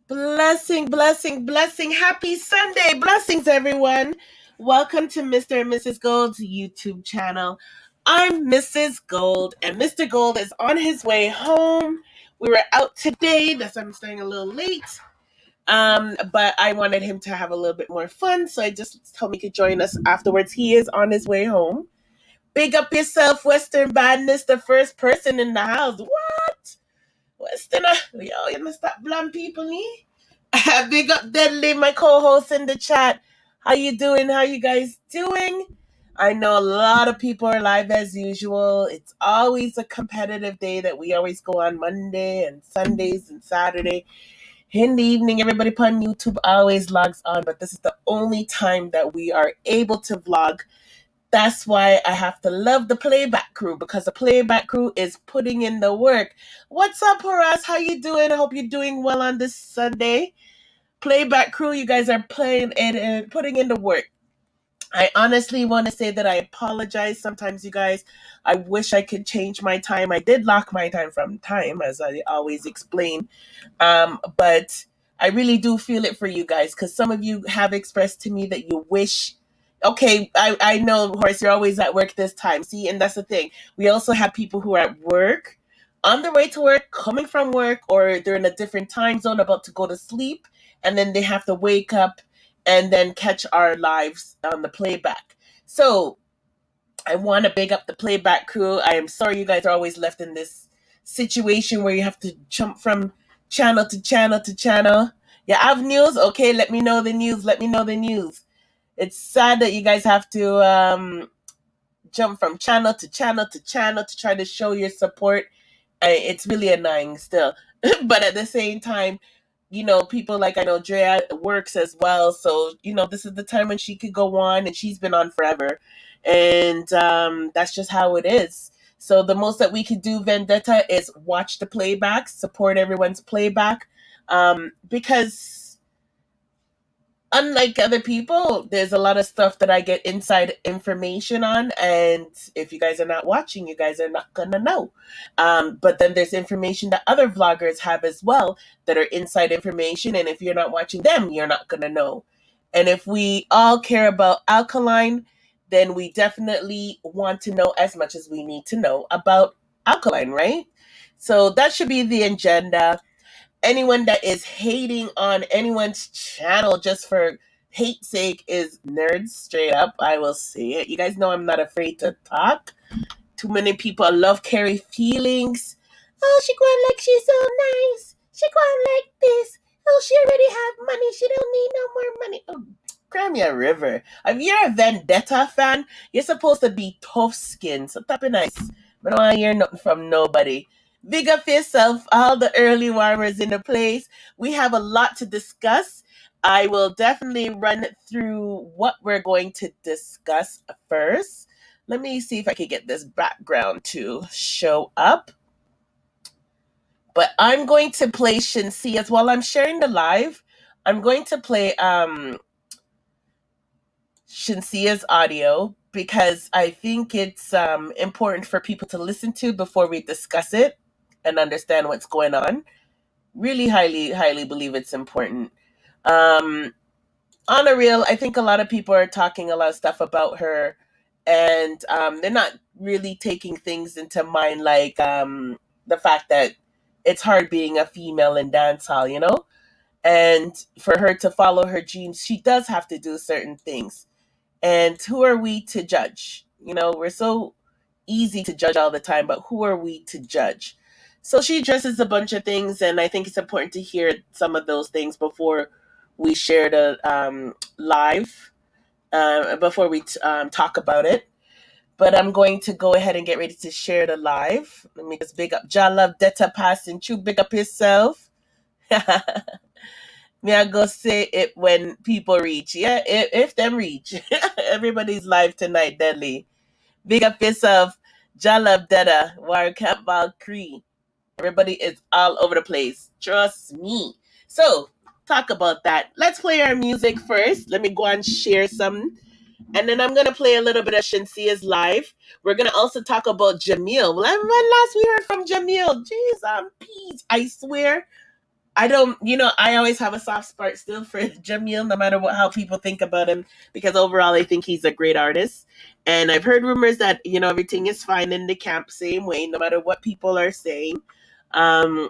Blessing, blessing, blessing. Happy Sunday. Blessings, everyone. Welcome to Mr. and Mrs. Gold's YouTube channel. I'm Mrs. Gold, and Mr. Gold is on his way home. We were out today. That's why I'm staying a little late. But I wanted him to have a little bit more fun, so I just told him he could join us afterwards. He is on his way home. Big up yourself, Western Badness, the first person in the house. What? Western, yo, you must stop blam people, me. Big up Deadly, my co-host in the chat. How you doing? How you guys doing? I know a lot of people are live as usual. It's always a competitive day that we always go on Monday and Sundays and Saturday. In the evening, everybody on YouTube always logs on, but this is the only time that we are able to vlog. That's why I have to love the playback crew, because the playback crew is putting in the work. What's up, Horace? How you doing? I hope you're doing well on this Sunday. Playback crew, you guys are playing and putting in the work. I honestly want to say that I apologize sometimes, you guys. I wish I could change my time. I did lock my time from time, as I always explain. But I really do feel it for you guys, because some of you have expressed to me that you wish. Okay, I know, Horace, you're always at work this time. See, and that's the thing. We also have people who are at work, on their way to work, coming from work, or they're in a different time zone about to go to sleep, and then they have to wake up and then catch our lives on the playback. So I want to big up the playback crew. I am sorry you guys are always left in this situation where you have to jump from channel to channel to channel. You have news? Okay, let me know the news. Let me know the news. It's sad that you guys have to jump from channel to channel to channel to try to show your support. It's really annoying still. But at the same time, people like, I know Drea works as well. So, this is the time when she could go on, and she's been on forever. And that's just how it is. So the most that we could do, Vendetta, is watch the playback, support everyone's playback. Because unlike other people, there's a lot of stuff that I get inside information on, and if you guys are not watching, you guys are not gonna know. But then there's information that other vloggers have as well that are inside information, and if you're not watching them, you're not gonna know. And if we all care about Alkaline, then we definitely want to know as much as we need to know about Alkaline, right? So that should be the agenda. Anyone that is hating on anyone's channel just for hate sake is nerds, straight up. I will say it. You guys know I'm not afraid to talk. Too many people love carry feelings. Oh, she going like she's so nice. She going like this. Oh, she already have money. She don't need no more money. Oh, cry me a river. If you're a Vendetta fan, you're supposed to be tough skin. So top it nice. I don't want to hear nothing from nobody. Big up yourself, all the early warmers in the place. We have a lot to discuss. I will definitely run through what we're going to discuss first. Let me see if I can get this background to show up. But I'm going to play Shenseea's while I'm sharing the live. I'm going to play Shenseea's audio because I think it's important for people to listen to before we discuss it and understand what's going on. Really highly believe it's important. On a real, I think a lot of people are talking a lot of stuff about her, and they're not really taking things into mind, like the fact that it's hard being a female in dancehall, and for her to follow her dreams, she does have to do certain things. And who are we to judge? We're so easy to judge all the time, but who are we to judge? So she addresses a bunch of things, and I think it's important to hear some of those things before we share the live, before we talk about it. But I'm going to go ahead and get ready to share the live. Let me just big up Love Detta passing through. Big up yourself. Me I go say it when people reach. Yeah, if them reach. Everybody's live tonight, deadly. Big up yourself. Love Detta, War Camp Valkyrie. Everybody is all over the place. Trust me. So, talk about that. Let's play our music first. Let me go and share some. And then I'm going to play a little bit of Shenseea's live. We're going to also talk about Jahmiel. When last we heard from Jahmiel? Jeez, peace. I swear, I don't, I always have a soft spot still for Jahmiel, no matter how people think about him, because overall I think he's a great artist. And I've heard rumors that, everything is fine in the camp, same way, no matter what people are saying. Um,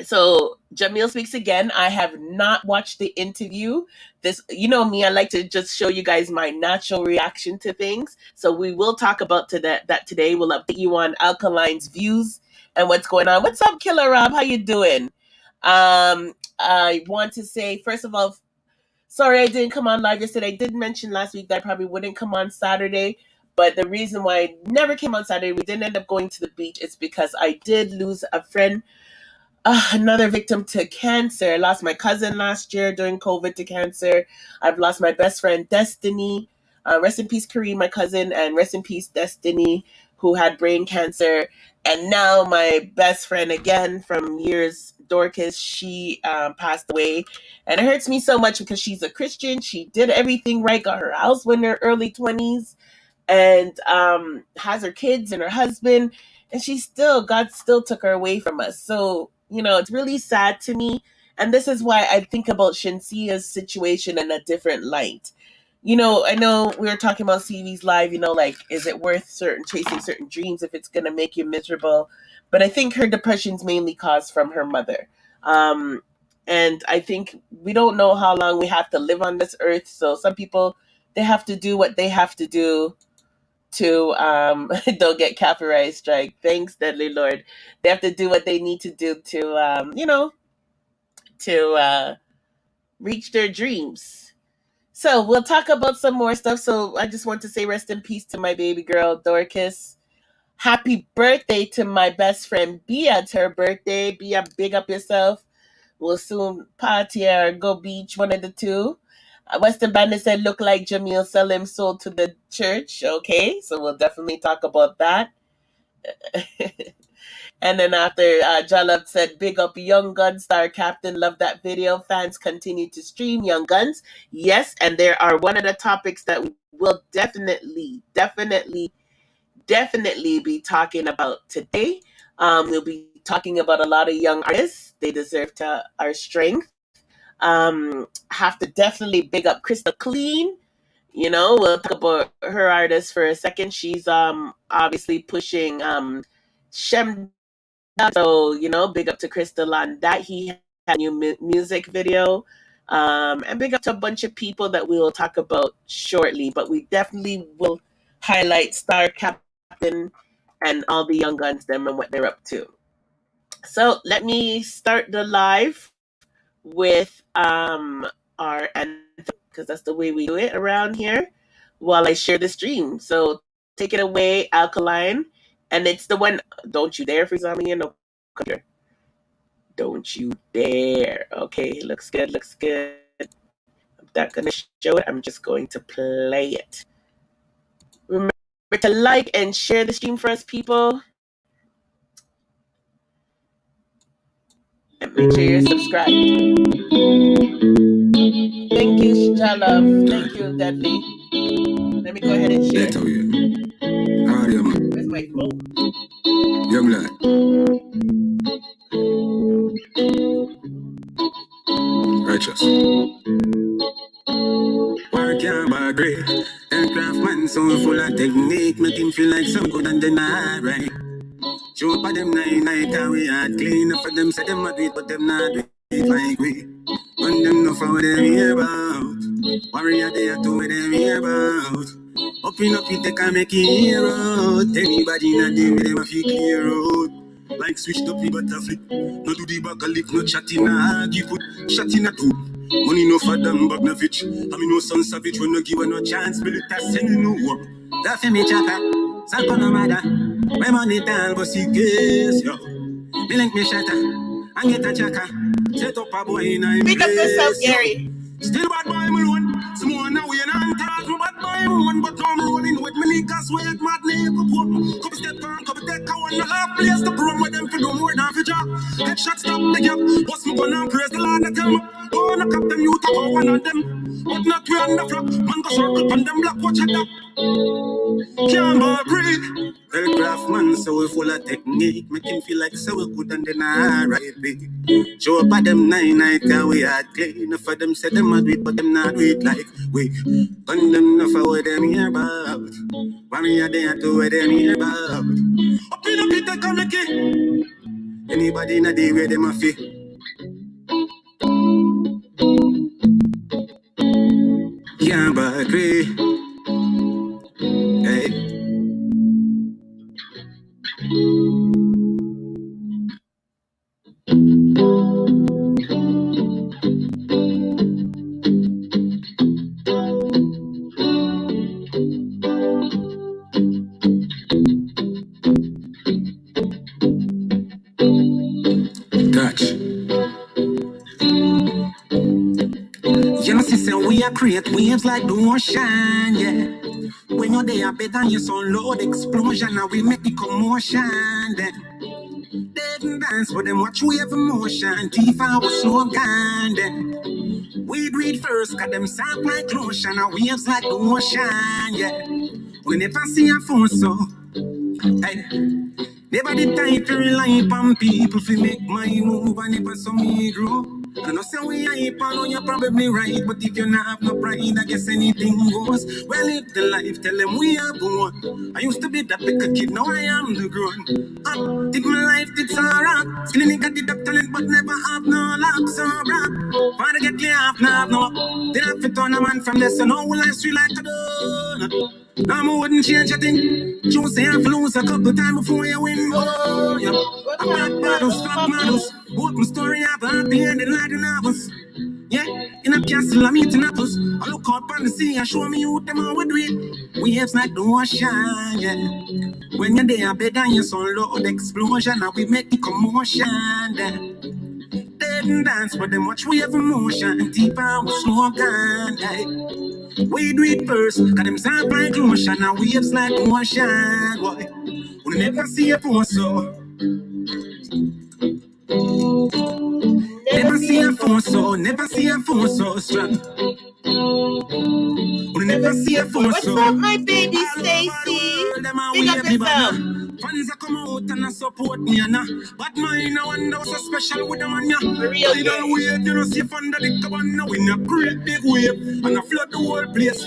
so Jahmiel speaks again. I have not watched the interview. This, me, I like to just show you guys my natural reaction to things. So we will talk about that today. We'll update you on Alkaline'S views and what's going on. What's up, Killer Rob? How you doing? I want to say, first of all, sorry I didn't come on live yesterday. I did mention last week that I probably wouldn't come on Saturday. But the reason why I never came on Saturday, we didn't end up going to the beach, is because I did lose a friend, another victim to cancer. I lost my cousin last year during COVID to cancer. I've lost my best friend, Destiny. Rest in peace, Kareem, my cousin, and rest in peace, Destiny, who had brain cancer. And now my best friend again from years, DORCAS, she passed away. And it hurts me so much because she's a Christian. She did everything right, got her house in her early 20s, and has her kids and her husband. And God still took her away from us. So, it's really sad to me. And this is why I think about Shensea's situation in a different light. I know we were talking about CV's live, like, is it worth chasing certain dreams if it's going to make you miserable? But I think her depression's mainly caused from her mother. And I think we don't know how long we have to live on this earth. So some people, they have to do what they have to do to don't get copyright strike. Thanks, Deadly Lord. They have to do what they need to do to to reach their dreams. So we'll talk about some more stuff. So I just want to say rest in peace to my baby girl, DORCAS. Happy birthday to my best friend Bia. It's her birthday. Bia, big up yourself. We'll soon party or go beach, one of the two. Western Bandit said, look like Jahmiel sell him soul to the church. Okay, so we'll definitely talk about that. And then after, Jalab said, big up Young Guns, Star Captain. Love that video. Fans continue to stream Young Guns. Yes, and there are one of the topics that we'll definitely be talking about today. We'll be talking about a lot of young artists. They deserve our strength. Have to definitely big up Crystal Clean. We'll talk about her artist for a second. She's obviously pushing Shem. So, big up to Crystal on that. He had a new music video. And big up to a bunch of people that we will talk about shortly. But we definitely will highlight Star Captain and all the young guns, them, and what they're up to. So let me start the live with our anthem, because that's the way we do it around here, while I share the stream. So take it away, Alkaline. And it's the one, don't you dare freeze on me, no computer. Don't you dare. Okay, looks good. I'm not going to show it. I'm just going to play it. Remember to like and share the stream for us, people. And make sure you're subscribed. Thank you, Shalom. Thank you, Deadly. Let me go ahead and share. Where's my phone? Young lad. Righteous. Work your bar great. Aircraft man so full of technique. Make him feel like some good and then right. Show up at them night and we hard clean. For them say them a do it but them not do it like we. And them know for what them hear about. Warrior they are to what them hear about. Up it they can make it hear out. Anybody in a day with them a feel clear out. Like switched up the butterfly. No do the back a lick, no chat in a argue. Put shot in a tube. Money no for them bag no bitch. I mean no son savage when no give her no chance. But it has send you no work. That for me chaka. Sako no matter. My money down but see case yo. Me link me shatter. And get a chaka. Set up a boy in a Pick up yourself, Gary. Still bad boy alone. Some one now we and talk to bad boy alone. But I'm rolling with me niggas with mad nigga put. Couple step on, couple take a one and a half place to run with them for no more than for job. Headshot stop the gap. What's me gonna praise the Lord that tell me? Go on a cap them youth of one of them. But not we on the flock. Man go circle on them black watch at that. Can't breathe. Well, craftsman, so we full of technique. Make him feel like so good and then I right big. Show up at them 9 night, cause we had clean. Enough of them say them a do it, but them not do it like we. Gun them enough of what them hear about. One me a day or two what them hear about. Up in the pit, come Nikki. Anybody in a day where them a fit. Can't agree. Hey. Touch. You know, sister, we are create waves like the ocean, yeah. When you're there, better you sound loud explosion, and we make the commotion, then. Dead and dance, but them watch wave emotion, teeth our slow gun, then. We do it first, cause them sound like lotion, and waves like the ocean, yeah. We never see a phone, so, hey. Never the time to rely upon people to make my move and never saw me grow. I know say we hype, I know you're probably right, but if you not have no pride, I guess anything goes. Well, live the life, tell them we are born. I used to be that little kid, now I am the grown. Up, did my life, did so rock. Still ain't got the dark talent, but never have no luck, so rock. Wanna get clear off, now, no. Did I fit on a man from this, so no life street like to do. Now I wouldn't change a thing. You say I've lose a couple times before you win. Oh, yeah. I'm not models, fuck models. Both my story up at the end and like the novels. Yeah, in a castle, I'm eating apples. I look out on the sea and show me who them all would do it. Waves like the ocean, yeah. When you're there, better you sound loud explosion. And we make the commotion, yeah. Dead and dance, but them watch wave emotion. Deeper with slow gun, yeah. We do it first, cause them sound like lotion and waves like ocean, boy. We never see a phone so. Never see a phone so, never see a phone so strong. We never see a phone so. What's up, my baby Stacy? Big up yourself. Fans are come out and I support me, but mine, I wonder what's so special with them, yeah. For real, I don't wait, you know, see under the cabana, we a great big wave, and I flood the whole place.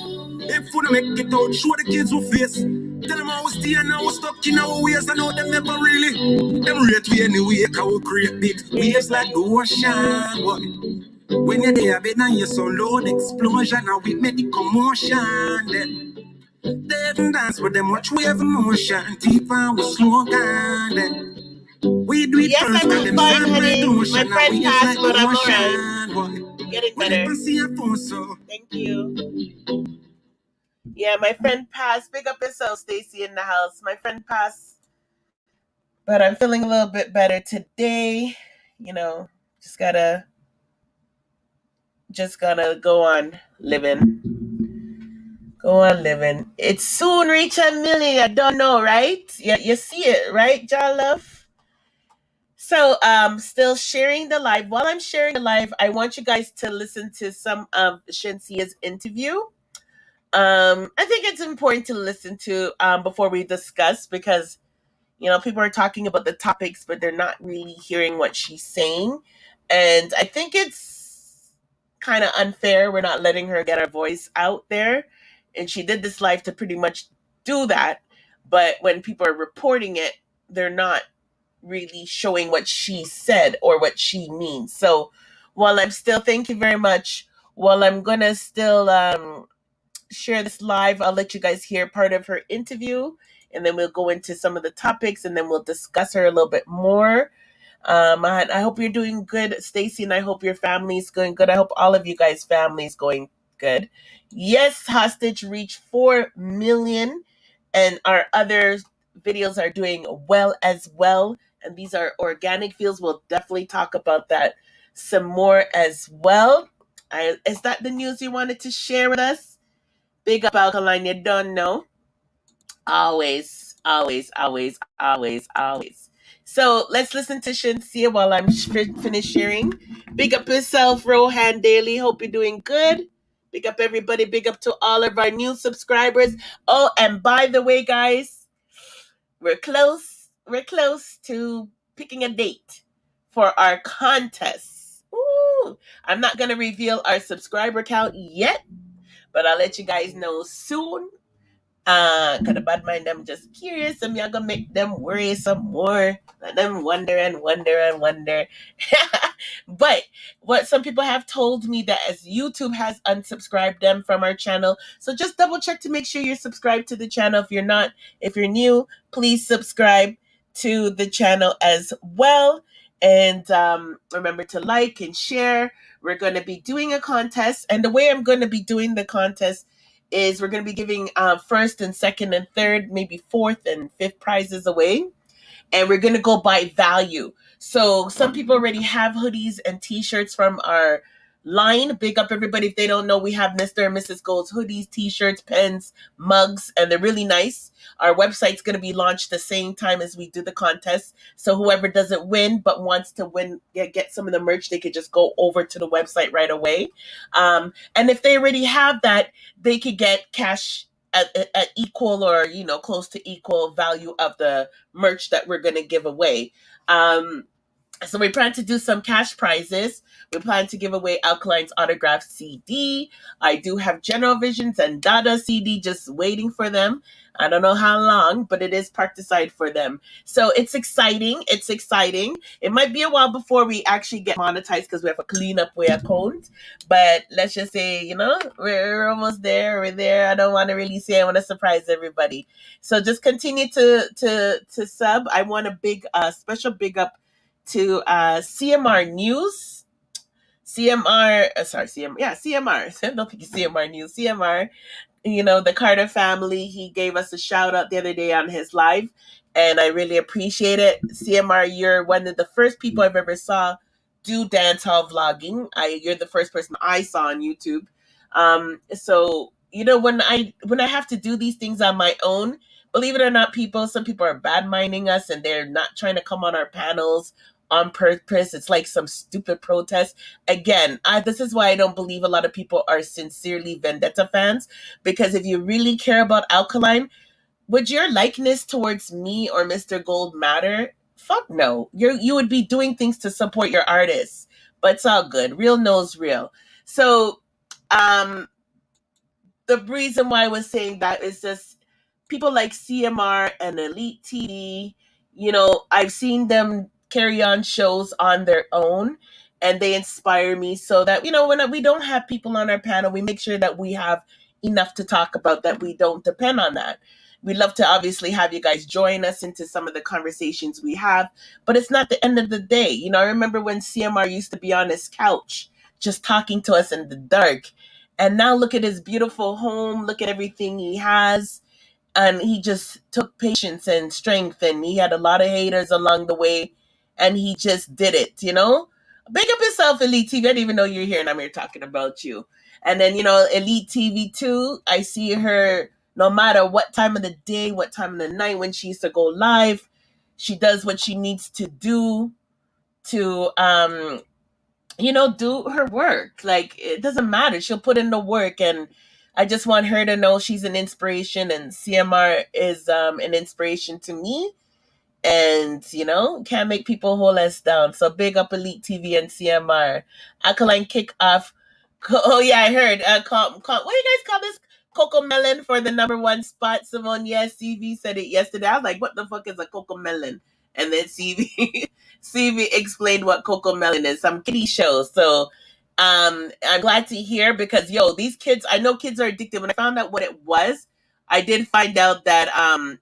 If we don't make it out, show the kids who face. Tell them I was stay and I was stuck in our ways, I know them never really. Them rate we anyway, cause we create big waves like the ocean, boy. When you're there, better you so loud explosion, and we make the commotion, then. Dead and dance with them, watch wave emotion, deeper with slow down, then. We do it yes, first, I'm fine, honey. My friend passed, but I'm alright. Getting better. Thank you. Yeah, my friend passed. Big up yourself, Stacy, in the house. My friend passed, but I'm feeling a little bit better today. You know, just gotta go on living. Go on living. It's soon reach 1 million. I don't know, right? Yeah, you see it, right, John Love? So, still sharing the live. While I'm sharing the live, I want you guys to listen to some of Shensea's interview. I think it's important to listen to before we discuss, because you know people are talking about the topics, but they're not really hearing what she's saying, and I think it's kind of unfair. We're not letting her get her voice out there, and she did this live to pretty much do that. But when people are reporting it, they're not really showing what she said or what she means. So while I'm still, thank you very much. While I'm gonna still share this live, I'll let you guys hear part of her interview, and then we'll go into some of the topics, and then we'll discuss her a little bit more. I hope you're doing good, Stacy, and I hope your family's going good. I hope all of you guys' families going good. Yes, Hostage reached 4 million, and our other videos are doing well as well. And these are organic fields. We'll definitely talk about that some more as well. Is that the news you wanted to share with us? Big up Alkaline, you don't know. Always, always, always, always, always. So let's listen to Shenseea while I'm finished sharing. Big up yourself, Rohan Daily. Hope you're doing good. Big up everybody. Big up to all of our new subscribers. Oh, and by the way, guys, we're close. We're close to picking a date for our contest. Ooh, I'm not going to reveal our subscriber count yet, but I'll let you guys know soon. Cause the bad mind them just curious and me I gonna make them worry some more. Let them wonder and wonder and wonder. But what some people have told me that as YouTube has unsubscribed them from our channel. So just double check to make sure you're subscribed to the channel. If you're not, if you're new, please subscribe to the channel as well. And remember to like and share. We're going to be doing a contest. And the way I'm going to be doing the contest is we're going to be giving first and second and third, maybe fourth and fifth prizes away. And we're going to go by value. So some people already have hoodies and t-shirts from our line. Big up everybody. If they don't know, we have Mr. and Mrs. Gold's hoodies, t-shirts, pens, mugs, and they're really nice. Our website's going to be launched the same time as we do the contest. So whoever doesn't win but wants to win, get some of the merch, they could just go over to the website right away. And if they already have that, they could get cash at equal or, close to equal value of the merch that we're going to give away. So we plan to do some cash prizes. We plan to give away Alkaline'S autographed CD. I do have General Visions and Dada CD just waiting for them. I don't know how long, but it is parked aside for them. So it's exciting. It's exciting. It might be a while before we actually get monetized because we have a clean up way account. But let's just say, we're almost there. We're there. I don't want to really say I want to surprise everybody. So just continue to sub. I want a special big up to CMR News. CMR. Don't think it's CMR News. CMR, the Carter family. He gave us a shout out the other day on his live, and I really appreciate it. CMR, you're one of the first people I've ever saw do dancehall vlogging. You're the first person I saw on YouTube. So when I have to do these things on my own, believe it or not, some people are bad minding us and they're not trying to come on our panels on purpose. It's like some stupid protest. Again, this is why I don't believe a lot of people are sincerely Vendetta fans, because if you really care about Alkaline, would your likeness towards me or Mr. Gold matter? Fuck no. You would be doing things to support your artists, but it's all good. Real knows real. So, the reason why I was saying that is just people like CMR and Elite TV, I've seen them carry on shows on their own and they inspire me so that, when we don't have people on our panel, we make sure that we have enough to talk about, that we don't depend on that. We'd love to obviously have you guys join us into some of the conversations we have, but it's not the end of the day. I remember when CMR used to be on his couch just talking to us in the dark. And now look at his beautiful home. Look at everything he has. And he just took patience and strength. And he had a lot of haters along the way. And he just did it, Big up yourself, Elite TV. I didn't even know you're here and I'm here talking about you. And then, Elite TV too. I see her no matter what time of the day, what time of the night when she used to go live. She does what she needs to do to do her work. Like, it doesn't matter. She'll put in the work, and I just want her to know she's an inspiration, and CMR is an inspiration to me. And, can't make people hold us down. So big up Elite TV and CMR. Alkaline kick off. Oh, yeah, I heard. What do you guys call this? Coco Melon for the number one spot. Simone, yes, CV said it yesterday. I was like, what the fuck is a Coco Melon? And then CV explained what Coco Melon is, some kiddie show. So I'm glad to hear, because these kids, I know kids are addicted. When I found out what it was, I did find out that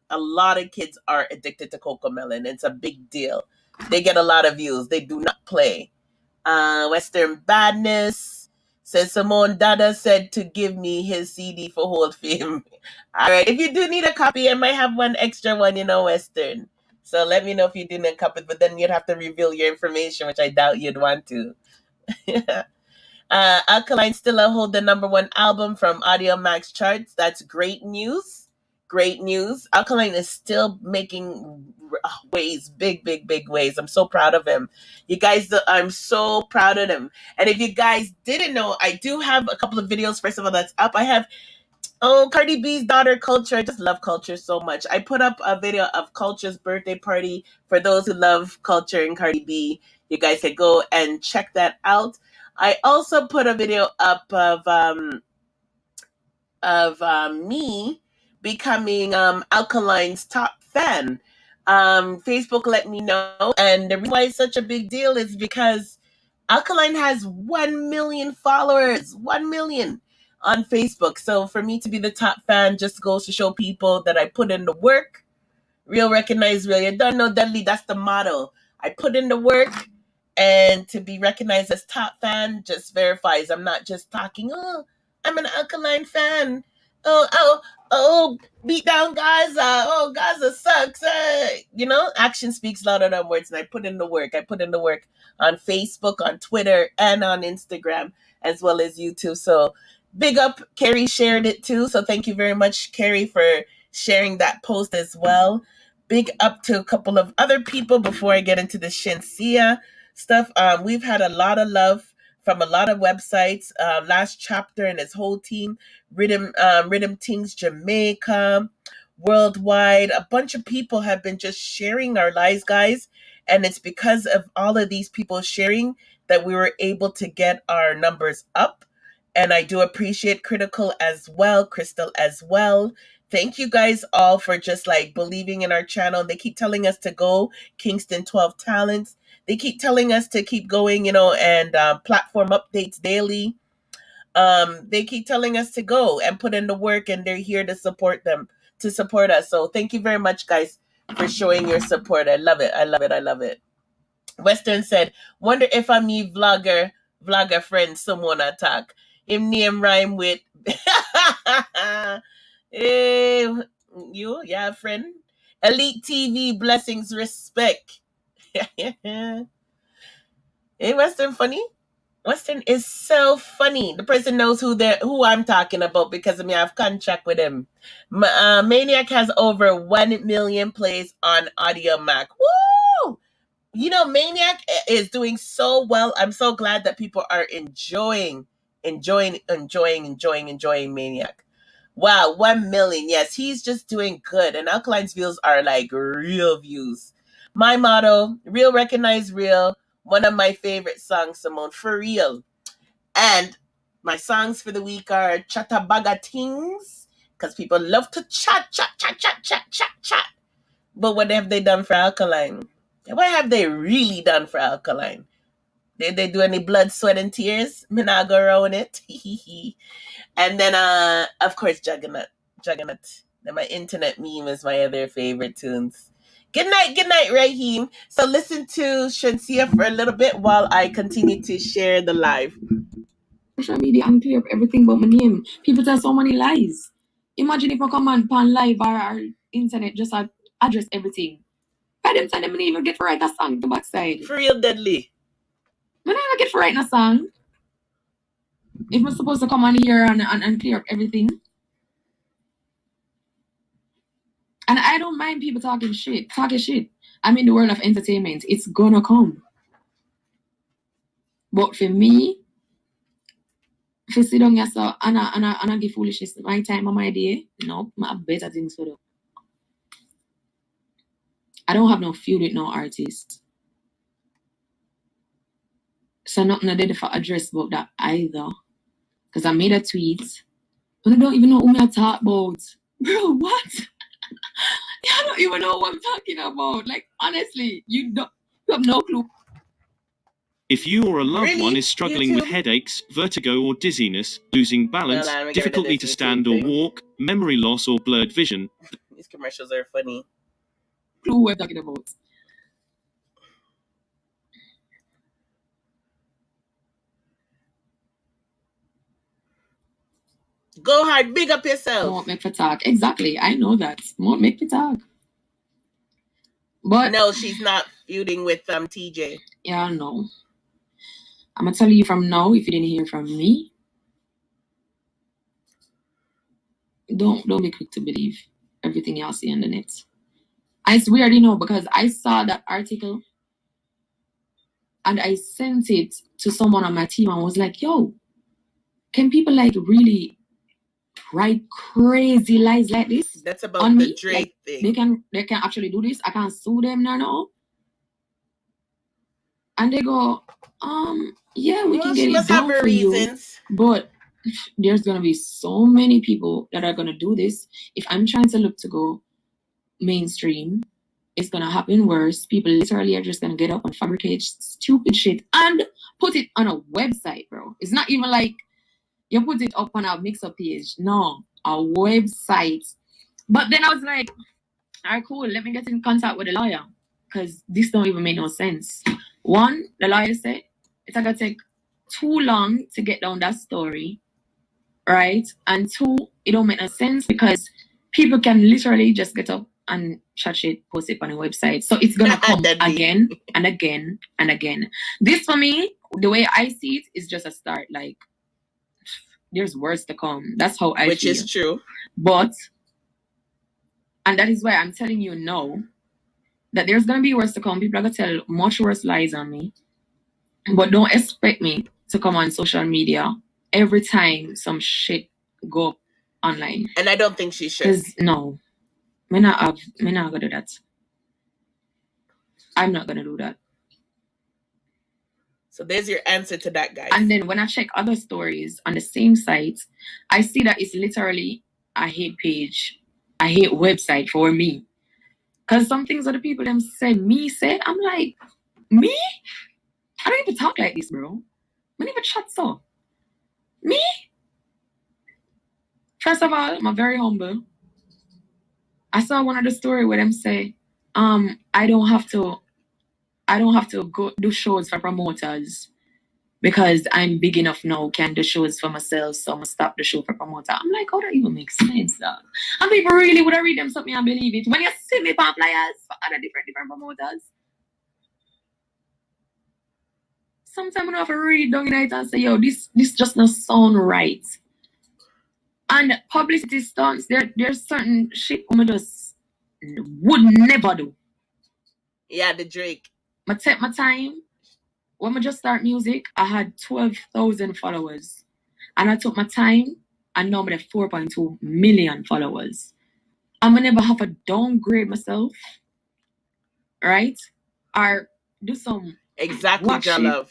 a lot of kids are addicted to Coco Melon. It's a big deal. They get a lot of views. They do not play. Western Badness says Simone Dada said to give me his CD for whole film. All right. If you do need a copy, I might have one extra one, Western. So let me know if you do need a copy, but then you'd have to reveal your information, which I doubt you'd want to. Alkaline still hold the number one album from Audio Max charts. That's great news. great news. Alkaline is still making waves, big waves. I'm so proud of him. You guys, I'm so proud of him. And if you guys didn't know, I do have a couple of videos, first of all, that's up. I have Cardi B's daughter, Culture. I just love Culture so much. I put up a video of Culture's birthday party for those who love Culture and Cardi B. You guys can go and check that out. I also put a video up of me becoming Alkaline's top fan. Facebook let me know, and the reason why it's such a big deal is because Alkaline has 1 million followers, 1 million on Facebook. So for me to be the top fan just goes to show people that I put in the work. Real recognize real. You don't know, Dudley, that's the motto. I put in the work, and to be recognized as top fan just verifies I'm not just talking, oh, I'm an Alkaline fan. Oh, beat down Gaza. Oh, Gaza sucks. Action speaks louder than words, and I put in the work. I put in the work on Facebook, on Twitter, and on Instagram, as well as YouTube. So big up. Carrie shared it too. So thank you very much, Carrie, for sharing that post as well. Big up to a couple of other people before I get into the Shenseea stuff. We've had a lot of love from a lot of websites. Last Chapter and his whole team, Rhythm Things Jamaica, Worldwide. A bunch of people have been just sharing our lives, guys. And it's because of all of these people sharing that we were able to get our numbers up. And I do appreciate Critical as well, Crystal as well. Thank you guys all for just like believing in our channel. They keep telling us to go, Kingston 12 Talents. They keep telling us to keep going, and platform updates daily. They keep telling us to go and put in the work, and they're here to support us. So thank you very much, guys, for showing your support. I love it. I love it. I love it. Western said, wonder if I'm me vlogger friend someone attack. Him name rhyme with yeah, friend. Elite TV, blessings, respect. Hey, Western funny. Western is so funny. The person knows who I'm talking about because I have contract with him. Maniac has over 1 million plays on Audio Mac. Woo! Maniac is doing so well. I'm so glad that people are enjoying Maniac. Wow, 1 million. Yes, he's just doing good. And Alkaline's views are like real views. My motto, real recognize real. One of my favorite songs, Simone, for real. And my songs for the week are Chatta Baga Tings, because people love to chat. But what have they done for Alkaline? What have they really done for Alkaline? Did they do any blood, sweat, and tears? Me not go around it. And then, of course, Juggernaut. Then my internet meme is my other favorite tunes. Good night, Raheem. So listen to Shenseea for a little bit while I continue to share the live. Social media and clear up everything but my name. People tell so many lies. Imagine if I come on pan live or internet just address everything. By them time, I didn't even get to write a song to backside. For real, deadly. I never get to write a song. If I'm supposed to come on here and clear up everything. And I don't mind people talking shit. I'm in the world of entertainment. It's gonna come. But for me, if you sit down yourself and I give foolishness my time or my day, no, I have better things for them. I don't have no feud with no artist. So nothing I did for address about that either. Because I made a tweet. And I don't even know who I talk about. Bro, what? I don't even know what I'm talking about. Like, honestly, you have no clue. If you or a loved one is struggling with headaches, vertigo or dizziness, losing balance, difficulty to stand or walk, memory loss or blurred vision. These commercials are funny. Clue what I'm talking about. Go hard, big up yourself. Won't make for talk. Exactly, I know that. Won't make for talk. But no, she's not feuding with TJ. Yeah, no. I'm gonna tell you from now, if you didn't hear from me, don't be quick to believe. everything y'all see on the net. And it's weird, you know, because I saw that article and I sent it to someone on my team and was like, yo, can people like really write crazy lies like this? That's about on the me? Drake Like, thing. they can actually do this. I can't sue them now. And they go, yeah, we can get it done for you. But there's gonna be so many people that are gonna do this. If I'm trying to look to go mainstream, it's gonna happen worse. People literally are just gonna get up and fabricate stupid shit and put it on a website, bro. It's not even like you put it up on a mix-up page. No, a website. But then I was like, all right, cool. Let me get in contact with the lawyer because this don't even make no sense. One, the lawyer said it's gonna take too long to get down that story, right? And two, it don't make no sense because people can literally just get up and chat shit, post it on a website. So it's gonna come again and again and again. This for me, the way I see it, is just a start. Like there's worse to come. That's how I feel. Which is true. But, and that is why I'm telling you now that there's gonna be worse to come. People are gonna tell much worse lies on me. But don't expect me to come on social media every time some shit go up online. And I don't think she should. Because no, me not gonna do that. I'm not gonna do that. So there's your answer to that, guys. And then when I check other stories on the same site, I see that it's literally a hate page, a hate website for me. Because some things other people them said, I'm like, me? I don't even talk like this, bro. I don't even chat so. Me? First of all, I'm very humble. I saw one of the story where them say, I don't have to go do shows for promoters because I'm big enough now, can do shows for myself, so I'm gonna stop the show for promoter. I'm like, how that even makes sense, dog? And people really would have read them something and believe it. When you see me on flyers for other different promoters, sometimes I have to read down in it and say, yo, this just not sound right. And publicity stunts, there's certain shit I just would never do. Yeah, the Drake. I take my time. When I just start music, I had 12,000 followers. And I took my time, and now I'm at 4.2 million followers. I'm gonna never have to downgrade myself, right? Or do some exactly, Jalove.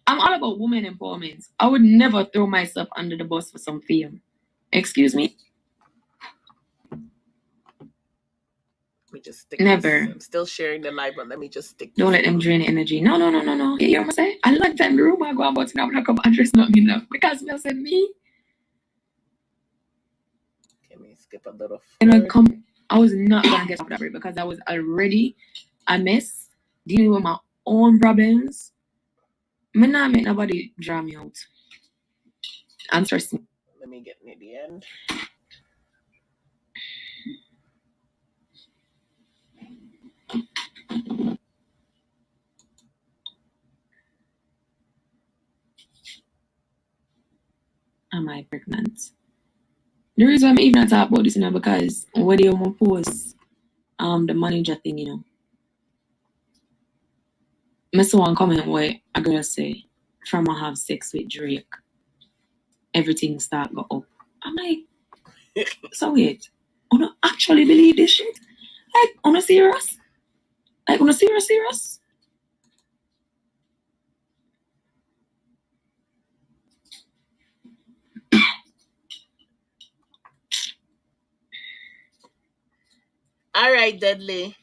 I'm all about women empowerment. I would never throw myself under the bus for some fame. Excuse me? Let me just stick never. This. I'm still sharing the live, but let me just stick. Don't let them drain energy. No. You hear what I say? I like time the room I go about now. I'm not come address not me enough because me said me. Can we skip a little? And I was not gonna get off that break because I was already a mess dealing with my own problems. Me not make nobody draw me out and stress me. Let me get near the end. Am I pregnant? The reason I'm even talking about this now because when you post the manager thing, you know. I saw one comment where a girl say, from I have sex with Drake, everything start go up. I'm like, so wait, I don't actually believe this shit? Like, on a serious? Like, on a serious? All right, Dudley.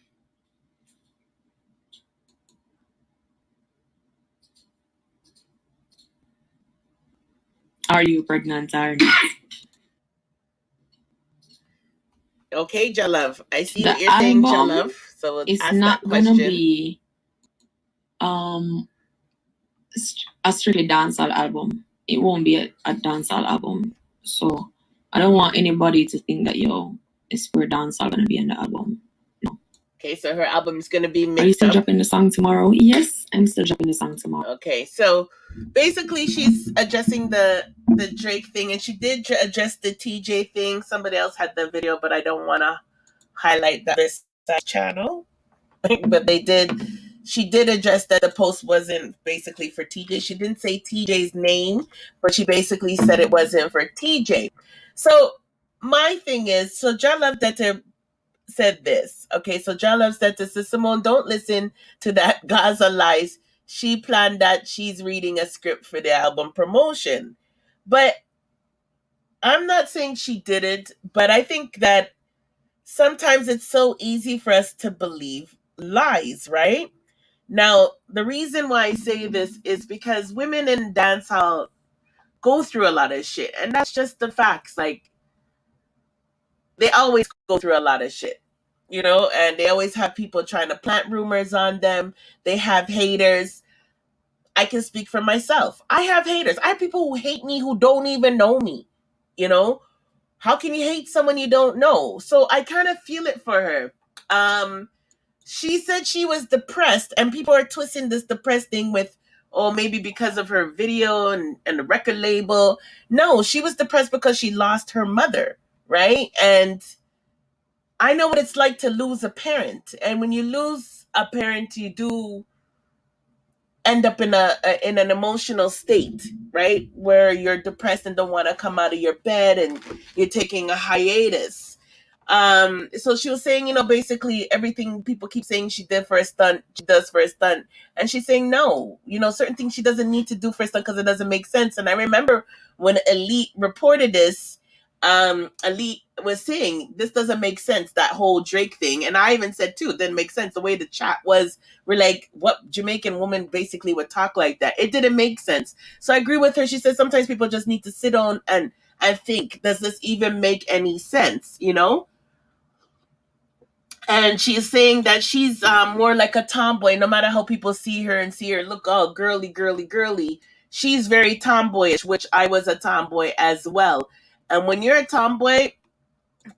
Are you pregnant or not? Okay, Jalove. I see what you're saying, Jalove. So it's not gonna be a strictly dancehall album. It won't be a dancehall album. So I don't want anybody to think that it's for dancehall gonna be in the album. No. Okay, so her album is going to be mixed Are you still up. dropping the song tomorrow? Yes, I'm still dropping the song tomorrow. Okay, so basically she's addressing the Drake thing, and she did address the TJ thing. Somebody else had the video, but I don't want to highlight that this channel. But she did address that the post wasn't basically for TJ. She didn't say TJ's name, but she basically said it wasn't for TJ. So my thing is, so John Love Detta said this. Okay, so John Love said to Simone, don't listen to that Gaza lies. She planned that. She's reading a script for the album promotion. But I'm not saying she didn't, but I think that sometimes it's so easy for us to believe lies, right? Now, the reason why I say this is because women in dancehall go through a lot of shit, and that's just the facts. Like, they always go through a lot of shit, you know, and they always have people trying to plant rumors on them. They have haters. I can speak for myself. I have haters. I have people who hate me who don't even know me, you know? How can you hate someone you don't know? So I kind of feel it for her. She said she was depressed, and people are twisting this depressed thing with, oh, maybe because of her video and the record label. No, she was depressed because she lost her mother, right? And I know what it's like to lose a parent. And when you lose a parent, you do end up in an emotional state, right? Where you're depressed and don't want to come out of your bed and you're taking a hiatus. So she was saying, you know, basically everything people keep saying she did for a stunt, she does for a stunt. And she's saying, no, you know, certain things she doesn't need to do for a stunt because it doesn't make sense. And I remember when Elite reported this, Elite was saying, this doesn't make sense, that whole Drake thing. And I even said, too, it didn't make sense. The way the chat was, we're like, what Jamaican woman basically would talk like that? It didn't make sense. So I agree with her. She said sometimes people just need to sit down and think, does this even make any sense, you know? And she's saying that she's more like a tomboy, no matter how people see her and see her look all girly, girly, girly. She's very tomboyish, which I was a tomboy as well. And when you're a tomboy,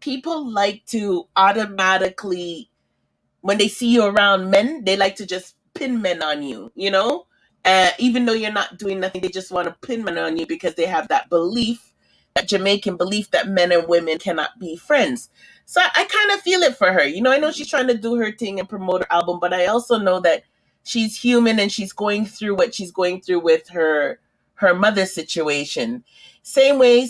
people like to automatically, when they see you around men, they like to just pin men on you, you know? Even though you're not doing nothing, they just want to pin men on you because they have that belief, that Jamaican belief that men and women cannot be friends. So I kind of feel it for her. You know, I know she's trying to do her thing and promote her album, but I also know that she's human and she's going through what she's going through with her mother situation. Same way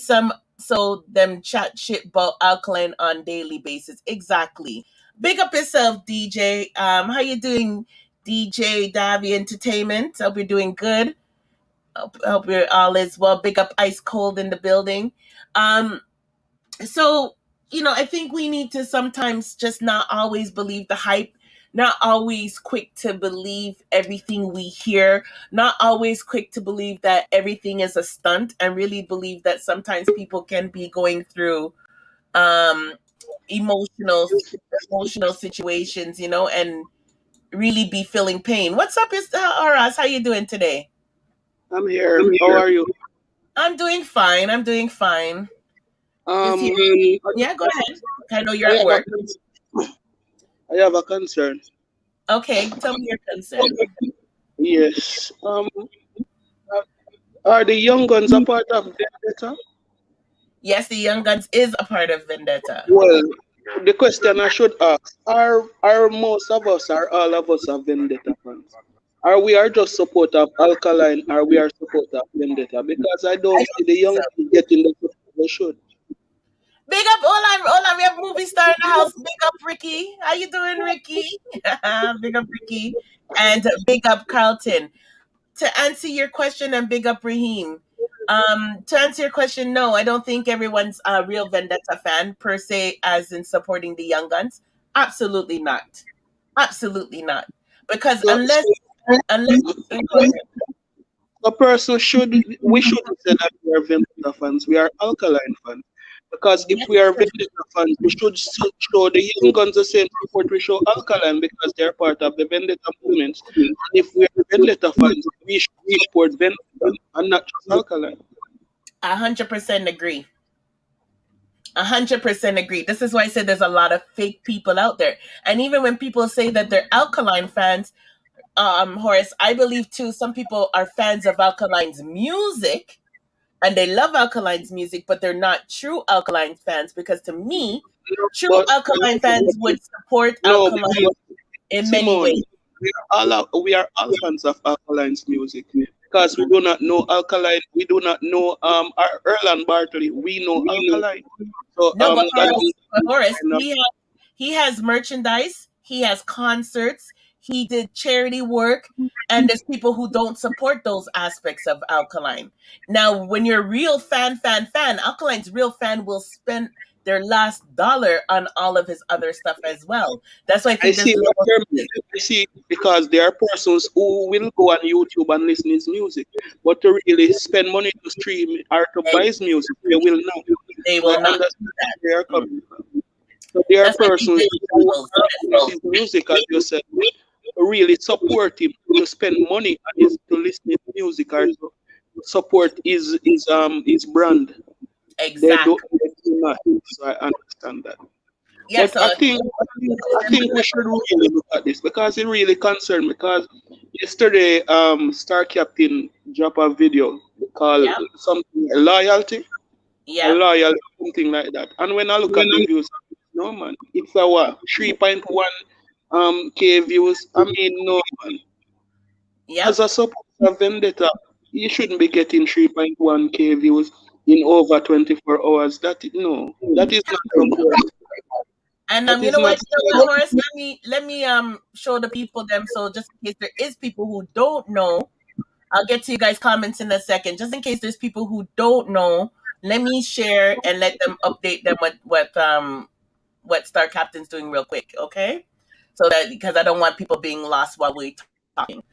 so them chat shit about Alkaline on daily basis. Exactly. Big up yourself, DJ. How you doing, DJ Davy Entertainment? Hope you're doing good. Hope you're all is well. Big up Ice Cold in the building. So, you know, I think we need to sometimes just not always believe the hype, not always quick to believe everything we hear, not always quick to believe that everything is a stunt, and really believe that sometimes people can be going through emotional situations, you know, and really be feeling pain. What's up, Aras? How you doing today? I'm here. How are you? I'm doing fine. Yeah, go ahead. I know you're at work. I have a concern. Okay, tell me your concern. Yes. Are the Young Guns a part of Vendetta? Yes, the Young Guns is a part of Vendetta. Well, the question I should ask, are most of us, are all of us a Vendetta fans? Are we just support of Alkaline, or we are support of Vendetta? Because I don't see the Young Guns getting the support they should. Big up, Ola, we have movie star in the house. Big up, Ricky. How you doing, Ricky? Big up, Ricky. And big up, Carlton. To answer your question, and big up, Raheem. To answer your question, no, I don't think everyone's a real Vendetta fan, per se, as in supporting the Young Guns. Absolutely not. Absolutely not. Because unless a person we shouldn't say that we are Vendetta fans, we are Alkaline fans. Because if we are Vendetta fans, we should show the Young Guns the same support we show Alkaline, because they're part of the Vendetta movement. And if we are Vendetta fans, we should support Vendetta and not just Alkaline. 100% agree. 100% agree. This is why I said there's a lot of fake people out there. And even when people say that they're Alkaline fans, Horace, I believe too, some people are fans of Alkaline's music and they love Alkaline's music, but they're not true Alkaline fans, because to me, true But Alkaline fans would support no, Alkaline in many Simone, ways. we are all fans of Alkaline's music because we do not know Alkaline. We do not know Erland Bartley. We know Alkaline. So No, but that Horace, is kind of, he has merchandise, he has concerts, he did charity work, and there's people who don't support those aspects of Alkaline. Now, when you're a real fan, Alkaline's real fan will spend their last dollar on all of his other stuff as well. That's why I I think there's see what you're mean. I see because there are persons who will go on YouTube and listen to his music, but to really spend money to stream or to buy his music, they will not. they So will I not do understand that. where they are coming from. So there are That's why I think persons there's who levels. his music, as you said, really support him to spend money on his to listen to his music or to support his brand. They Exactly. do not. So I understand that. Yeah, But so I think we should really look at this because it really concerned me. Because yesterday, Star Captain dropped a video called yeah, something loyalty, a yeah. loyal something like that. And when I look at the views, no man, it's a what 3.1 K views. I mean, no man. Yeah. As a supporter of Vendetta, you shouldn't be getting 3.1 K views in over 24 hours. That is not support. And That you is know not what, support. Horace? Let me show the people them. So just in case there is people who don't know, I'll get to you guys' comments in a second. Just in case there's people who don't know, let me share and let them update them what Star Captain's doing real quick, okay? So that, because I don't want people being lost while we're talking.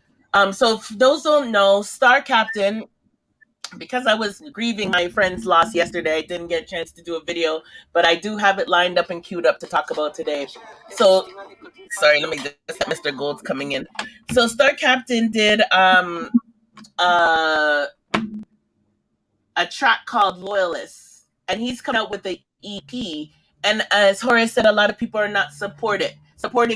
So if those don't know, Star Captain, because I was grieving my friend's loss yesterday, I didn't get a chance to do a video, but I do have it lined up and queued up to talk about today. So, sorry, let me just Mr. Gold's coming in. So, Star Captain did uh, a track called Loyalists, and he's come out with the EP. And as Horace said, a lot of people are not supporting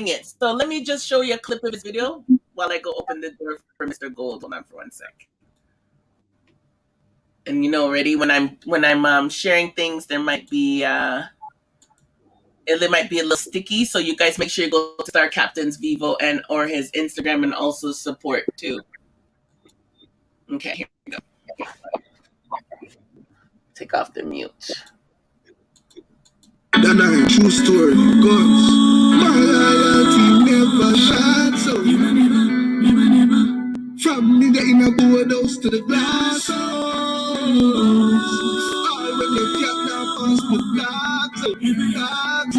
it. So, let me just show you a clip of his video while I go open the door for Mr. Gold. Hold on for 1 sec. And you know already when I'm sharing things, there might be it might be a little sticky. So you guys make sure you go to Star Captain's Vivo and or his Instagram and also support too. Okay, here we go. Take off the mute. That ain't true story. Guns. My loyalty never shot so. From me getting a boardhouse to the glass house. All when you get now pass the dogs out.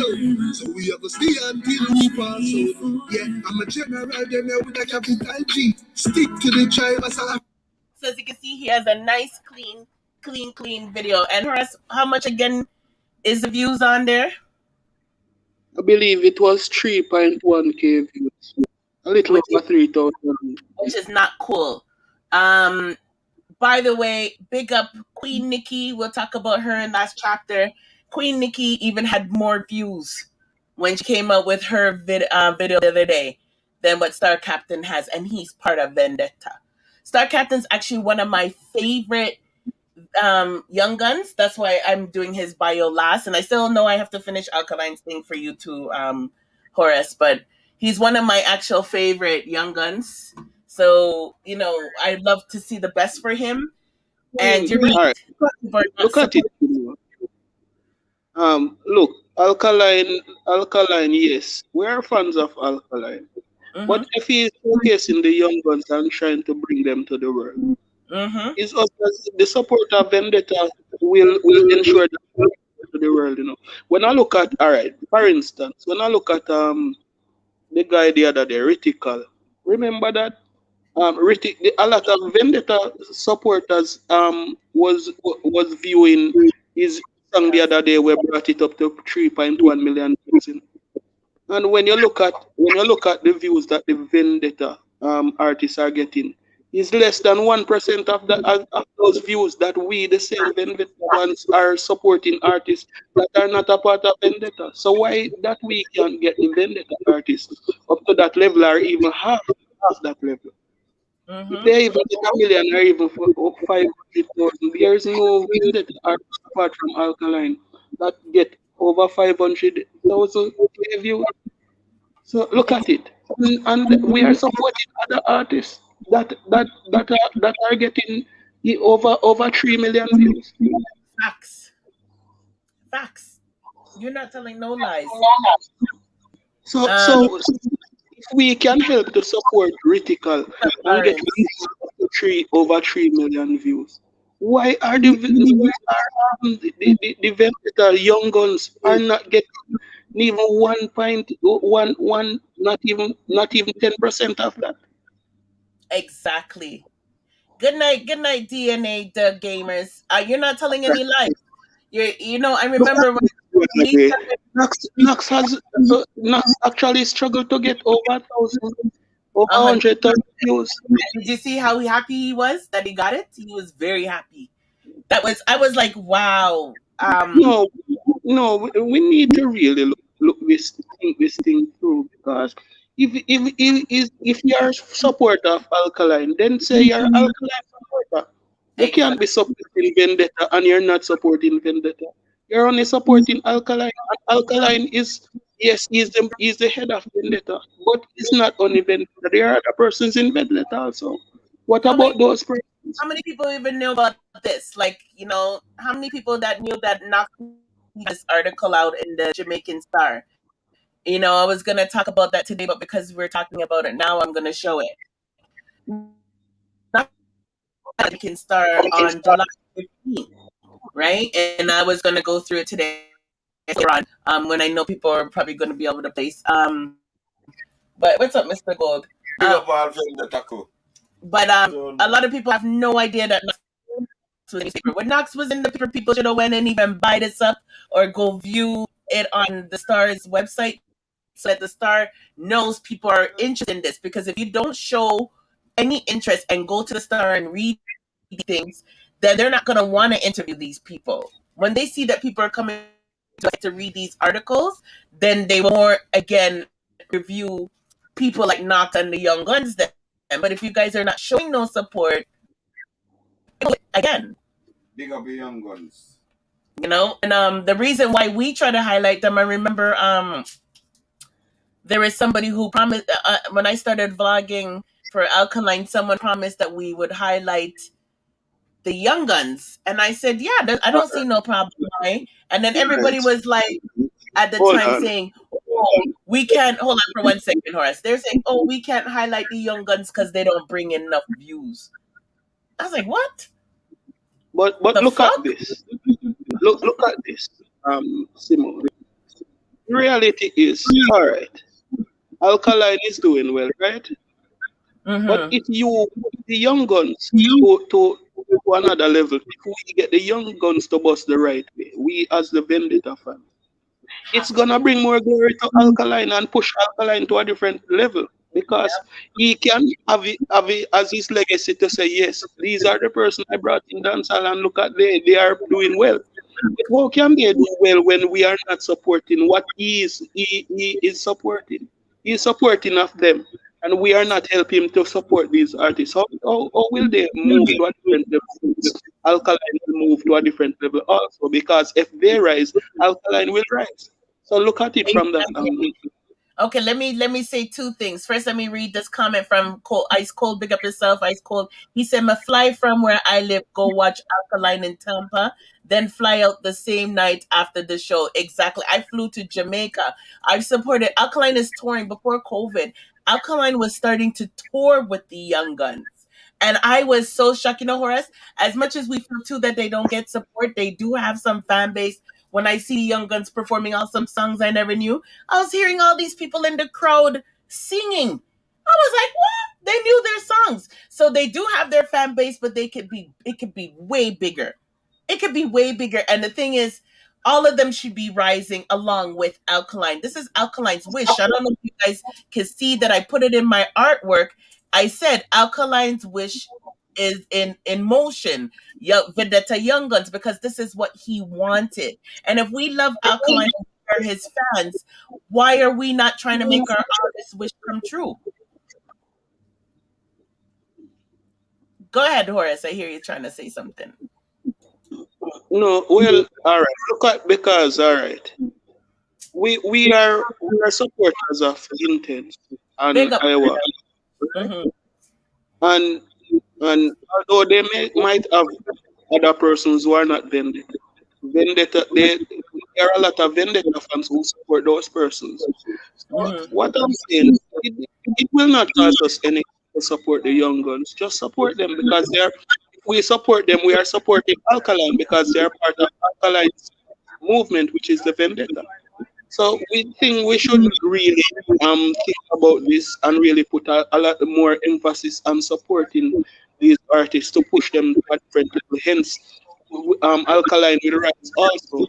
So we have to stay until we pass out. Yeah, I'm a general then with a capital G. Stick to the tribe as a. So as you can see, he has a nice, clean video. And Horace, how much again is the views on there? I believe it was 3.1 K views. A little over 3,000. Which is not cool. By the way, big up Queen Nikki. We'll talk about her in last chapter. Queen Nikki even had more views when she came out with her video the other day than what Star Captain has, and he's part of Vendetta. Star Captain's actually one of my favorite young guns. That's why I'm doing his bio last, and I still know I have to finish Alkaline's thing for you too, Horace, but he's one of my actual favorite young guns. So, you know, I'd love to see the best for him. And you're right. Right. Look at it. Look, Alkaline, yes. We are fans of Alkaline. Mm-hmm. But if he is showcasing the young guns and trying to bring them to the world, it's us as the support of Vendetta will ensure that they come to the world, you know. When I look at, all right, for instance, when I look at the guy the other day, Ritical, remember that? A lot of Vendetta supporters was viewing his song the other day. We brought it up to 3.1 million views. And when you look at the views that the Vendetta artists are getting, is less than 1% of those views that we, the same Vendetta ones, are supporting artists that are not a part of Vendetta. So why that we can't get the Vendetta artists up to that level or even half that level? If they even get a million or even for 500,000, there is no Vendetta artist apart from Alkaline that get over 500,000 views. So look at it, and we are supporting other artists that are getting over 3 million views. Facts. Facts. You're not telling no lies. So Um, if we can help to support Critical and get Lawrence. over 3 million views, why are the Vendetta Young Guns are not getting even 1.11, not even 10% of that? Exactly. Good night, DNA the gamers. You're not telling any lies. I Look at remember when this we way. started. Knox actually struggled to get over 1,000, over 100. 100,000 views. Did you see how happy he was that he got it? He was very happy. I was like, wow. No, no, we need to really think this thing through, because if you're a supporter of Alkaline, then say you're Alkaline supporter. You can't be Exactly. supporting Vendetta and you're not supporting Vendetta. You're only supporting Alkaline. And Alkaline is, yes, he's the head of Vendetta, but he's not only Vendetta. There are other persons in Vendetta also. What How many about those persons? how many people even know about this? Like, how many people that knew that Knox this article out in the Jamaican Star? I was gonna talk about that today, but because we're talking about it now, I'm gonna show it. Knox Jamaican Star on July 15th, right? And I was gonna go through it today later on, when I know people are probably gonna be all over the place. But what's up, Mr. Gold? Big up all Vendetta crew. But a lot of people have no idea that Knox was in the newspaper. When Knox was in the paper, people should have went and even buy this up or go view it on the Star's website so that the Star knows people are interested in this. Because if you don't show any interest and go to the Star and read things, then they're not going to want to interview these people. When they see that people are coming to read these articles, then they will more again review people like Knox and the Young Guns. Then, but if you guys are not showing no support, again, Big up the Young Guns. and the reason why we try to highlight them, I remember there is somebody who promised when I started vlogging for Alkaline, someone promised that we would highlight the Young Guns, and I said, yeah, I don't see no problem, right? And then everybody was like, at the Hold time, on. saying, oh, we can't, hold on for 1 second, Horace. They're saying, oh, we can't highlight the Young Guns because they don't bring in enough views. I was like, what? But The look at fuck? this. Look at this, Simon. Reality is, all right, Alkaline is doing well, right? But Mm-hmm. if you put the Young Guns to another level, if we get the Young Guns to bust the right way, we as the Vendetta fan, it's Have gonna to. bring more glory to Alkaline and push Alkaline to a different level, because Yep. he can have it as his legacy to say, yes, these are the person I brought in dancehall and look at they are doing well. But how can they do well when we are not supporting what he is supporting? He is supporting of them, and we are not helping him to support these artists. How will they move to a different level? Alkaline will move to a different level also, because if they rise, Alkaline will rise. So look at it from that angle. Okay, let me say two things. First, let me read this comment from Ice Cold. Big up yourself, Ice Cold. He said, "Me fly from where I live, go watch Alkaline in Tampa, then fly out the same night after the show." Exactly. I flew to Jamaica. I supported Alkaline is touring before COVID. Alkaline was starting to tour with the Young Guns. And I was so shocked, Horace. As much as we feel too that they don't get support, they do have some fan base. When I see Young Guns performing awesome songs I never knew, I was hearing all these people in the crowd singing. I was like, what? They knew their songs. So they do have their fan base, but it could be way bigger. It could be way bigger. And the thing is, all of them should be rising along with Alkaline. This is Alkaline's wish. I don't know if you guys can see that I put it in my artwork. I said Alkaline's wish is in motion. Vendetta Young Guns, because this is what he wanted. And if we love Alkaline and we are his fans, why are we not trying to make our artist wish come true? Go ahead, Horace. I hear you trying to say something. No, well, all right. Look at, because all right, we are supporters of Intense and Big up. Iowa, Mm-hmm. and and although they might have other persons who are not Vendetta, there are a lot of Vendetta fans who support those persons. So Mm-hmm. what I'm saying, it will not cost us any to support the young guns. Just support them because they're. If we support them, we are supporting Alkaline because they are part of Alkaline's movement, which is the Vendetta. So we think we should really think about this and really put a lot more emphasis on supporting these artists to push them to a different level. Hence, Alkaline will rise also.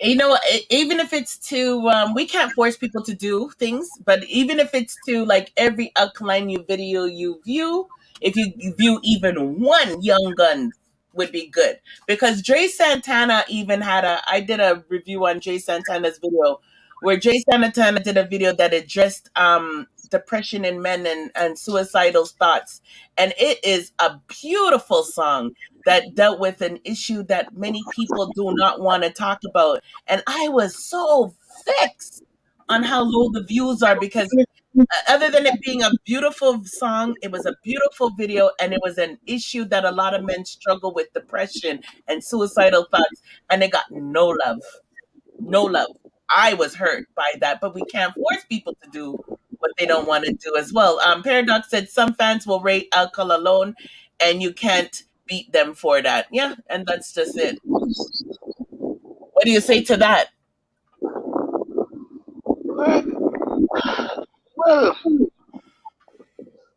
You know, even if it's to, we can't force people to do things, but even if it's to like every Alkaline you video you view, if you view even one Young Gun would be good. Because Dre Santana even had I did a review on Dre Santana's video where Dre Santana did a video that addressed depression in men and suicidal thoughts. And it is a beautiful song that dealt with an issue that many people do not want to talk about. And I was so vexed on how low the views are because other than it being a beautiful song, it was a beautiful video and it was an issue that a lot of men struggle with depression and suicidal thoughts, and it got no love. No love. I was hurt by that, but we can't force people to do what they don't want to do as well. Paradox said some fans will rate alcohol alone and you can't beat them for that. Yeah, and that's just it. What do you say to that? Well,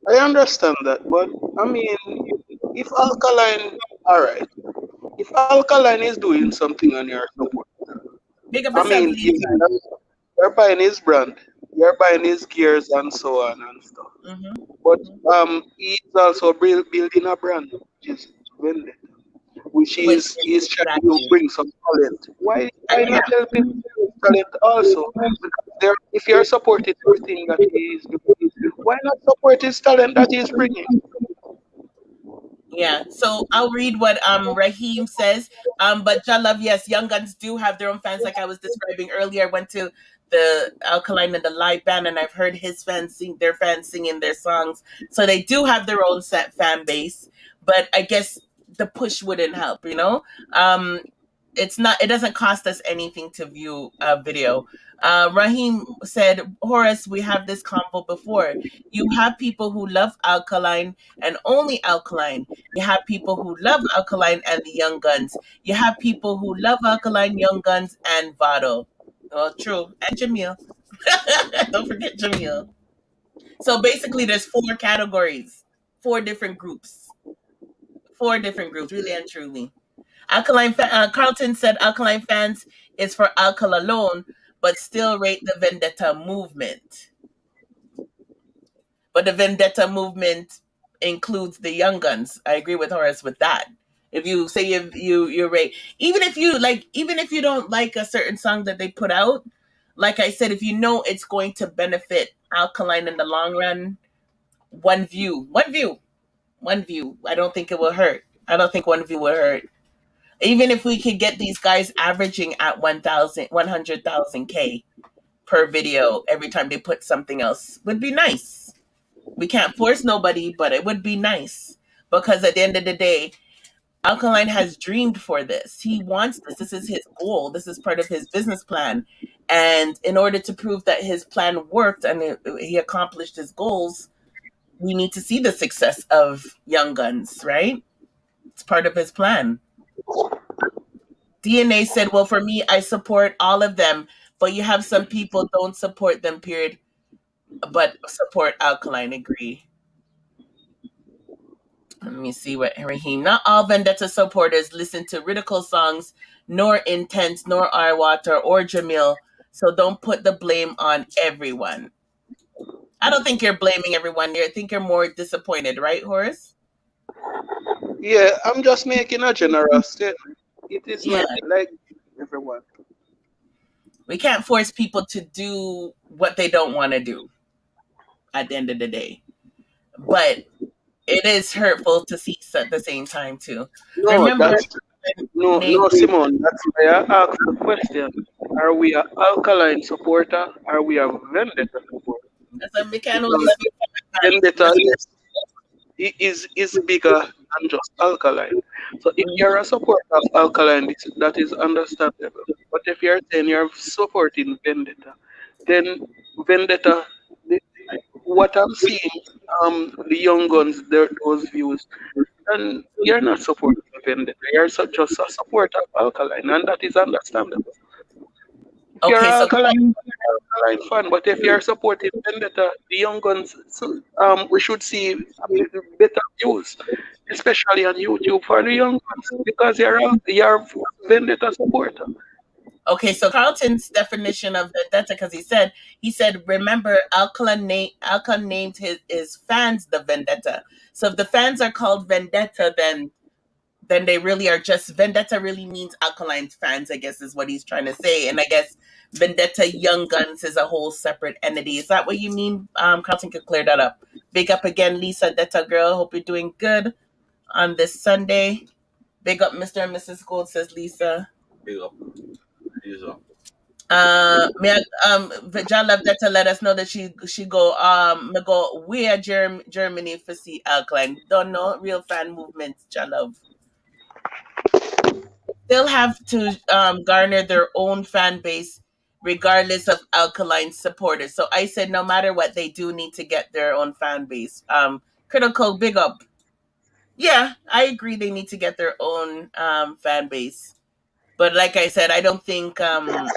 I understand that, but I mean, if Alkaline, all right, if Alkaline is doing something on your support, Big up I yourself, mean, Lisa. you're buying his brand, you're buying his gears and so on and stuff. Hmm. But he's also building a brand, which is Vendetta, which Which is trying to exactly. bring some talent. Why And yeah, not help him bring talent also? Because if you're supporting everything that he is doing, why not support his talent that he's bringing? yeah. So I'll read what Raheem says. But Jalove, yes, Young Guns do have their own fans, like I was describing earlier. I went to the Alkaline and the live band, and I've heard his fans sing their fans singing their songs. So they do have their own set fan base. But I guess the push wouldn't help, you know. Um, it's not. It doesn't cost us anything to view a video. Raheem said, Horace, we have this convo before. You have people who love Alkaline and only Alkaline. You have people who love Alkaline and the Young Guns. You have people who love Alkaline, Young Guns, and Vado. Oh, true. And Jahmiel. Don't forget Jahmiel. So basically, there's four categories, four different groups. Four different groups, really and truly. Carlton said Alkaline fans is for Alkal alone, but still rate the Vendetta movement. But the Vendetta movement includes the Young Guns. I agree with Horace with that. If you say you rate, even if you don't like a certain song that they put out, like I said, if you know it's going to benefit Alkaline in the long run, one view. I don't think it will hurt. I don't think one view will hurt. Even if we could get these guys averaging at 100,000 K per video every time they put something else, would be nice. We can't force nobody, but it would be nice. Because at the end of the day, Alkaline has dreamed for this. He wants this. This is his goal. This is part of his business plan. And in order to prove that his plan worked and he accomplished his goals, we need to see the success of Young Guns, right? It's part of his plan. DNA said, well, for me, I support all of them, but you have some people don't support them, period, but support Alkaline. Agree. Let me see what Raheem. Not all Vendetta supporters listen to Ridicule songs, nor Intense, nor R Water, or Jahmiel, so don't put the blame on everyone. I don't think you're blaming everyone. I think you're more disappointed, right, Horace? Yeah, I'm just making a general statement. It is Yeah. not like everyone. We can't force people to do what they don't want to do at the end of the day. But it is hurtful to see at the same time too. No, Remember that's name Simone. That's why I asked the question: Are we a alkaline supporter? Are we a vendetta supporter? we can only Because speak for vendetta the is bigger than just alkaline. So if you're a supporter of alkaline, that is understandable. But if you're saying you're supporting vendetta, then vendetta, the, what I'm seeing, the young guns, those views, and you're not supporting vendetta. You're just a supporter of alkaline, and that is understandable. If you're Okay, an so alkaline fan, but if you're supporting vendetta, the young guns, so, we should see better views, especially on YouTube for the young ones, because you're vendetta supporter. okay, so Carlton's definition of vendetta, because he said, remember, Alka named his fans the vendetta. So if the fans are called vendetta, then they really are just vendetta. Really means Alkaline fans, I guess, is what he's trying to say. And I guess Vendetta Young Guns is a whole separate entity. Is that what you mean? Carlton could clear that up. Big up again, Lisa Detta girl. Hope you're doing good on this Sunday. Big up, Mr. and Mrs. Gold, says Lisa. Big up. Lisa. May Vijay Detta let us know that she go me go where Germany for see Alkaline. Don't know real fan movements, Jalove. Still have to garner their own fan base regardless of alkaline supporters. So I said no matter what, they do need to get their own fan base. Critical, big up. Yeah, I agree they need to get their own fan base. But like I said, I don't think a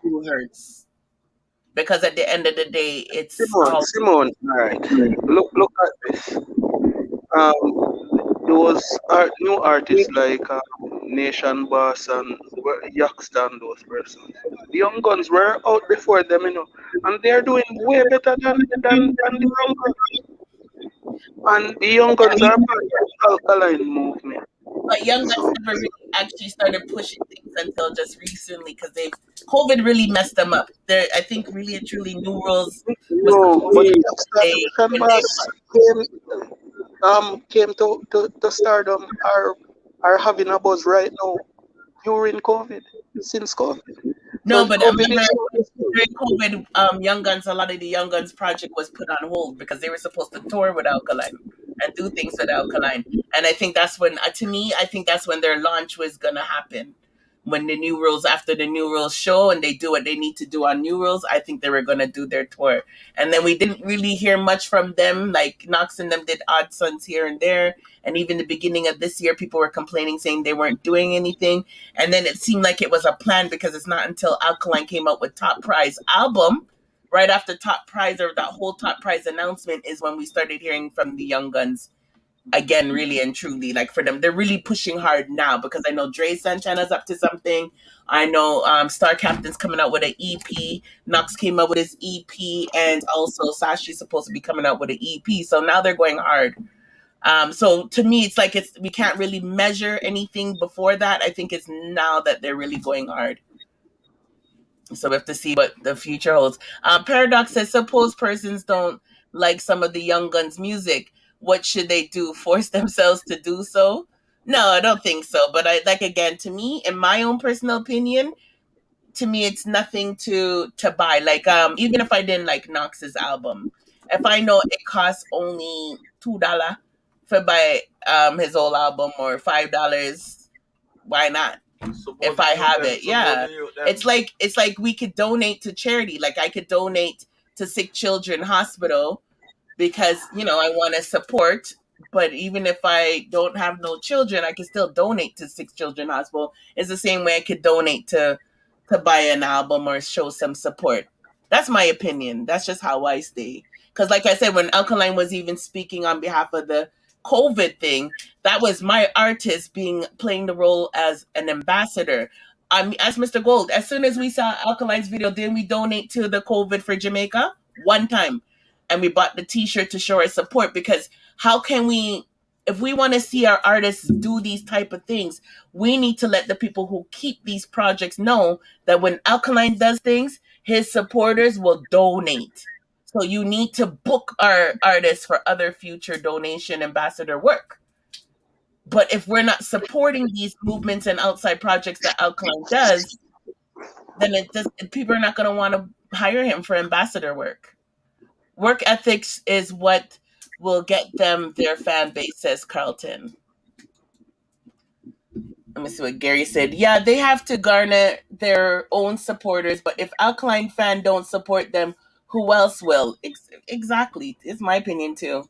few hurts. Because at the end of the day, it's all Simone, all right. Look at this. Those new artists like Nation Boss and Youngster and those persons. The young guns were out before them, and they're doing way better than the young guns. And the young guns are part of the alkaline movement. but young guns never really actually started pushing things until just recently because COVID really messed them up. I think really and truly New Rules was No, but Youngster they and when they Boss came to stardom are having a buzz right now during COVID, since COVID. So no, but I COVID remember is during COVID, Young Guns, a lot of the Young Guns project was put on hold because they were supposed to tour with Alkaline and do things with Alkaline. And I think that's when, to me, I think that's when their launch was gonna happen. When the New Rules, after the New Rules show, and they do what they need to do on New Rules, I think they were gonna do their tour. And then we didn't really hear much from them. Like Knox and them did odd sons here and there. And even the beginning of this year, people were complaining, saying they weren't doing anything. And then it seemed like it was a plan because it's not until Alkaline came out with Top Prize album, right after Top Prize or that whole Top Prize announcement, is when we started hearing from the Young Guns again, really and truly. Like for them, they're really pushing hard now because I know Dre Santana's up to something. I know Star Captain's coming out with an EP. Knox came out with his EP, and also Sashi's supposed to be coming out with an EP. So now they're going hard. So to me, it's like we can't really measure anything before that. I think it's now that they're really going hard. So we have to see what the future holds. Paradox says, suppose persons don't like some of the Young Guns music. What should they do? Force themselves to do so? No, I don't think so. But again, to me, in my own personal opinion, to me, it's nothing to buy. Like even if I didn't like Knox's album, if I know it costs only $2 for buy his whole album or $5, why not? If I have it, yeah. It's like we could donate to charity. Like I could donate to Sick Children Hospital because I want to support. But even if I don't have no children, I can still donate to Sick Children Hospital. It's the same way I could donate to buy an album or show some support. That's my opinion. That's just how I stay. Because like I said, when Alkaline was even speaking on behalf of the COVID thing, that was my artist playing the role as an ambassador. As Mr. Gold, as soon as we saw Alkaline's video, didn't we donate to the COVID for Jamaica? one time, and we bought the T-shirt to show our support. Because how can we, if we want to see our artists do these type of things, we need to let the people who keep these projects know that when Alkaline does things, his supporters will donate. So you need to book our artists for other future donation ambassador work. But if we're not supporting these movements and outside projects that Alkaline does, then people are not going to want to hire him for ambassador work. Work ethics is what will get them their fan base, says Carlton. Let me see what Gary said. Yeah, they have to garner their own supporters, but if Alkaline fan don't support them, who else will? Exactly. It's my opinion too.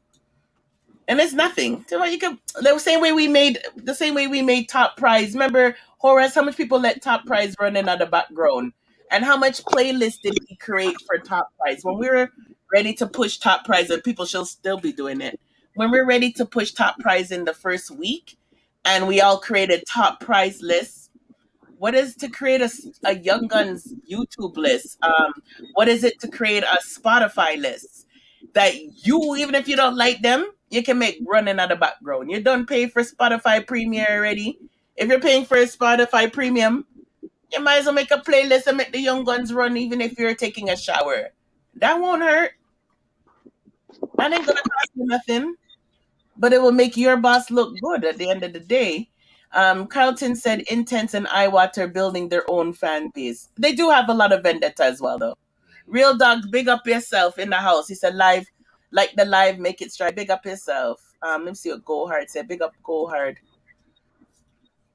And it's nothing. You could, the same way we made Top Prize. Remember, Horace, how much people let Top Prize run in the background? And how much playlist did we create for Top Prize? When we were ready to push Top Prize, and people should still be doing it. When we're ready to push Top Prize in the first week, and we all created Top Prize lists. What is to create a Young Guns YouTube list? What is it to create a Spotify list? That you, even if you don't like them, you can make running out of background. You don't pay for Spotify Premium already. If you're paying for a Spotify Premium, you might as well make a playlist and make the Young Guns run even if you're taking a shower. That won't hurt. That ain't gonna cost you nothing. But it will make your boss look good at the end of the day. Carlton said Intense and Iwater building their own fan base. They do have a lot of Vendetta as well, though. Real Dog, big up yourself in the house. He said live, like the live, make it strike. Big up yourself. Let me see what Go Hard said. Big up Go Hard.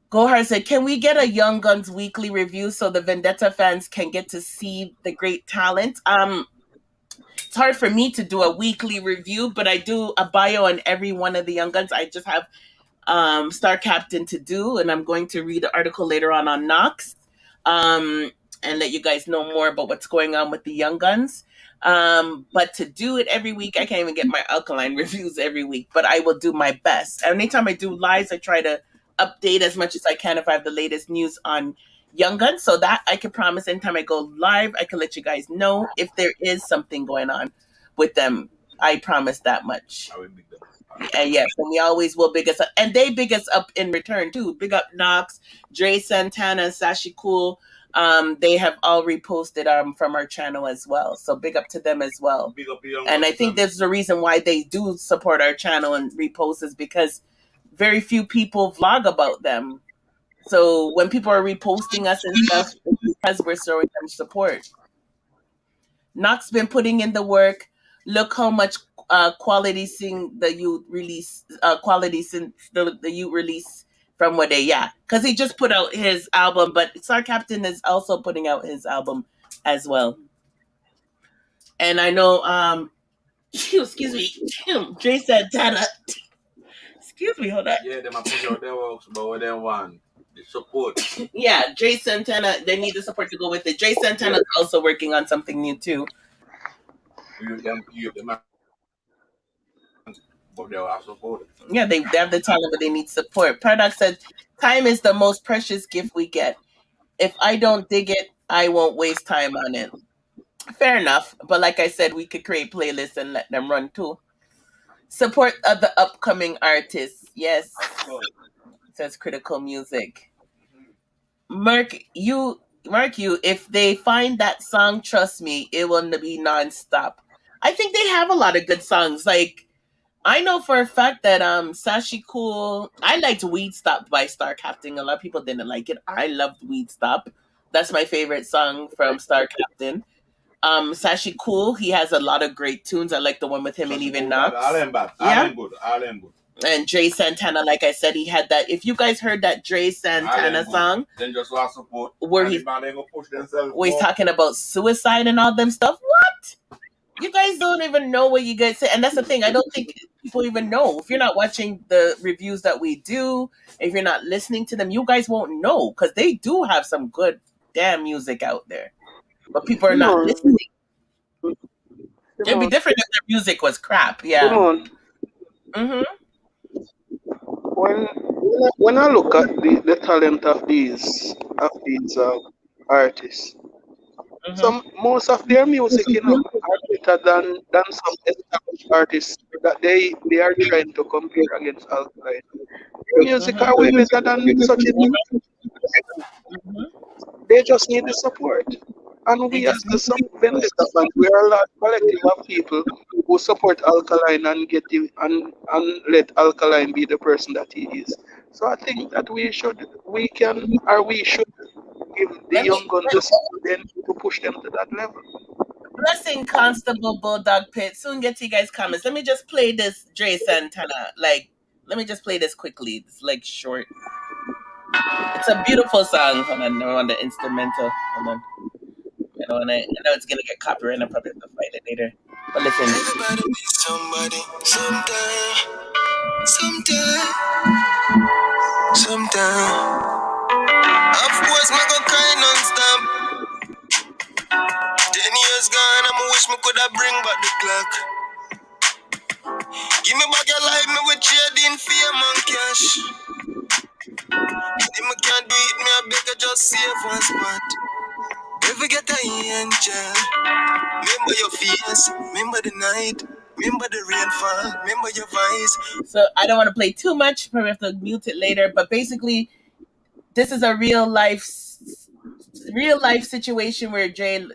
Go Hard said, can we get a Young Guns weekly review so the Vendetta fans can get to see the great talent? It's hard for me to do a weekly review, but I do a bio on every one of the Young Guns. I just have Star Captain to do, and I'm going to read the article later on Knox and let you guys know more about what's going on with the Young Guns. But to do it every week, I can't even get my Alkaline reviews every week, but I will do my best. Anytime I do lives, I try to update as much as I can if I have the latest news on Young Guns, so that I can promise anytime I go live, I can let you guys know if there is something going on with them. I promise that much. And yes, and we always will big us up. And they big us up in return too. Big up Knox, Dre Santana, and Sashi Cool. They have all reposted from our channel as well. So big up to them as well. Big up and I think there's a reason why they do support our channel and repost is because very few people vlog about them. So when people are reposting us and stuff, it's because we're showing them support. Knox been putting in the work. Look how much quality sing the youth release. Quality since the youth release from what they because he just put out his album, but Star Captain is also putting out his album as well. And I know excuse me, Jay Santana. Excuse me, hold on. Yeah, they might push out their works, but what they want. The support. Yeah, Jay Santana, they need the support to go with it. Jay Santana is also working on something new too. But they are supported. Yeah, they have the talent, but they need support. Paradox said, time is the most precious gift we get. If I don't dig it, I won't waste time on it. Fair enough. But like I said, we could create playlists and let them run too. Support of the upcoming artists. Yes. Says Critical Music. Mark you, if they find that song, trust me, it will be nonstop. I think they have a lot of good songs. Like, I know for a fact that Sashi Cool, I liked Weed Stop by Star Captain. A lot of people didn't like it. I loved Weed Stop. That's my favorite song from Star Captain. Sashi Cool, he has a lot of great tunes. I like the one with him and even Knox. All good. And Dre Santana, like I said, he had that. If you guys heard that Dre Santana song, then just want support. Where he's talking about suicide and all them stuff. What? You guys don't even know what you guys say. And that's the thing. I don't think people even know. If you're not watching the reviews that we do, if you're not listening to them, you guys won't know. Because they do have some good damn music out there. But people are not listening. It'd be different if their music was crap. Yeah. Come on. Mm-hmm. When I look at the talent of these artists, most of their music, are better than some established artists that they are trying to compare against Alkaline. Their music are way better than such a they just need the support. And we as the some Vendetta fans, we are a large collective of people who support Alkaline and get the, and let Alkaline be the person that he is. So I think that we should give the young guns the support then to push them to that level. Blessing Constable Bulldog Pit. Soon get to you guys' comments. Let me just play this Dre Santana. Let me just play this quickly. It's like short. It's a beautiful song. Hold on, I want the instrumental. Hold on. I know it's gonna get copyright and I'll probably have to fight it later. But listen. Everybody be somebody, sometime. Of course, my go cry non-stop. 10 years gone, I'ma wish me coulda bring back the clock. Give me back your life, me with trading fame and cash. If me can't do it, me I beg you just save one spot. Never get an angel. Remember your face, remember the night, remember the rainfall, remember your voice. So I don't want to play too much, probably have to mute it later, but basically this is a real life situation where Jay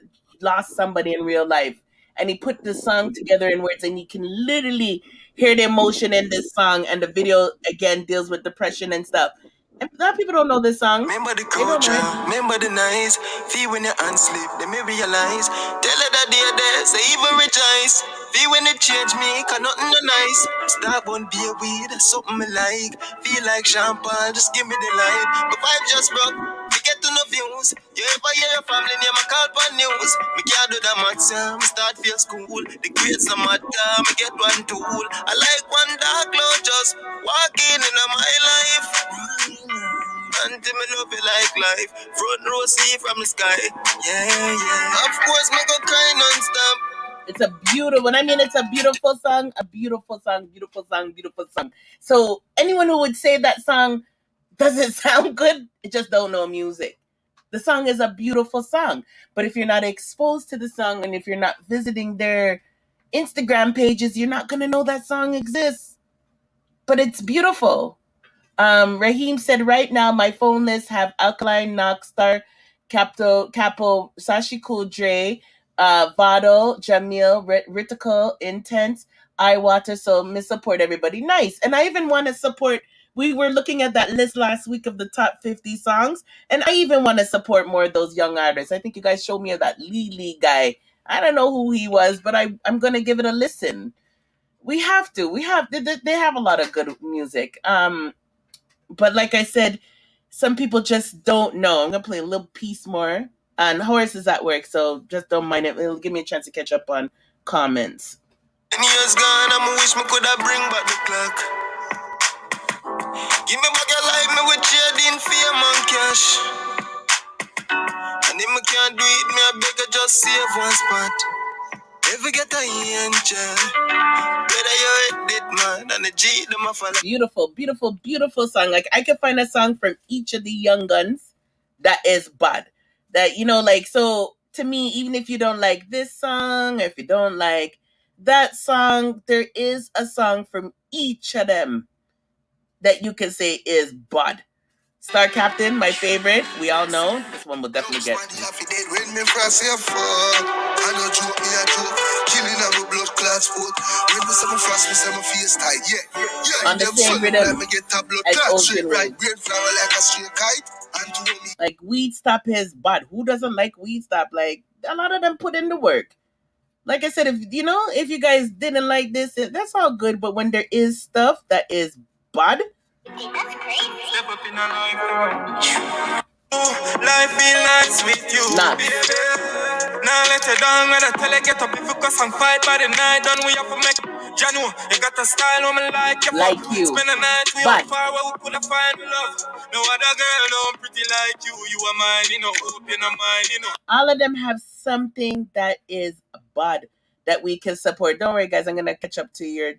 lost somebody in real life and he put the song together in words and you can literally hear the emotion in this song, and the video again deals with depression and stuff. And a lot of people don't know this song. Remember the culture, remember the nights. Feel when your hands slip, they may realize. Tell her that they're there, say even rejoice. Feel when it change me, cause nothing no nice. Start one be a weed, something me like. Feel like champagne, just give me the light. The vibe just broke, we get to no views. You ever hear your family name, I call for news. Me can't do that much, me start feel school. The grades no matter, me get one tool. I like one dark cloud, just walking in my life. Until me love it like life. Front row see from the sky. Yeah. Of course, me go cry non-stop. It's a beautiful, when I mean it's a beautiful song, beautiful song. So anyone who would say that song doesn't sound good, it just don't know music. The song is a beautiful song. But if you're not exposed to the song and if you're not visiting their Instagram pages, you're not going to know that song exists. But it's beautiful. Raheem said, right now, my phone list have Alkaline, Knockstar, Capo, Sashi Cool Dre, Vado, Jahmiel, Ritical, Intense, Iwater. So, me support everybody. Nice. And I even want to support, we were looking at that list last week of the top 50 songs, and I even want to support more of those young artists. I think you guys showed me that Lee guy. I don't know who he was, but I'm going to give it a listen. We have to. They have a lot of good music. But like I said, some people just don't know. I'm going to play a little piece more. And Horace is at work, so just don't mind it. It'll give me a chance to catch up on comments. 10 years gone, I'ma wish me coulda bring back the clock. Give me back your life, me with trading fame and cash. And if me can't do it, me I beg you just save one spot. Never get an angel. Better you did man, and the G them a follow. Beautiful song. Like I can find a song from each of the young guns that is bad. That, you know, like, so to me, even if you don't like this song, or if you don't like that song, there is a song from each of them that you can say is bad. Star Captain, my favorite. We all know this one will definitely get. On the same rhythm as Ocean Road. Like Weed Stop is bad. Who doesn't like Weed Stop? Like a lot of them put in the work. Like I said, if you guys didn't like this, that's all good. But when there is stuff that is bad. That's crazy. Step up in a life. Life be nice with you. Nah. Now let you down when I tell you get up if you cuss and fight by the night. Done we have to make Janu. You got a style woman like you. Spend a night we are far where we could have find love. No other girl no pretty like you. You are mine, you know. Hope you're not mine, you know. All of them have something that is bad that we can support. Don't worry, guys. I'm gonna catch up to your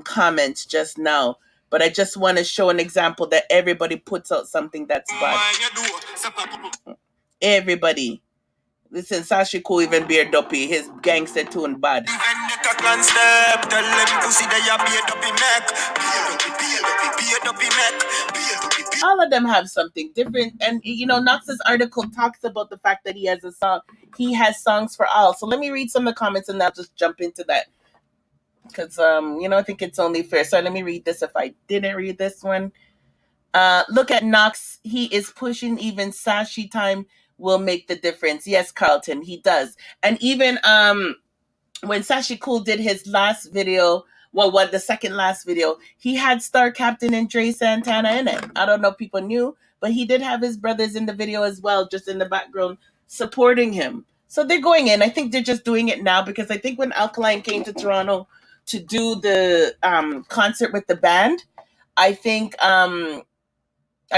comments just now. But I just want to show an example that everybody puts out something that's bad. Everybody. Listen, Sashi cool even beer dopey. His gangster tune bad. Vendetta can step. Tell them pussy they a beard up in neck. Beard up in neck. All of them have something different, and you know, Knox's article talks about the fact that he has a song. He has songs for all. So let me read some of the comments, and I'll just jump into that because you know, I think it's only fair. So let me read this. If I didn't read this one, look at Knox. He is pushing. Even Sashi time will make the difference. Yes, Carlton, he does, and even when Sashi Cool did his last video, well, what the second last video, he had Star Captain and Dre Santana in it. I don't know if people knew, but he did have his brothers in the video as well, just in the background supporting him. So they're going in. I think they're just doing it now because I think when Alkaline came to Toronto to do the concert with the band, I think I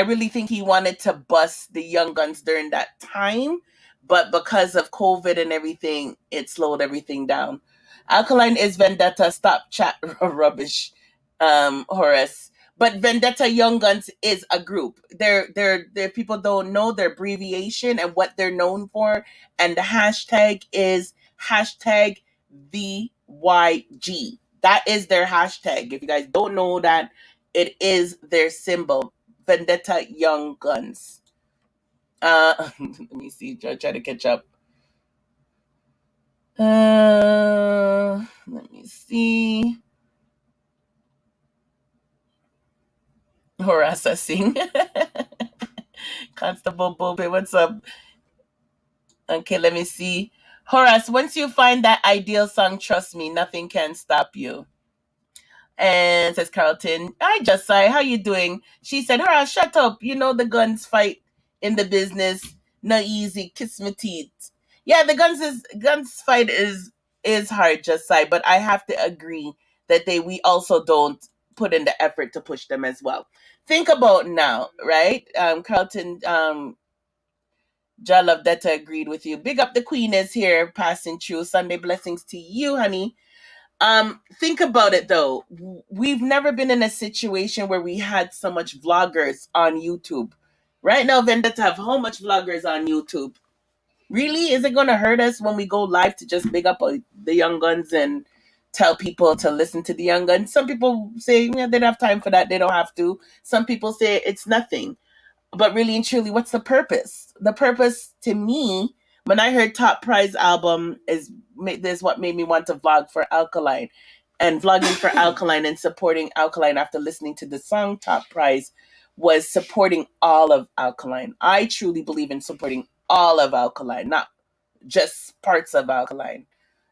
really think he wanted to bust the Young Guns during that time, but because of COVID and everything, it slowed everything down. Alkaline is Vendetta. Stop chat rubbish, Horace. But Vendetta Young Guns is a group. They're people don't know their abbreviation and what they're known for, and the hashtag is hashtag VYG. That is their hashtag. If you guys don't know that, it is their symbol. Vendetta Young Guns. Let me see. Try to catch up. Let me see. Horace sing. Constable Bobe, what's up? Okay, let me see. Horace, once you find that ideal song, trust me, nothing can stop you. And says Carlton, hi Jessai, how you doing? She said, Horace, shut up. You know the guns fight in the business. No easy. Kiss me teeth. Yeah, the guns fight is hard, Jessai, but I have to agree that we also don't put in the effort to push them as well. Think about now, right? Carlton, Jalov Detta agreed with you. Big up the Queen is here passing through. Sunday blessings to you, honey. Think about it though. We've never been in a situation where we had so much vloggers on YouTube. Right now, Vendetta have how much vloggers on YouTube? Really? Is it going to hurt us when we go live to just big up the Young Guns and tell people to listen to the Young Guns? Some people say they don't have time for that. They don't have to. Some people say it's nothing. But really and truly, what's the purpose? The purpose to me, when I heard Top Prize album, is what made me want to vlog for Alkaline. And vlogging for Alkaline and supporting Alkaline after listening to the song Top Prize was supporting all of Alkaline. I truly believe in supporting all of Alkaline, not just parts of Alkaline,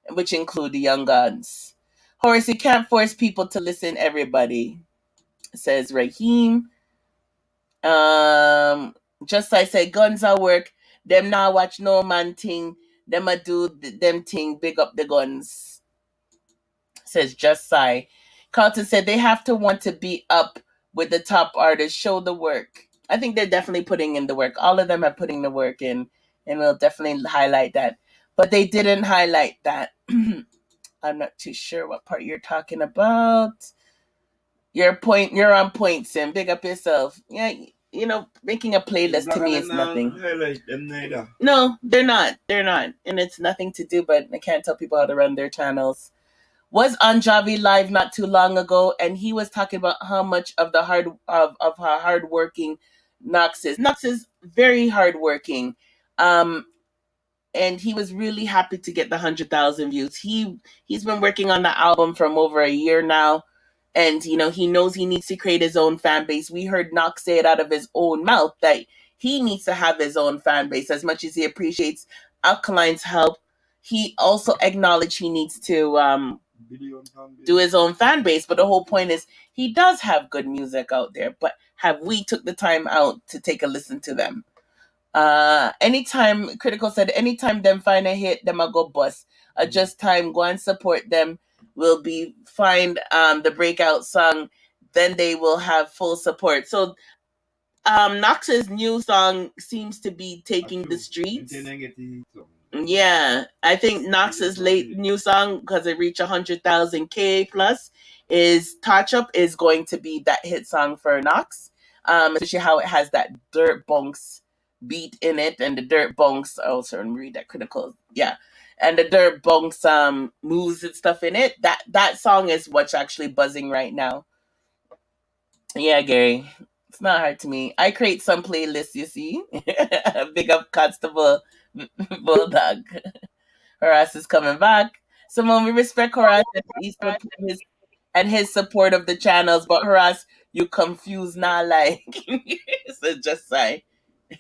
which include the Young Guns. Horace, you can't force people to listen, everybody, says Raheem. Just I say guns are work. Them now watch no man thing. Them a do them thing. Big up the guns. Says Just Sai. Carlton said they have to want to be up with the top artists. Show the work. I think they're definitely putting in the work. All of them are putting the work in, and we'll definitely highlight that. But they didn't highlight that. I'm not too sure what part you're talking about. You're on point, Sim. Big up yourself. Yeah, you know, making a playlist to me is nothing. No, they're not. They're not. And it's nothing to do, but I can't tell people how to run their channels. Was on Javi live not too long ago, and he was talking about how much of the how hardworking Knox is. Knox is very hardworking. And he was really happy to get the 100,000 views. He's been working on the album from over a year now. And, you know, he knows he needs to create his own fan base. We heard Knox say it out of his own mouth that he needs to have his own fan base. As much as he appreciates Alkaline's help, he also acknowledged he needs to do his own fan base. But the whole point is he does have good music out there. But have we took the time out to take a listen to them? Anytime, Critical said, anytime them find a hit, them a go bust. Just time, go and support them. Will be find the breakout song, then they will have full support. So Knox's new song seems to be taking the streets. Yeah, I think Knox's late new song, because it reached 100,000 K plus, is Touch Up is going to be that hit song for Knox. Especially how it has that dirt bunks beat in it, and the dirt bonks. Oh, sorry, read that critical. Yeah, and the dirt bonks moves and stuff in it. That song is what's actually buzzing right now. Yeah, Gary. It's not hard to me. I create some playlists, you see. Big up Constable Bulldog. Horace is coming back. Simone, we respect Horace and his support of the channels, but Horace, you confused now, like. So just say.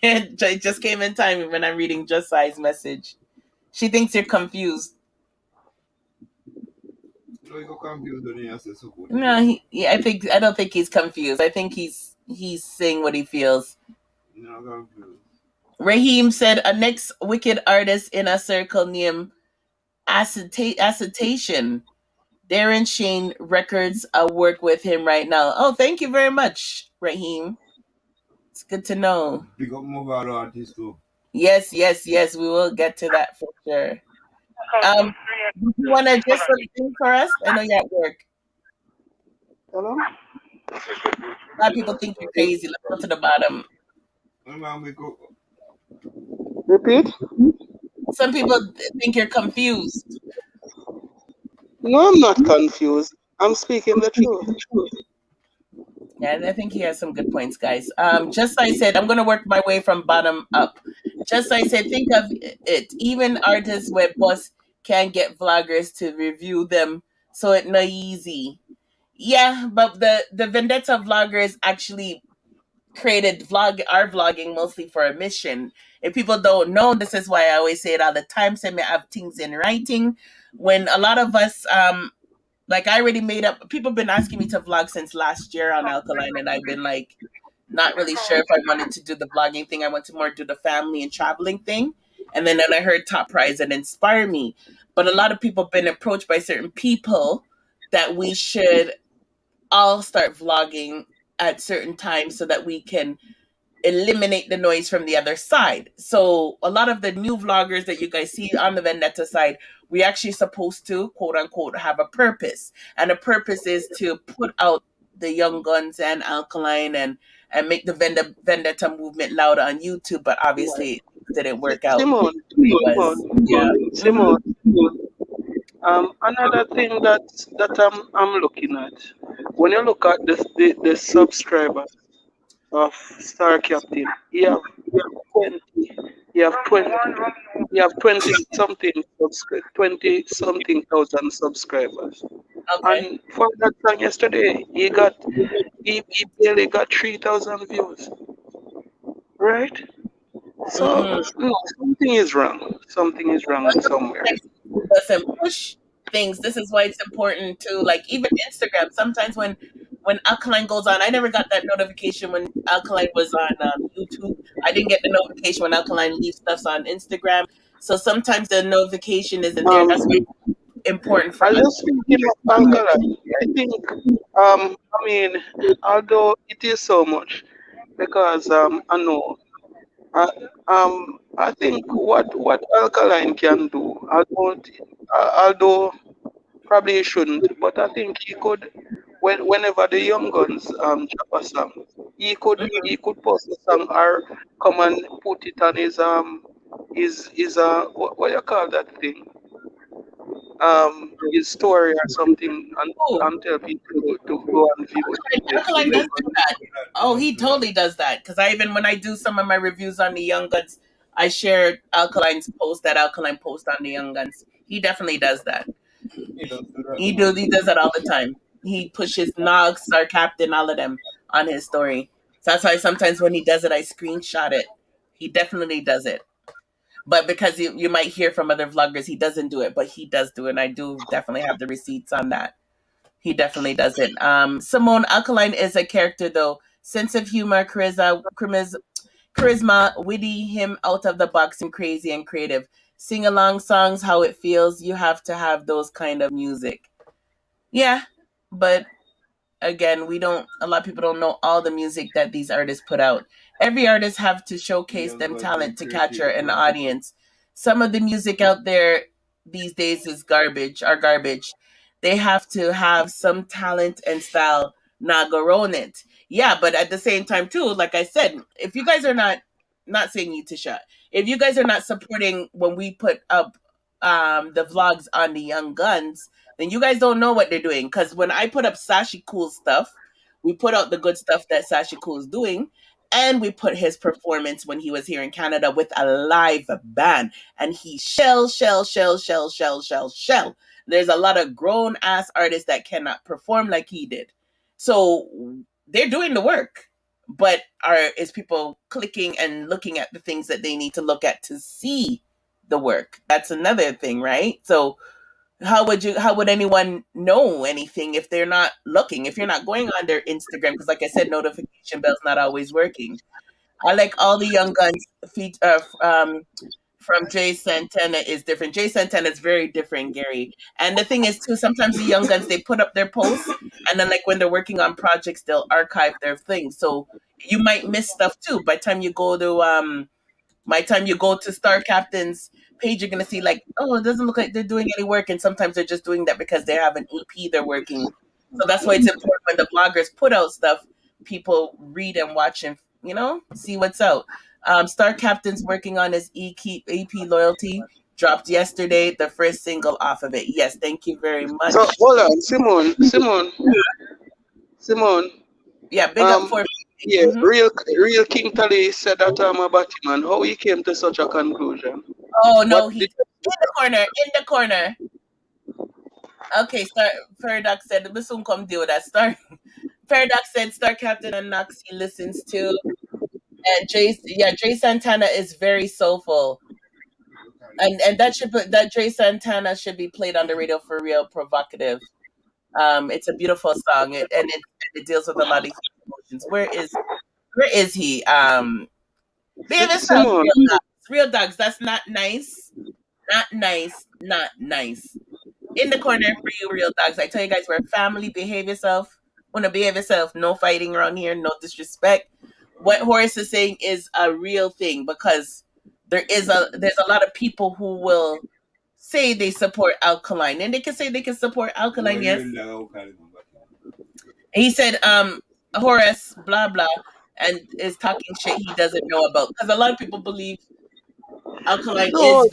It just came in time when I'm reading Just Sai's message. She thinks you're confused. No, I don't think he's confused. I think he's saying what he feels. Raheem said a next wicked artist in a circle named Acetation. Darren Shane Records. I'll work with him right now. Oh, thank you very much, Raheem. It's good to know. Pick up mobile artists too. Yes. We will get to that for sure. Do you want to just something for us? I know you're at work. Hello? A lot of people think you're crazy. Let's go to the bottom. Repeat? Some people think you're confused. No, I'm not confused. I'm speaking the truth. Yeah, I think he has some good points, guys. Just like I said, I'm going to work my way from bottom up. Just like I said, think of it. Even artists where boss can get vloggers to review them, so it's not easy. Yeah, but the Vendetta vloggers actually created our vlogging mostly for a mission. If people don't know, this is why I always say it all the time. Send me have things in writing. When a lot of us like I already made up. People have been asking me to vlog since last year on Alkaline, and I've been like not really sure if I wanted to do the vlogging thing. I want to more do the family and traveling thing. And then I heard Top Prize and inspire me. But a lot of people have been approached by certain people that we should all start vlogging at certain times so that we can eliminate the noise from the other side. So a lot of the new vloggers that you guys see on the Vendetta side, we actually supposed to quote unquote have a purpose, and the purpose is to put out the Young Guns and Alkaline and make the Vendetta movement louder on YouTube. But obviously it didn't work out. Simone. Another thing that I'm looking at, when you look at the subscribers of Star Captain, you have 20, you have 20, you have 20 something 20-something thousand subscribers. Okay. And for that song yesterday, he barely got 3,000 views. Right? So no, something is wrong. Something is wrong somewhere. Listen, push things. This is why it's important to like even Instagram. Sometimes when Alkaline goes on, I never got that notification when Alkaline was on YouTube. I didn't get the notification when Alkaline leaves stuff on Instagram. So sometimes the notification isn't there. That's why it's important for us. Just speaking of Alkaline, I think I mean, although it is so much, because I know I think what Alkaline can do, although probably he shouldn't, but I think he could, whenever the Young Guns drop a song, he could post a song or come and put it on his what you call that thing, his story or something, and tell people to go and view it. Alkaline does do that. Oh, he totally does that. Because when I do some of my reviews on the Young Guns, I share Alkaline's post, that Alkaline post on the Young Guns. He definitely does that. He does that all the time. He pushes Nog, Star Captain, all of them on his story. So that's why sometimes when he does it, I screenshot it. He definitely does it. But because you might hear from other vloggers, he doesn't do it, but he does do it. And I do definitely have the receipts on that. He definitely does it. Simone, Alkaline is a character though. Sense of humor, charisma, witty, him out of the box and crazy and creative. Sing along songs, how it feels. You have to have those kind of music. Yeah, but again, a lot of people don't know all the music that these artists put out. Every artist have to showcase them talent to capture an audience. Some of the music out there these days is garbage. They have to have some talent and style not go on it. Yeah, but at the same time too, like I said, if you guys are not not saying you to shut. If you guys are not supporting when we put up the vlogs on the Young Guns, then you guys don't know what they're doing. Because when I put up Sashi Cool stuff, we put out the good stuff that Sashi Cool is doing, and we put his performance when he was here in Canada with a live band, and he shell. There's a lot of grown ass artists that cannot perform like he did. So they're doing the work, but is people clicking and looking at the things that they need to look at to see the work? That's another thing, right? So how would anyone know anything if they're not looking, if you're not going on their Instagram? Because like I said, notification bell's not always working. I like all the Young Guns from Jay Santana is different. Jay Santana is very different, Gary. And the thing is too, sometimes the Young Guns, they put up their posts, and then like when they're working on projects, they'll archive their things. So you might miss stuff too. By the time you go to Star Captain's page, you're gonna see like, oh, it doesn't look like they're doing any work, and sometimes they're just doing that because they have an EP they're working. So that's why it's important when the bloggers put out stuff, people read and watch and see what's out. Star Captain's working on his EP Loyalty, dropped yesterday, the first single off of it. Yes, thank you very much. So hold on, Simone. Yeah, big up for yeah, real King Tally said that about him and how he came to such a conclusion. Oh no, he's in the corner. Okay, Paradox said we soon come deal with that. Paradox said Star Captain and Knox he listens to. And Jay Santana is very soulful. And that Jay Santana should be played on the radio for real, provocative. It's a beautiful song, and it deals with a lot of emotions. Where is he? Behave yourself, real dogs. That's not nice. Not nice. In the corner for you, real dogs. I tell you guys, we're family. Behave yourself. Wanna behave yourself. No fighting around here. No disrespect. What Horace is saying is a real thing, because there's a lot of people who will say they support Alkaline, and they can say they can support Alkaline. Yes. He said, Horace, blah blah, and is talking shit he doesn't know about, because a lot of people believe Alkaline is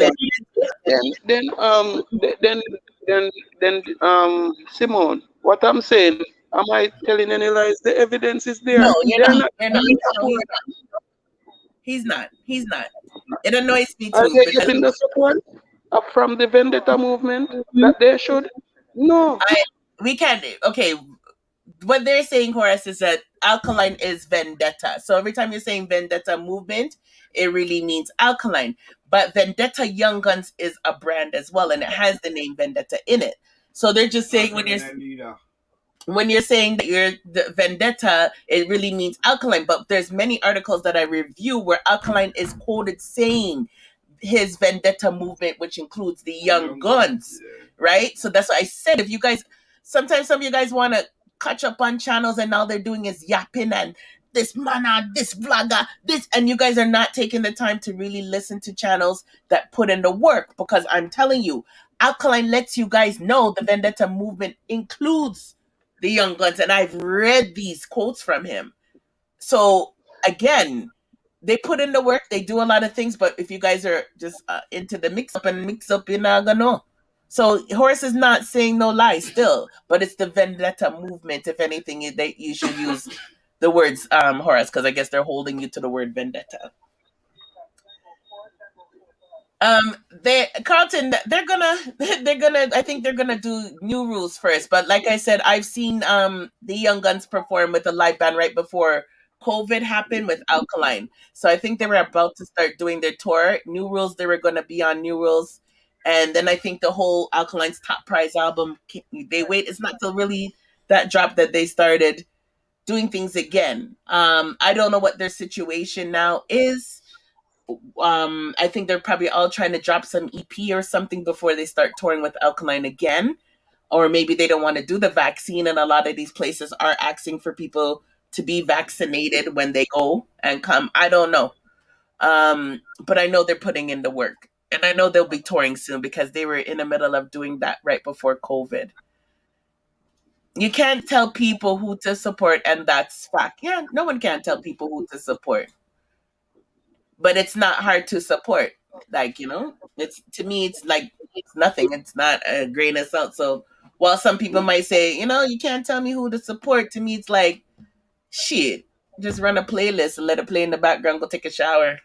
then Simone, what I'm saying, am I telling any lies? The evidence is there. No, you're not. He's not. It annoys me too. Are they getting the support from the Vendetta movement that they should? No. We can't. Okay, what they're saying, Horace, is that Alkaline is Vendetta. So every time you're saying Vendetta movement, it really means Alkaline. But Vendetta Young Guns is a brand as well, and it has the name Vendetta in it. So they're just saying when you're saying that you're the Vendetta, it really means Alkaline. But there's many articles that I review where Alkaline is quoted saying his Vendetta movement, which includes the Young Guns, right? So that's why I said, if you guys, sometimes some of you guys want to catch up on channels and all they're doing is yapping and this mana, this vlogger, this, and you guys are not taking the time to really listen to channels that put in the work, because I'm telling you, Alkaline lets you guys know the Vendetta movement includes the Young Guns, and I've read these quotes from him. So again, they put in the work, they do a lot of things, but if you guys are just into the mix up, you're not gonna know. So Horace is not saying no lies still, but it's the Vendetta movement. If anything, you should use the words Horace, because I guess they're holding you to the word Vendetta. Carlton, they're gonna I think they're gonna do new rules first. But like I said, I've seen the Young Guns perform with a live band right before COVID happened with Alkaline. So I think they were about to start doing their tour. New Rules, they were gonna be on New Rules. And then I think the whole Alkaline's Top Prize album, it's not till really that drop that they started doing things again. I don't know what their situation now is. I think they're probably all trying to drop some EP or something before they start touring with Alkaline again. Or maybe they don't want to do the vaccine, and a lot of these places are asking for people to be vaccinated when they go and come. I don't know. But I know they're putting in the work. And I know they'll be touring soon, because they were in the middle of doing that right before COVID. You can't tell people who to support, and that's fact. Yeah, no one can tell people who to support. but it's not hard to support. Like, it's, to me, it's like it's nothing. It's not a grain of salt. So while some people might say, you can't tell me who to support, to me it's like, shit, just run a playlist and let it play in the background, go take a shower.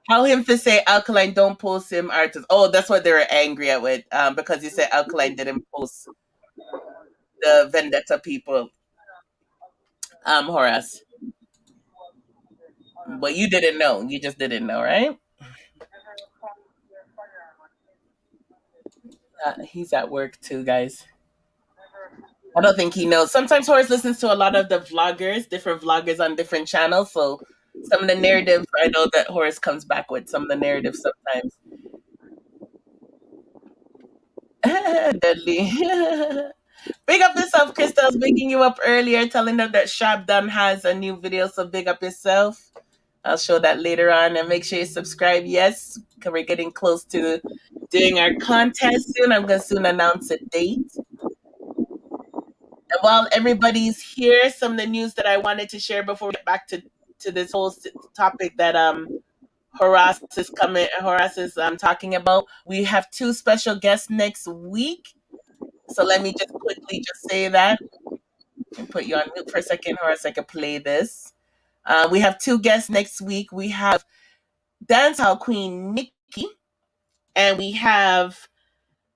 How him to say Alkaline don't post him artists? Oh, that's what they were angry at with, because he said Alkaline didn't post the Vendetta people, Horace. But you didn't know. You just didn't know, right? He's at work too, guys. I don't think he knows. Sometimes Horace listens to a lot of the vloggers, different vloggers on different channels. So some of the narratives, I know that Horace comes back with some of the narratives sometimes. Deadly. Big up yourself, Krista. I was waking you up earlier, telling them that Shabdan has a new video, so big up yourself. I'll show that later on, and make sure you subscribe. Yes, because we're getting close to doing our contest soon. I'm going to soon announce a date. And while everybody's here, some of the news that I wanted to share before we get back to this whole topic that Horace is talking about. We have 2 special guests next week. So let me just quickly just say that and put you on mute for a second, Horace, so I can play this. We have 2 guests next week. We have Dancehall Queen Nikki, and we have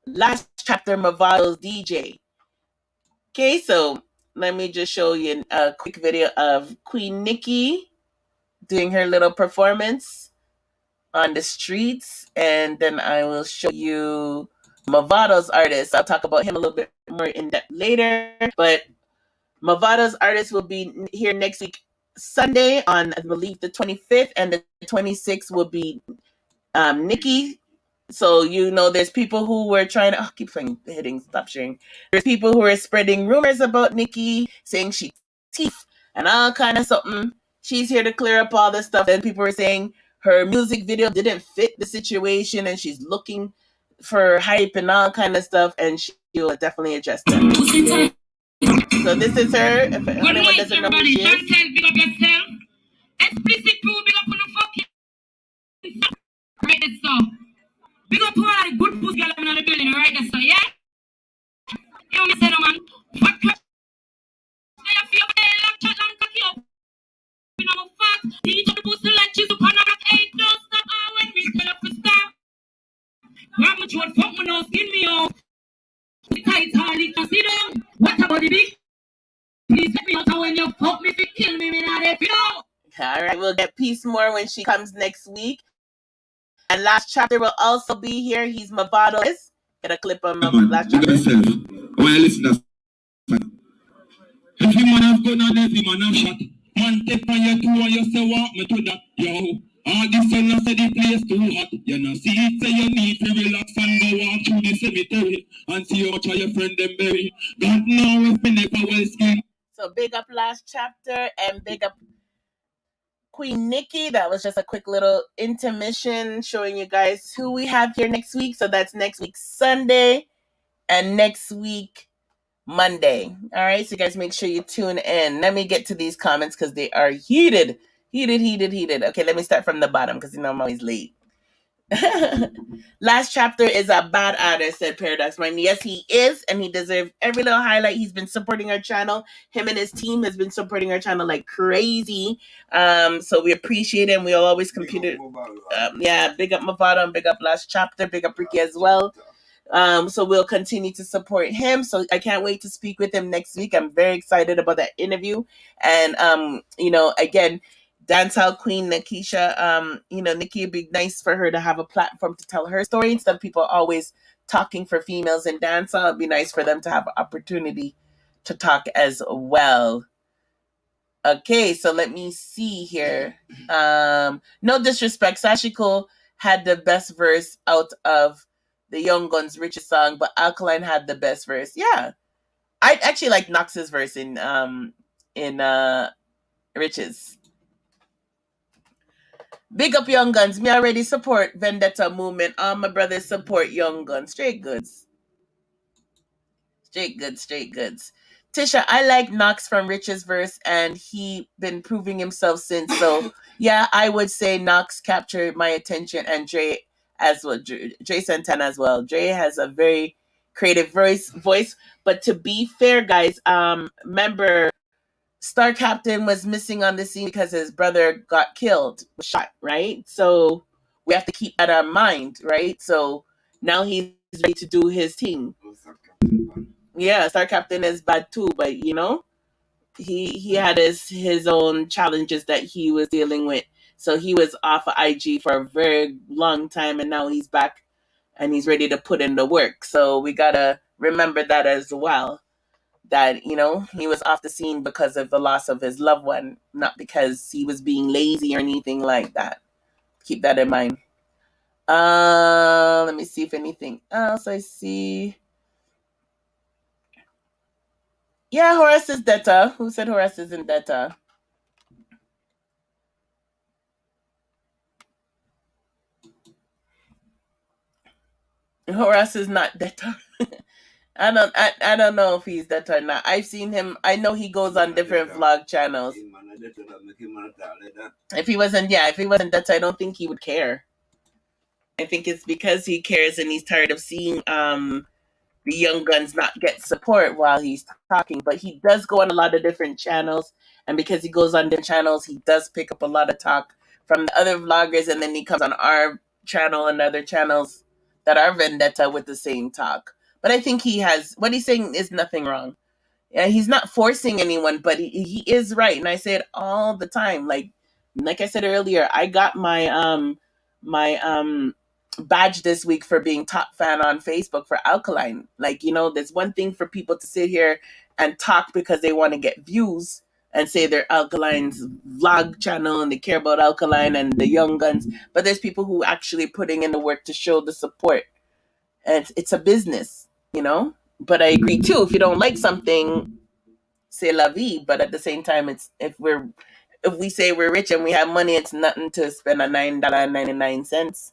Last Chapter Mavado's DJ. Okay, so let me just show you a quick video of Queen Nikki doing her little performance on the streets, and then I will show you Mavado's artist. I'll talk about him a little bit more in depth later, but Mavado's artist will be here next week, Sunday, on, I believe, the 25th, and the 26th will be Nikki. So, there's people who were trying to, keep hitting, stop sharing. There's people who are spreading rumors about Nikki, saying she's teeth and all kind of something. She's here to clear up all this stuff. Then people were saying her music video didn't fit the situation and she's looking for hype and all kind of stuff, and she'll definitely address that. So this is her. If anyone doesn't know who she is. Big up yourself. Explicit crew, big up on the fucking right this song. Big up all the good pussy girl in the building right this song, yeah? You me say no man. What clutch? I feel like chat and cocky up. You know fat. Teach the pussy like she's up on a 8. Don't stop when we tell up to stop. Grab my throat, fuck my nose, skin me out. Tight, hardly can sit down. What about the big? Please let me out when you fuck me to kill me, not if you know. All right, we'll get Peace more when she comes next week. And Last Chapter will also be here. He's Mavado's. Get a clip of Last Chapter. Well, listen, if you man have gun on every man have shot. Man take on your 2 and you say walk me to that, yo. All this sun and say the place too hot. You know, see it say you need to relax and go walk through the cemetery and see how much of your friend them bury. God know if me never well skin. So big up Last Chapter and big up Queen Nikki. That was just a quick little intermission showing you guys who we have here next week. So that's next week Sunday and next week Monday. All right, so you guys make sure you tune in. Let me get to these comments because they are heated. Okay, let me start from the bottom because I'm always late. Last Chapter is a bad artist, said Paradox Mind. Yes, he is, and he deserves every little highlight. He's been supporting our channel. Him and his team has been supporting our channel like crazy. So we appreciate him. We'll always compete it. Big up Mavado and big up Last Chapter. Big up Ricky as well. So we'll continue to support him. So I can't wait to speak with him next week. I'm very excited about that interview. And again, Dancehall Queen Nikisha, Nikki, it'd be nice for her to have a platform to tell her story instead of people always talking for females in dancehall. It'd be nice for them to have an opportunity to talk as well. Okay, so let me see here. No disrespect, Sashiko had the best verse out of the Young Guns' richest song, but Alkaline had the best verse. Yeah, I actually like Knox's verse in Riches. Big up Young Guns. Me already support Vendetta movement. All my brothers support Young Guns. Straight goods. Tisha, I like Knox from Rich's verse, and he been proving himself since. So yeah, I would say Knox captured my attention, and Dre as well, Dre Santana as well. Dre has a very creative voice. But to be fair, guys, remember Star Captain was missing on the scene because his brother got killed, was shot, right? So we have to keep that in mind, right? So now he's ready to do his thing. Yeah, Star Captain is bad too, but you know, he had his own challenges that he was dealing with. So he was off of IG for a very long time, and now he's back and he's ready to put in the work. So we gotta remember that as well. That, you know, he was off the scene because of the loss of his loved one, not because he was being lazy or anything like that. Keep that in mind. Let me see if anything else I see. Yeah, Horace is Detta. Who said Horace isn't Detta? Horace is not Detta. I don't know if he's Detta or not. I've seen him. I know he goes on different vlog channels. If he wasn't Detta, I don't think he would care. I think it's because he cares and he's tired of seeing the young guns not get support while he's talking. But he does go on a lot of different channels, and because he goes on different channels, he does pick up a lot of talk from the other vloggers, and then he comes on our channel and other channels that are Vendetta with the same talk. But I think he has what he's saying is nothing wrong. Yeah, he's not forcing anyone, but he is right, and I say it all the time. Like I said earlier, I got my badge this week for being top fan on Facebook for Alkaline. Like, you know, there's one thing for people to sit here and talk because they want to get views and say they're Alkaline's vlog channel and they care about Alkaline and the young guns, but there's people who actually putting in the work to show the support, and it's a business, you know. But I agree too, if you don't like something, c'est la vie. But at the same time, it's if we say we're rich and we have money, it's nothing to spend a $9.99.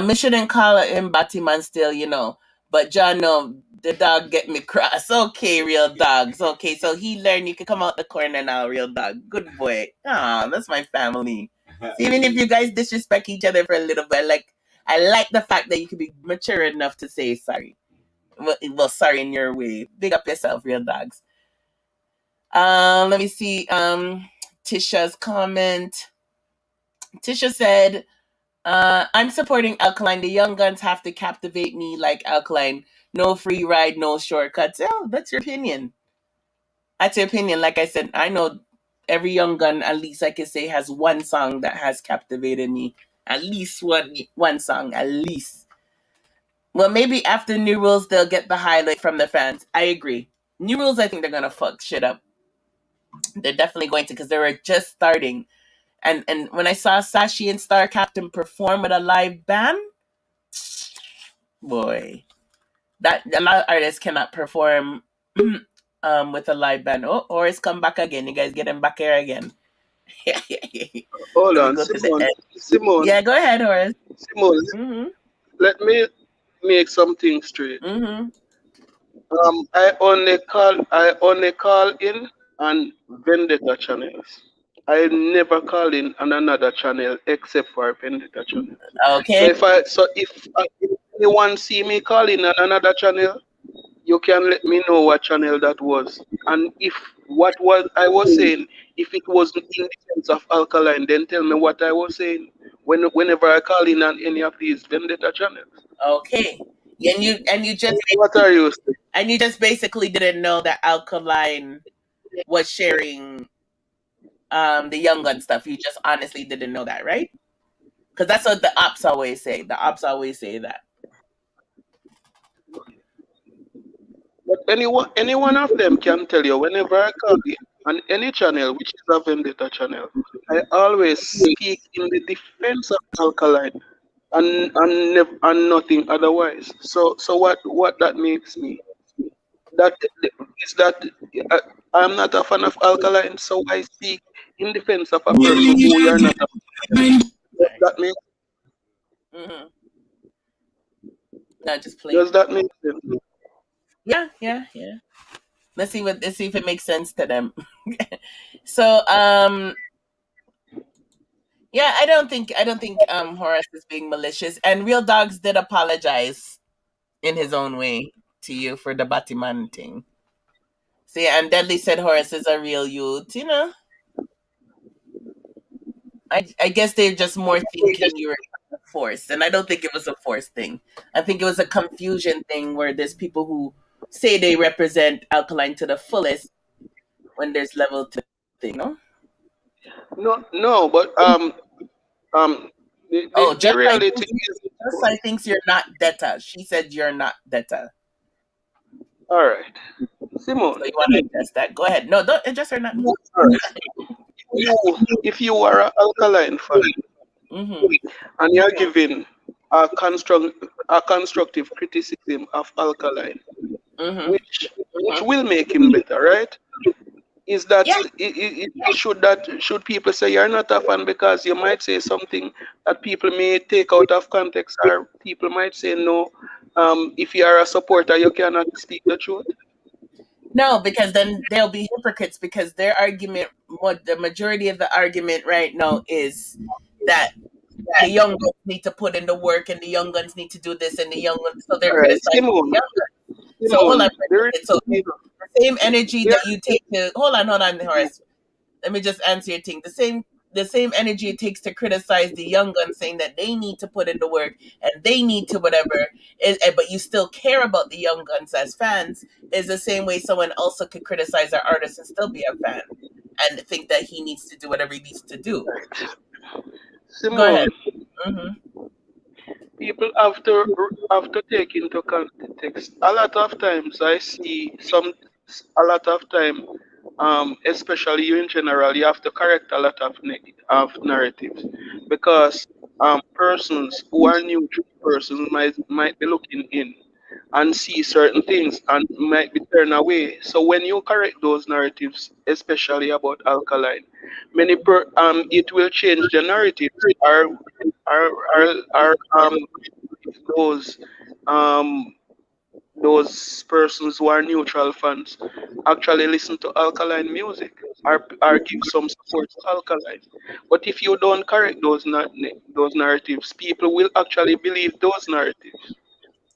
Me shouldn't call him Batman still, you know. But John, no, the dog get me cross. Okay, real dogs. Okay, so he learned you can come out the corner now, real dog. Good boy. Ah, that's my family. Even if you guys disrespect each other for a little bit, I like the fact that you can be mature enough to say sorry. Well, sorry in your way. Big up yourself, real dogs. Let me see. Tisha's comment. Tisha said, I'm supporting Alkaline. The young guns have to captivate me like Alkaline. No free ride, no shortcuts. Oh, that's your opinion. That's your opinion. Like I said, I know every young gun, at least I can say, has one song that has captivated me. At least one song, at least. Well, maybe after New Rules, they'll get the highlight from the fans. I agree. New Rules, I think they're going to fuck shit up. They're definitely going to, because they were just starting. And when I saw Sashi and Star Captain perform with a live band, boy, that a lot of artists cannot perform with a live band. Oh, or it's come back again. You guys get him back here again. Hold on, Simone. Yeah, go ahead, Horace. Simone, let me make something straight. I only call in on Vendetta channels. I never call in on another channel except for Vendetta channel. Okay. So if anyone see me calling on another channel, you can let me know what channel that was. And if what was I was saying, if it was in defense of Alkaline, then tell me what I was saying whenever I call in on any of these Vendetta channels. Okay. And you just what are you saying? And you just basically didn't know that Alkaline was sharing the Young Gun stuff. You just honestly didn't know that, right? Because that's what the ops always say. The ops always say that. But any one of them can tell you whenever I call in on any channel, which is a Vendetta channel, I always speak in the defense of Alkaline and nothing otherwise. So what that makes me that is that I'm not a fan of Alkaline, so I speak in defense of a person who you're not a fan of. That makes No, just play. Does that make sense? Yeah. Let's see if it makes sense to them. So yeah, I don't think Horace is being malicious, and Real Dogs did apologize in his own way to you for the Batiman thing. See, and Deadly said Horace is a real youth, you know. I guess they're just more thinking you're forced, and I don't think it was a forced thing. I think it was a confusion thing where there's people who say they represent Alkaline to the fullest when there's level to thing, no? No, but Oh, the reality is, Just I thinks you're not Detta. She said you're not Detta. all right, So Simone. you want to address that? Go ahead. No, don't address her. Not me. All right. If you are an Alkaline fan Mm-hmm. and you're giving a constructive criticism of Alkaline, Mm-hmm. which will make him better, right? Is that Yeah. should people say you're not a fan because you might say something that people may take out of context, or people might say no, if you are a supporter you cannot speak the truth? No, because then they'll be hypocrites because their argument, what the majority of the argument right now is that the young guns need to put in the work and the young guns need to do this and the young guns, so they're All right, criticizing the Simone, young guns. So hold on Simone, for a second. So the same energy there, that you take to hold on, Horace. Let me just answer your thing. The same energy it takes to criticize the young guns, saying that they need to put in the work and they need to whatever, but you still care about the young guns as fans, is the same way someone also could criticize our artist and still be a fan and think that he needs to do whatever he needs to do. Go ahead. Simone, Mm-hmm. people have to take into context. A lot of times I see a lot of time, especially you in general, you have to correct a lot of narratives because persons who are neutral persons might be looking in and see certain things and might be turned away. So when you correct those narratives, especially about Alkaline, it will change the narratives. Are those um those persons who are neutral fans actually listen to Alkaline music, or give some support to Alkaline? But if you don't correct those narratives, people will actually believe those narratives.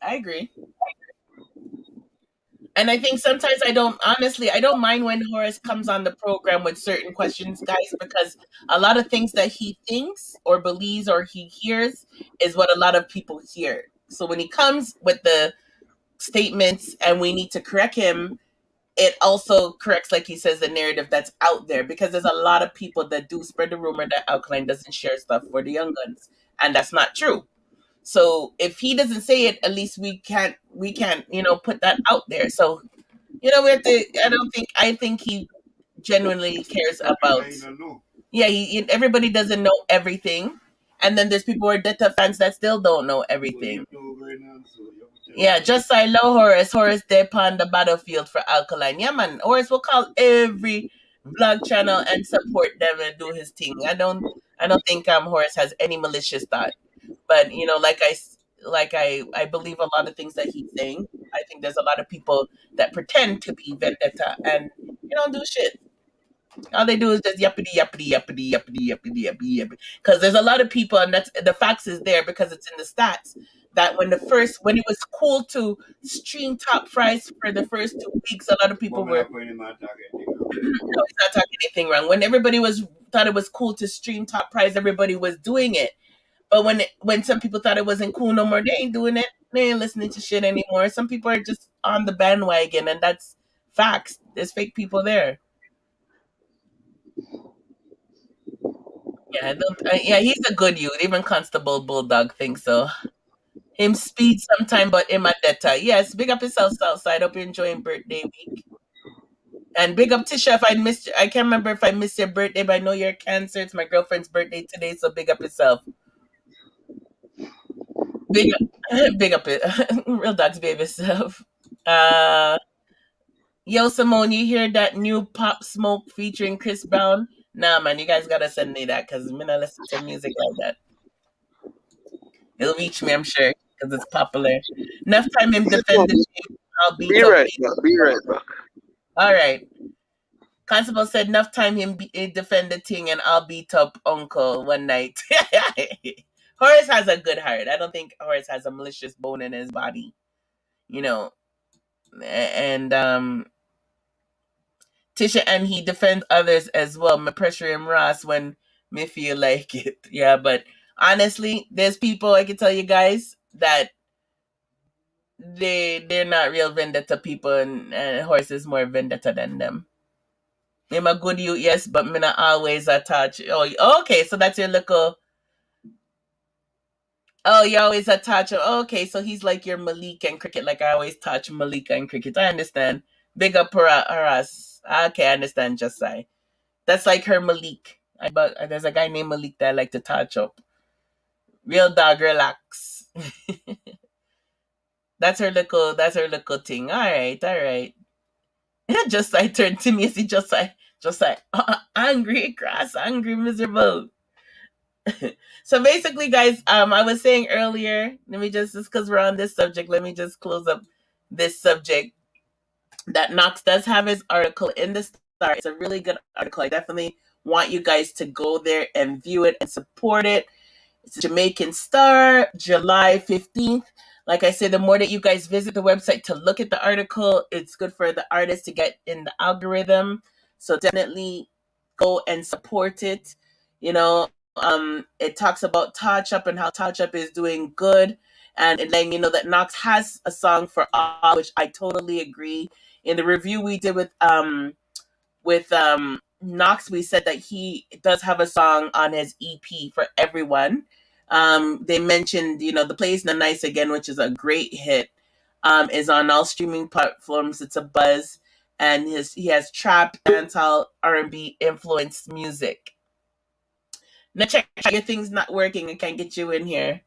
I agree. And I think sometimes I don't mind when Horace comes on the program with certain questions, guys, because a lot of things that he thinks or believes or he hears is what a lot of people hear. So when he comes with the statements and we need to correct him, it also corrects, like he says, the narrative that's out there because there's a lot of people that do spread the rumor that Alkaline doesn't share stuff for the young guns, and that's not true. So if he doesn't say it, at least we can't put that out there. So we have to. I think he genuinely cares about. Yeah, everybody doesn't know everything, and then there's people who are Detta fans that still don't know everything. Yeah, just I love Horace. Horace they on the battlefield for Alkaline. Yeah, man. Horace will call every vlog channel and support them and do his thing. I don't think Horace has any malicious thought. But I believe a lot of things that he's saying. I think there's a lot of people that pretend to be Vendetta and don't do shit. All they do is just yappity yappity yappity yappity yappity yappity yappity. Because there's a lot of people, and that's the facts is there because it's in the stats that when it was cool to stream top price for the first 2 weeks, a lot of people were no, he's not talking anything wrong. When everybody was thought it was cool to stream top price, everybody was doing it. But when some people thought it wasn't cool no more, they ain't doing it. They ain't listening to shit anymore. Some people are just on the bandwagon, and that's facts. There's fake people there. Yeah, I don't. Yeah, he's a good youth. Even Constable Bulldog thinks so. Him speed sometime, but him a debtor. Yes, big up yourself, Southside. Hope you're enjoying birthday week. And big up Tisha. If I missed, I can't remember if I missed your birthday, but I know you're Cancer. It's my girlfriend's birthday today, so big up yourself. Big up, big up it. Real Dog's baby self. Uh, Yo, Simone, you hear that new Pop Smoke featuring Chris Brown? Nah, man, you guys gotta send me that because I'm gonna listen to music like that. It'll reach me, I'm sure, because it's popular. Enough time him defending me. I'll beat Be up. right back. Be right back. All right. Constable said enough time him defend the thing and I'll beat up Uncle one night. Horace has a good heart. I don't think Horace has a malicious bone in his body. You know. And Tisha, and he defends others as well. Me pressure him Ross when me feel like it. Yeah, but honestly, there's people I can tell you guys that they're not real vendetta people, and Horse is more vendetta than them. I'm a good youth, yes, but me not always attach. Oh, okay, so that's your little. Oh, you always attach. Okay, so he's like your Malik and Cricket. Like I always touch Malik and Cricket. I understand. Big up Haras. Okay, I understand. Just say that's like her Malik. But there's a guy named Malik that I like to touch up. Real dog, relax. That's her little. That's her little thing. All right. Just I turned to me and see just like angry, cross, angry, miserable. So basically, guys, I was saying earlier, let me just because we're on this subject, let me just close up this subject. That Knox does have his article in the Star. It's a really good article. I definitely want you guys to go there and view it and support it. It's a Jamaican Star, July 15th. Like I said, the more that you guys visit the website to look at the article, it's good for the artist to get in the algorithm. So definitely go and support it. You know, it talks about Touch Up and how Touch Up is doing good. And then, you know, that Knox has a song for all, which I totally agree. In the review we did with Knox, we said that he does have a song on his EP for everyone. They mentioned, you know, The Place the Nice Again, which is a great hit, is on all streaming platforms. It's a buzz, and he has trap, dancehall, R&B influenced music. Now check your thing's not working. I can't get you in here.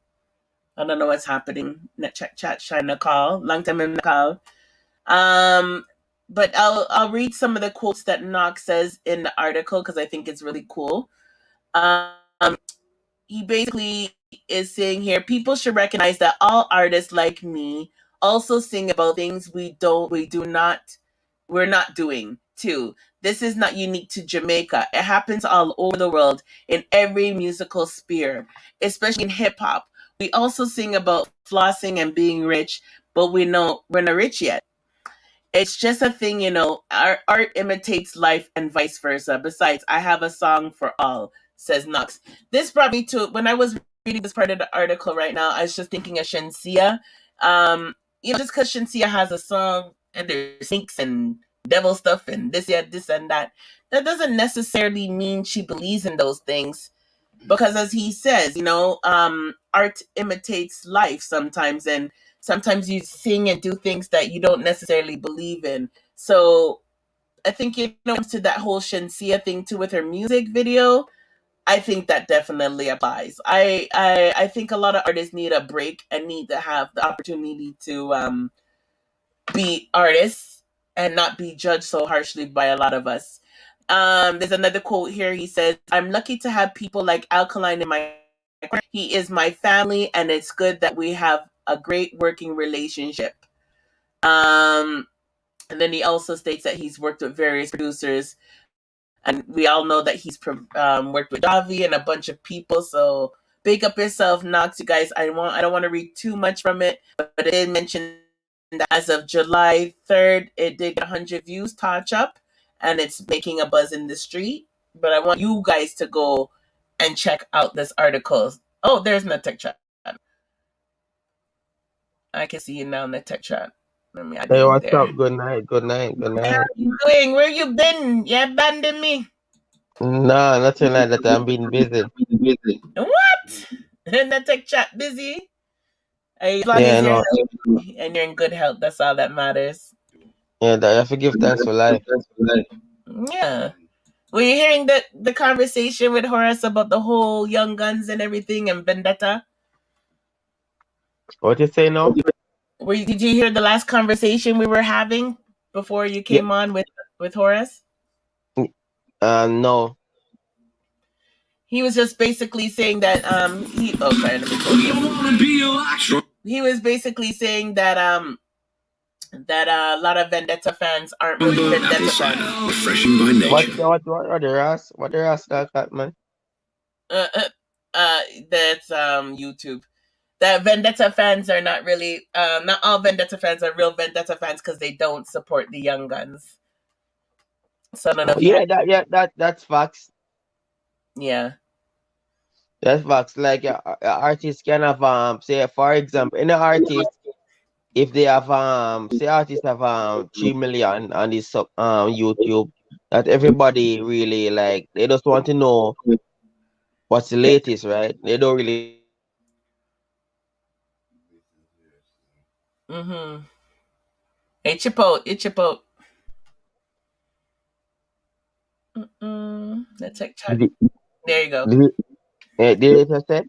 I don't know what's happening. Net chat trying to call. Long time in the call. But I'll read some of the quotes that Knox says in the article because I think it's really cool. He basically is saying here, people should recognize that all artists like me also sing about things we're not doing too. This is not unique to Jamaica. It happens all over the world in every musical sphere, especially in hip hop. We also sing about flossing and being rich, but we're not rich yet. It's just a thing, you know. Our art imitates life and vice versa. Besides, I have a song for all, says Knox. This brought me to, when I was reading this part of the article right now, I was just thinking of Shenseea. You know, just because Shenseea has a song and there's snakes and devil stuff and this and that doesn't necessarily mean she believes in those things. Because as he says, you know, art imitates life sometimes, and sometimes you sing and do things that you don't necessarily believe in. So I think, you know, to that whole Shenseea thing too with her music video, I think that definitely applies. I think a lot of artists need a break and need to have the opportunity to be artists and not be judged so harshly by a lot of us. There's another quote here. He says, I'm lucky to have people like Alkaline in my corner. He is my family, and it's good that we have a great working relationship. And then he also states that he's worked with various producers, and we all know that he's worked with Davi and a bunch of people. So big up yourself, Knox. You guys, I don't want to read too much from it, but it did mention that as of July 3rd, it did get 100 views, Touch Up, and it's making a buzz in the street. But I want you guys to go and check out this article. Oh, there's no tech chat. I can see you now in the tech chat. Let me add Hey, you what's there. up? Good night. How are you doing? Where you been? You abandoned me. No, nothing like that. I'm being busy. What? In the tech chat, busy? As long as you're healthy and you're in good health, that's all that matters. Yeah, I have to give thanks for life. Yeah. Were you hearing the conversation with Horace about the whole Young Guns and everything and Vendetta? What you say now? Did you hear the last conversation we were having before you came on with Horace? No. He was just basically saying that he was basically saying that that a lot of Vendetta fans aren't really Vendetta fans. Refreshing by nature. What the Ras? What the Ras that man? That's YouTube. That Vendetta fans are not really not all Vendetta fans are real Vendetta fans because they don't support the Young Guns. So none of That's facts. Yeah. That's facts. Like artists can have say for example, any artist if they have say artists have 3 million on this YouTube, that everybody really like they just want to know what's the latest, right? They don't really Mm-hmm. Hey, chip out. Let's check chat. There you go. did it just said?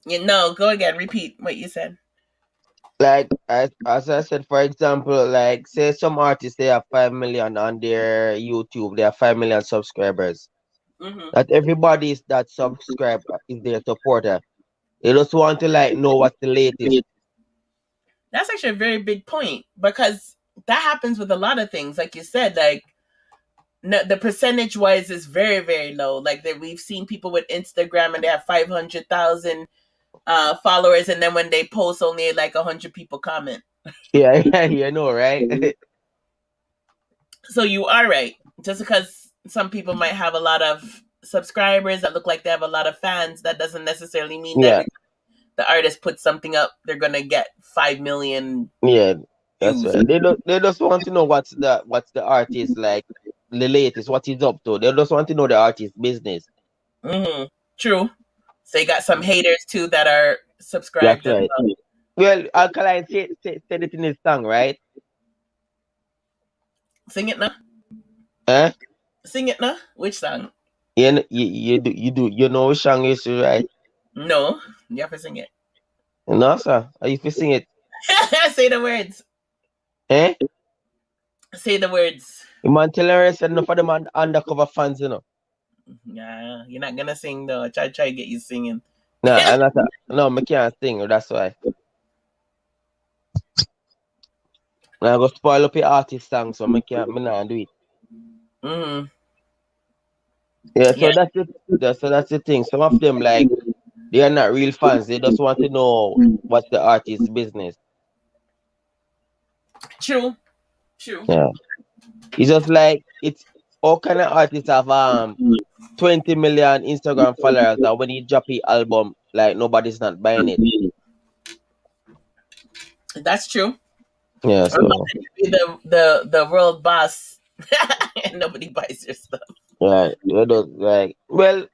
No, go again. Repeat what you said. Like as I said, for example, like say some artists they have 5 million on their YouTube, they have 5 million subscribers. Mm-hmm. That everybody is that subscribe is their supporter. They just want to like know what's the latest. That's actually a very big point because that happens with a lot of things. Like you said, like the percentage wise is very, very low. Like that we've seen people with Instagram and they have 500,000 followers, and then when they post, only like 100 people comment. Yeah, you know, right? So you are right. Just because some people might have a lot of subscribers that look like they have a lot of fans, that doesn't necessarily mean that the artist puts something up, they're gonna get 5 million. Yeah, that's right. They just want to know what's the artist like, the latest, what he's up to. They just want to know the artist business. Mm-hmm. True. So you got some haters too that are subscribed. That's right. Well, Alkaline said it in his song, right? Sing it now. Huh? Sing it now. Which song? You know which song is right? No, you have to sing it. No, sir. How you sing it? Say the words. Eh? Say the words. You man tell her enough of them undercover fans, you know. Yeah, you're not gonna sing though. Try to get you singing. No, I can't sing. That's why. I go spoil up your artist song, so me not do it. Mm-hmm. Yeah, so that's the thing. Some of them like they are not real fans. They just want to know what's the artist's business. True. Yeah. It's just like it's all kind of artists have 20 million Instagram followers that when you drop your album, like nobody's not buying it. That's true. Yeah, so be the world boss and nobody buys your stuff. right. Like well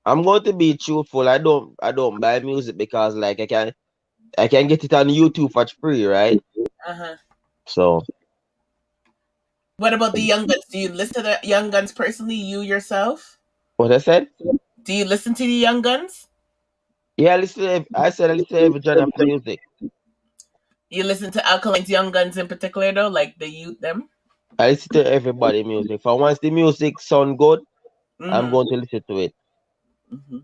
I'm going to be truthful. I don't buy music because like I can get it on YouTube for free, right? Uh-huh. So what about the Young Guns? Do you listen to the Young Guns personally, you yourself? what I said? Do you listen to the Young Guns? Yeah, I listen to every genre of music. You listen to Alkaline'S Young Guns in particular though, like the youth them? I listen to everybody music. For once the music sound good, I'm going to listen to it. Mm-hmm.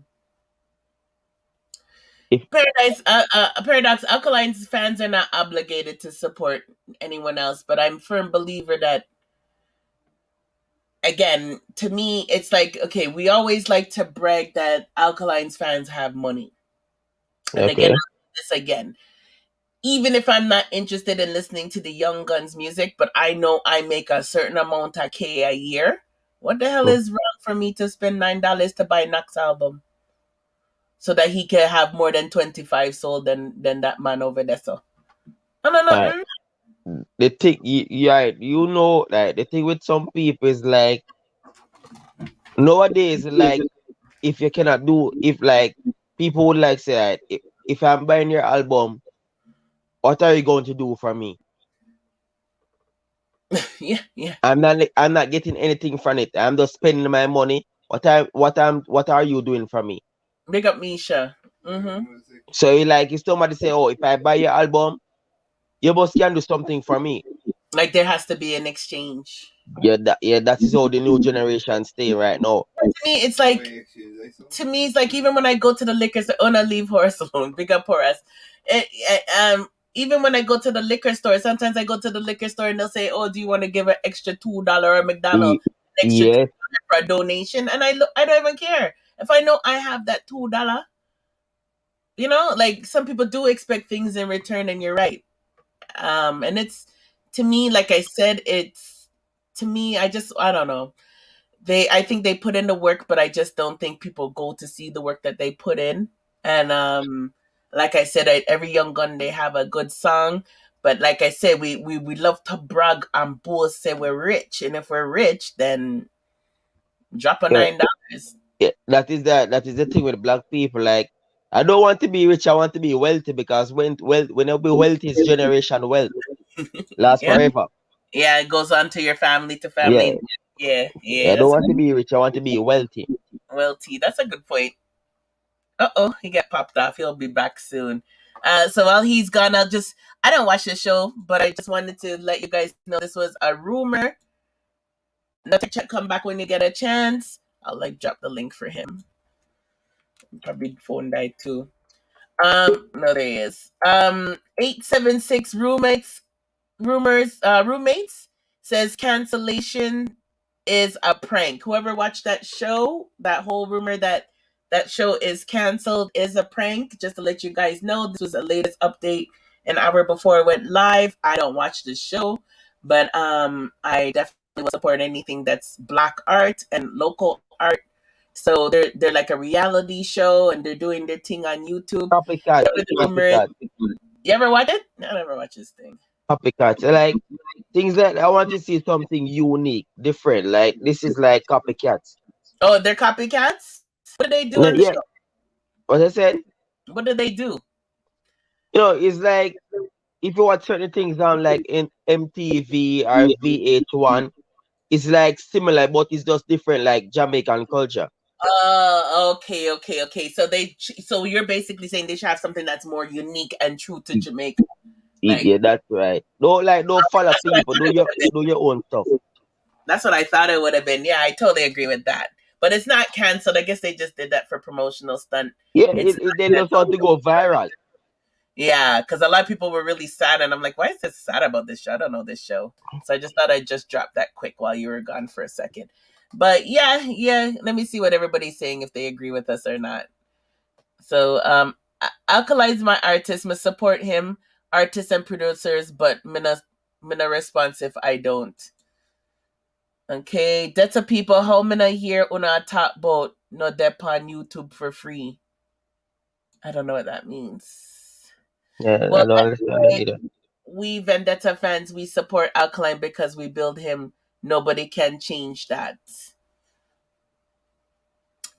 Paradox, Alkaline'S fans are not obligated to support anyone else, but I'm a firm believer that, again, to me, it's like, okay, we always like to brag that Alkaline'S fans have money. And again, this again, even if I'm not interested in listening to the Young Guns music, but I know I make a certain amount of K a year, what the hell is wrong for me to spend $9 to buy Knox album? So that he can have more than 25 sold than that man over there. So, no. The thing, you know, like the thing with some people is like nowadays, like if you cannot do, if like people would like say, if I'm buying your album, what are you going to do for me? Yeah. I'm not getting anything from it. I'm just spending my money. What are you doing for me? Big up Misha. Mm-hmm. So like if somebody say, oh, if I buy your album, you must can do something for me. Like there has to be an exchange. Yeah, that is how the new generation stay right now. To me, it's like even when I go to the liquor store, I leave Horace alone. Big up Horace. even when I go to the liquor store, sometimes I go to the liquor store and they'll say, "Oh, do you want to give an extra $2 or McDonald's extra $2 Yes. for a donation?" And I don't even care if I know I have that $2. You know, like some people do expect things in return, and you're right. And it's, to me, like I said, it's, to me, I don't know. I think they put in the work, but I just don't think people go to see the work that they put in. And like I said, every young gun, they have a good song. But like I said, we love to brag and boast, say we're rich, and if we're rich, then drop a Yeah. $9. Yeah. That is the thing with black people. Like, I don't want to be rich, I want to be wealthy, because when you be wealthy, it's generation wealth. Lasts Yeah, forever. yeah, it goes on to your family to Yeah. family. Yeah, I yeah, don't that's want to be rich, I want to be wealthy. well, T. That's a good point. Oh, he got popped off. He'll be back soon. So while he's gone, I don't watch the show, but I just wanted to let you guys know this was a rumor. Nothing, come back when you get a chance. I'll like drop the link for him. Probably phone died too. No, there he is. 876 roommates says cancellation is a prank. Whoever watched that show, that whole rumor that show is canceled is a prank. Just to let you guys know, this was the latest update an hour before it went live. I don't watch the show, but I definitely will support anything that's black art and local art. So they're like a reality show, and they're doing their thing on YouTube. Copycat. Whatever the rumor is. Copycat. You ever watch it? I never watch this thing. Copycat. Like, things that I want to see something unique, different. Like, this is like copycats. Oh, they're copycats? What do they do Yeah, in the yeah. show? What I said, What do they do? it's like, if you watch certain things on like in MTV or VH1, it's like similar, but it's just different, like Jamaican culture. Okay. So you're basically saying they should have something that's more unique and true to Jamaica. Like Yeah, that's right. Don't follow that's what I people. thought it would have been. Do your own stuff. That's what I thought it would have been. Yeah, I totally agree with that. But it's not canceled. I guess they just did that for promotional stunt. Yeah, It's they not just want to go viral. Yeah, because a lot of people were really sad, and I'm like, why is this sad about this show? I don't know this show, so I just thought I'd just drop that quick while you were gone for a second. But yeah, let me see what everybody's saying, if they agree with us or not. So, Alkaline's my artist, must support him, artists and producers, but mina response if I don't. Okay, that's a people. How mina hear una talk about no dep on YouTube for free? I don't know what that means. Yeah, Well, I don't understand that anyway, either. we Vendetta fans, we support Alkaline because we build him. Nobody can change that.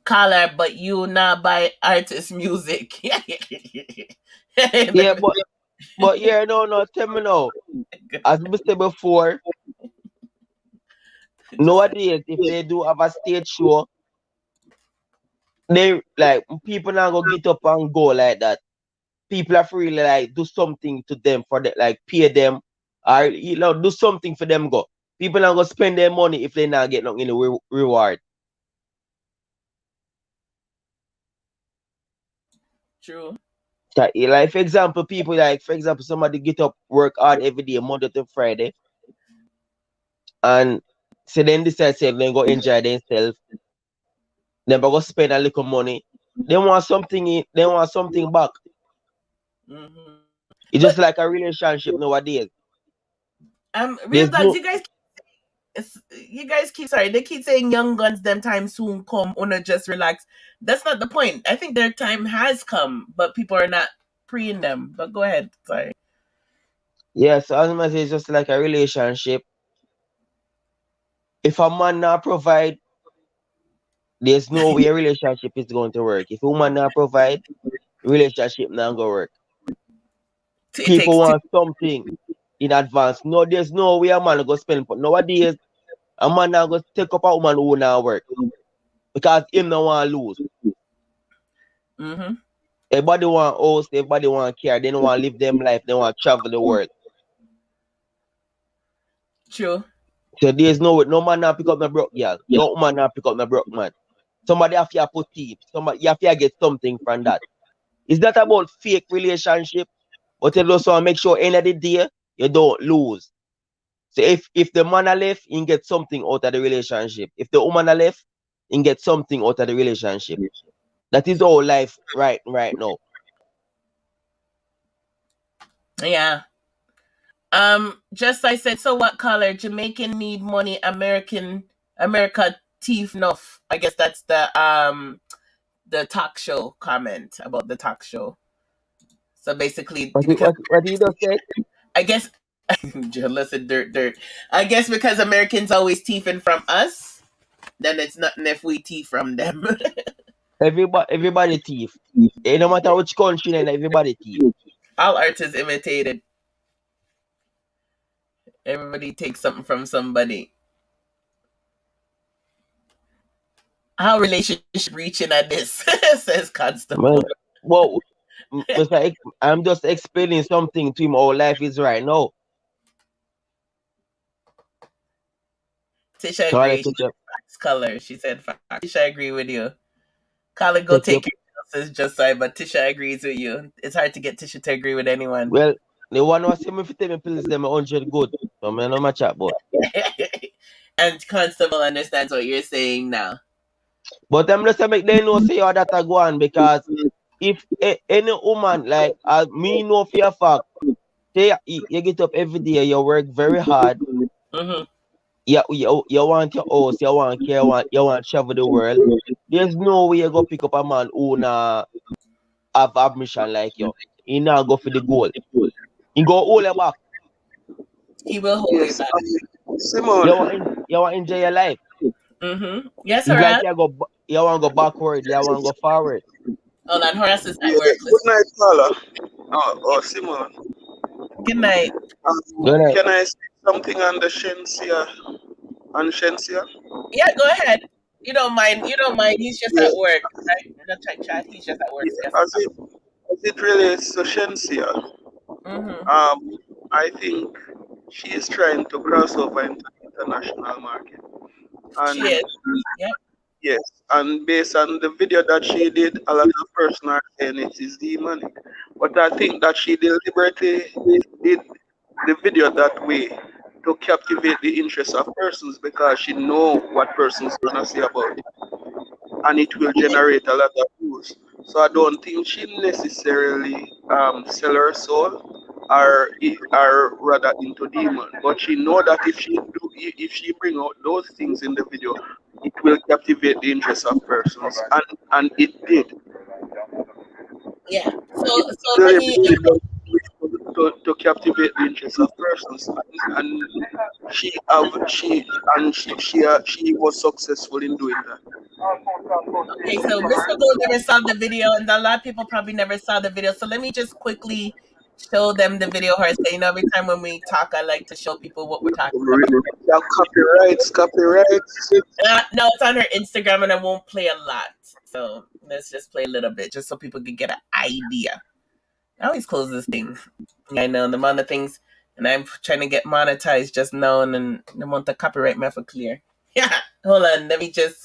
Caller, but you not buy artist music. Yeah, but yeah, no, tell me now. As we said before, nowadays if they do have a stage show, they like people now go get up and go like that. People have to really like do something to them for the, like pay them or do something for them go. People now go spend their money if they not get nothing in the reward. True. So, like for example, people like for example somebody get up work hard every day, Monday to Friday, and so then decide say they go enjoy themselves, then go spend a little money. They want something they want something back. Mm-hmm. It's But just like a relationship nowadays. real There's dogs, no you guys keep, sorry, they keep saying young guns them time soon come, una just relax. That's not the point. I think their time has come, but people are not preing them. But go ahead. Sorry. yeah, so as much as it's just like a relationship. If a man not provide, there's no way a relationship is going to work. If a woman not provide, relationship not gonna work. It People takes two. want something in advance. No, there's no way a man go spend. But nowadays, a man now go take up a woman who not work because him no want lose. Mm-hmm. Everybody want host, everybody want care. They don't want live them life. They want travel the world. True. So there's no man now pick up my broke girl. No woman now pick up my broke man. Somebody have to put teeth. Somebody you have to get something from that. It's not about fake relationship, But you just want to make sure end of the day you don't lose. So if the man are left, he get something out of the relationship. If the woman are left, he get something out of the relationship. That is all life right now. Yeah. Just I said, so what color? Jamaican need money, America thief enough. I guess that's the talk show comment about the talk show. So basically, because What did you just say? I guess listen, dirt. I guess because Americans always thieving from us, then it's nothing if we thief from them. Everybody thief. No matter which country, then everybody thief. All art is imitated. Everybody takes something from somebody. How relationship reaching at this, says Constable. Well, I'm just explaining something to him how life is right now. Tisha agrees. Color. She said facts. Tisha agree with you. Colin, go take your says just sorry, but Tisha agrees with you. It's hard to get Tisha to agree with anyone. Well, the one was him if you tell me please them 100 good. So I know my chat boy. And Constable understands what you're saying now. But I'm just make them know say how that I go on because if any woman like me know for a fact, say you get up every day, you work very hard. Mm-hmm. You want your house, you want care, you want to travel the world. There's no way you go pick up a man who have ambition like you. He now go for the goal. He go hold you back. He will hold you back. Simon. You want to enjoy your life. Mm-hmm. Yes, it's Horace. like you want to go backward, you want to go forward. Hold on, Horace is at work. Good night, Paula. Oh, Simon. Good night. Good night. Can I say something on the Shenseea? Yeah, go ahead. You don't mind. He's just at work, right? In the chat, he's just at work. As it relates to Shenseea, I think she is trying to cross over into the international market. And she is. Yep. Yes, and based on the video that she did, a lot of persons are saying it is demonic. But I think that she deliberately did the video that way to captivate the interest of persons because she know what persons gonna say about it, and it will generate a lot of views. So I don't think she necessarily sell her soul or rather into demon, but she know that if she bring out those things in the video, it will captivate the interest of persons, and it did. Yeah. So let me. To captivate the interest of persons, and she was successful in doing that. Okay, so Mr. Gold never saw the video, and a lot of people probably never saw the video. So let me just quickly show them the video. Her say, every time when we talk, I like to show people what we're talking about. Yeah, copyrights. No, it's on her Instagram, and I won't play a lot. So let's just play a little bit, just so people can get an idea. I always close this thing. I know the amount of things, and I'm trying to get monetized just now, and I want the copyright method clear. Yeah, hold on. Let me just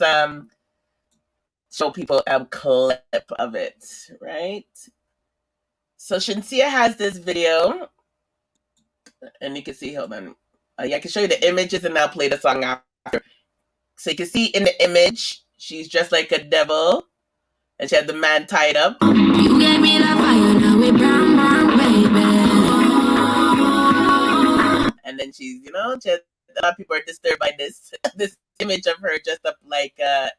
show people a clip of it, right? So Shenseea has this video, and you can see, hold on. Yeah, I can show you the images, and I'll play the song after. So you can see in the image, she's just like a devil, and she had the man tied up. You gave me the fire, now we brown, baby. And then she's, just a lot of people are disturbed by this image of her dressed up like a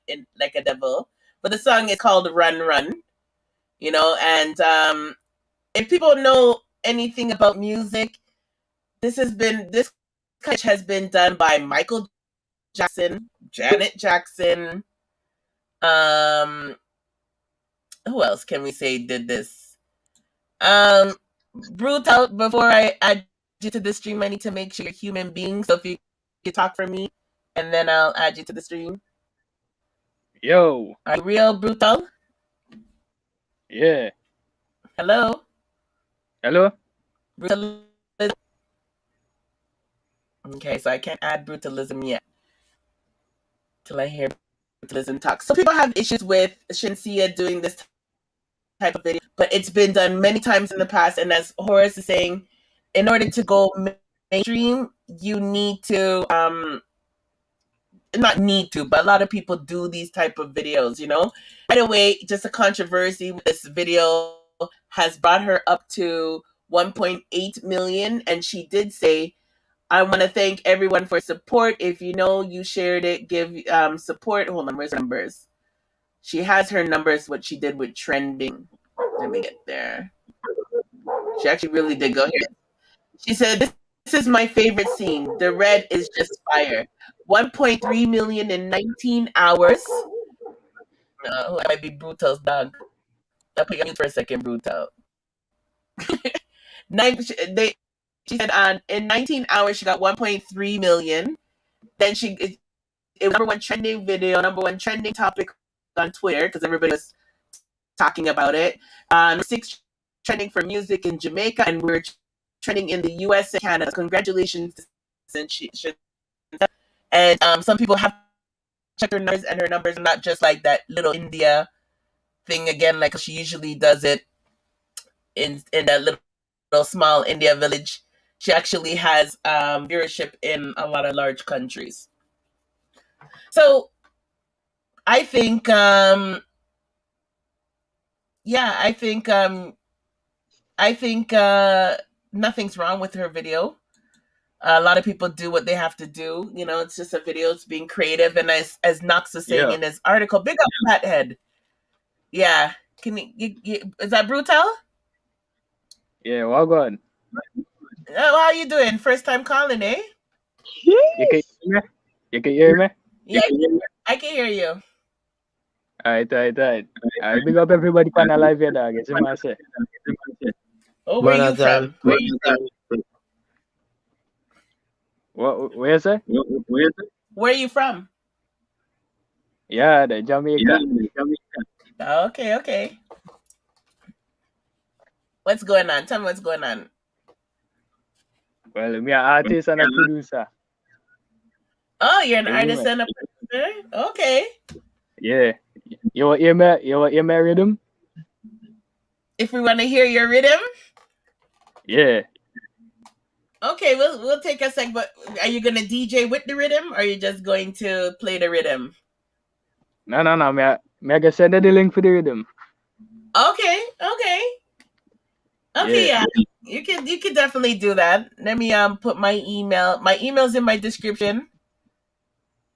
devil. But the song is called Run Run, and if people know anything about music, this has been done by Michael Jackson, Janet Jackson. Who else can we say did this? Brutal. Before I add you to the stream, I need to make sure you're a human being. So if you can talk for me, and then I'll add you to the stream. Yo. Are you real, Brutal? Yeah. Hello? Brutalism. Okay, so I can't add brutalism yet till I hear brutalism talk. So people have issues with Shenseea doing this type of video, but it's been done many times in the past. And as Horace is saying, in order to go mainstream, you need to not need to, but a lot of people do these type of videos, you know. By the way, just a controversy with this video has brought her up to 1.8 million, and she did say, I want to thank everyone for support. If you know you shared it, give support. Hold on, where's numbers? She has her numbers, what she did with trending. Let me get there. She actually really did go here. She said, this is my favorite scene. The red is just fire. 1.3 million in 19 hours. That might be Brutal's dog. I'll put you on mute for a second, Brutal. She said in 19 hours, she got 1.3 million. Then it was number one trending video, number one trending topic on Twitter, because everybody was talking about it. 6 trending for music in Jamaica, and we're trending in the US and Canada. Congratulations. And some people have checked her numbers, and her numbers are not just like that little India thing again, like she usually does it in that little small India village. She actually has viewership in a lot of large countries. So I think, I think nothing's wrong with her video. A lot of people do what they have to do. You know, it's just a video. It's being creative. And as Knox was saying in his article, big up Fathead. Yeah. Can you is that Brutal? Yeah, well gone. How you doing? First time calling, eh? You can hear me? You can hear me? Yeah, I can hear you. Alright. I big up everybody on the live here, dog. It's my say. Oh, where you from? Where is it? Where are you from? Yeah, the Jamaica. Okay. What's going on? Tell me what's going on. Well, I'm an artist and a producer. Oh, you're an artist and a producer? Okay. Yeah. You want to hear my rhythm? If we want to hear your rhythm? Yeah. Okay, we'll take a sec, but are you gonna DJ with the rhythm, or are you just going to play the rhythm? No. Me I send the link for the rhythm. Okay, yeah. You can definitely do that. Let me put my email. My email's in my description.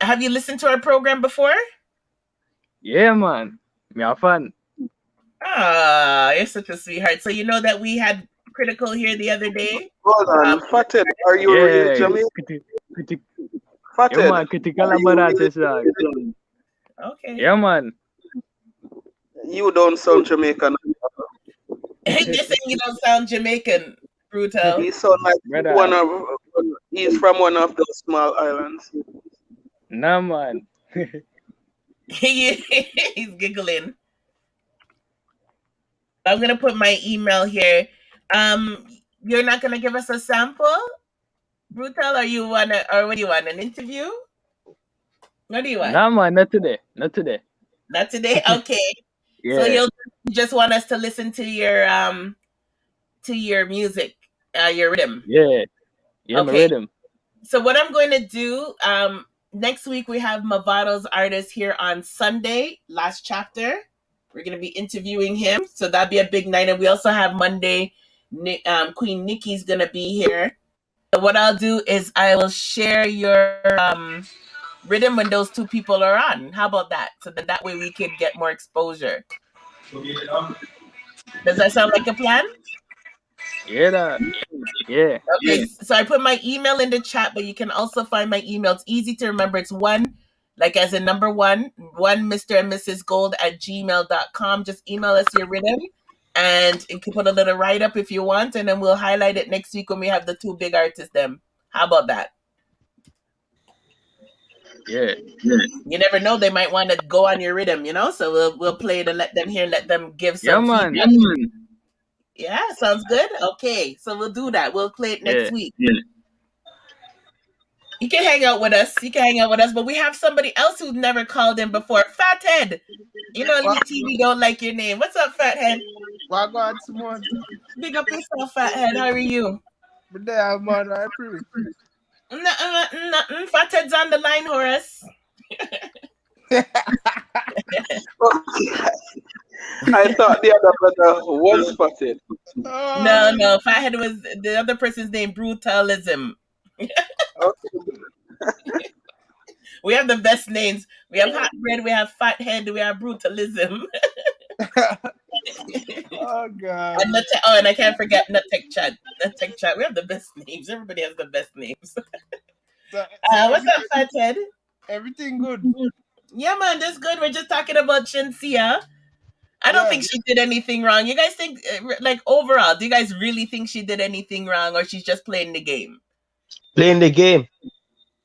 Have you listened to our program before? Yeah, man. Me have fun. You're such a sweetheart. So you know that we had Critical here the other day? Hold on, Fathead, are you real Jamaican? Fathead, yeah, man, critical apparatus, dog. Okay. Yeah, man. You don't sound Jamaican. They're saying you don't sound Jamaican, Brutal. He sound like he's from one of those small islands. Nah, man. He's giggling. I'm gonna put my email here. You're not gonna give us a sample, Brutal, or what do you want? An interview? What do you want? Nah, man, not today. Not today? Okay. Yeah. So you just want us to listen to your music, your rhythm. Yeah. Yeah, okay. My rhythm. So what I'm going to do, next week we have Mavado's artist here on Sunday, Last Chapter. We're going to be interviewing him. So that'll be a big night. And we also have Monday, Queen Nikki's going to be here. So what I'll do is I will share your rhythm when those two people are on. How about that? So that way we could get more exposure. Does that sound like a plan? Yeah. Yeah. Okay, so I put my email in the chat, but you can also find my email. It's easy to remember. It's number one, Mr. and Mrs. Gold at gmail.com. Just email us your rhythm, and you can put a little write-up if you want, and then we'll highlight it next week when we have the two big artists then. How about that? Yeah. You never know, they might want to go on your rhythm, you know? So we'll play to let them hear, let them give some feedback. Yeah, man. Yeah, sounds good. Okay, so we'll do that. We'll play it next week. Yeah. You can hang out with us. But we have somebody else who's never called in before. Fathead. You know, TV don't like your name. What's up, Fathead? Why God, Simone? Big up yourself, Fathead. How are you? But there, man, I pray. Nothing. Fathead's on the line, Horace. I thought the other brother was spotted. No. Fathead was the other person's name. Brutalism. We have the best names. We have Hot Bread. We have Fathead. We have Brutalism. Oh God. And I can't forget Nuttek Chat. Nuttek Chat. We have the best names. Everybody has the best names. What's up, Fathead? Everything good. Yeah, man, that's good. We're just talking about Shenseea. I don't think she did anything wrong. You guys think, like, overall, do you guys really think she did anything wrong, or she's just playing the game? Playing the game.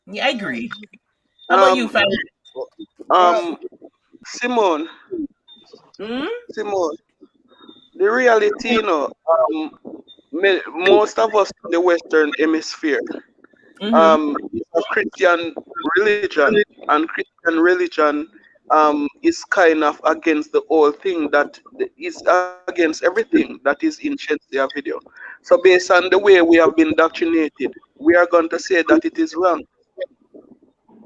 Yeah, I agree. How about you, Fathead? Simone. Hmm? Simone. The reality, you know, most of us in the Western Hemisphere, is a Christian religion, and Christian religion is kind of against the whole thing that is against everything that is in Shenseea video. So based on the way we have been indoctrinated, we are going to say that it is wrong,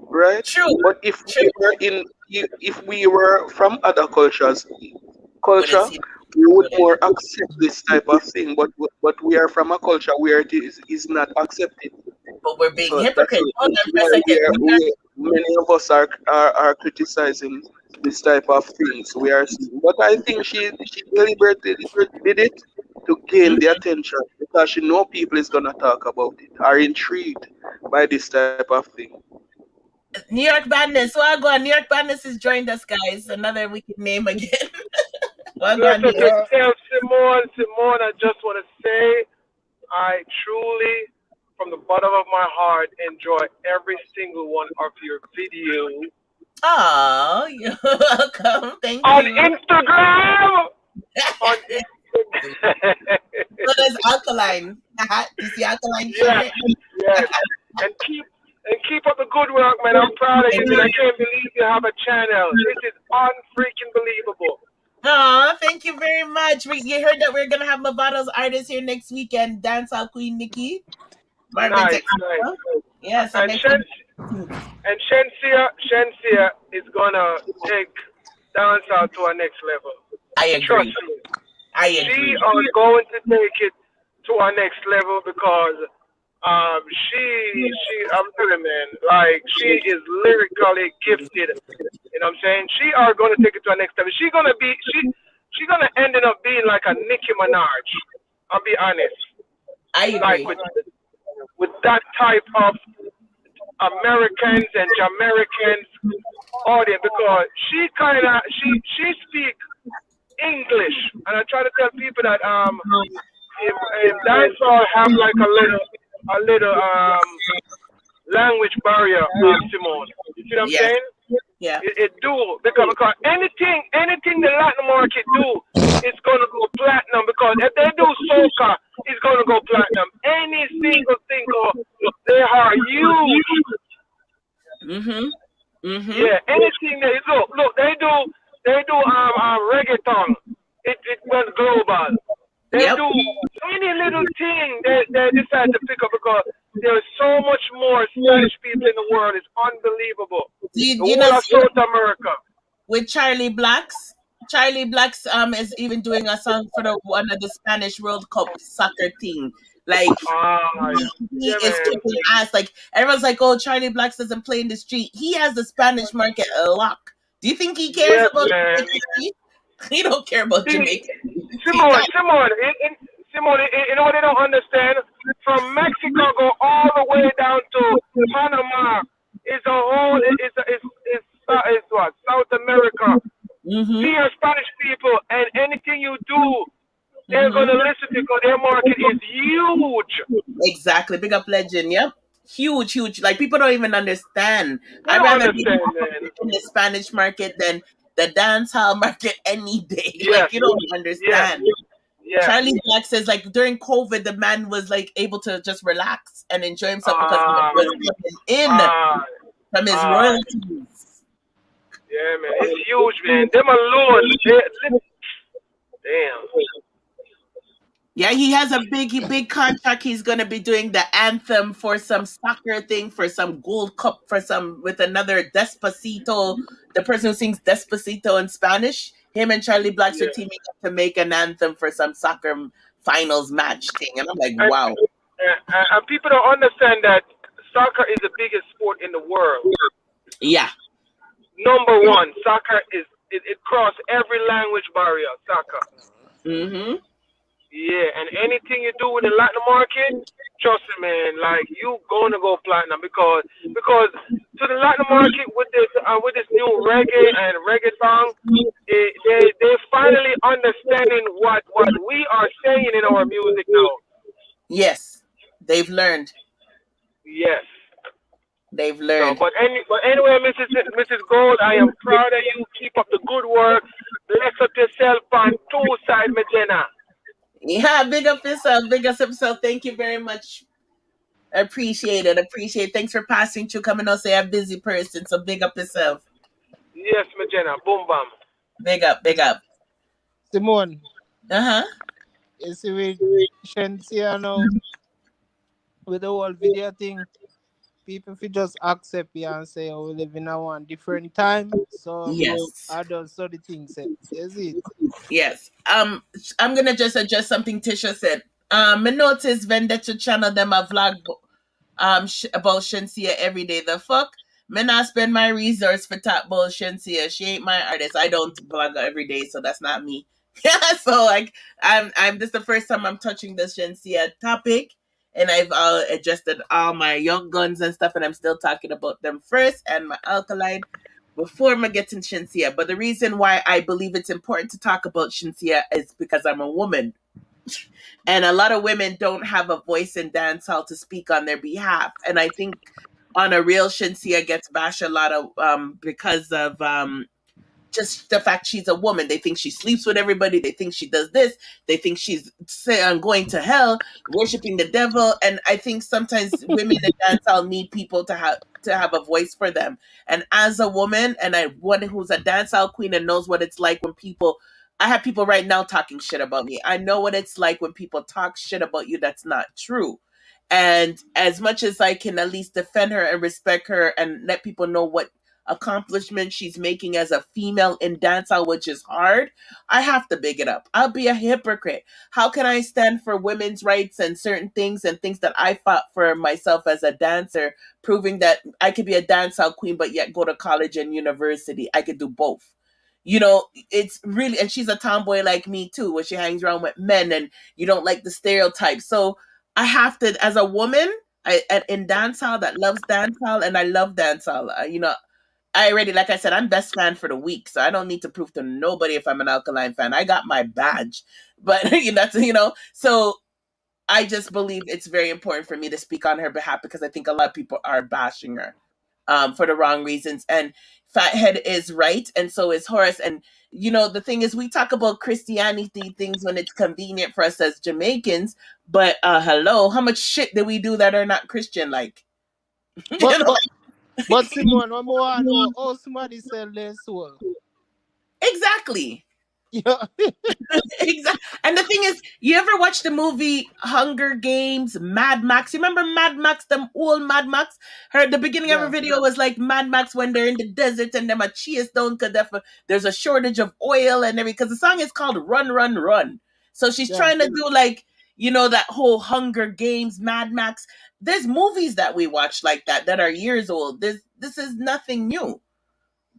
right? True. But if we were from other culture, we would more accept this type of thing. But we are from a culture where it is not accepted. But we're being So hypocrites. Hold on for a that's why second. many of us are criticizing this type of things. But I think she deliberately did it to gain the attention because she know people is gonna talk about it, are intrigued by this type of thing. New York Badness. Well, go on. New York Badness has joined us, guys. Another wicked name again. Well, go on, New York. Simone, I just want to say I truly, from the bottom of my heart, enjoy every single one of your videos. Oh, you're welcome. Thank on you. Instagram. On Instagram. So there's Alkaline. You see Alkaline? Yes. And keep up the good work, man. I'm proud of you. I can't believe you have a channel. This is unfreaking believable. Oh, thank you very much. You heard that we're gonna have Movato's artist here next weekend. Dancehall Queen Nikki. Nice. Yeah, so and Shenseea is gonna take dancehall to our next level. I agree. Trust me. I agree. She are going to take it to our next level because I'm telling man, like she is lyrically gifted. You know what I'm saying? She are gonna take it to our next level. She's gonna end up being like a Nicki Minaj. I'll be honest. I agree. Like with that type of Americans and Jamaicans audience because she speak English, and I try to tell people that if dancehall have like a little language barrier, Simone. You see what I'm saying? Yeah. It do because anything the Latin market do, it's gonna go platinum because if they do soca, it's gonna go platinum. Any single thing they are huge. Yeah, anything they look they do reggaeton. It went global. They do any little thing they decide to pick up because there's so much more Spanish people in the world. It's unbelievable. You know, South America. With Charlie Blacks is even doing a song for one of the Spanish World Cup soccer thing. Like he is kicking ass. Like everyone's like, oh, Charlie Blacks doesn't play in the street. He has the Spanish market locked. Do you think he cares about Jamaica? He don't care about Jamaica. Simone, you know what they don't understand? From Mexico go all the way down to Panama. It's a whole. It's what South America. See your Spanish people, and anything you do, they're gonna listen to because their market is huge. Exactly, big up legend. Yep, huge. Like people don't even understand. I rather be in the Spanish market than the dancehall market any day. Like you don't understand. Charlie Black says like during COVID, the man was like able to just relax and enjoy himself because he was coming in from his royalties. Yeah, man, it's huge, man. Them alone, damn. Yeah, he has a big contract. He's gonna be doing the anthem for some soccer thing, for some Gold Cup, for some with another Despacito. The person who sings Despacito in Spanish, him and Charlie Blacks are teaming up to make an anthem for some soccer finals match thing, and I'm like, wow. And people don't understand that soccer is the biggest sport in the world. Yeah. Number one, soccer is it crossed every language barrier. Soccer. Mm-hmm. Yeah, and anything you do in the Latin market, trust me, man, like you gonna go platinum because to the Latin market with this new reggae and reggae song, they finally understanding what we are saying in our music now. Yes, they've learned. Yes. They've learned. So, but anyway, Mrs. Gold, I am proud of you. Keep up the good work. Bless up yourself on two sides, Medina. Yeah, big up yourself. Big up yourself. Thank you very much. Appreciate it. Thanks for passing through. Coming out say I'm a busy person, so big up yourself. Yes, Medina. Boom, bam. Big up. Simone. Uh-huh. You see with Shenseea now, with the whole video thing, people fi just accept you and say, oh, we live in a one different time. So yes, I don't study things. Is it? Yes. I'm gonna just address something Tisha said. I noticed Vendetta channel them a vlog about Shenseea every day. The fuck? Me not spend my resource for talk about Shenseea. She ain't my artist. I don't vlog every day, so that's not me. Yeah, so like I'm this the first time I'm touching this Shenseea topic, and I've adjusted all my young guns and stuff, and I'm still talking about them first and my alkaline before I get to Shenseea. But the reason why I believe it's important to talk about Shenseea is because I'm a woman. And a lot of women don't have a voice in dancehall to speak on their behalf. And I think on a real Shenseea gets bashed a lot of because of just the fact she's a woman. They think she sleeps with everybody. They think she does this. They think she's going to hell, worshiping the devil. And I think sometimes women in dancehall need people to have a voice for them. And as a woman, and one who's a dancehall queen and knows what it's like when people. I have people right now talking shit about me. I know what it's like when people talk shit about you that's not true. And as much as I can at least defend her and respect her and let people know what accomplishment she's making as a female in dancehall, which is hard, I have to big it up. I'll be a hypocrite. How can I stand for women's rights and certain things and things that I fought for myself as a dancer, proving that I could be a dancehall queen but yet go to college and university? I could do both. You know, it's really, and she's a tomboy like me too, where she hangs around with men and you don't like the stereotypes. So I have to, as a woman, in dancehall that loves dancehall, and I love dancehall. I already, like I said, I'm best fan for the week, so I don't need to prove to nobody if I'm an Alkaline fan. I got my badge, but so I just believe it's very important for me to speak on her behalf because I think a lot of people are bashing her for the wrong reasons. And Fathead is right, and so is Horace. And the thing is, we talk about Christianity things when it's convenient for us as Jamaicans, but hello, how much shit do we do that are not Christian? Like, But Simone, one more I know, oh, somebody sell their soul. Exactly. Yeah. Exactly. And the thing is, you ever watch the movie Hunger Games, Mad Max? You remember Mad Max, them old Mad Max? The beginning of her video was like Mad Max when they're in the desert and them a chase down because there's a shortage of oil and everything. Because the song is called Run, Run, Run. So she's trying to do like, that whole Hunger Games, Mad Max. There's movies that we watch like that are years old. This is nothing new.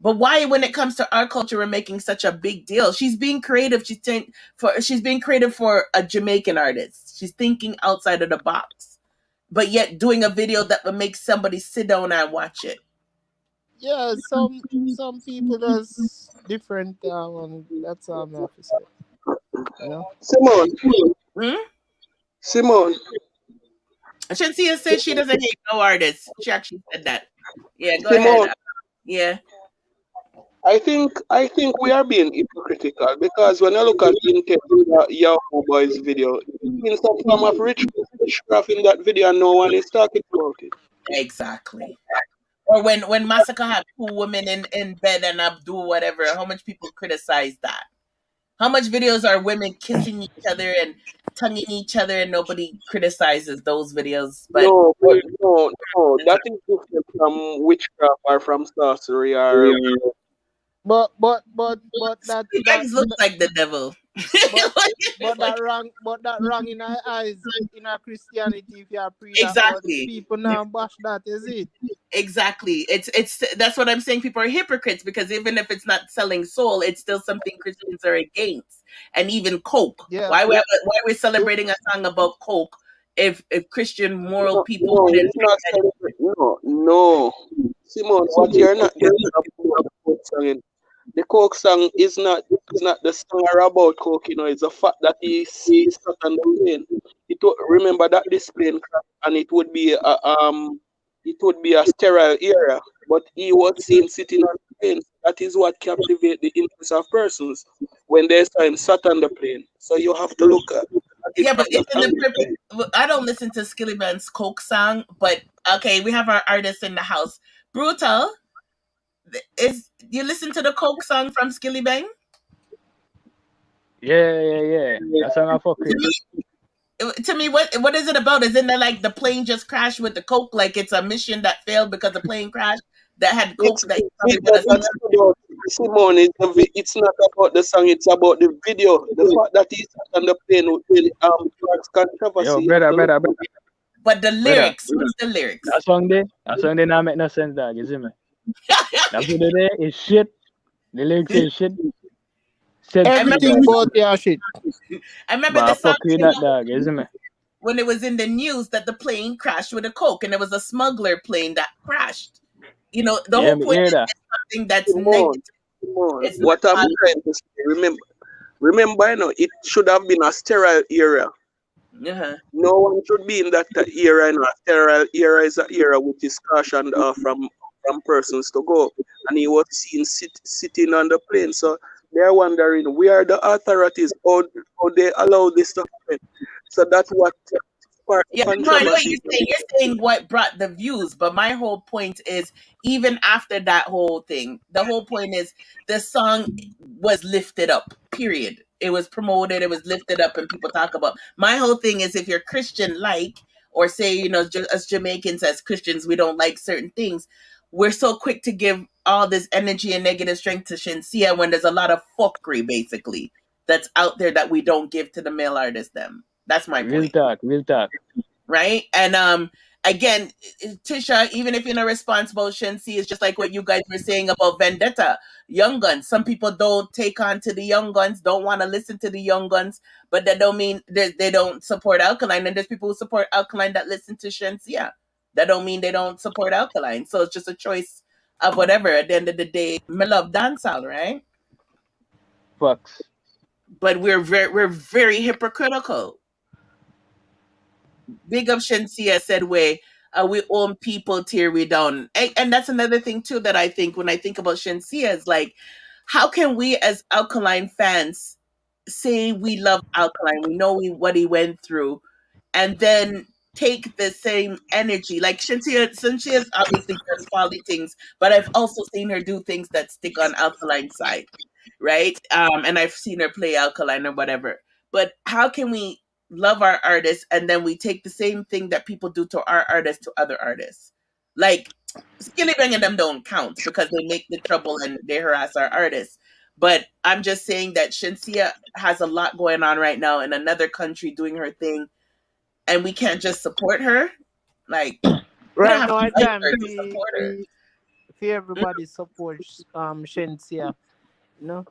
But why, when it comes to our culture, we're making such a big deal? She's being creative. She's being creative for a Jamaican artist. She's thinking outside of the box, but yet doing a video that would make somebody sit down and watch it. Yeah, some people that's different. That's all I have to say. Simone. Simone. Shenseea says she doesn't hate no artists. She actually said that. Yeah, go ahead. Yeah. I think we are being hypocritical because when I look at Intel Yahoo Boys video, in some form of witchcraft in that video and no one is talking about it. Exactly. Or when Massacre had 2 women in bed and Abdul whatever, how much people criticize that? How much videos are women kissing each other and tonguing each other and nobody criticizes those videos? But No, but no, that is different from witchcraft or from sorcery or But that Vygs looks like the devil. but that wrong in our eyes in our Christianity if you are pre that, but Exactly. people now bash that, is it? Exactly. It's that's what I'm saying. People are hypocrites because even if it's not selling soul, it's still something Christians are against. And even Coke. Yeah. Why we celebrating a song about Coke if Christian moral people no, wouldn't it's not celebrating. No. Simon, what you're not getting about the Coke song. The Coke song is not the song about Coke, it's the fact that he stuck on the plane. Remember that this plane crashed and it would be a sterile area, but he was seen sitting on the plane. That is what captivates the interest of persons when they saw him sat on the plane. So you have to look at it Yeah, but from that isn't the angle. perfect? I don't listen to Skilly Band's Coke song, but okay, we have our artist in the house. Brutal is you listen to the Coke song from Skilly Bang? Yeah. That song I fuck with. To me, what is it about? Isn't it like the plane just crashed with the Coke? Like it's a mission that failed because the plane crashed that had Coke It's that you it's probably would have it's about Simone. It's not about the song. It's about the video. The fact that he's on the plane with drugs controversy. Yo, You have to look brother. at But the Brother. lyrics, what's the lyrics? That song there not make no sense, dog, you see me? That video there is shit. The lyrics is shit. Said Everything about your shit. I remember but the I song fuck with that, dog, you see me? when it was in the news that the plane crashed with a Coke and it was a smuggler plane that crashed. You know, the Yeah, whole me point hear is that. something that's Simone. negative. Simone. It's not What I'm positive. trying to say. Remember, it should have been a sterile area. Uh-huh. No one should be in that era. A sterile era is an era which is cautioned from persons to go. And he was seen sitting on the plane. So they're wondering where the authorities, how they allow this to happen. So that's what sparked Yeah, no, I know what controversy. you're saying. You're saying what brought the views, but my whole point is even after that whole thing, the whole point is the song was lifted up. Period. It was promoted, it was lifted up, and people talk about. My whole thing is if you're Christian, or say, as Jamaicans, as Christians, we don't like certain things. We're so quick to give all this energy and negative strength to Shenseea when there's a lot of fuckery, basically, that's out there that we don't give to the male artists. Them. That's my Real point, talk. right? And again, Tisha, even if you're not responsible, Shenseea is just like what you guys were saying about Vendetta, Young Guns. Some people don't take on to the Young Guns, don't want to listen to the Young Guns, but that don't mean they don't support Alkaline. And there's people who support Alkaline that listen to Shenseea. That don't mean they don't support Alkaline. So it's just a choice of whatever. At the end of the day, me love dancehall, right? Fucks. But we're very hypocritical. Big up Shenseea said we own people tear we down. And that's another thing too that I think when I think about Shenseea is like, how can we as Alkaline fans say we love Alkaline, we know what he went through, and then take the same energy. Like Shensea's obviously done quality things, but I've also seen her do things that stick on Alkaline side, right? And I've seen her play Alkaline or whatever. But how can we love our artists and then we take the same thing that people do to our artists to other artists? Like Skilly Bang and them don't count because they make the trouble and they harass our artists. But I'm just saying that Shenseea has a lot going on right now in another country doing her thing, and we can't just support her. Like we don't Right have now, to I like time her to support her. for everybody supports Shenseea, you know,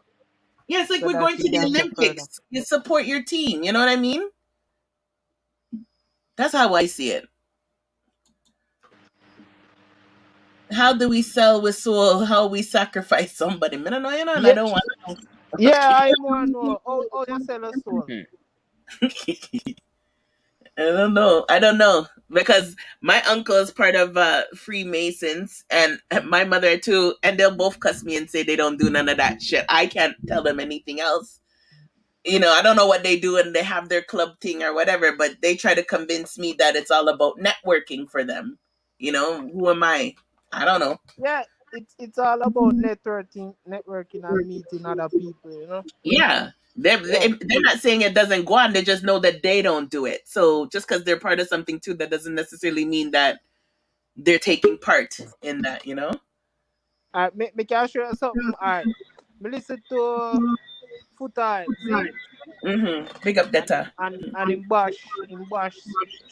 Yeah, it's like so we're that going she to the can take further. Olympics. You support your team. You know what I mean? That's how I see it. How do we sell with soul? How we sacrifice somebody? I don't know, and I Yeah, don't want yeah, I want to know how you sell a soul. Hmm. I don't know. because my uncle is part of Freemasons and my mother too, and they'll both cuss me and say they don't do none of that shit. I can't tell them anything else. I don't know what they do and they have their club thing or whatever, but they try to convince me that it's all about networking for them. Who am I? I don't know. Yeah, it's all about networking and meeting other people. Yeah. Yeah. They're not saying it doesn't go on. They just know that they don't do it. So just because they're part of something too, that doesn't necessarily mean that they're taking part in that. Me can show you something. Alright. Me listen to Futai, see? Big up data. And in Bash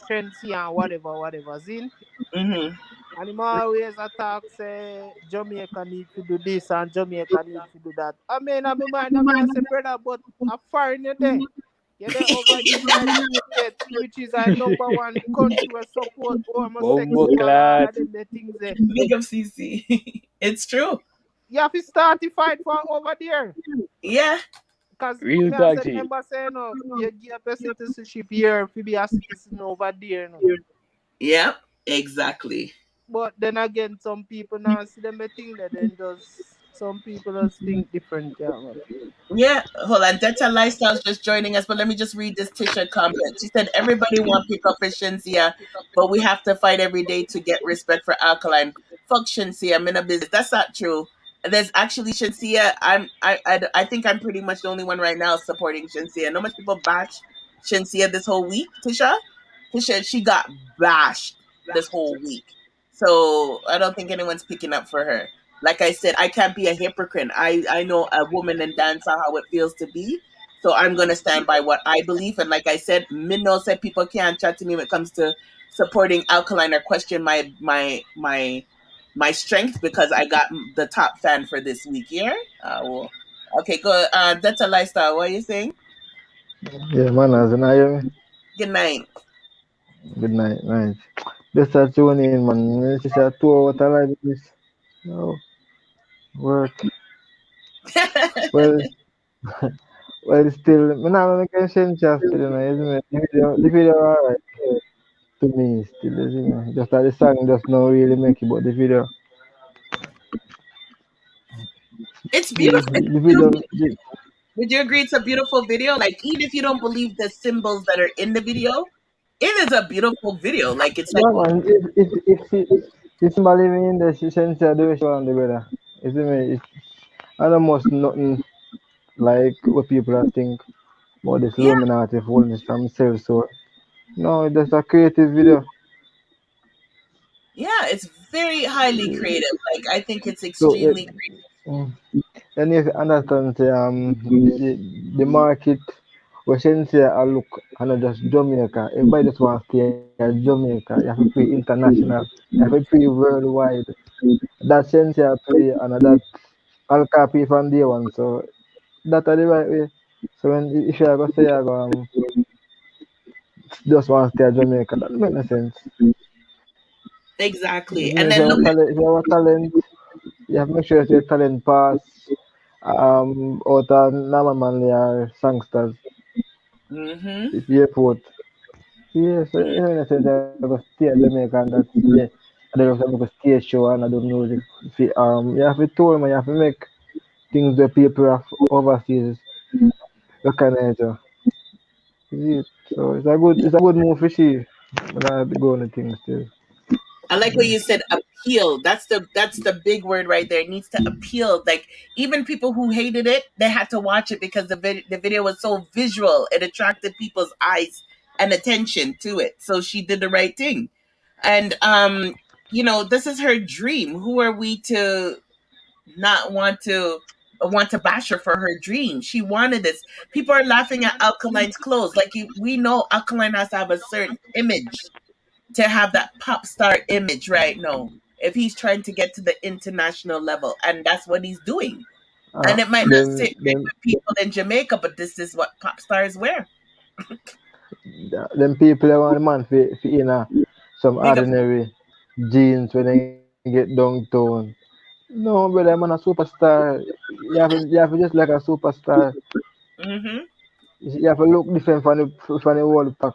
Shenseea and whatever, see? Mm-hmm. And him always attack say Jamaica need to do this and Jamaica need to do that. I mean, I mind I say, brother, but a foreign you there. You're there over the United States, which is our number one country where support homosexual and all of them the things there. Big up CC. It's true. You have to start the fight for over there. Yeah. Because Real me talk, I said, G. remember saying, no, you give up a citizenship here if you be a citizen over there. No. Yeah, exactly. But then again, some people now see them a thing that then just some people just think different. Yeah, man. Yeah, hold on. Detta Lifestyle's just joining us, but let me just read this Tisha comment. She said, everybody want pick up for Shenseea, but we have to fight every day to get respect for Alkaline. Fuck Shenseea, I'm in a business. That's not true. There's actually Shenseea. I think I'm pretty much the only one right now supporting Shenseea. Not much people bash Shenseea this whole week, Tisha. Tisha, she got bashed this whole week. So I don't think anyone's picking up for her. Like I said, I can't be a hypocrite. I know a woman in dancehall how it feels to be. So I'm gonna stand by what I believe. And like I said, Minno said people can't chat to me when it comes to supporting Alkaline or question my strength because I got the top fan for this week. Yeah. Well, okay. Go. That's a lifestyle. What are you saying? Yeah, man, as an hear me. Good night. Good night. Just a tune in, man. It's just a 2 hour like this. No work. Well, well, still, me not gonna get Shenseea still, isn't it? The video alright to me still, isn't it? Just that the song just not really make it, but the video, It's beautiful. It's the beautiful. video, Would you agree it's a beautiful video? Like, even if you don't believe the symbols that are in the video, it is a beautiful video. Like, it's like, yeah, man. It's somebody in the Shenseea the way she want the brother, isn't it? It's almost nothing like what people are think about this yeah, Illuminati holding themselves. So no, it's just a creative video. yeah, it's very highly creative. Like, I think it's So extremely creative. mm, then you understand the market where Shenseea a look and not just Jamaica. Everybody just wants to stay at Jamaica. You have to play international. You have to play worldwide. That Shenseea play and that ALKA play from day one. So that are the right way. So when if you are gonna say you go just want to stay at Jamaica, that make no sense. Exactly. If And you then have look at, talent, if you have a talent, you have to make sure that your talent pass out of normal manly or songsters. mm-hmm. If you put yeah, so in a sense I go stay at Jamaica and that's yeah. And then also make a stage show and I do music. You have to tour man, you have to make things that people have overseas recognize you. See it? So it's a good move for she. But I have to go on the thing still. I like what you said, appeal. That's the big word right there. It needs to appeal. Like, even people who hated it, they had to watch it because the video was so visual. It attracted people's eyes and attention to it. So she did the right thing. And this is her dream. Who are we to not want to bash her for her dream? She wanted this. People are laughing at Alkaline's clothes. Like, we know Alkaline has to have a certain image to have that pop star image right now if he's trying to get to the international level, and that's what he's doing. And it might not Them sit right them with people in Jamaica, but this is what pop stars wear. them people that want the man for in some Big up. ordinary jeans when they get downtown. No, brother, I'm a superstar. You have to just like a superstar. Hmm. You have to look different from the whole pack.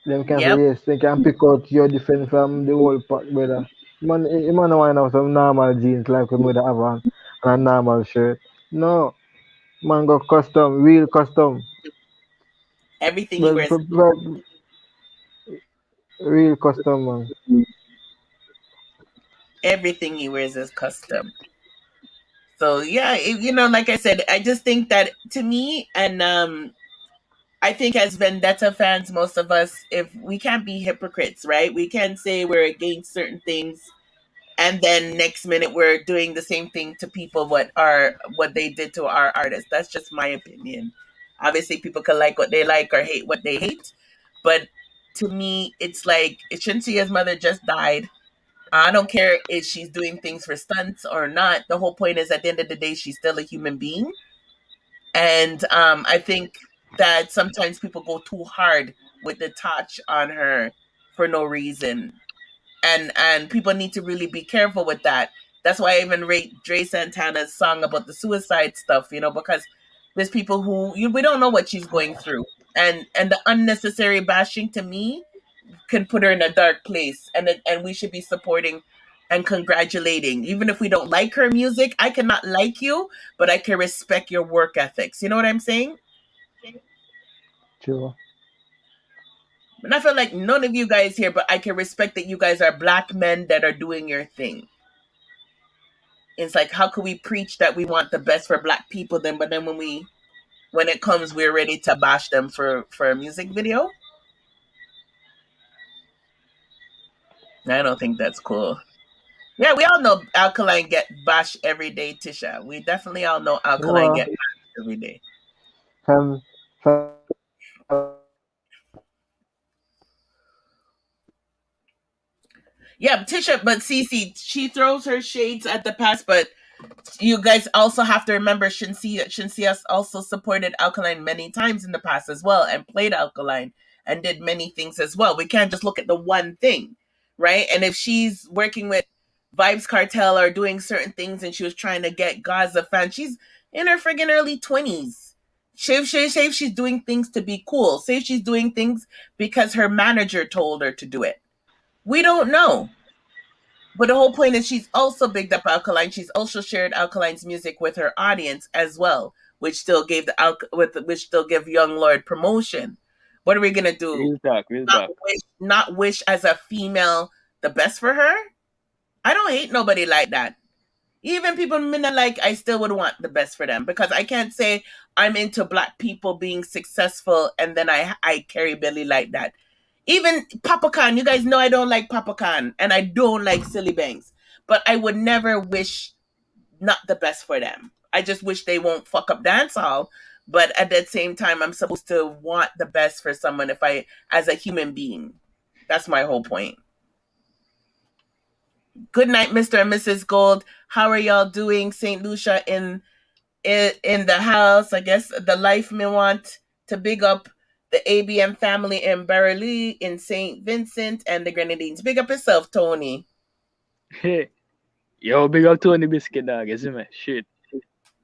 Them can say Yep. yes, they can pick out your different from the whole pack, brother. Man don't want to have some normal jeans like we would have on and a normal shirt. No, man go custom, real custom. Everything he Well, wears, real custom, man. everything he wears is custom. So yeah, like I said, I just think that to me, and I think as Vendetta fans, most of us, if we can't be hypocrites, right? We can't say we're against certain things, and then next minute we're doing the same thing to people what they did to our artists. That's just my opinion. Obviously, people can like what they like or hate what they hate, but to me, it's like Shensea's mother just died. I don't care if she's doing things for stunts or not. The whole point is, at the end of the day, she's still a human being. And I think that sometimes people go too hard with the touch on her for no reason. And people need to really be careful with that. That's why I even rate Dre Santana's song about the suicide stuff, because there's people who we don't know what she's going through. And the unnecessary bashing to me can put her in a dark place, and we should be supporting and congratulating. Even if we don't like her music, I cannot like you, but I can respect your work ethics. You know what I'm saying? True. And I feel like none of you guys here, but I can respect that you guys are black men that are doing your thing. It's like, how could we preach that we want the best for black people then, but then when it comes, we're ready to bash them for a music video? I don't think that's cool. Yeah, we all know Alkaline get bashed every day, Tisha. We definitely all know Alkaline Well, get bashed every day. from Yeah, Tisha, but Cece, she throws her shades at the past, but you guys also have to remember Shenseea also supported Alkaline many times in the past as well, and played Alkaline and did many things as well. We can't just look at the one thing, right? And if she's working with Vibes Cartel or doing certain things and she was trying to get Gaza fans, she's in her friggin' early 20s. Say if she's doing things to be cool. Say if she's doing things because her manager told her to do it. We don't know. But the whole point is she's also bigged up Alkaline. She's also shared Alkaline's music with her audience as well, which still gave which still give Young Lord promotion. What are we gonna do? Real talk, real Not talk. wish as a female the best for her? I don't hate nobody like that. Even people mina like, I still would want the best for them, because I can't say I'm into black people being successful and then I carry Billy like that. Even Papa Khan, you guys know I don't like Papa Khan and I don't like Silly Banks, but I would never wish not the best for them. I just wish they won't fuck up dancehall. But at that same time, I'm supposed to want the best for someone if I, as a human being. That's my whole point. Good night, Mr. and Mrs. Gold. How are y'all doing? St. Lucia in the house. I guess the life me want to big up the ABM family in Barely in St. Vincent and the Grenadines. Big up yourself, Tony. Hey, yo, big up Tony Biscuit, dog. You see me? Shit.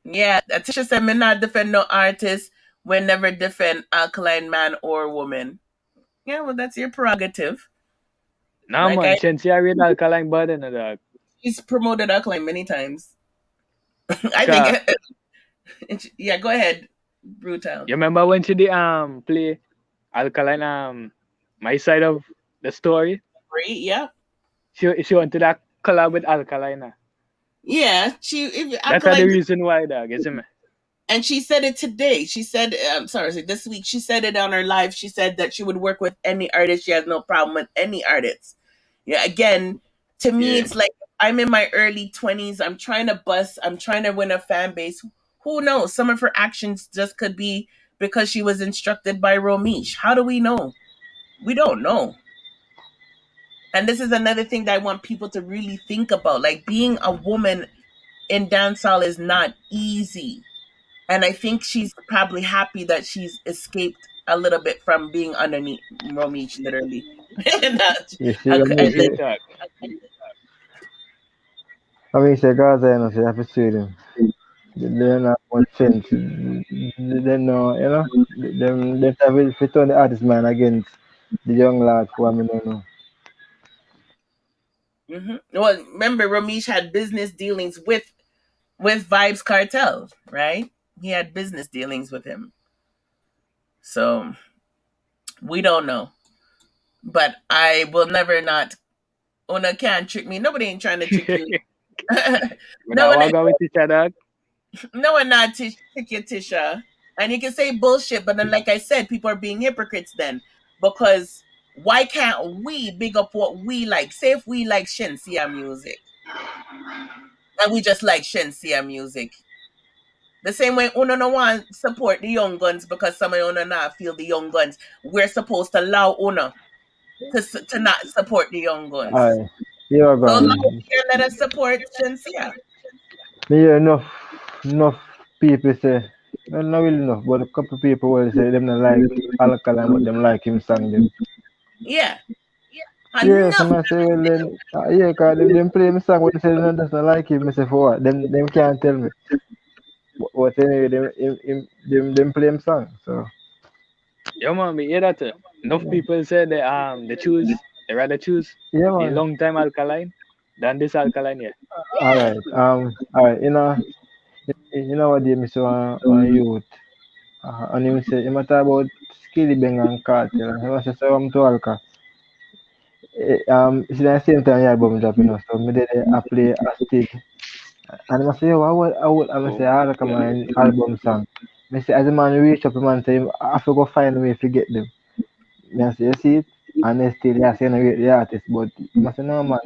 Yeah, Tisha said, me not defend no artist. We never defend alkaline man or woman. Yeah, well, that's your prerogative. Nah, Like man. Shenseea read Alkaline bad, no, dog. He's promoted alkaline many times. I Cause think. Yeah, go ahead, Brutal. you remember when she did play Alkaline my side of the story? Great, yeah. She went to that collab with Alkaline. Yeah, That's the reason why, dog. You see me? And she said it today. She said, this week, she said it on her live. She said that she would work with any artist. She has no problem with any artist. Yeah, again, to me, It's like I'm in my early 20s. I'm trying to bust. I'm trying to win a fan base. Who knows? Some of her actions just could be because she was instructed by Romeich. How do we know? We don't know. And this is another thing that I want people to really think about. Like, being a woman in dancehall is not easy. And I think she's probably happy that she's escaped a little bit from being underneath Romeich, literally. you see, I mean, say Gaza, you have to see them. They're not much sense. They know, they have to turn the artist man against the young lad who I mean, no. Well, remember Ramesh had business dealings with Vygs Cartel, right? He had business dealings with him. So we don't know. But I will never not Una can't trick me. Nobody ain't trying to trick you. No one go with each other. No one not trick you, Tisha. And you can say bullshit, but then like I said, people are being hypocrites then. Because why can't we big up what we like? Say if we like Shenseea music. And we just like Shenseea music. The same way Una no want support the young guns because some of Una not feel the young guns. We're supposed to allow Una to not support the young guns. Aye. Yeah, So gone. let us support Shenseea. Me hear enough people say, well, not really enough, but a couple people will say them not like Alkaline, but them like him song them. Yeah. Yeah, some I say, well then, yeah, cause them play me song, but they say no, that's not like him. I say for what? Them can't tell me. But anyway, them play him song, so. Yeah, man, me hear that. Enough people say they rather choose Yeah, the man. long time Alkaline than this Alkaline here. Alright, you know what they miss one youth. And him say, him talk about Skilly Bang and Cartel. And he say, so I'm to Alka. It's the same time your album drop, so me did I play a stage. And I say, yo, I say, Alka my album song. Me say, as a man reach up, man say, I have to go find a way to get them. Me I say, you see it? And they still, yeah, saying the artist, but I say, no, man,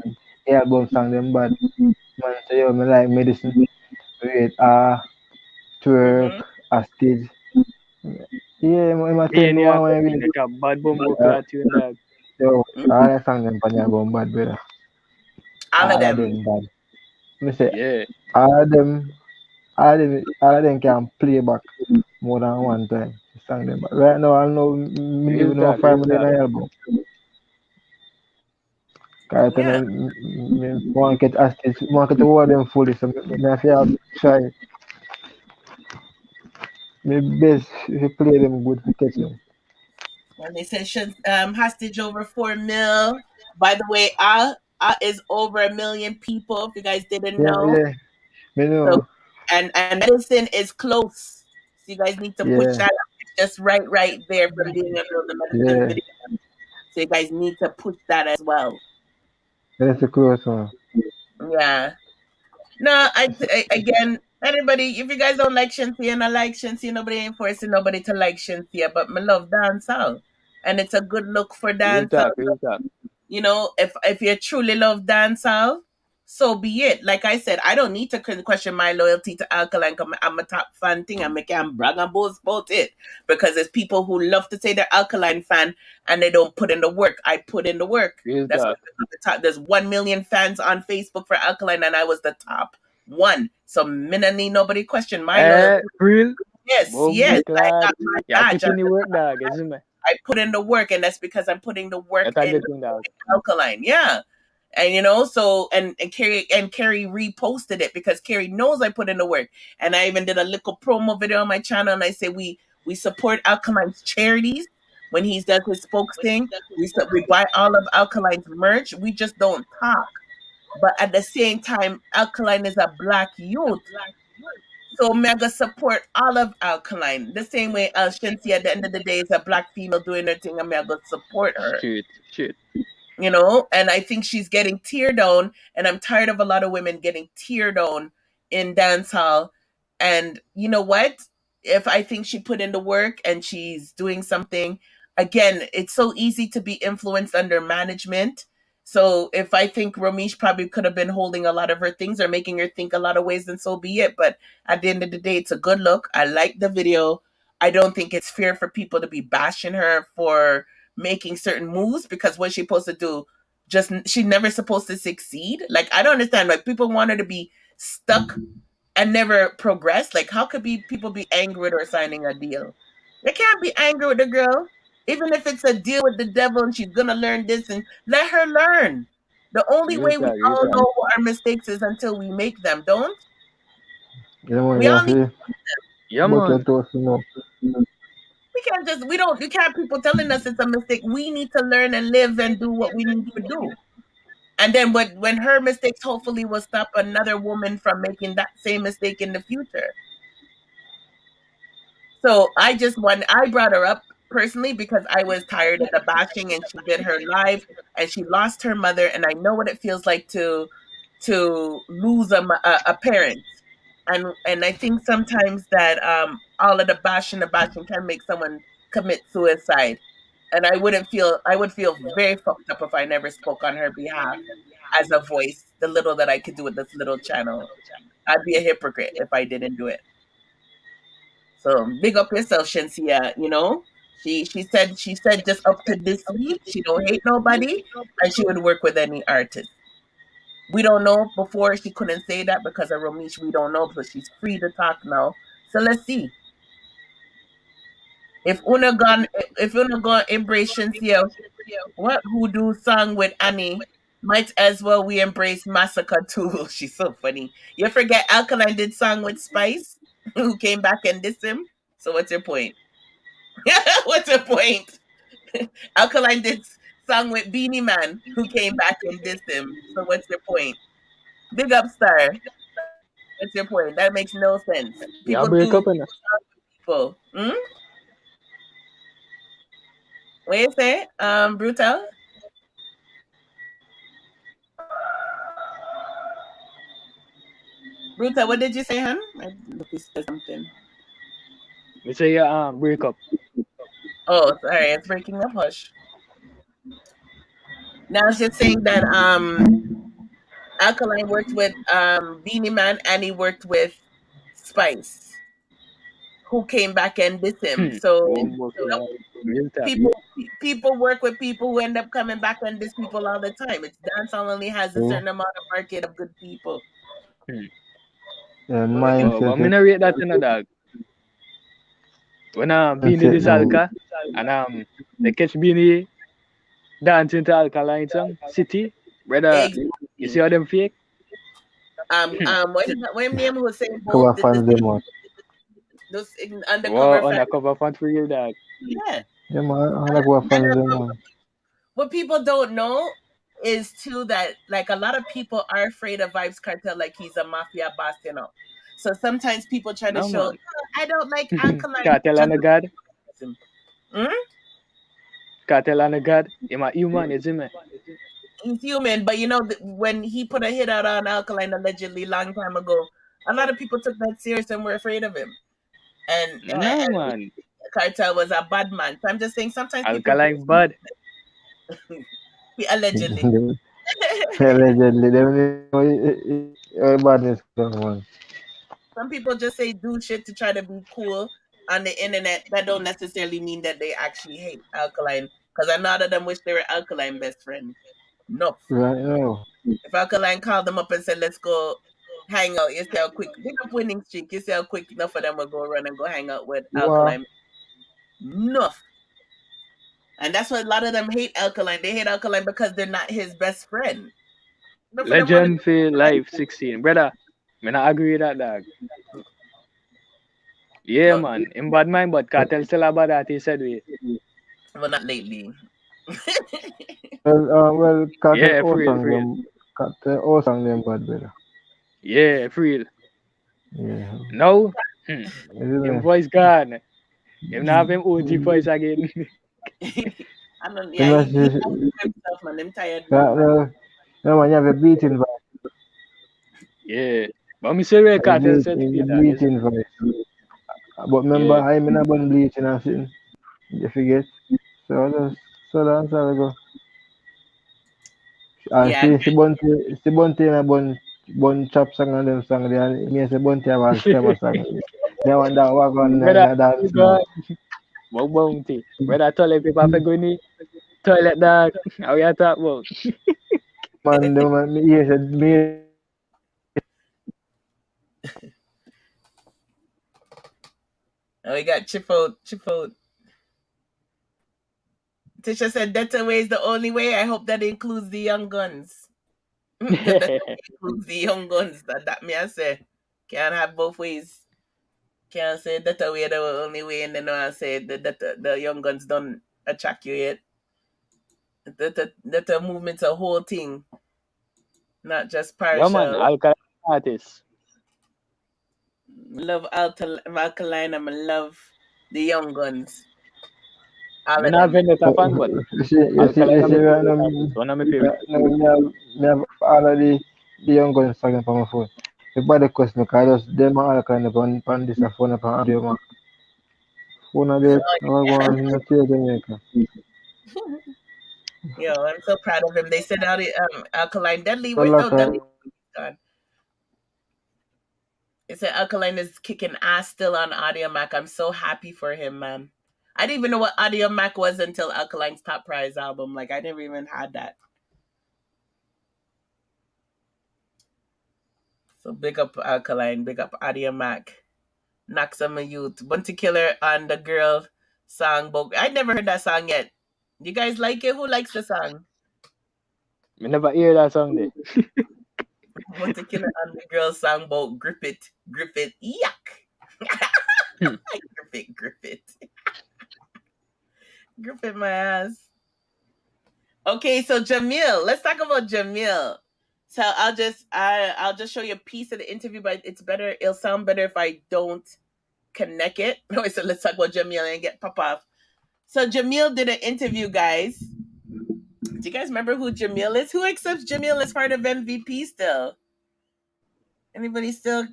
the album song, them bad. Man say, yo, me like medicine. Wait, twerk, a stage. Yeah, I tell me one way. Like a bad bumbo clat tune, dog. Yo, all the songs them pan your bum bad, brother. All of them bad. Me say, yeah. all of them can play back more than one time. The song them bad. Right now, I know me even know 5 million album. Cause I me want to get asking, want to get all of them fully, so me have to try. Me best if you play them good to catch them. And they said hostage over 4 mil. By the way, is over 1 million people. If you guys didn't know, Yeah, me know. so and medicine is close. So you guys need to push that up. It's just right there from being able to the medicine video. So you guys need to push that as well. That's a close one. Yeah. No, again, anybody, if you guys don't like Shenseea and I like Shenseea, nobody ain't forcing nobody to like Shenseea, but me love dancehall. And it's a good look for dancehall. Real talk. You know, if you truly love dancehall, so be it. Like I said, I don't need to question my loyalty to Alkaline because I'm a top fan thing and I can brag and boast about it. Because there's people who love to say they're Alkaline fan and they don't put in the work. I put in the work. That's what the top. There's 1 million fans on Facebook for Alkaline and I was the top one. So me not need nobody question my loyalty. Real? Yes. I got my badge. Put in the work, dog, isn't it? I put in the work, and that's because I'm putting the work in Alkaline. Yeah. And you know, so and Carrie reposted it because Carrie knows I put in the work. And I even did a little promo video on my channel and I say we support Alkaline's charities when he does his spokes thing. We buy all of Alkaline's merch. We just don't talk. But at the same time, Alkaline is a black youth. So mega support all of Alkaline. The same way Shenseea at the end of the day is a black female doing her thing and mega support her. Shit. You know, and I think she's getting tear down, and I'm tired of a lot of women getting tear down in dancehall. And you know what? If I think she put in the work and she's doing something, again, it's so easy to be influenced under management. So if I think Ramesh probably could have been holding a lot of her things or making her think a lot of ways, then so be it. But at the end of the day, it's a good look. I like the video. I don't think it's fair for people to be bashing her for making certain moves because what she's supposed to do, she never supposed to succeed. Like, I don't understand. Like, people want her to be stuck and never progress. Like, how could people be angry with her signing a deal? They can't be angry with the girl. Even if it's a deal with the devil and she's gonna learn this, and let her learn. The only way we all know what our mistakes is until we make them, don't? Yeah, man, we all need yeah, man. we You can't people telling us it's a mistake. We need to learn and live and do what we need to do. And then when her mistakes hopefully will stop another woman from making that same mistake in the future. So I brought her up personally because I was tired of the bashing, and she did her live and she lost her mother, and I know what it feels like to lose a parent. And I think sometimes that all of the bashing can make someone commit suicide. And I would feel very fucked up if I never spoke on her behalf as a voice, the little that I could do with this little channel. I'd be a hypocrite if I didn't do it. So big up yourself, Shenseea. She said just up to this week she don't hate nobody and she would work with any artist. We don't know. Before she couldn't say that because of Romeich. We don't know, but she's free to talk now. So let's see. If Una gone embrace Shenseea, what who do song with Annie? Might as well we embrace Massacre too. She's so funny. You forget Alkaline did song with Spice, who came back and dissed him. So what's your point? What's your point? Alkaline did song with Beanie Man, who came back and dissed him. So what's your point? Big up, Star. What's your point? That makes no sense. Yeah, People break do up in people. What you say? Brutal? Brutal, what did you say, hon? I look you said something. We say break up. Oh, sorry, it's breaking up, hush. Now it's just saying that Alkaline worked with Beanie Man and he worked with Spice, who came back and dissed him. So people work with people who end up coming back and diss people all the time. It's dancehall only has a certain amount of market of good people. Yeah, mindset. But me not rate that in a dog. When Beanie this ALKA and they catch Beanie dancing to Alkaline'S song, City, brother, you see how them fake? What name was saying Cover fans them one. Those undercover fans. Undercover fans for real dog. Yeah. Yeah, man, undercover fans them one. What people don't know is too that like a lot of people are afraid of Vybz Kartel like he's a mafia boss, you know. So sometimes people try to show, I don't like Alkaline. Kartel and a god. Hmm? Kartel and a god. He's a human, isn't he? He's human, but you know when he put a hit out on Alkaline allegedly long time ago, a lot of people took that serious and were afraid of him. And man. Kartel was a bad man. So I'm just saying sometimes Alkaline bad. Allegedly. Allegedly. Badness one. Some people just say do shit to try to be cool on the internet. That don't necessarily mean that they actually hate Alkaline. Because a lot of them wish they were Alkaline best friends. No. Right now. If Alkaline called them up and said, let's go hang out, you see how quick, big up winning streak, you see how quick enough of them will go run and go hang out with Alkaline. Enough. And that's why a lot of them hate Alkaline. They hate Alkaline because they're not his best friend. Legend for life 16. Brother, I not agree with that dog. Yeah, man. In bad mind, but Kartel still about that, he said we. Well, not lately. Well, Kartel yeah, for real. Kartel awesome them bad, brother. Yeah, for real. Yeah. No? Him voice gone. Him not have him OG voice again. I don't, yeah, he himself, man. I'm tired. No, man, you have a beating voice. Yeah. But me say where Kartel said bleaching voice. But remember, I'm in a bun bleaching and shit. You forget. So that's how we go. And she bunty in a bun chop song and them song there. Me say bunty have a stem song. They want that work on dance. Bounty. Brother, toilet paper for go in toilet dog. How you talk about? Man, me. Oh, we got chip out. Tisha said Detta way is the only way. I hope that includes the young guns. That includes the young guns. That me I say. Can't have both ways. Can't say that way the only way, and then I say that the young guns don't attract you yet. That the movement's a whole thing, not just Yeah, man, partial. Alkaline'S artist. Love Alkaline, I love the young guns. All Me of not them. Vendetta fan, but You Alkaline see is my right favorite now, artist. One of my favorite. me have all of the young guns talking on my phone. Everybody cuss me because them all kind of on this phone up on audio mark. Phone of it, I go on in the Jamaica. Yo, I'm so proud of him. They said Alkaline Deadly. So like Deadly gone. They said Alkaline is kicking ass still on Audio Mac. I'm so happy for him, man. I didn't even know what Audio Mac was until Alkaline's Top Prize album. Like, I never even had that. So big up Alkaline, big up Audio Mac. Naxama Youth. Bunty Killer on the girl songbook. I never heard that song yet. You guys like it? Who likes the song? Me never hear that song there. Bunty Killer on the girl songbook. Grip it. Grip it. Yuck. Grip it. Grip it my ass. Okay, so Jahmiel. Let's talk about Jahmiel. So I'll just show you a piece of the interview, but it'll sound better if I don't connect it. No, so let's talk about Jahmiel and get pop off. So Jahmiel did an interview, guys. Do you guys remember who Jahmiel is? Who accepts Jahmiel as part of MVP still? Anybody still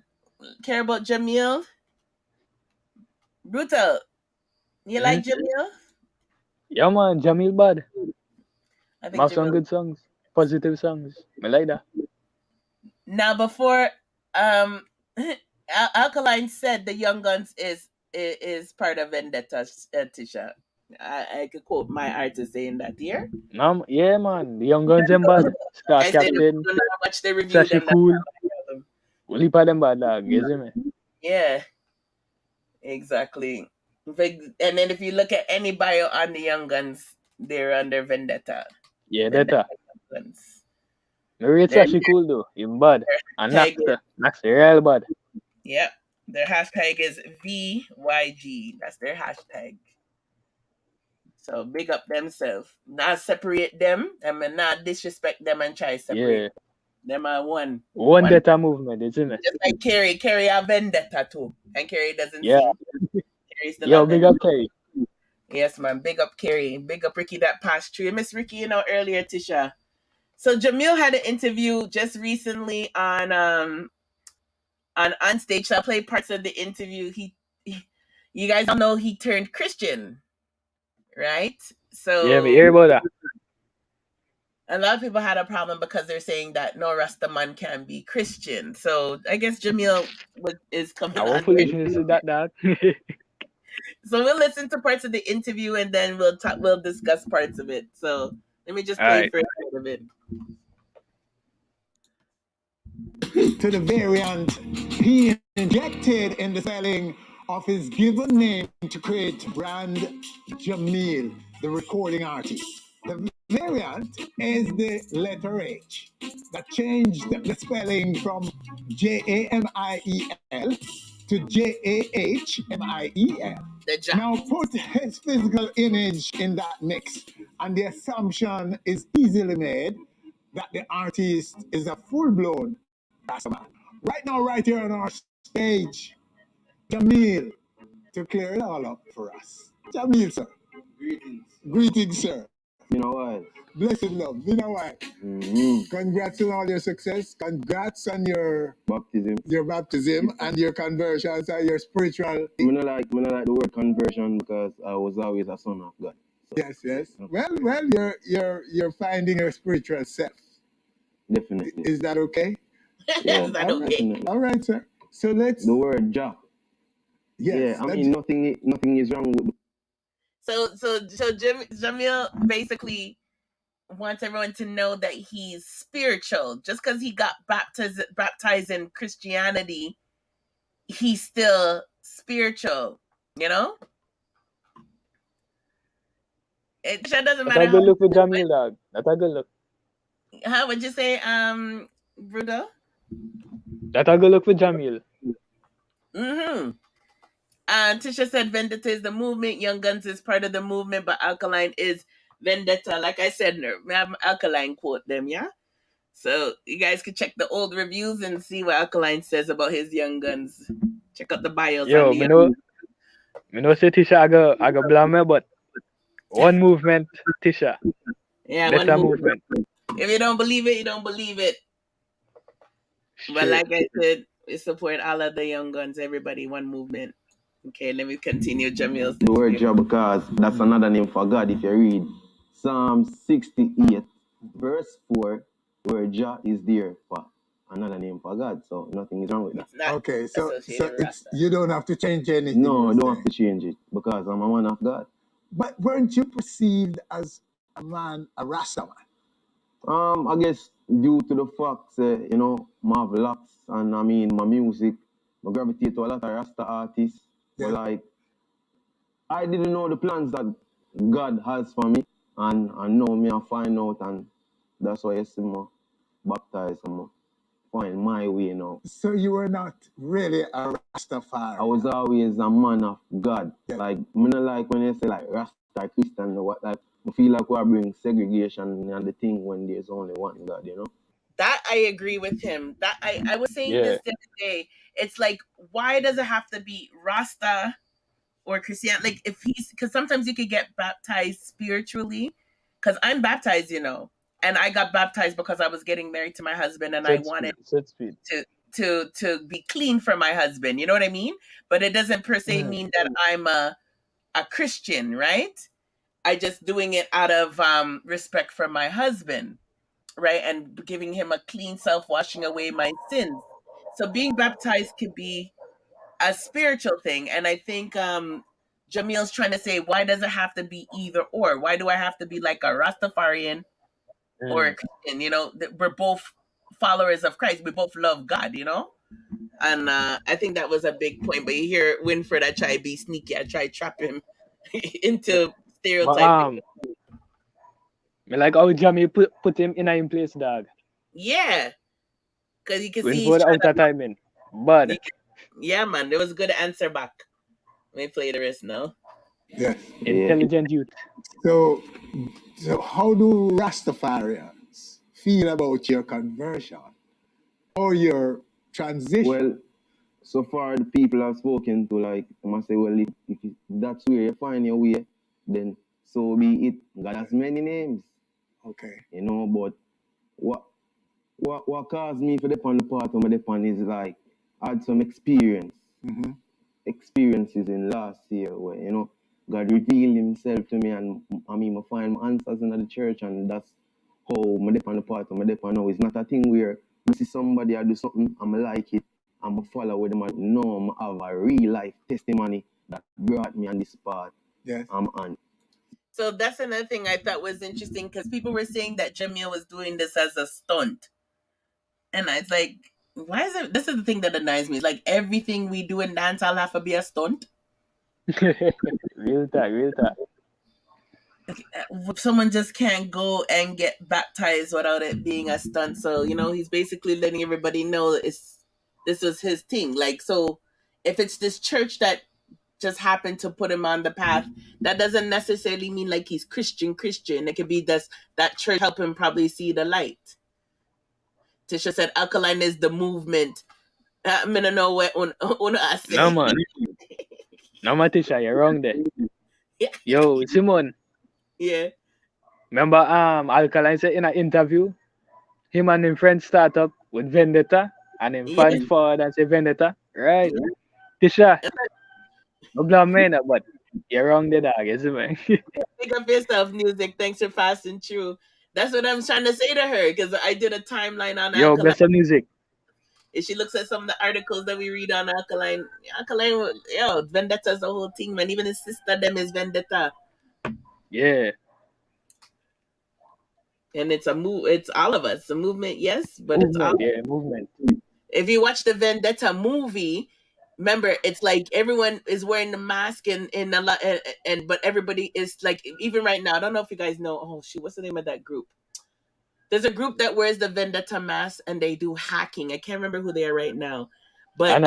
care about Jahmiel? Brutal. You like Jahmiel? Yeah, man, Jahmiel bad. I think Have some good songs, positive songs. I like that. Now, before Alkaline said the Young Guns is part of Vendetta, Tisha. I could quote my artist saying that here. Yeah, man. The Young Guns them bad. Star I Captain. don't know how much they review them. Cool. Only part them bad dog, you see me? Yeah. Exactly. And then if you look at any bio on the Young Guns, they're under Vendetta. Yeah, Vendetta. It's actually cool though. Even bad. And Nax real bad. Yep. Their hashtag is VYG. That's their hashtag. So big up themselves. Not separate them and not disrespect them and try to separate them are one. One Vendetta movement, isn't it? Just like Carrie a Vendetta too. And Carrie doesn't sing. Yo, big up Carrie. Yes, man. Big up Carrie. Big up Ricky that passed through. Miss Ricky, earlier, Tisha. So Jahmiel had an interview just recently on stage. So I played parts of the interview. You guys all know he turned Christian, right? So yeah, we hear about that. A lot of people had a problem because they're saying that no Rastaman can be Christian. So I guess Jahmiel is coming on. Hopefully you see that dog. So we'll listen to parts of the interview and then we'll discuss parts of it. So let me just play first part of it. To the variant he injected in the spelling of his given name to create brand Jahmiel, the recording artist. The variant is the letter H that changed the spelling from Jamiel to Jahmiel. Now put his physical image in that mix, and the assumption is easily made that the artist is a full-blown Rastaman. Right now, right here on our stage, Jahmiel, to clear it all up for us. Jahmiel, sir. Greetings, sir. You know what? Blessed love. You know what? Congrats on all your success. Congrats on your baptism and your conversions and your spiritual. I don't like the word conversion because I was always a son of God. So. Yes. Well, you're finding your spiritual self. Definitely. Is that okay? Yeah. Is that okay? All right, sir. So let's. The word Jah. Yes. Yeah, I mean nothing is wrong with. So Jahmiel basically wants everyone to know that he's spiritual. Just because he got baptized in Christianity, he's still spiritual. You know. It doesn't matter. That's a good look for Jahmiel, dog. That's a good look. How would you say, Bruno? That's a good look for Jahmiel. Tisha said Vendetta is the movement. Young Guns is part of the movement, but Alkaline is Vendetta. Like I said, I have Alkaline quote them, yeah? So you guys can check the old reviews and see what Alkaline says about his Young Guns. Check out the bios Yo, on the me know say Tisha I go blame me, but one movement, Tisha. Yeah, That's one a movement. movement. If you don't believe it, you don't believe it. But Shit. like I said, we support all of the Young Guns, everybody, one movement. Okay, let me continue, Jahmiel. The word Jah, because that's another name for God. If you read Psalm 68, verse 4, where Jah is there for another name for God. So nothing is wrong with that. It's not Okay, so associated with it's you don't have to change anything. No, I don't have to change it because I'm a man of God. But weren't you perceived as a man, a Rasta man? I guess due to the fact, you know, my vlogs and I mean my music, I gravitate to a lot of Rasta artists. Yeah. But like, I didn't know the plans that God has for me, and now me I find out, and that's why I see me baptized and find my way now. So you were not really a Rastafari. I was always a man of God. Yeah. Like, me not like when they say like Rasta Christian or what, like, I feel like we are bringing segregation and the thing when there's only one God, you know? that. I agree with him. That I was saying this the other day. It's like, why does it have to be Rasta or Christian? Like, if he's, because sometimes you could get baptized spiritually. Because I'm baptized, you know, and I got baptized because I was getting married to my husband, and I wanted to be clean for my husband. You know what I mean? But it doesn't per se mean that I'm a Christian, right? I just doing it out of respect for my husband, right? And giving him a clean self, washing away my sins. So being baptized could be a spiritual thing. And I think Jahmiel's trying to say, why does it have to be either or? Why do I have to be like a Rastafarian or a Christian? You know, we're both followers of Christ. We both love God, you know? And I think that was a big point. But you hear Winfred, I try to be sneaky. I try to trap him into stereotyping. Me like how Jahmiel put him in a place, dog. Yeah. Because you can When see for he's the outer timing. But yeah, man, there was a good answer back. Let me play the rest now. Yeah. Intelligent youth. So how do Rastafarians feel about your conversion or your transition? Well, so far the people I've spoken to, like, I must say, well, if that's where you find your way, then so be it. God has many names. Okay. You know, but what caused me for the part of my depend is like I had some experiences in last year where, you know, God revealed himself to me, and I mean I find my answers in the church, and that's how my depend part of my depend now. It's not a thing where you see somebody I do something, I'm like it, I'm a follow with them. No, I have a real life testimony that brought me on this path. Yes. I'm on. So that's another thing I thought was interesting, because people were saying that Jahmiel was doing this as a stunt. And I was like, why is it? This is the thing that annoys me. It's like everything we do in dancehall have to be a stunt. Real talk. Someone just can't go and get baptized without it being a stunt. So, you know, he's basically letting everybody know this was his thing. Like, so if it's this church that just happened to put him on the path, that doesn't necessarily mean like he's Christian. It could be that church help him probably see the light. Tisha said Alkaline is the movement. I don't know what I say. No man. No man, Tisha, you're wrong there. Yeah. Yo, Simon. Yeah. Remember Alkaline said in an interview, him and him friends start up with Vendetta, and him fans forward and say Vendetta. Right. Tisha. No blame me, but you're wrong there, dog, isn't it? Pick up yourself, music. Thanks for passing through. That's what I'm trying to say to her, because I did a timeline on Yo, Alkaline. bless the music. If she looks at some of the articles that we read on Alkaline, yo, Vendetta's the whole thing, man. Even his sister, them is Vendetta. Yeah. And it's it's all of us. A movement, yes, but movement, it's all movement. If you watch the Vendetta movie, remember, it's like everyone is wearing the mask and a lot, and but everybody is like, even right now, I don't know if you guys know. Oh shoot, what's the name of that group? There's a group that wears the Vendetta mask and they do hacking. I can't remember who they are right now, but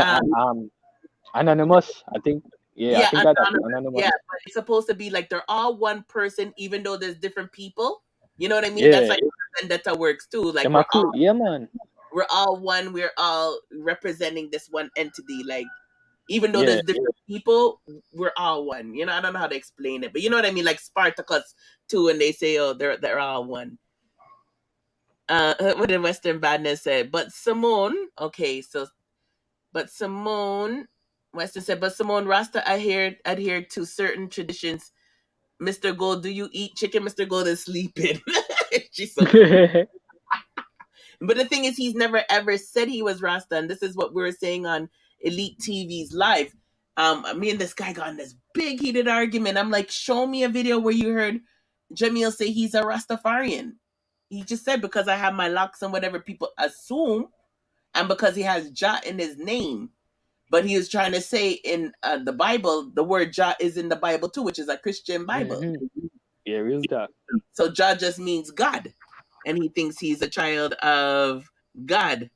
Anonymous, I think. Yeah, I think that anonymous. Yeah, but it's supposed to be like they're all one person, even though there's different people. You know what I mean? Yeah. That's like Vendetta works too. Like Them are cool. Yeah, man. we're all one. We're all representing this one entity. Like even though Yeah. there's different people, we're all one. You know, I don't know how to explain it, but you know what I mean? Like Spartacus too, and they say, oh, they're all one. What did Western Badness say? But Simone, okay, so but Simone Western said, but Simone Rasta adhered to certain traditions. Mr. Gold, do you eat chicken? Mr. Gold is sleeping. She's so funny. But the thing is, he's never ever said he was Rasta, and this is what we were saying on Elite TV's live. Me and this guy got in this big heated argument. I'm like, show me a video where you heard Jahmiel say he's a Rastafarian. He just said because I have my locks and whatever people assume, and because he has Jah in his name. But he was trying to say in the Bible, the word Jah is in the Bible too, which is a Christian Bible. Mm-hmm. Yeah, real talk. So Jah just means God, and he thinks he's a child of God.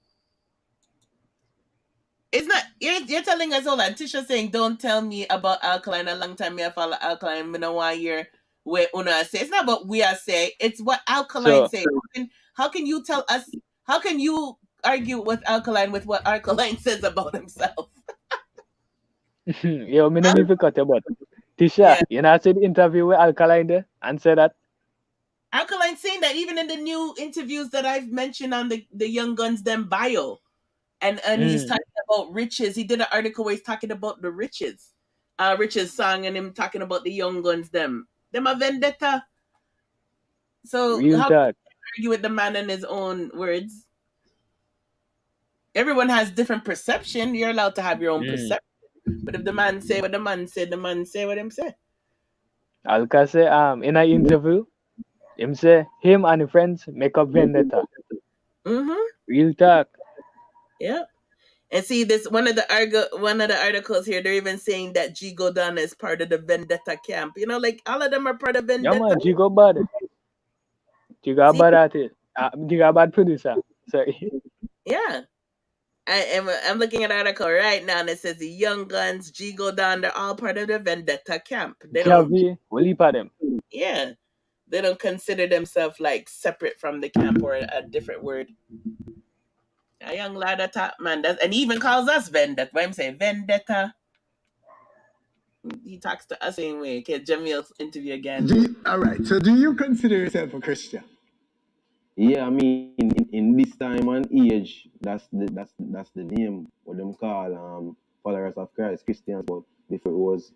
It's not. You're telling us all that. Tisha saying, "Don't tell me about Alkaline. A long time me I follow Alkaline. Me no want hear where Una say. It's not about we are say. It's what Alkaline say. How can you tell us? How can you argue with Alkaline with what Alkaline says about himself? Yo, me not even cut about Tisha. You know, I said the interview with Alkaline there and said that. Alkaline saying that even in the new interviews that I've mentioned on the Young Guns them bio, and he's talking about riches. He did an article where he's talking about the riches song, and him talking about the Young Guns them a vendetta. So real how talk. can you argue with the man in his own words? Everyone has different perception. You're allowed to have your own perception. But if the man say what the man said, the man say what him say. Alka say in an interview, him say him and his friends make up Vendetta. Real talk. Yeah. And see this one of the articles here, they're even saying that G Godana is part of the Vendetta camp. You know, like all of them are part of Vendetta. Yeah, man, G go bad. G got bad artist. G got bad producer. Sorry. Yeah. I'm looking at an article right now, and it says the Young Guns, G Godana, they're all part of the Vendetta camp. They don't. We'll leap at them. Yeah. They don't consider themselves like separate from the camp or a different word. A young lad at top man, and he even calls us Vendetta. Why I'm saying Vendetta. He talks to us anyway. Okay, Jahmiel's interview again. All right. So, do you consider yourself a Christian? Yeah, I mean, in this time and age, that's the name what them call followers of Christ, Christians. But before it was,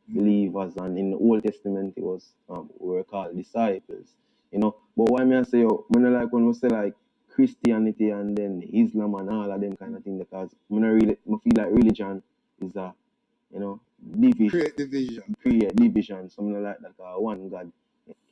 believers, and in the Old Testament it was we were called disciples. But why me I say when I like when we say like Christianity and then Islam and all of them kind of thing, because I feel like religion is a Create division. Create division, something like that. One God.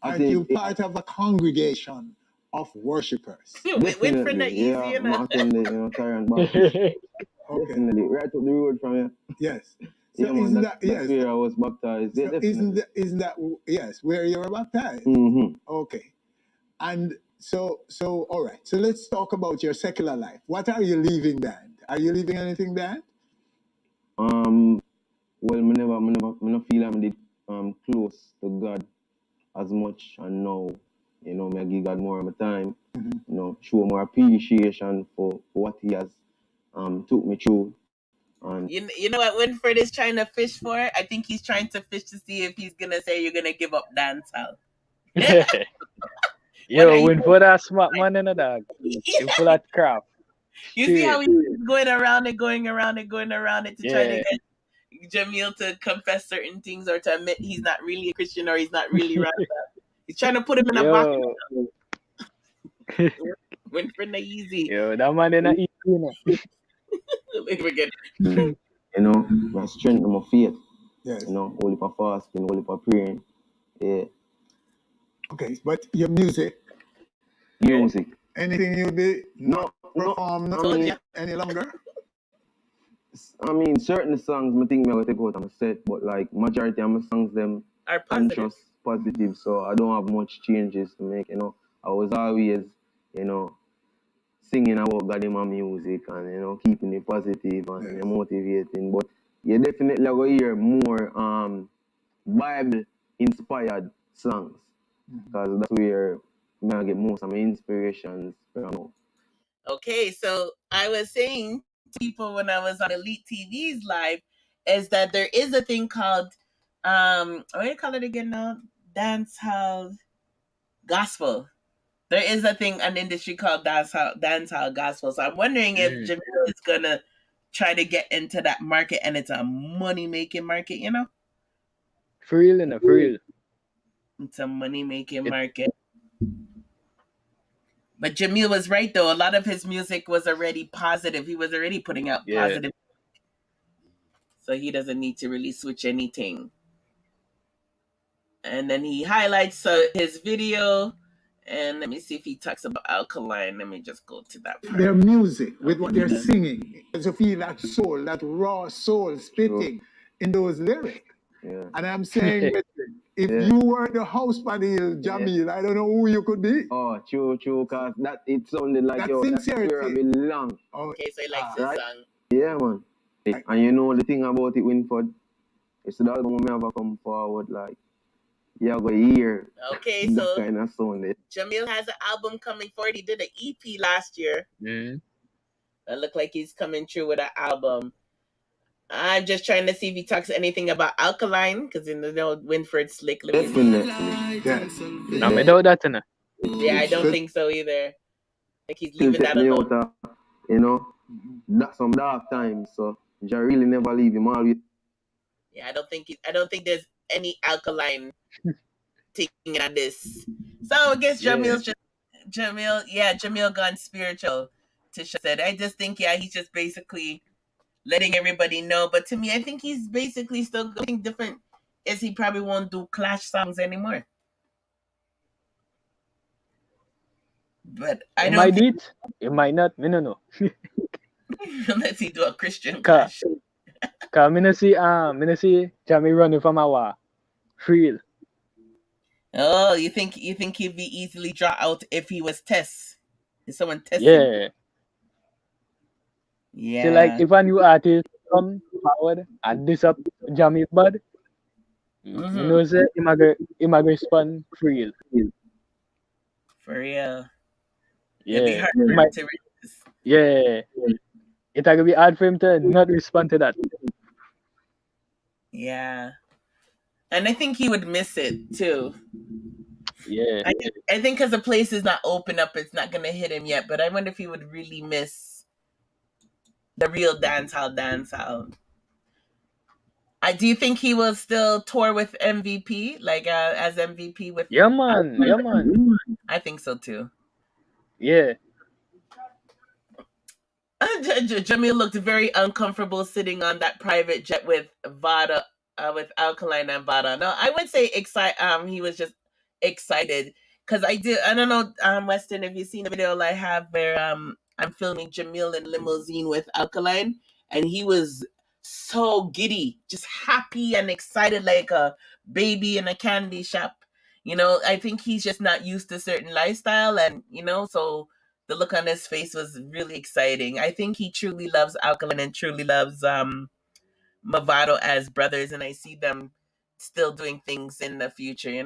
Are you part of a congregation of worshippers? Definitely, yeah. I'm attending, Tyrant Baptist. Definitely, right up the road from here. Yes. So yeah, man, that's where I was baptized. So yeah, isn't that yes, where you were baptized? Mm-hmm. Okay. And so all right. So let's talk about your secular life. What are you leaving behind? Are you leaving anything behind? Well, I never feel I'm close to God as much, and now, I give God more of my time. Show more appreciation for what He has took me through. And you know what Winford is trying to fish for? I think he's trying to fish to see if he's gonna say you're gonna give up dancehall. Yo, Winford a smart man in a dog. You full of crap. You see how he's going around it to try to get Jahmiel to confess certain things or to admit he's not really a Christian or he's not really right. He's trying to put him in a box. Winford not easy. Yo, that man is not easy. Forget. My strength and my faith. Yes. Only for fasting, only for praying. Yeah. Okay, but your music. Anything you'll be not perform any longer? I mean, certain songs I think I will take out on my set, but like majority of my songs them are positive, so I don't have much changes to make. I was always, singing about God in my music and keeping it positive and motivating. But you definitely go hear more Bible inspired songs. Because that's where I get most of my inspirations from. Okay, so I was saying to people when I was on Elite TV's live is that there is a thing called what do you call it again now? Dancehall gospel. There is a thing, an industry called dancehall gospel. So I'm wondering if Jahmiel is gonna try to get into that market, and it's a money making market, you know? For real, enough, for real. It's a money making market. But Jahmiel was right though. A lot of his music was already positive. He was already putting out positive, so he doesn't need to really switch anything. And then he highlights his video. And let me see if he talks about Alkaline. Let me just go to that part. Their music, with what they're singing, to feel that soul, that raw soul spitting in those lyrics. Yeah. And I'm saying, if you were the house party, Jahmiel, I don't know who you could be. Oh, true, because that it sounded like that sincerity. That's where I belong. Okay, so he likes this song. Yeah, man. And you know the thing about it, Winford, it's the album we ever come forward, like, you go hear. Okay, so kind of sound it. Jahmiel has an album coming forward. He did an EP last year. It looked like he's coming through with an album. I'm just trying to see if he talks anything about Alkaline, because you know Winford Slick. Definitely. No, I doubt that, no. Yeah, I don't think so either. I think he's leaving that alone. You know, that's some dark times, so you really never leave him always. Yeah, I don't think there's any Alkaline taking on this. So I guess Jahmiel gone spiritual. Tisha said. I just think he's just basically letting everybody know. But to me, I think he's basically still going different. Is he probably won't do Clash songs anymore. But I don't. Might do it. It might not. I don't know. Unless he do a Christian Clash. Cause me no see Jahmiel running from a war. Real. Oh, you think he'd be easily draw out if he was test? If someone tested? Yeah. Yeah. So like if a new artist come forward and diss up Jahmiel bad, you know say him a respond for real. For real. Yeah. It'd be hard for him to resist. Yeah. It's gonna be hard for him to not respond to that. Yeah. And I think he would miss it too. Yeah. I think because the place is not open up, it's not gonna hit him yet. But I wonder if he would really miss the real dancehall. Do you think he will still tour with MVP, like as MVP with? Yeah, man. I think so too. Yeah. Jahmiel looked very uncomfortable sitting on that private jet with Vada, with Alkaline and Vada. No, I would say he was just excited because I don't know, Weston, if you've seen the video I have where I'm filming Jahmiel in limousine with Alkaline, and he was so giddy, just happy and excited like a baby in a candy shop. You know, I think he's just not used to certain lifestyle, and so the look on his face was really exciting. I think he truly loves Alkaline and truly loves Mavado as brothers, and I see them still doing things in the future,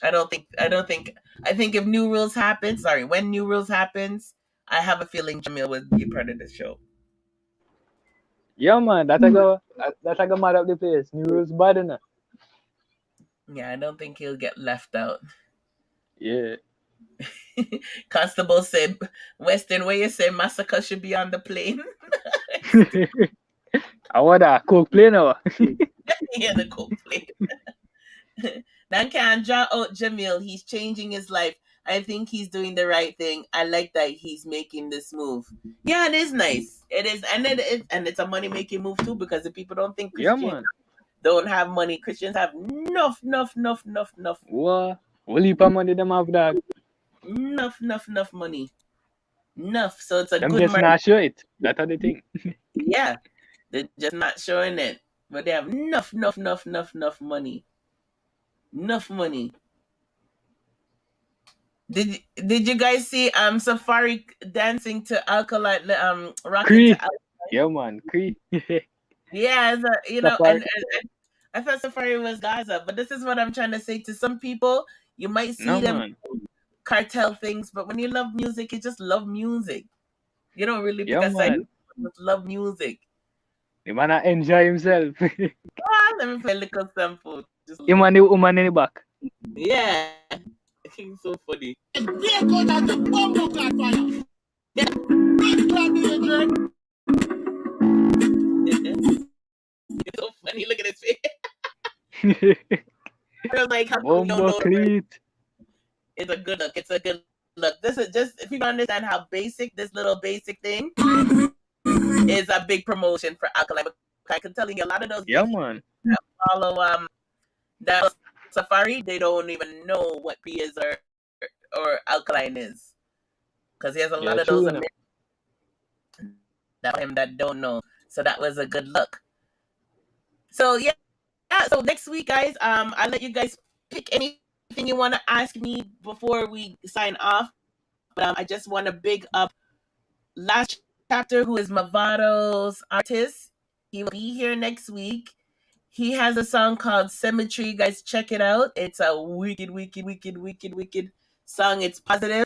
I think if New Rules happens, when New Rules happens, I have a feeling Jahmiel would be part of the show. Yeah, man, that's like a mad up the place. New Rules bad enough. Yeah, I don't think he'll get left out. Yeah. Constable said, Weston, where you say Massacre should be on the plane? I want a coke plane now. Yeah, the coke plane. Dan can draw out Jahmiel. He's changing his life. I think he's doing the right thing. I like that he's making this move. Yeah, it is nice. It is, and it's a money making move too, because if people don't think Christians don't have money, Christians have enough. What? What heap of money them have, dog? Enough money. Enough. So it's a them good just not show it. That's the thing. Yeah. They're just not showing it. But they have enough money. Enough money. Did you guys see Safari dancing to Alkaline, rocking Cree. to Alkaline? Yeah, man, Cree. Yeah, you know, Safari. and I thought Safari was Gaza, but this is what I'm trying to say to some people. You might see No them man. cartel things, but when you love music, you just love music. You don't really pick Yeah a side. man. You just love music. The man a enjoy himself. Let me play a little sample. Just Him and the woman in the back. yeah, it's so funny. It's so funny. Look at his face. I was like, how come you don't Bomba know? cleat. It's a good look. It's a good look. This is just if you don't understand how basic this little basic thing is a big promotion for Alkaline. I can tell you a lot of those Yeah people man. that follow that Safari, they don't even know what P is or Alkaline is. Because he has a Yeah, lot of those true enough. Americans that don't know. So that was a good look. So yeah, so next week, guys, I'll let you guys pick anything you want to ask me before we sign off. But I just want to big up Last Chapter, who is Mavado's artist. He will be here next week. He has a song called Cemetery. You guys check it out. It's a wicked song. It's positive.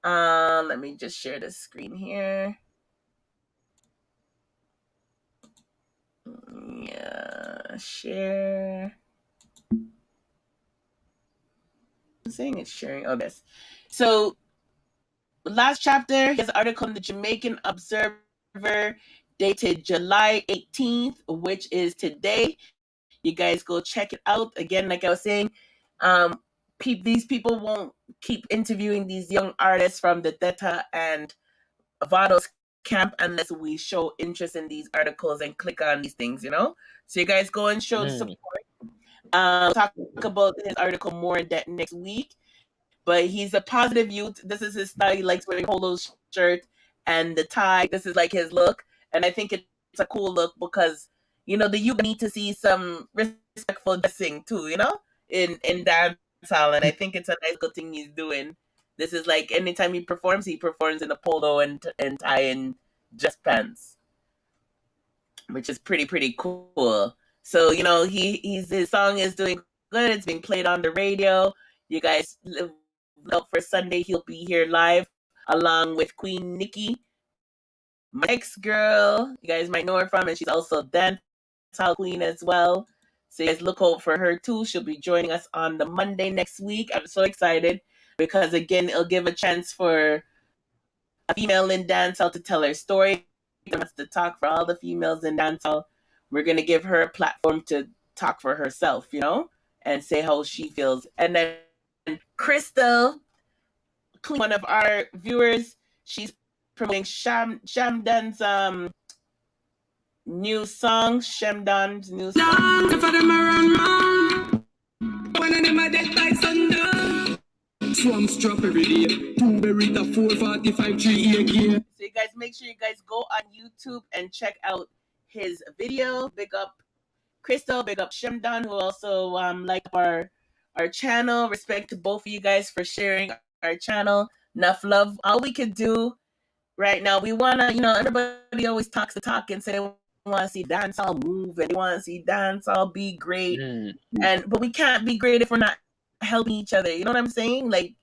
Let me just share the screen here. Yeah, share. I'm saying it's sharing. Oh, this. So, Last Chapter, he has an article in the Jamaican Observer dated July 18th, which is today. You guys go check it out. Again, like I was saying, these people won't keep interviewing these young artists from the Vendetta and Vado's camp unless we show interest in these articles and click on these things, you know? So you guys go and show support. Talk about his article more in depth next week. But he's a positive youth. This is his style. He likes wearing polo shirt and the tie. This is like his look. And I think it's a cool look because, you know, the youth need to see some respectful dressing too, you know, in dancehall. And I think it's a nice good thing he's doing. This is like anytime he performs in a polo and tie and just pants, which is pretty cool. So, you know, his song is doing good. It's being played on the radio. You guys look for Sunday. He'll be here live along with Queen Nikki, my next girl. You guys might know her from, and she's also Dancehall Queen as well. So you guys look out for her too. She'll be joining us on the Monday next week. I'm so excited because again, it'll give a chance for a female in dancehall to tell her story. She wants to talk for all the females in dancehall. We're gonna give her a platform to talk for herself, you know, and say how she feels. And then Crystal, one of our viewers, she's promoting Shamdan's new song. Shamdan's new song. Swamp strap every day. 2 Beretta 445 3 gear. So you guys make sure you guys go on YouTube and check out his video. Big up Crystal, big up Shamdan, who also like our channel. Respect to both of you guys for sharing our channel. Enough love. All we could do right now, we wanna, you know, everybody always talks the talk and say they want to see dancehall move and they want to see dancehall be great. But we can't be great if we're not helping each other. You know what I'm saying? Like,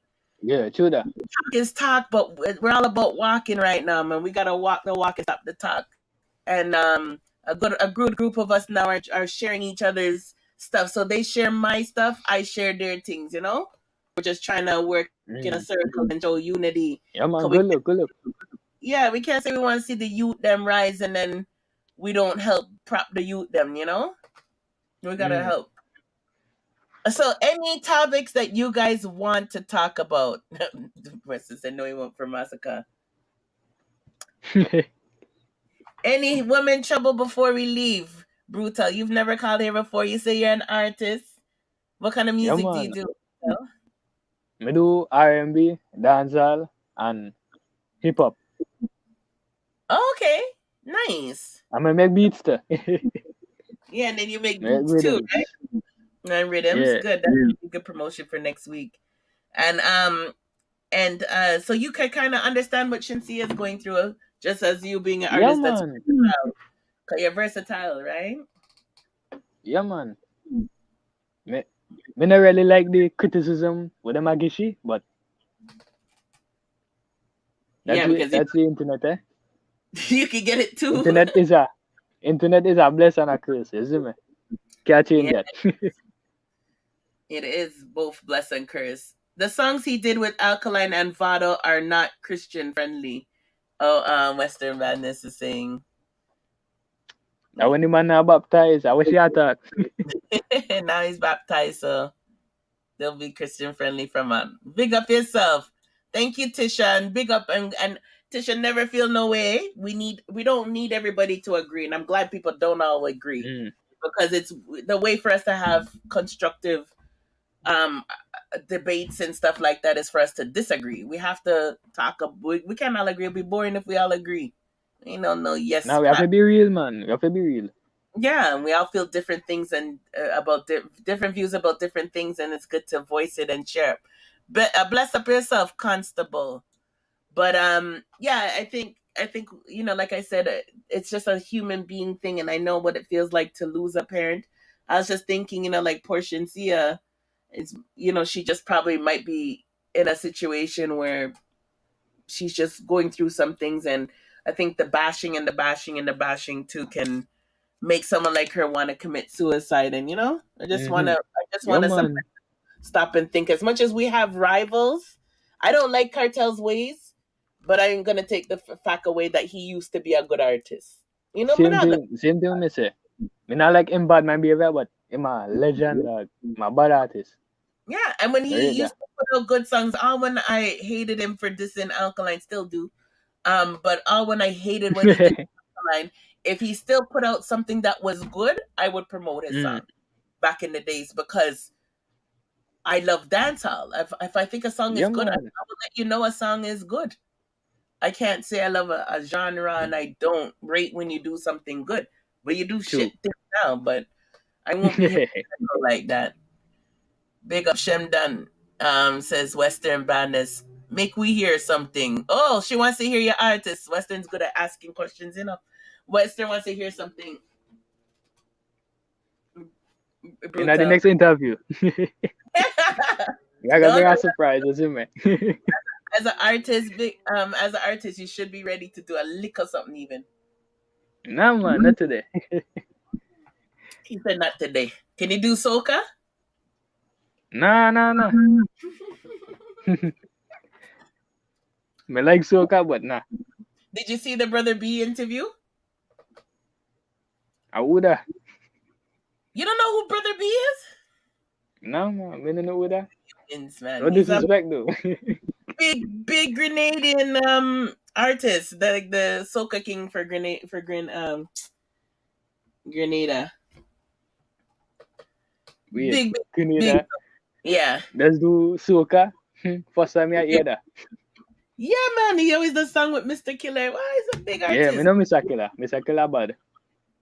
yeah, true that. Talk is talk, but we're all about walking right now, man. We gotta walk the walk and stop the talk. And a good group of us now are sharing each other's stuff. So they share my stuff, I share their things. You know, we're just trying to work in a circle and show unity. Yeah, man. Good look. Yeah, we can't say we want to see the youth them rise and then we don't help prop the youth them. You know, we gotta help. So, any topics that you guys want to talk about? Versus, I know you want for Massacre. Any women trouble before we leave? Brutal. You've never called here before. You say you're an artist. What kind of music do you do? I do R&B, dancehall, and hip hop. Okay, nice. I'm gonna make beats too. Yeah, and then you make beats too, right? And rhythms, good. That's a good promotion for next week. And so you can kind of understand what Shenseea is going through, just as you being an artist. That's Cause you're versatile, right? Yeah, man. Me not really like the criticism with the Magishi, but Yeah, because that's the internet, eh? you can get it too. Internet is a blessing and a curse, isn't it? Can't change that. It is both bless and curse. The songs he did with Alkaline and Vado are not Christian friendly. Oh, Western Madness is saying. Now when the man now baptized, I wish he had that. Now he's baptized, so they'll be Christian friendly from him. Big up yourself. Thank you, Tisha, and big up and Tisha, never feel no way. We don't need everybody to agree, and I'm glad people don't all agree because it's the way for us to have constructive debates and stuff like that is for us to disagree. We have to talk. We can't all agree. It'd be boring if we all agree. You know, no, yes. Now we have to be real, man. We have to be real. Yeah, and we all feel different things and about different views about different things, and it's good to voice it and share. But bless up yourself, Constable. But yeah, I think you know, like I said, it's just a human being thing, and I know what it feels like to lose a parent. I was just thinking, you know, like poor Shenseea, it's, you know, she just probably might be in a situation where she's just going through some things, and I think the bashing and the bashing and the bashing too can make someone like her want to commit suicide. And you know, I just want to stop and think. As much as we have rivals, I don't like Cartel's ways, but I ain't gonna take the fact away that he used to be a good artist. You know, same thing me say. Me not like him bad man behavior, but him a legend, my bad artist. Yeah, and when he used to put out good songs, all when I hated him for dissing Alkaline, still do. But all when I hated when he did Alkaline, if he still put out something that was good, I would promote his song back in the days because I love dancehall. If I think a song is good, I will let you know a song is good. I can't say I love a genre and I don't rate when you do something good. But you do shit things now, but I won't be hypocritical like that. Big up Shem Dun, says Western Badness. Make we hear something. Oh, she wants to hear your artist. Western's good at asking questions, you know. Western wants to hear something. In the next interview. I gotta bring a surprise, isn't it? As an artist, you should be ready to do a lick or something even. No man, not today. He said not today. Can you do soca? Nah. Me like soca, but nah. Did you see the Brother B interview? I woulda. You don't know who Brother B is? No man, me don't know who that. No disrespect though. big Grenadian artist, the soca king for Grenada. Big Grenada. Yeah. Let's do soca. First time I hear that. Yeah, man. He always does song with Mr. Killer. Why is a big artist? Yeah, me know Mr. Killer. Mr. Killer bad.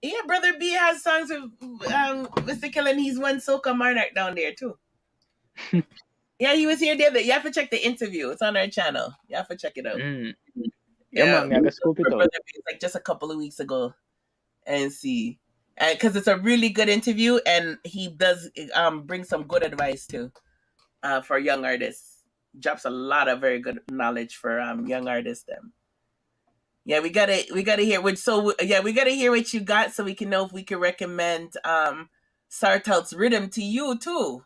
Yeah, Brother B has songs with Mr. Killer, and he's one soca monarch down there too. Yeah, he was here the other. You have to check the interview. It's on our channel. You have to check it out. Yeah, man. I gotta scoop it out. Like just a couple of weeks ago, and see, because it's a really good interview, and he does bring some good advice too, for young artists. Drops a lot of very good knowledge for young artists. Them. Yeah, we gotta hear what. So yeah, we gotta hear what you got, so we can know if we can recommend Sartel's Rhythm to you too.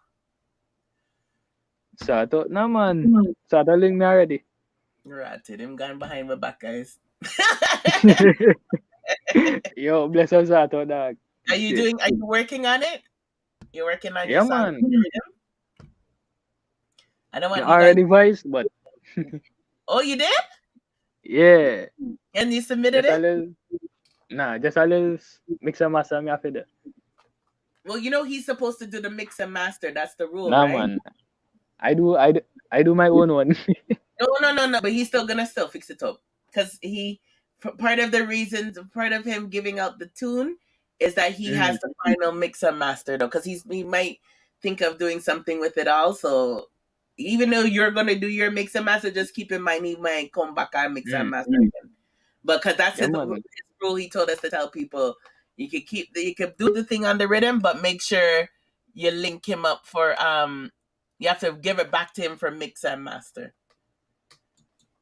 Sato, no man. Sato link me already. Ratted him gone behind my back, guys. Yo, bless us Sato, dog. Are you working on it? You're working on your song? Man. I don't want you already voiced, but oh, you did? Yeah. And you submitted it? Just a little mix and master me after that. Well, you know he's supposed to do the mix and master. That's the rule, nah, right? Man. I do my own one. No. But he's still gonna fix it up because part of him giving out the tune is that he has the final mix and master though, because he might think of doing something with it also. Even though you're gonna do your mix and master, just keep in mind he might come back and mix and master again. Because that's his rule he told us to tell people. You could do the thing on the rhythm, but make sure you link him up for you have to give it back to him for mix and master.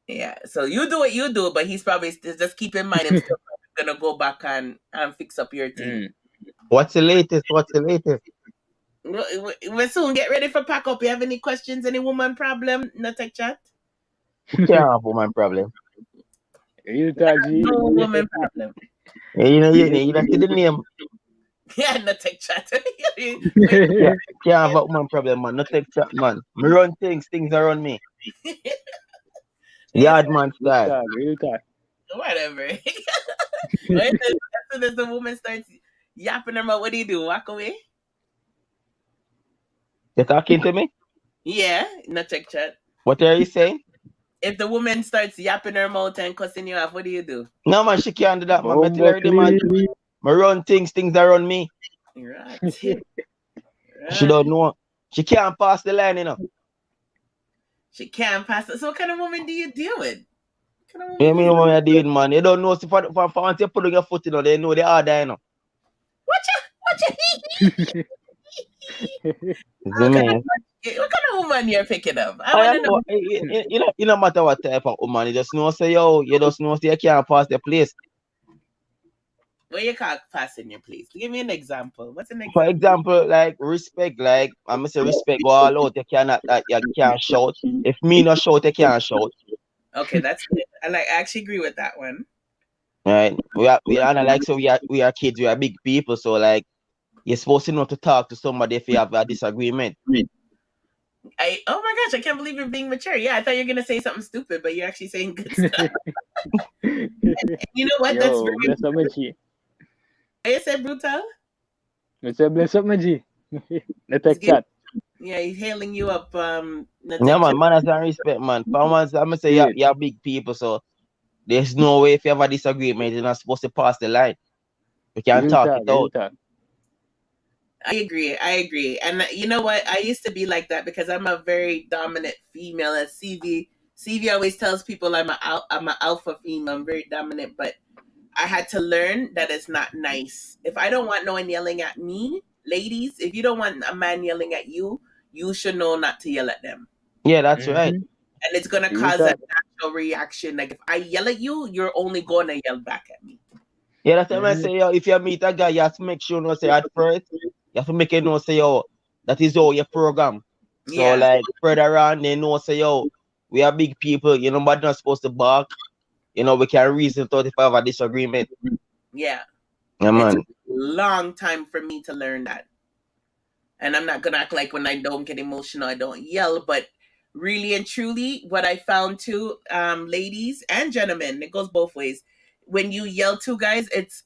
Yeah, so you do what you do, but he's probably just keep in mind I'm still gonna go back and fix up your team. What's the latest? What's the latest? We'll soon get ready for pack up. You have any questions? Any woman problem? No tech chat. Can't have woman problem. You talk, G. No woman problem. You know see the name. Yeah, no tech chat. Can't have a woman problem, man. No tech chat, man. Me run things around me. Yard man style. You talk. Whatever. As soon as the woman starts yapping her mouth, what do you do? Walk away? You talking to me? Yeah, no tech chat. What are you saying? If the woman starts yapping her mouth and cussing you off, what do you do? No, man, she can't do that, man. I tell her, man, me run things around me. Right. She don't know. She can't pass the line, you know. She can't pass it. So what kind of woman do you deal with? You mean what I deal with, man? You don't know. So for once you put on your foot, you know, they know the order, you know. What kind of woman you're picking up? I want to know. You no matter what type of woman, you just know, say, yo, you just know, say, you can't pass the place. What you call passing your place? Give me an example. What's an example? For example, like respect, like I'm say respect go all out. You cannot, you can't shout. If me not shout, you can't shout. Okay, that's good. I actually agree with that one. Right? We are like, so we are kids, we are big people, so like you're supposed to know to talk to somebody if you have a disagreement. Oh my gosh, I can't believe you're being mature. Yeah, I thought you were gonna say something stupid, but you're actually saying good stuff. You know what? That's very important. You said brutal? I said bless up, my G. Let's take chat. Yeah, he's hailing you up. Yeah, man, manners and respect, man. For once, I'm gonna say you're big people, so there's no way if you have a disagreement, you're not supposed to pass the line. You can't talk it out. I agree. And you know what? I used to be like that because I'm a very dominant female. As CV always tells people I'm an alpha female. I'm very dominant, but I had to learn that it's not nice. If I don't want no one yelling at me, ladies, if you don't want a man yelling at you, you should know not to yell at them. Yeah, that's right. And it's gonna cause a natural reaction. Like if I yell at you, you're only gonna yell back at me. Yeah, that's what I say. Yo, if you meet a guy, you have to make sure you say at first, you have to make it know say, yo, that is all your program. So like further on, they know say, yo, we are big people, you know, but not supposed to bark. You know, we can reason 35 a disagreement. Yeah. Yeah, man. It took a long time for me to learn that. And I'm not gonna act like when I don't get emotional, I don't yell, but really and truly, what I found too, ladies and gentlemen, it goes both ways. When you yell to guys, it's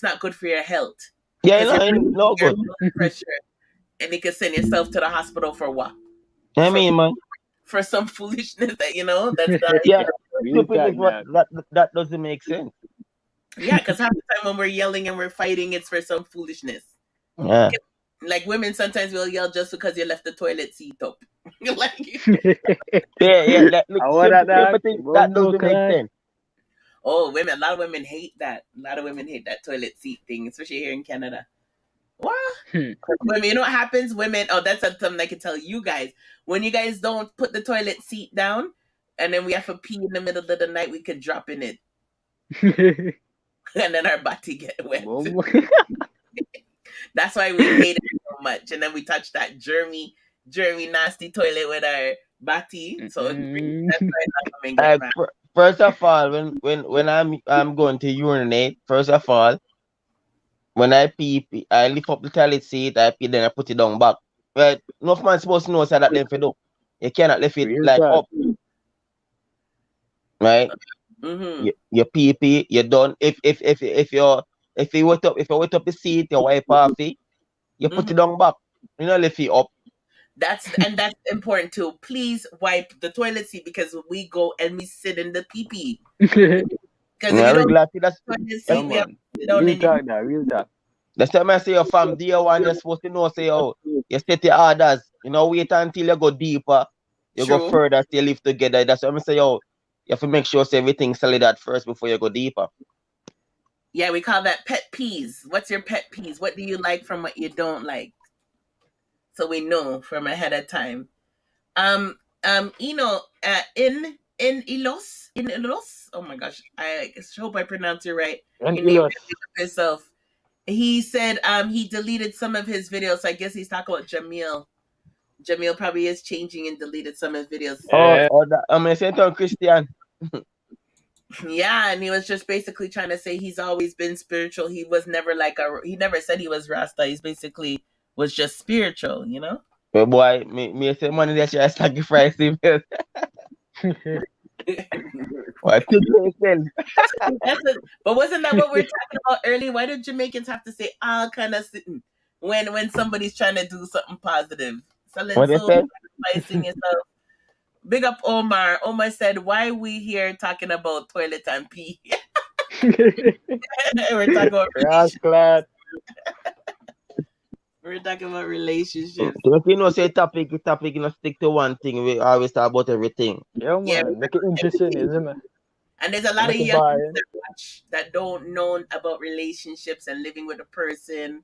not good for your health. Yeah, no good. Pressure, and it can send yourself to the hospital for what? I mean, man. For some foolishness that that's not. Yeah, that doesn't make sense. Yeah, because half the time when we're yelling and we're fighting, it's for some foolishness. Yeah. Like women sometimes will yell just because you left the toilet seat up. Like, yeah. That doesn't make sense. Oh, women! A lot of women hate that. A lot of women hate that toilet seat thing, especially here in Canada. What? Women, you know what happens? Women. Oh, that's something I can tell you guys. When you guys don't put the toilet seat down, and then we have to pee in the middle of the night, we could drop in it, and then our body get wet. That's why we hate it so much. And then we touch that germy, nasty toilet with our body. So that's why women get mad. First of all, when I'm going to urinate, first of all, when I pee, I lift up the toilet seat, I pee, then I put it down back. Right? No man's supposed to know so that them for do. You cannot lift it like up. Right? Mm-hmm. You pee, you're done. If you wet up the seat, you wipe off it, you put it down back. You know, lift it up. That's important too. Please wipe the toilet seat because we go and we sit in the pee. Because real talk. That's what I say your fam day one, you're supposed to know, say, oh, you set your orders. You know, wait until you go deeper, you go further, still live together. That's what I say, yo, you have to make sure say everything's solid at first before you go deeper. Yeah, we call that pet peeves. What's your pet peeves? What do you like from what you don't like? So we know from ahead of time. In Ilos. Oh my gosh, I hope I pronounced it right. And He named Ilos. himself. He said he deleted some of his videos. So I guess he's talking about Jahmiel. Jahmiel probably is changing and deleted some of his videos. I said to Christian. Yeah, and he was just basically trying to say he's always been spiritual. He was never he never said he was Rasta. He's basically was just spiritual, you know? But boy, me say money that you sacrifice him. What to But wasn't that what we were talking about earlier? Why do Jamaicans have to say kind of sitting when somebody's trying to do something positive? So What let's they sacrificing yourself. Big up Omar. Omar said, "Why we here talking about toilet and pee?" We're talking about glad. we're talking about relationships. If you know say topic, you know, stick to one thing. We always talk about everything. Yeah, man. Yeah, Make it interesting, isn't it? And there's a lot of Make it young buy people in. that watch that don't know about relationships and living with a person.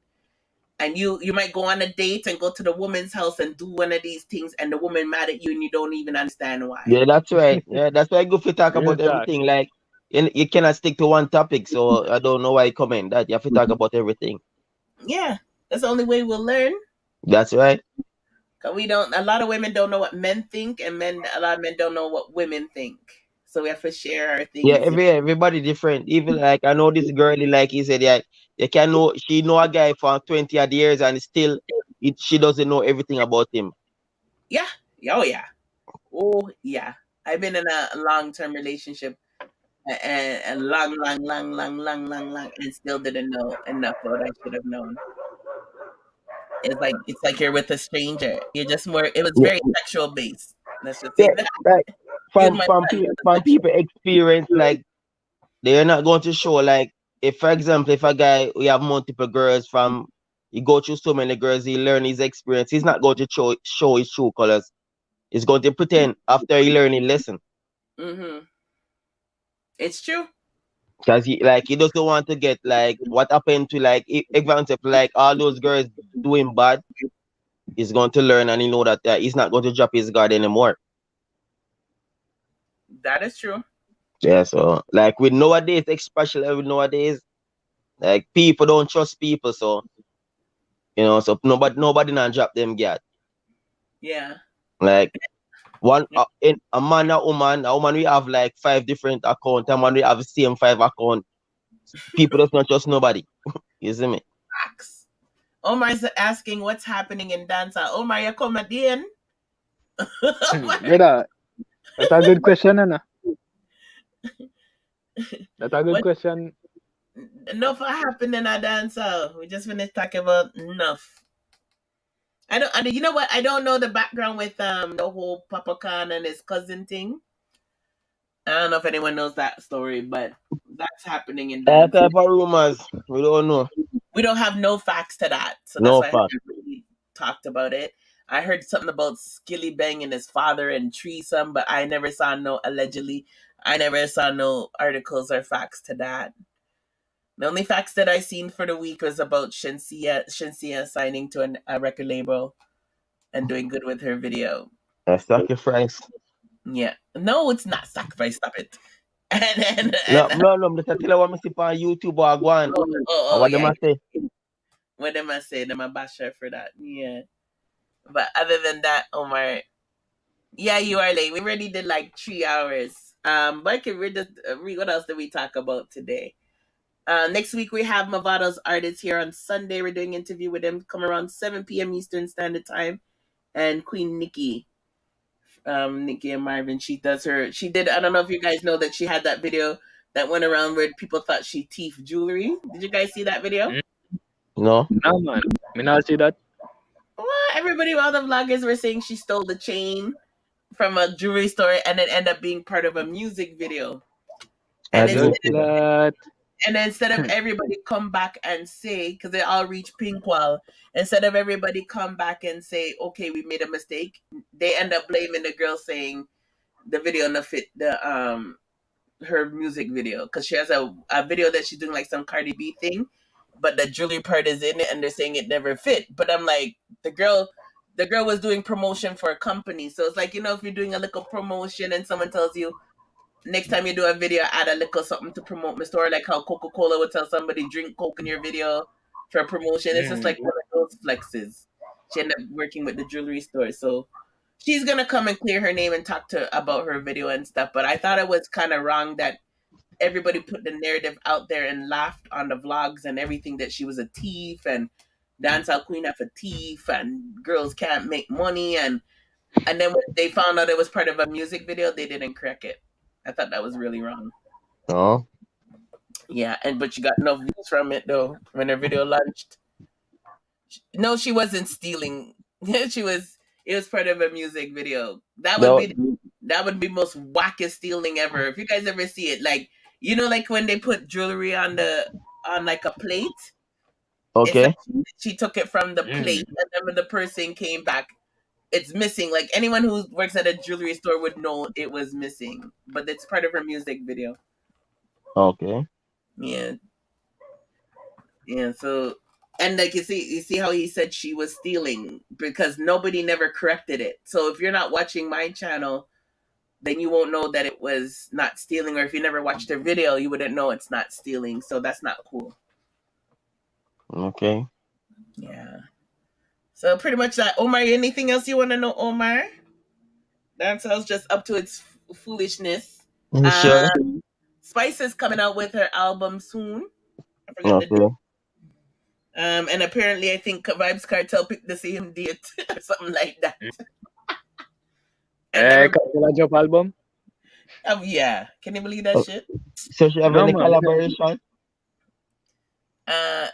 And you might go on a date and go to the woman's house and do one of these things, and the woman mad at you, and you don't even understand why. Yeah, that's right. Yeah, that's why good to talk Real about talk. everything. Like you cannot stick to one topic, so I don't know why you comment that. You have to talk about everything. Yeah, that's the only way we'll learn. That's right. Cause a lot of women don't know what men think, and a lot of men don't know what women think. So we have to share our Yeah, things. everybody different. Even like I know this girlie, like he said, yeah, you can know she know a guy for 20 odd years and still she doesn't know everything about him. Yeah. Oh yeah. Oh yeah. I've been in a long-term relationship and a long, and still didn't know enough of what I should have known. It's like you're with a stranger. You're just more. It was Yeah, very sexual based. Let's just say yeah, that. like Use my body as a from sexual. people experience, like they're not going to show like if for example if a guy we have multiple girls from he go through so many girls, he learn his experience, he's not going to show his true colors. He's going to pretend after he learn his lesson. Mm-hmm. It's true. Because he doesn't want to get like what happened to like example like all those girls doing bad. He's going to learn and he know that he's not going to drop his guard anymore. That is true. Yeah, so like with nowadays, especially with nowadays, like people don't trust people, so you know, so nobody not drop them guard. Yeah. Like one in a man, a woman we have like 5 different accounts, a man we have the same 5 accounts. People does not trust nobody. You see me? Facts. Omar's asking what's happening in Dancehall. Omar, you come at the end. Brother, that's a good question, Anna. That's a good What question. enough happened in our Dancehall? We just finished talking about enough. I don't. You know what? I don't know the background with the whole Papa Khan and his cousin thing. I don't know if anyone knows that story, but that's happening in All Dancehall. type of rumors. We don't know. We don't have no facts to that, so that's No why I fact. haven't really talked about it. I heard something about Skilly Bang and his father and threesome, but I never saw no allegedly. I never saw no articles or facts to that. The only facts that I seen for the week was about Shenseea signing to a record label and doing good with her video. A sacrifice. Yeah, no, it's not sacrifice. Stop it. And No, just tell you what I see on YouTube or go on. What them yeah. I say? What am I say? Them a bash her for that. Yeah. But other than that, Omar, yeah, you are late. We already did like 3 hours. But we're just what else did we talk about today? Next week we have Mavado's artist here on Sunday. We're doing an interview with him. Come around 7 p.m. Eastern Standard Time, and Queen Nikki, Nikki and Marvin. She did. I don't know if you guys know that she had that video that went around where people thought she thief jewelry. Did you guys see that video? No. No, man. Me not see that. Well, everybody, all the vloggers were saying she stole the chain from a jewelry store and it ended up being part of a music video. And instead of everybody come back and say, because they all reach Pinkwall, instead of everybody come back and say, okay, we made a mistake, they end up blaming the girl saying the video no fit her music video because she has a video that she's doing like some Cardi B thing, but the jewelry part is in it, and they're saying it never fit. But I'm like, the girl was doing promotion for a company, so it's like, you know, if you're doing a little promotion and someone tells you next time you do a video, add a little something to promote my store, like how Coca-Cola would tell somebody drink Coke in your video for a promotion. It's just like one of those flexes. She ended up working with the jewelry store, so she's gonna come and clear her name and talk about her video and stuff. But I thought it was kind of wrong that everybody put the narrative out there and laughed on the vlogs and everything that she was a thief and dancehall queen of a thief and girls can't make money, and then when they found out it was part of a music video, they didn't correct it. I thought that was really wrong. Oh. Yeah, but she got no views from it though when her video launched. No, she wasn't stealing. It was part of a music video. That would be most wackest stealing ever. If you guys ever see it, like, you know, like when they put jewelry on like a plate. Okay. Like she took it from the plate, and then when the person came back, it's missing. Like anyone who works at a jewelry store would know it was missing, but it's part of her music video. Okay. Yeah. So, and like you see how he said she was stealing because nobody never corrected it. So if you're not watching my channel, then you won't know that it was not stealing, or if you never watched her video, you wouldn't know it's not stealing. So that's not cool. Okay. Yeah. So pretty much that. Omar, anything else you want to know, Omar? Dancehall's just up to its foolishness. Sure. Spice is coming out with her album soon. I forgot Okay. the date. And apparently I think Vybz Kartel picked the same date or something like that. Kartel drop album? Yeah. Can you believe that shit? So she have any collaboration?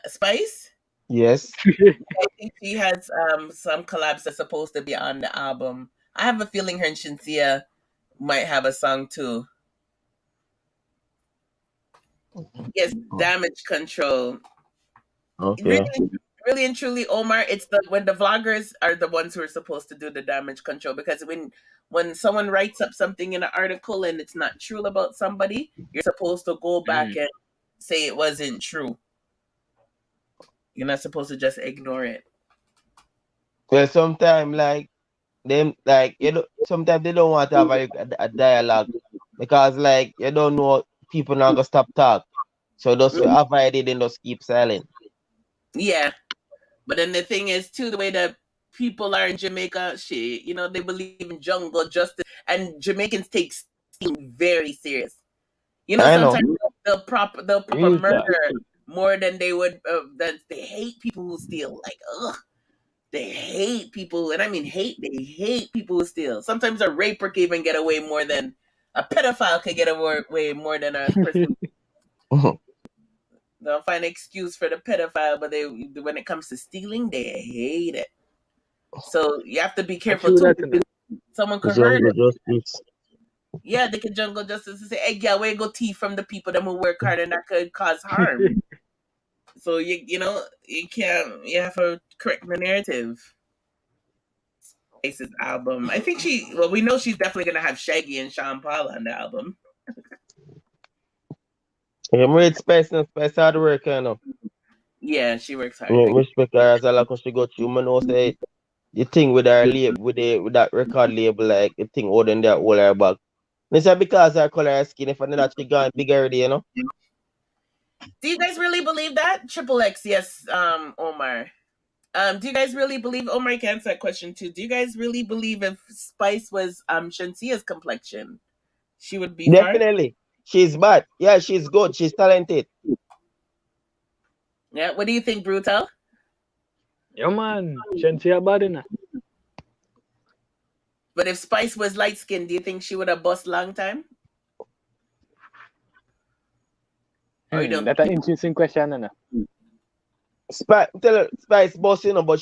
Spice? Yes. I think she has some collabs that's supposed to be on the album. I have a feeling her and Shenseea might have a song too. Yes, Damage Control. Okay. Really and truly, Omar, it's when the vloggers are the ones who are supposed to do the damage control, because when someone writes up something in an article and it's not true about somebody, you're supposed to go back and say it wasn't true. You're not supposed to just ignore it. Well, sometimes sometimes they don't want to have a dialogue because you don't know people not gonna stop talk. So just avoid it and just keep silent. Yeah. But then the thing is too, the way that people are in Jamaica, shit, they believe in jungle justice, and Jamaicans take stealing very serious. Sometimes they'll proper murder more than they would. That they hate people who steal. Like, ugh, they hate people, and I mean hate. They hate people who steal. Sometimes a raper can even get away more than a pedophile could get away more than a person. They'll find an excuse for the pedophile, but when it comes to stealing, they hate it. So you have to be careful too. Someone could hurt it. Yeah, they could jungle justice and say, "Hey, yeah, we go thief from the people that will work hard, and that could cause harm." So you can't. You have to correct the narrative. Spice's album. I think we know she's definitely gonna have Shaggy and Sean Paul on the album. Spice hard work, Yeah, she works hard. Respect her as a lot, she got you. Say the thing with her with that record label, like the thing holding that all her back. It's because her color her skin, if I know that she gone big already, Do you guys really believe that? Triple X, yes, Omar. Do you guys really believe, Omar, you can answer that question too. Do you guys really believe if Spice was Shensea's complexion, she would be definitely fine? She's bad. Yeah, she's good. She's talented. Yeah, what do you think, Brutal? Yeah, man. Shenseea bad enough. But if Spice was light skinned, do you think she would have bust long time? That's an interesting question, Spice boss, but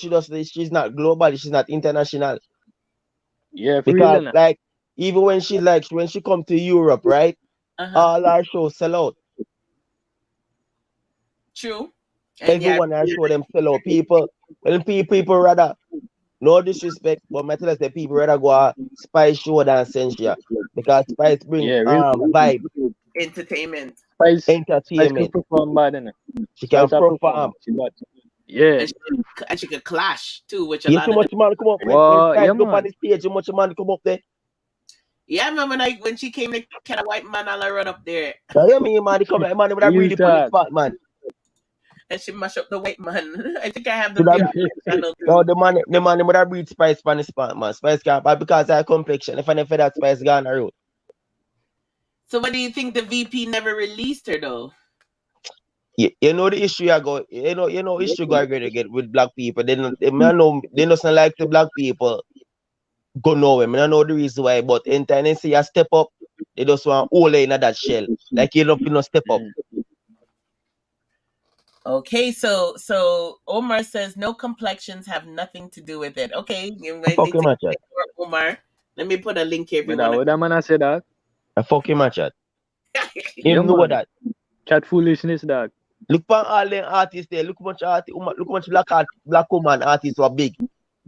she's not global, she's not international. Yeah, because even when she come to Europe, right? All our shows sell out. True. Everyone our show them sell out. People rather, no disrespect, but my tell us people rather go a Spice show than Shenseea because Spice bring vibe. entertainment. Spice can Entertainment. perform bad, innit? She can Spice a perform. perform. She bad. Yeah. And she could clash too, which a You lot too of much them. man come up when Wow, Spice yeah, go up on man. the stage, too much man come up there. Yeah, I remember when she came, the kind of white man all run up there, So you mean man, they come like man with a Real really funny talk. spot, man. and she mash up the white man. I think I have the Should video have on my channel no too. the man with a breed Spice on the spot, man. Spice can't, but because of her complexion, if I never that Spice gone the road. So what do you think the VP never released her though? You know the issue I go, you know issue go get with black people. They don't like the black people go nowhere. I don't know the reason why, but in time they see a step up, they just want all in that shell. Like you don't step up. Okay, so Omar says no complexions have nothing to do with it. Okay, you might Fuck need him to at chat. Omar. Let me put a link here if you But want what that man I say that? Fuck him at chat. to. Yeah, Him know man. that. Chat foolishness, dog. Look for all them artists there. Look much black woman artists who are big.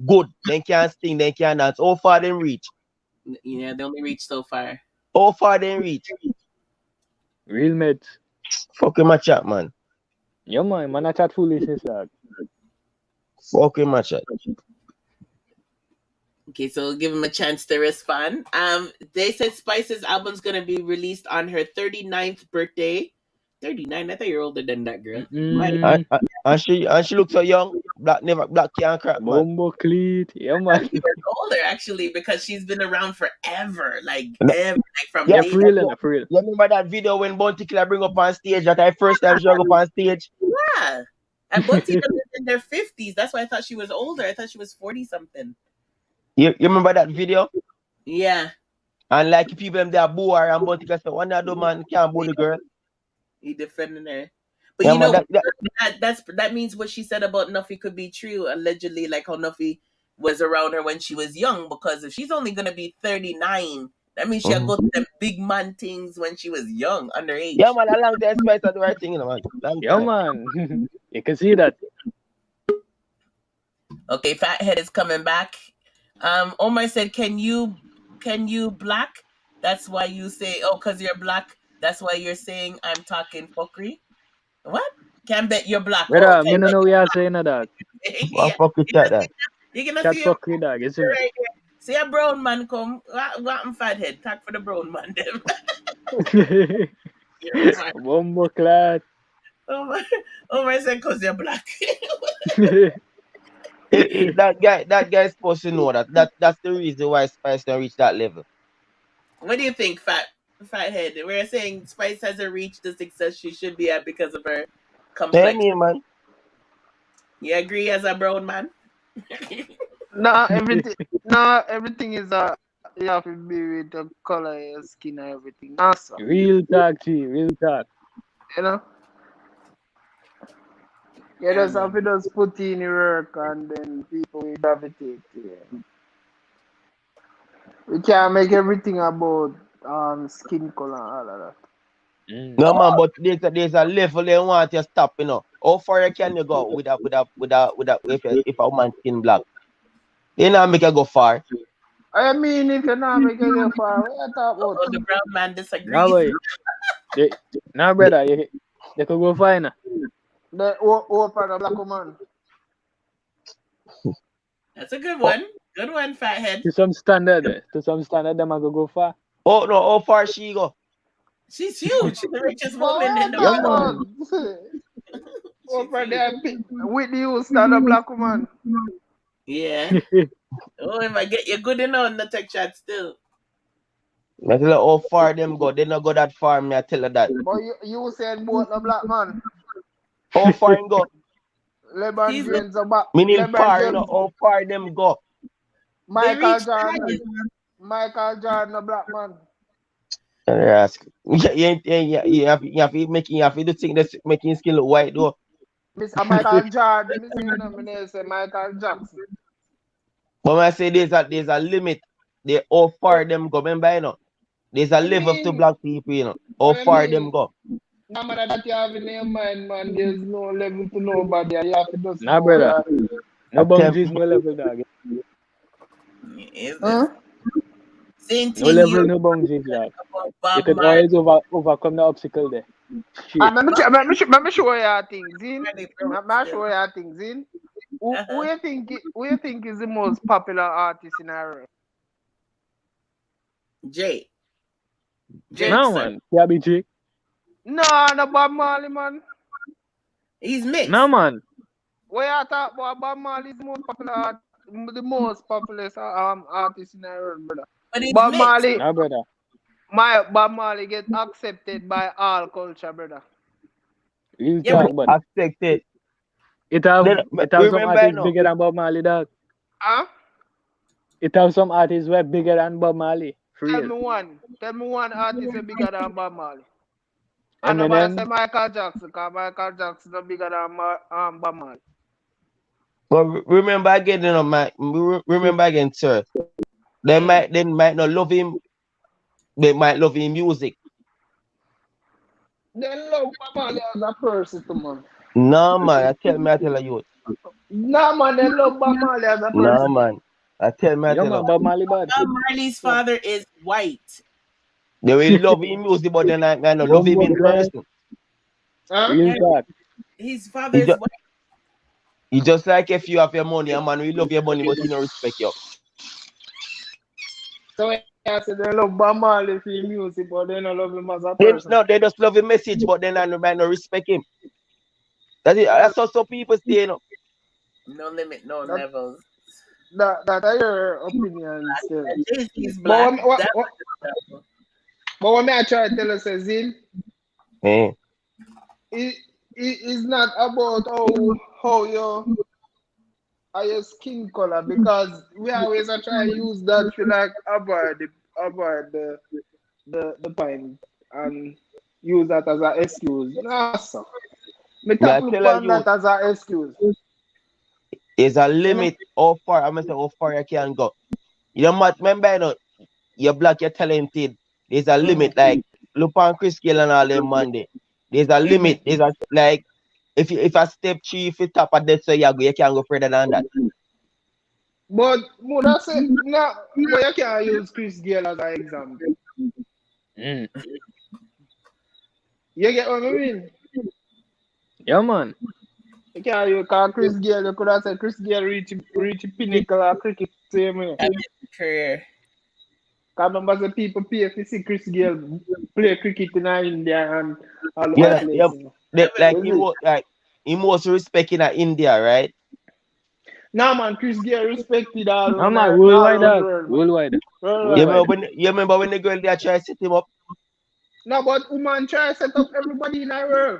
Good. They can sing, they can dance. How far them reach? Yeah, they only reached so far. How far them reach? Real mates. Fuck him at chat, man. Yeah, man I chat foolishness, dog. Fuck him at chat. Okay, so we'll give him a chance to respond. They said Spice's album's gonna be released on her 39th birthday. 39? I thought you're older than that, girl. And she looks so young. Black can't crack, man. Bombo cleat. Yeah, man. She was older actually because she's been around forever, like from Yeah, day for real. You remember that video when Bounty Killer bring up on stage? That I first time she go up on stage. Yeah, and both of them in their 50s. That's why I thought she was older. I thought she was 40 something. You remember that video? Yeah. And like people them there boo her and Bounty Killer say, one other man can't boo the girl. He defending her. But Yeah, you know man, that means what she said about Nuffy could be true. Allegedly, like how Nuffy was around her when she was young. Because if she's only gonna be 39, that means she'll go to them big man things when she was young, underage. Yeah, man, along the Spice are the right thing, you know, man. Yeah, man. You can see that. Okay, Fathead is coming back. Omar said, Can you black? That's why you say, oh, because you're black, that's why you're saying I'm talking fuckery? What? Can't bet you're black. Brother, I don't know what you're saying, dog. What fuck is that? You're gonna Chat see fuckery, dog, isn't it? right here. See a brown man come. What Fathead? Talk for the brown man, them. Bombo clad. Omar said, because you're black. that guy is supposed to know that's the reason why Spice don't reach that level. What do you think, Fathead? We're saying Spice hasn't reached the success she should be at because of her complexion. Tell me, man. You agree as a brown man? Everything is you have to be with the color of your skin and everything. Awesome. Real talk, G. Real talk. You know? You just have to just put in your work and then people will gravitate to you. We can't make everything about skin color and all of that. No man, but there's a level they want you to stop, you know. How far can you go with if a woman skin black? You know make you go far. I mean if you're not making it go far, what you talk about? Oh, the brown man disagrees. Nah, boy. Nah, brother, they could go fine. The old part of black woman. That's a good one. Good one, Fathead. To some standard, them I go far. Oh no, how far she go? She's huge. She's the richest woman in the world. Over there, Whitney Houston, a black woman. Yeah. Oh, if I get you good enough in the tech chat still. I tell her how far them go. They not go that far, me I tell her that. But you said both the black man. How far him go? LeBron James a back. Meaning far, you know, how far them go. Michael Jordan, a black man. Ask. You have to do thing that's making skin look white though. Mr. Michael Jordan, I say Michael Jackson. But when I say there's a limit, they how far them go. Remember, you know, there's a level to black people, you know. How far them go. No matter that you have in your mind, man, there's no level to nobody. You have to just nah, brother. No boundaries, no level, dog. Huh? Same No thing level, you no boundaries, dog. about You Bob can Marley. always overcome the obstacle there. Shit. Let me show you things, in. Bro, Let me still. show you things, in. Who Uh-huh. you think is the most popular artist in our Jay. No, Jackson. man. Yeah, BG. No, no Bob Marley, man. He's No, mixed. man. Where you talk about Bob Marley is the most popular, the most popular artist in our world, brother. But he's Bob mixed. Marley, No, brother. Bob Marley get accepted by all culture, brother. Real Yeah, but talk, but Accepted. it have Then, some remember artists no. bigger than Bob Marley, dog. Huh? It have some artists who are bigger than Bob Marley. For Tell real. me one. Tell me one artist is bigger than Bob Marley. And nobody say M&M. Michael Jackson, because Michael Jackson is bigger than Bob Marley. But remember again, you know, remember again, sir. They might not love him. They might love his music. They love Bob Marley as a person, man. No man, I tell you. No, man, they love Bob Marley as a No person. man, I tell Yeah, you. man. Bob Marley bad. Bob Marley's father is white. They will love his music, but then I not love him in person. Huh? Real Yeah, talk. his father is white. It's just like if you have your money, a man will love your money, but he don't respect you. So I said they love Bob Marley for his music, but they don't love him as a They, person. no, they just love the message, but then I might not respect him. That's how some people say, you know. No limit, no That, levels. that are your opinions still. He's But black. what I try to tell us is Eh. it is not about how your skin color, because we always are try to use that to like avoid the point and use that as an excuse. No, sir. Me But I tap look tell on you, that as an excuse. there's a You know? limit how far, I'm going to say how far you can go. You know what, remember, you know, you're black, you're talented. There's a limit, like, look on Chris Gale and all them Monday. There's a limit. There's a, like, if I step 3, if you top of that, so you can't go further than that. But Muda say no, but you can't use Chris Gale as an example. Mm. You get what I mean? Yeah, man. You can't use Chris Gale. You could have said Chris Gale reach pinnacle of cricket same way. Career. Because remember the people pay to see Chris Gale play cricket in India and all over Yeah, the yeah. place. Like, he most respect in India, right? No, man, Chris Gale respected all No, around man. all Worldwide, around the dog. world. Worldwide. Worldwide. You remember when the girl there try to set him up? No, but woman try to set up everybody in the world.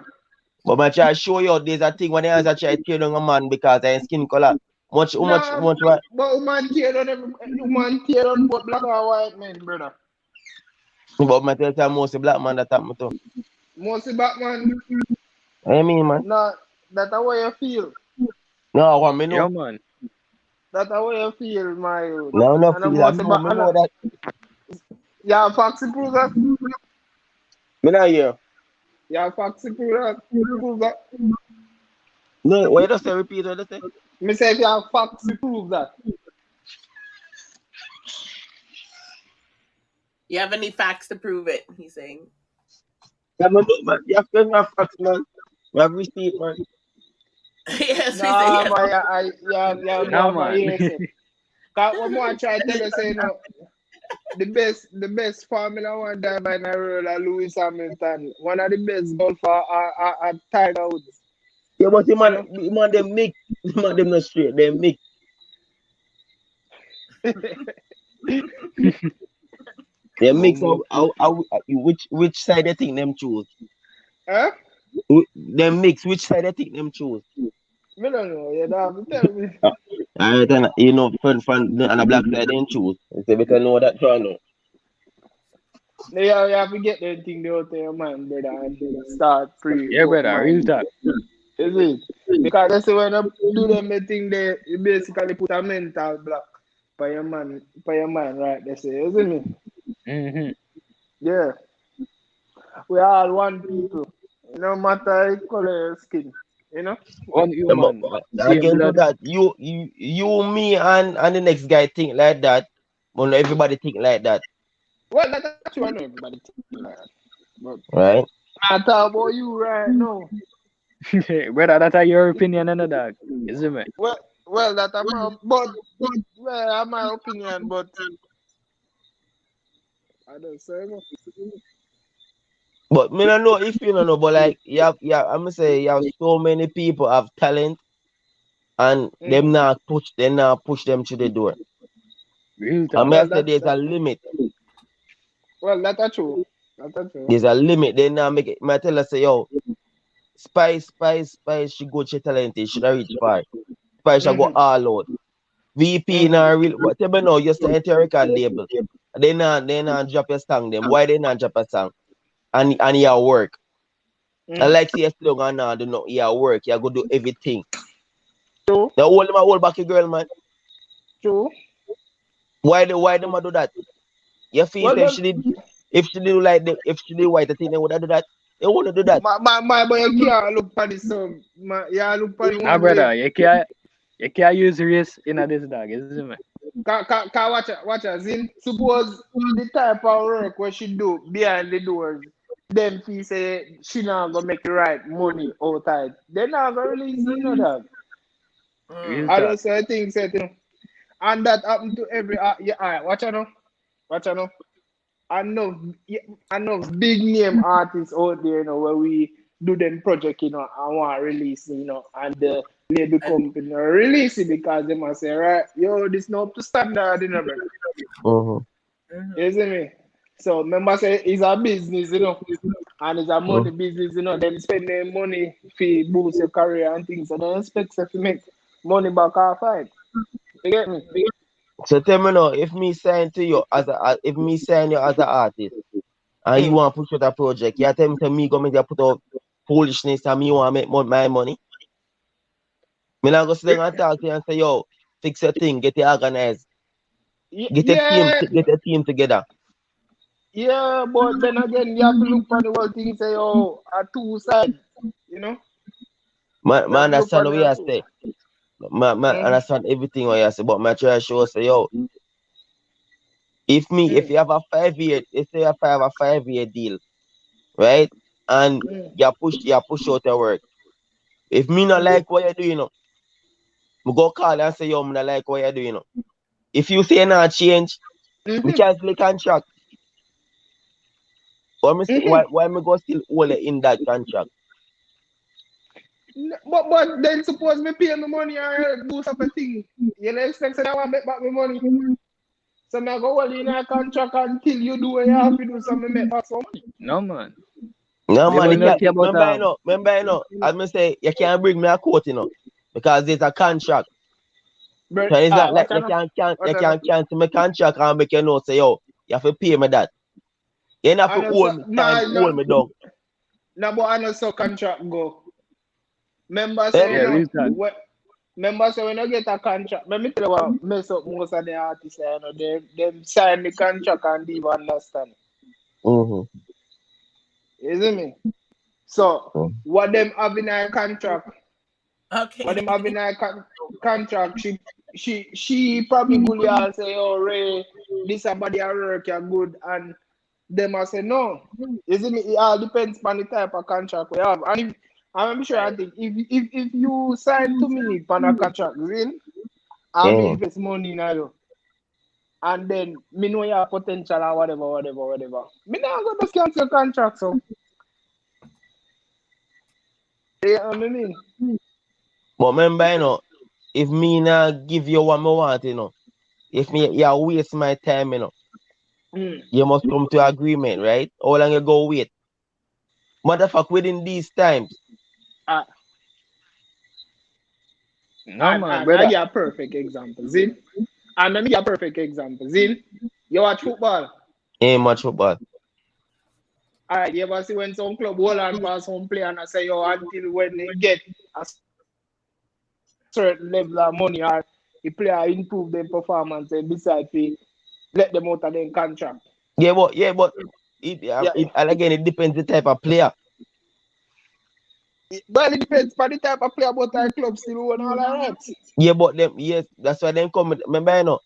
But I try to show you there's a thing when they try to tear down a man because of his skin color. Much what? But woman tear on both black or white men, brother. But I tell you most black man that happen to. Mostly black man. I mean, man. No, that's how you feel. No, I want me know. Yeah, man. That's how you feel, my youth. No, no, And feel I'm that. Me know that. Yeah, Foxy prove that. Me not here. Yeah, Foxy prove that. No, what you just say? Repeat what you say. Me say if you have Foxy prove that. You have any facts to prove it? He's saying. Yeah, man, you have to have facts, man. You have receipt, man. Yes, Nah, he said yes. No, man. Cause one more I try to tell you, say, you know, the best Formula One driver in the world are Lewis Hamilton. One of the best golfer are Tiger Woods. Yeah, but the man them mix. The man them not straight. They mix. They mix. Which side they think them choose? Huh? They mix. Which side they think them choose? Me don't know. You don't have to tell me. Alright, and you know, from on the black side, they choose. So we can know that try now. You have to get that thing out of your mind, brother, and start free. Yeah, brother. Real talk. Is it? Because they say when you do them the thing, they you basically put a mental block for your mind, right? They say, isn't it? Mm-hmm. Yeah. We are all one people. No matter the color of skin. You know? One human. Again to that, you, me, and the next guy think like that. But not everybody think like that. Well, that's true. I know everybody think like that. But right? I talk about you right now. Brother, that's your opinion and dog. Isn't it? Well, that's my my opinion, but I don't say much. But me don't know if you don't know, but like I'm gonna say you have so many people have talent and them not push them to the door. Real I talk. may Well, say there's a limit. that's true. That's true. There's a limit. They now make it. I tell her say, yo, Spice, she good, she talented, she not reach far. Spice should go all out. VP now real, but tell me now, you stay into a record label. They not drop your song them. Why they not drop a song? And you work. I like see you still gonna now do no you work. You go do everything. True. Now hold back your girl, man. True. Why them a do that? You feel Well, if she did like if she did white, I think they would do that. They wouldn't do that. my boy, you can't look for the song. Yeah, look for the Nah, one brother, way. you can't use race in this dog, isn't it? Can watch her. Zin. Suppose the type of work what she do behind the doors, them feel say she not gonna make the right money outside. They not gonna release dog. Real I talk. don't say things, and that happen to every watch out now. I know big name artists out there, where we do them project, and want to release, and the label company release it because they must say, right, yo, this not up to standard, brother. You see me? So remember say it's a business, and it's a money business, Them spend their money to boost your career and things, so they expect to make money back off it. You get me? So tell me now, if me sign to you as an artist and you want to push out a project, you tell me go make you put out foolishness and me want to make my money. Me not go sit down and talk to you and say, yo, fix your thing, get it organized. Get a team together. Yeah, but then again, you have to look for the whole thing. Say, a two side, Man, You have to look for understand what you the two. say. Man, understand everything what you say, but my try to show say, yo, if you have a 5 year, if you have a 5 year deal, right? And you push out your work. If me not like what you're doing, me go call and say, yo, me not like what you're doing. If you say not change, me cancel the contract. Or me say, why me go still hold it in that contract? But then suppose me pay me money or do something thing. You know, expect that I want to make back my money. So me go hold in a contract until you do what you have to do, so me make back some money. No, man. No, They man, will not care about remember, as me say, you can't bring me a court, because there's a contract. But, So it's not like you can't cancel my contract and make you know, say, yo, you have to pay me that. You don't have to hold me down. No, but I know so contract go. Remember say, remember say when you get a contract, let me tell you what mess up most of the artists, them sign the contract and leave understand. You see me? So what them having a contract? Okay. What them having a contract? She probably go and say, oh Ray, this somebody a work you good, and them must say no. You see me? It all depends on the type of contract we have. And I'm sure I think if you sign 2 minutes on a contract, I'm invest money in you. And then me know your potential or whatever. Me not gonna just cancel contract, so. You know what I mean? But remember, if me not give you what I want, if you waste my time, you must come to agreement, right? How long you go wait? Motherfucker, within these times. No, man, I get a perfect example, Zin. And let me get a perfect example, Zin. You watch football? Watch football. Alright, you ever see when some club hold on for some player and I say, yo, until when they get a certain level of money or the player improve their performance and decide to let them out of their contract. Yeah, but and again, it depends the type of player. Well, it depends on the type of player, but our club still own all our rights. Yeah, but that's why them come. Remember,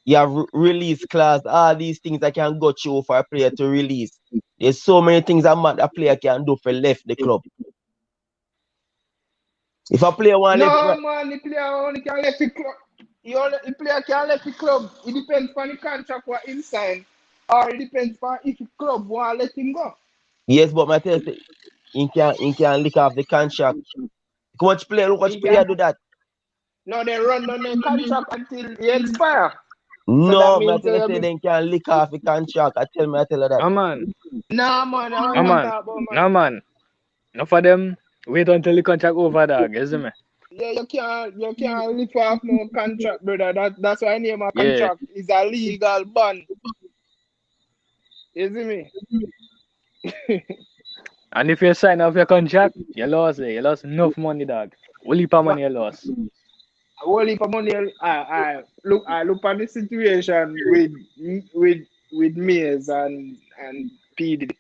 You have release clause, all these things that can go through for a player to release. There's so many things a player can do for left the club. If a player want no, man, the player only can left the club. The player can left the club. It depends on the contract what him sign, or it depends on if the club want to let him go. Yes, but my tell you, he can lick off the contract. Watch player do that. No, they run on the contract until it expire. No, so they can lick off the contract. I tell her that. No, man. No, man. No, man. No for them. Wait until the contract over, dog. Isn't it? Yeah, you can't lick off no contract, brother. That's why I name a contract. Yeah. It's a legal ban. You see me? And if you sign off your contract, you lost it. You lost enough money, dog. Whole heap of money you lost. Whole heap of money. I look at the situation with Mays and PD.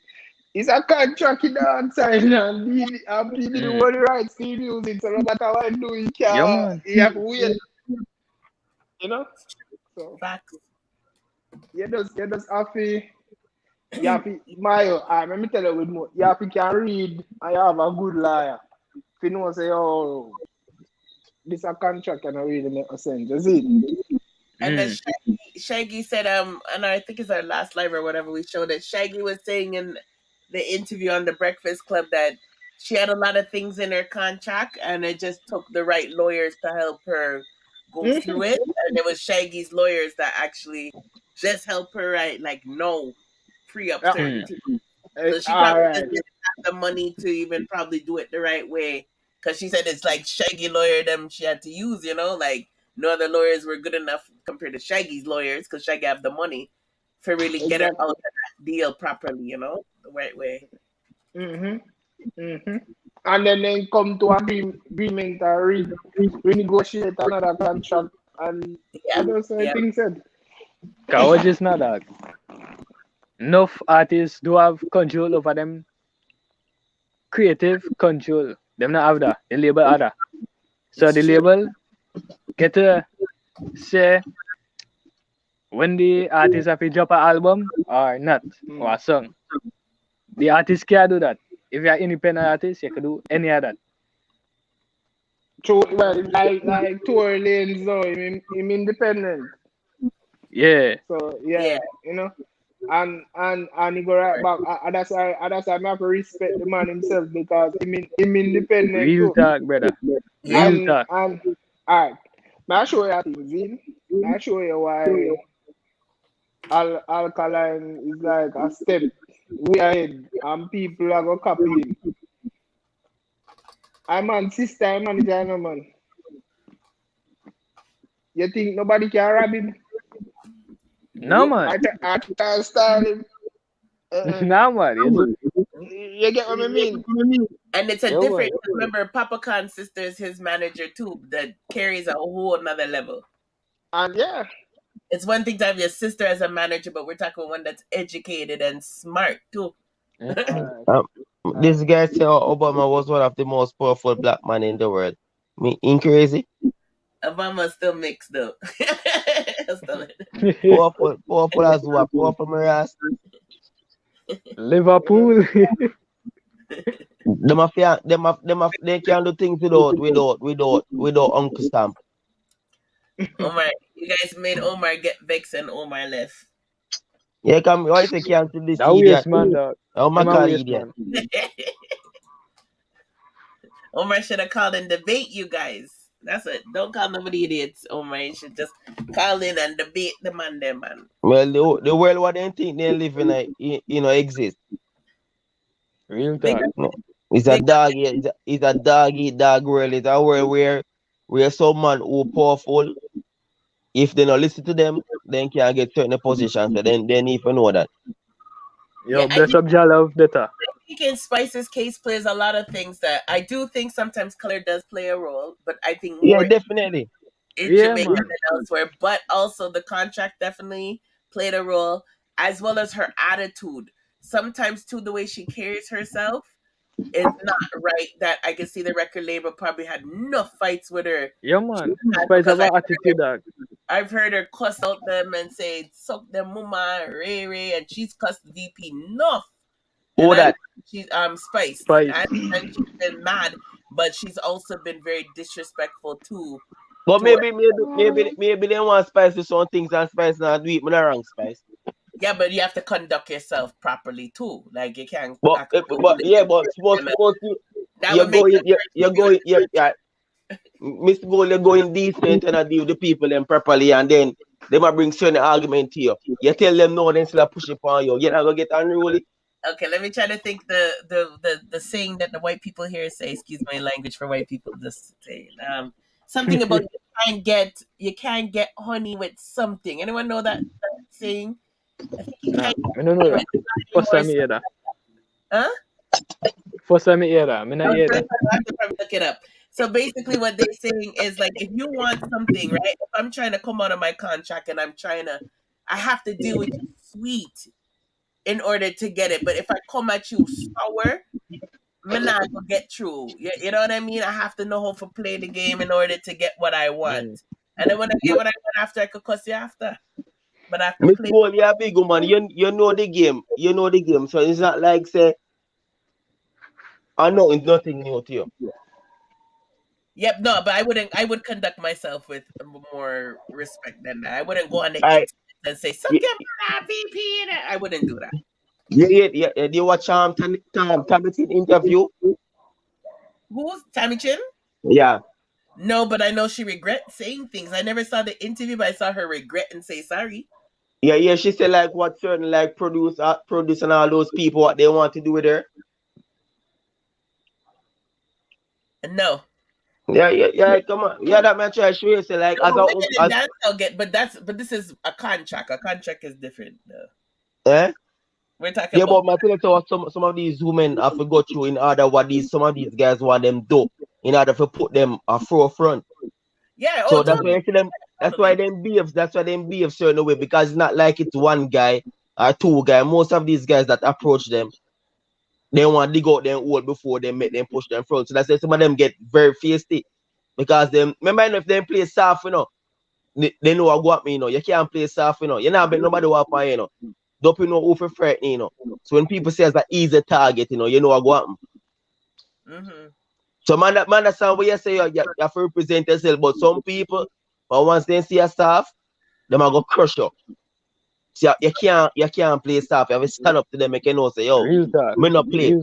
It's a contract in the outside and PD the whole rights to use it. So no matter what I do, you can't. You have to wait. You know? So facts. You just have to. Mayo, let me tell you with more. You have to can read and you have a good liar. If you know, say, oh, this a contract and I really make sense. You see? And then Shaggy said, and I think it's our last live or whatever we showed it. Shaggy was saying in the interview on the Breakfast Club that she had a lot of things in her contract and it just took the right lawyers to help her go through it. And it was Shaggy's lawyers that actually just help her write, like, no. Free up certain things. So she probably just didn't have the money to even probably do it the right way. Because she said it's like Shaggy lawyer them she had to use, you know, like no other lawyers were good enough compared to Shaggy's lawyers because Shaggy have the money to really get her out of that deal properly, you know, the right way. And then they come to agreement and renegotiate another contract and those things said. Coward is not that. Enough artists do have control over them. Creative control. Them not have that. The label have that. So the label get to say when the artist have to drop an album or not, or a song. The artist can do that. If you're an independent artist, you can do any of that. True, well, like Tory Lanez, though, I'm independent. Yeah. So yeah, you know. And he go right back. And that's why I have to respect the man himself because him independent. Real talk, brother. Real talk. And alright, I'll show you things. I'll show you why Alkaline is like a step way ahead and people are gonna copy him. I'm on system manager, no man. You think nobody can rob him? No, man. I can't style him. No, man. You get what I mean? And it's a different. Remember, Papa Khan's sister is his manager too. That carries a whole another level. And yeah, it's one thing to have your sister as a manager, but we're talking about one that's educated and smart too. This guy said Obama was one of the most powerful black men in the world. Ain't crazy? Obama still mixed up. Powerful as what? Powerful Miras? Liverpool. They can do things without Uncle Stamp. Omar, you guys made Omar get vexed and Omar left. Yeah, why they cancel this? That weird man, dog. Omar idiot. Omar should have called and debate you guys. That's it. Don't call nobody idiots, Omar. You should just call in and debate the man there, man. Well, the world what they think they live in, exist. Real talk. It's a dog. It's a dog eat dog world. It's a world where some man who powerful, if they don't listen to them, then can get certain positions. So then they need to know that. Yo, bless up Jahmiel Vendetta. I think in Spice's case plays a lot of things that I do think sometimes color does play a role, but I think more definitely in Jamaica than elsewhere. But also the contract definitely played a role, as well as her attitude. Sometimes too, the way she carries herself is not right. That I can see the record label probably had enough fights with her. Yeah, man. Spice have an attitude, dog. I've heard her cuss out them and say suck them mama Ray Ray, and she's cussed VP enough. Who that? She's Spice. Spice. And she's been mad, but she's also been very disrespectful too. But to maybe her. they want Spice to some things and Spice not do it. Me not wrong, Spice. Yeah, but you have to conduct yourself properly too. Like you can't. But supposed to you're going yeah. Mr. Gold, you're going decent and deal with the people them properly, and then they might bring certain argument to you. You tell them no, then still push it on you. You're not gonna get unruly. Okay, let me try to think the saying that the white people here say. Excuse my language for white people. Just saying something about you can't get honey with something. Anyone know that saying? I think you can't. I don't know that. First time I hear that. Huh? First time I hear that. I not hear that. I have to probably look it up. So basically, what they're saying is like, if you want something, right? If I'm trying to come out of my contract and I have to deal with you sweet in order to get it. But if I come at you sour, I'm not gonna get through. You know what I mean? I have to know how to play the game in order to get what I want. And then when I get what I want after, I could cuss you after. But I have to play. Gold, you're a big woman. You know the game. You know the game. So it's not like say, I know it's nothing new to you. Yep, no, but I would conduct myself with more respect than that. I wouldn't go on the internet and say, suck your mother, VP. I wouldn't do that. Yeah. Do you watch Tammy Chin interview? Who's Tammy Chin? Yeah. No, but I know she regrets saying things. I never saw the interview, but I saw her regret and say sorry. Yeah. She said like what certain like produce and all those people what they want to do with her. No. Yeah, come on. Yeah, that man try to show you say like but this is a contract. A contract is different though. Eh? We're talking about my some of these women have to go through in order what some of these guys want them do in order to put them forefront. Yeah, so that's why you see them that's why them behave certain way, because it's not like it's one guy or two guys. Most of these guys that approach them, they want to dig out them old before they make them push them front. So that's why some of them get very feisty. Because them remember if they play soft, they know what got me, You can't play soft, You're not bet nobody what on, Don't you know who for threatening, So when people say it's an easy target, you know what got them. So man, that's what you say you have to represent yourself. But some people, but once they see a staff, they might go crush you. So you can't play soft. You have to stand up to them and say, yo, me not play.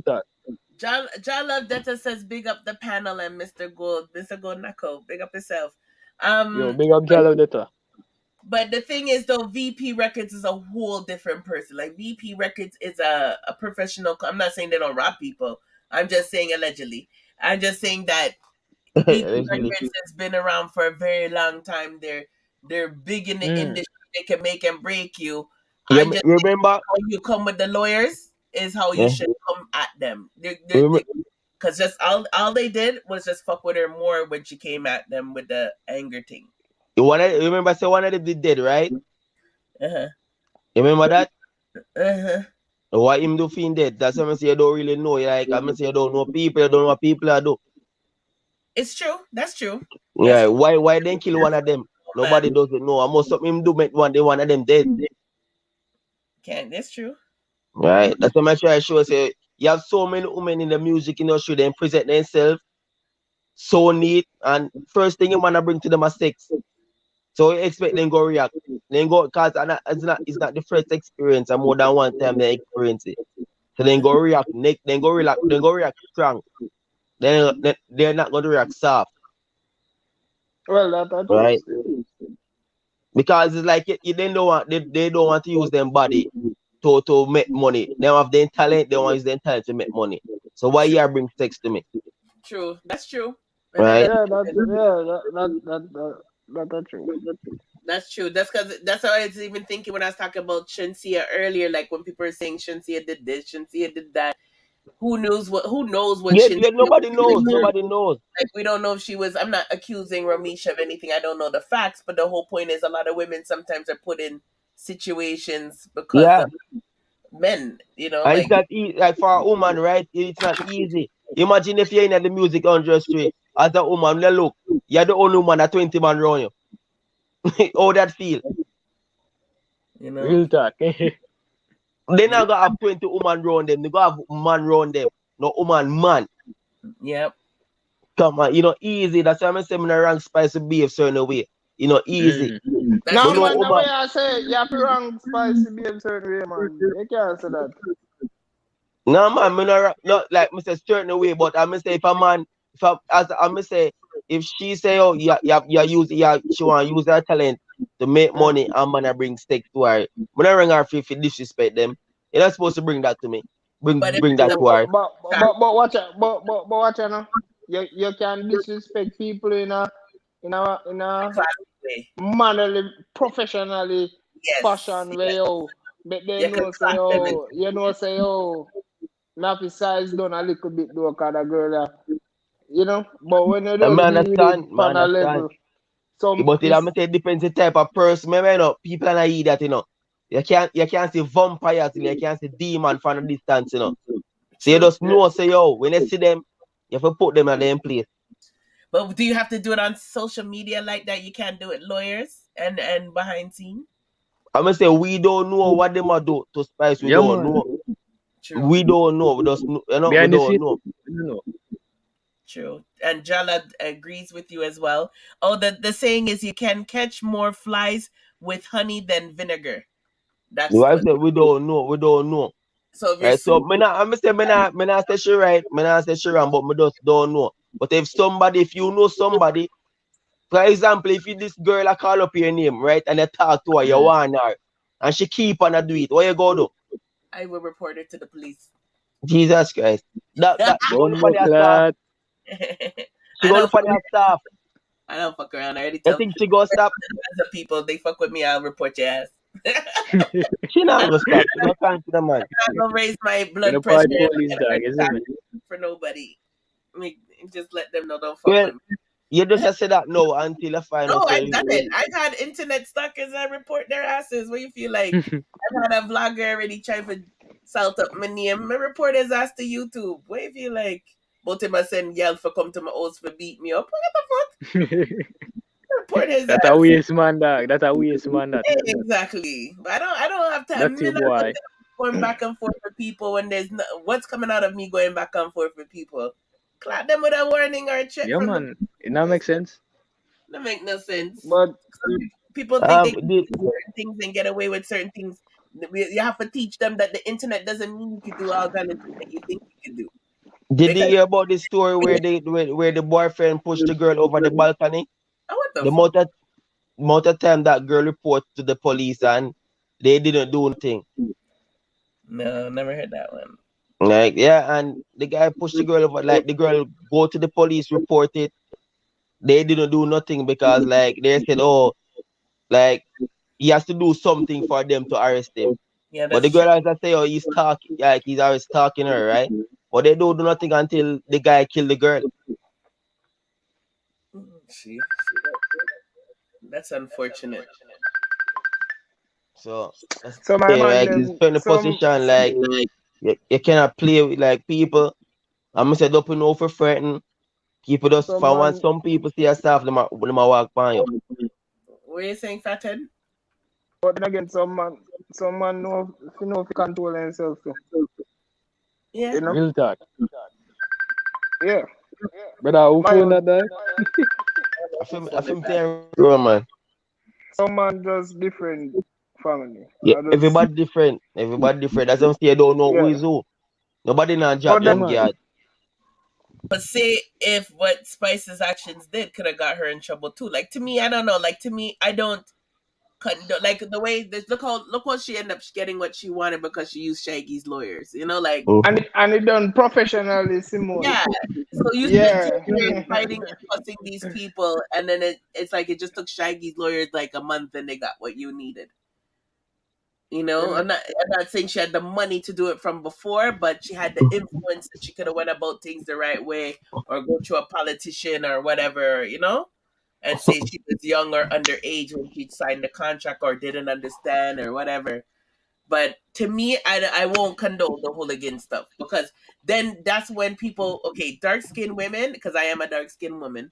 John Love Detta says big up the panel and Mr. Gold. Mr. Gold Knuckle, big up yourself. Yo, big up John Love Detta. But the thing is though, VP Records is a whole different person. Like VP Records is a professional. I'm not saying they don't rob people. I'm just saying allegedly. I'm just saying that VP Records has been around for a very long time. They're big in the industry. They can make and break you. Remember how you come with the lawyers is how you should come at them. Because just all they did was just fuck with her more when she came at them with the anger thing. You remember say one of them did dead, right? You remember that? Why him do feel dead? That's what I say you don't really know. Like I say you don't know people, you don't know what people are do. It's true. That's true. Yeah, why then kill one of them? Nobody doesn't know. I must something do make one of them dead. That's true. Right. That's what I'm trying to show. Say you have so many women in the music industry, they present themselves so neat, and first thing you wanna bring to them is sex. So you expect them go react. Then go because it's not the first experience, and more than one time they experience it. So then go react, then go react strong. Then they're not gonna react soft. Well, that's right. Because it's like they don't want to use their body to make money. They have their talent, they want to use their talent to make money. So why you bring sex to me? True. That's true. Right? That's true. That's true. That's how I was even thinking when I was talking about Shenseea earlier. Like when people are saying Shenseea did this, Shenseea did that. Who knows what? Yeah, nobody knows. Nobody knows. Like we don't know if she was. I'm not accusing Ramisha of anything. I don't know the facts, but the whole point is a lot of women sometimes are put in situations because of men. And it's not easy. Like for a woman, right? It's not easy. Imagine if you're in the music industry as a woman. Look, you're the only woman at 20 man around you. How that feel? You know? Real talk. They not gonna have 20 woman round them. They gonna have man round them. No woman, man. Yep. Come on, easy. That's why I'm saying I'm rank Spice to behave certain way. Easy. That's No, So no man, the woman. way I say it, you have to wrong spicy behave certain way, man. You can't say that. No man, me not like me say certain way, but I'm say if a man, say if she say she want to use her talent to make money and man I bring steak to her, when I ring her for disrespect them, you're not supposed to bring that to me. Bring But if that it's to her. But watch it. But watch it now. You can disrespect people in a classic way. mannerly, professionally Yes. fashion way. Yes. Oh, but they You can know say clap them and me have to size down a little bit though, cause the girl But when you I just be with it understand, on a level, But it depends the type of person. People are not that, You can't see vampires, you can't see demon from a distance, So you just know, say, when you see them, you have to put them in their place. But do you have to do it on social media like that? You can't do it lawyers and behind scene? I'm gonna say we don't know what they might do to Spice. We Yeah, don't man. know. True. We don't know. We just we Behind the don't scene, know. True. And Jala agrees with you as well. Oh, the saying is you can catch more flies with honey than vinegar. That's So I what. say we don't know. We don't know. So if Right? So I'm gonna say me not say she right. Me not say she wrong, but me just don't know. But if you know somebody, for example, if this girl I call up your name, right, and you talk to her, you want her, and she keep on do it, what you go do? I will report it to the police. Jesus Christ. That she go look for their staff. Bombo She go look for their staff. I don't fuck around. I already You tell think she go stop? the people they fuck with me, I'll report your ass. She not gonna stop. She not time to the man. I'm not gonna raise my In blood a pressure part police dog, isn't it? for nobody. I mean, just let them know don't fuck Well, with me. you just say that no until you find No, out. I've done it. I've had internet stalkers I report their asses. What you feel like? I've had a vlogger already try to salt up my name. I report his ass to YouTube. What you feel like? Both of us send yell for come to my house for beat me up. What the fuck? Report his That's ass. a waste man, dog. That's a waste man. That. Exactly. But I don't have time. That's your boy. Going back and forth with people when there's no, what's coming out of me going back and forth with people. Clap them with a warning or a check Yeah, from man. It not make sense. That make no sense. but People think they can do certain things and get away with certain things. You have to teach them that the internet doesn't mean you can do all kind of things that you think you can do. Did you hear about the story where the boyfriend pushed the girl over the balcony? What the amount of time that girl report to the police and they didn't do anything. No, never heard that one. Like, yeah, and the guy pushed the girl over, like the girl go to the police, report it. They didn't do nothing because like they said, oh, like he has to do something for them to arrest him. Yeah, but the girl has to say, oh, he's talking, like he's always talking her, right? But they don't do nothing until the guy killed the girl. See, that's unfortunate. So my like man, he's in a position like you cannot play with like people. I'm gonna say don't put no for threaten. People just want some people see yourself, them walk by you. What are you saying, Fathead? But then again, some man know if you know if you control himself too. Yeah. You know? Real talk. Yeah. Brother, who phone that dog? I feel man. Some man just different family. Yeah, everybody different. Everybody different. That's what I'm saying. You don't know who is who. Nobody not drop them guard. But say if what Spice's actions did could have got her in trouble too. Like to me, I don't know. Like to me, I don't like the way this. Look what she ended up getting what she wanted because she used Shaggy's lawyers. You know, like and it done professionally, Simone. Yeah. So you spent fighting and fussing these people, and then it's like it just took Shaggy's lawyers like a month, and they got what you needed. You know, I'm not saying she had the money to do it from before, but she had the influence that she could have went about things the right way, or go to a politician or whatever, you know, and say she was young or underage when she signed the contract or didn't understand or whatever. But to me, I won't condone the hooligan stuff because then that's when people, dark skinned women, because I am a dark skinned woman,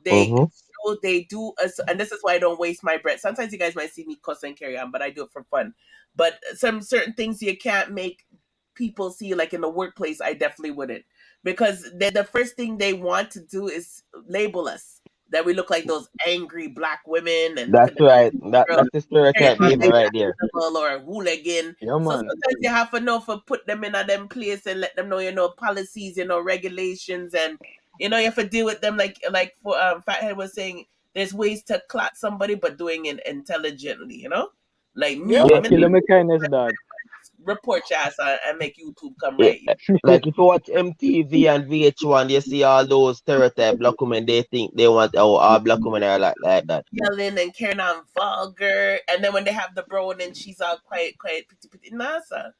they show know they do, and this is why I don't waste my breath. Sometimes you guys might see me cuss and carry on, but I do it for fun. But some certain things you can't make people see, like in the workplace, I definitely wouldn't, because the first thing they want to do is label us, that we look like those angry black women, and look at That's the right. girl That's the carrying stereotype on behavior like right an there. animal or a hooligan. Yeah, So man. sometimes you have to know for put them in a them place and let them know, policies, regulations, and you have to deal with them like for Fathead was saying, there's ways to clot somebody, but doing it intelligently, like me, Yeah, I'm Yeah. but in kill my kindness, dog. report your ass and make YouTube come Yeah, right. like if you watch MTV and VH1, you see all those stereotype black women. They think they want all black women are like that. Yelling and carrying on vulgar, and then when they have the bro and then she's all quiet, pretty. Nah, sir.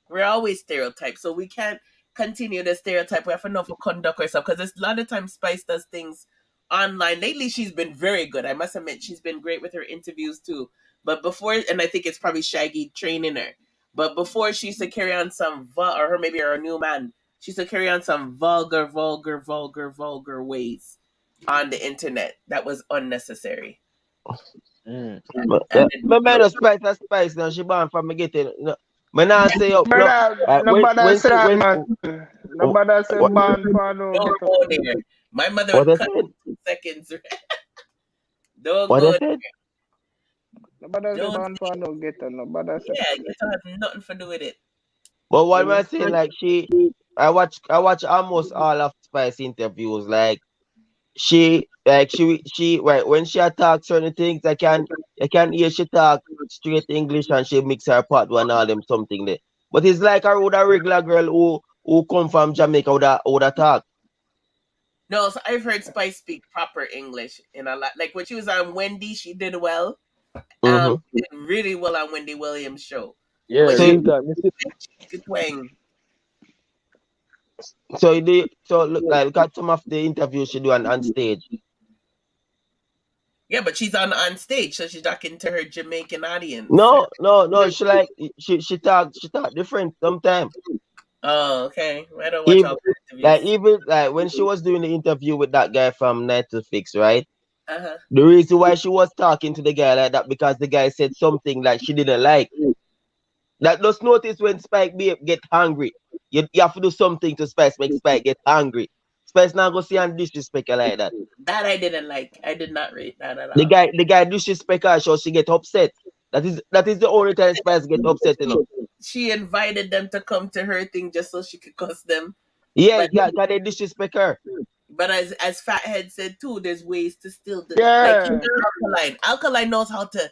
We're always stereotyped, so we can't continue the stereotype. We have to know for conduct ourselves, because a lot of times Spice does things online. Lately, she's been very good. I must admit, she's been great with her interviews too. But before, and I think it's probably Shaggy training her. But before, she used to carry on some or her maybe her new man. She used to carry on some vulgar ways on the internet that was unnecessary. Mm. But And my man a spice now. She born from me getting. Man, I say no. Brother, nobody When say she that, when man. Nobody say what ban for no don't get up. go there. My mother what would I cut said? 2 seconds. Don't What I go said? Nobody say Don't ban for no get up. Nobody say yeah, that. it has nothing to do with it. But what am I You saying? Like I watch almost all of Spice interviews. Like she right when she attack certain things, I can hear she talk straight English and she mix her part and all them something there. But it's like her with a regular girl who come from Jamaica would talk. No, so I've heard Spice speak proper English in a lot. Like when she was on Wendy, she did well. Mm-hmm. She did really well on Wendy Williams' show. Yeah, But So she real talk. could twang. so look at some of the interviews she do on stage. Yeah, but she's on stage, so she's talking to her Jamaican audience. No. She talk different sometimes. Oh, okay. I don't watch Even all the interviews. when she was doing the interview with that guy from Night to Fix, right? Uh-huh. The reason why she was talking to the guy like that because the guy said something like she didn't like. That just notice when Spike get hungry. You have to do something to Spice make Spike get hungry. Spice now go see and disrespect her like that. That I didn't like. I did not rate that at The all. guy disrespect her so she get upset. That is the only time Spice get upset. She invited them to come to her thing just so she could cuss them. Yeah, But got they disrespect her. as Fathead said too, there's ways to still do, like Yeah. Alkaline. Alkaline knows how to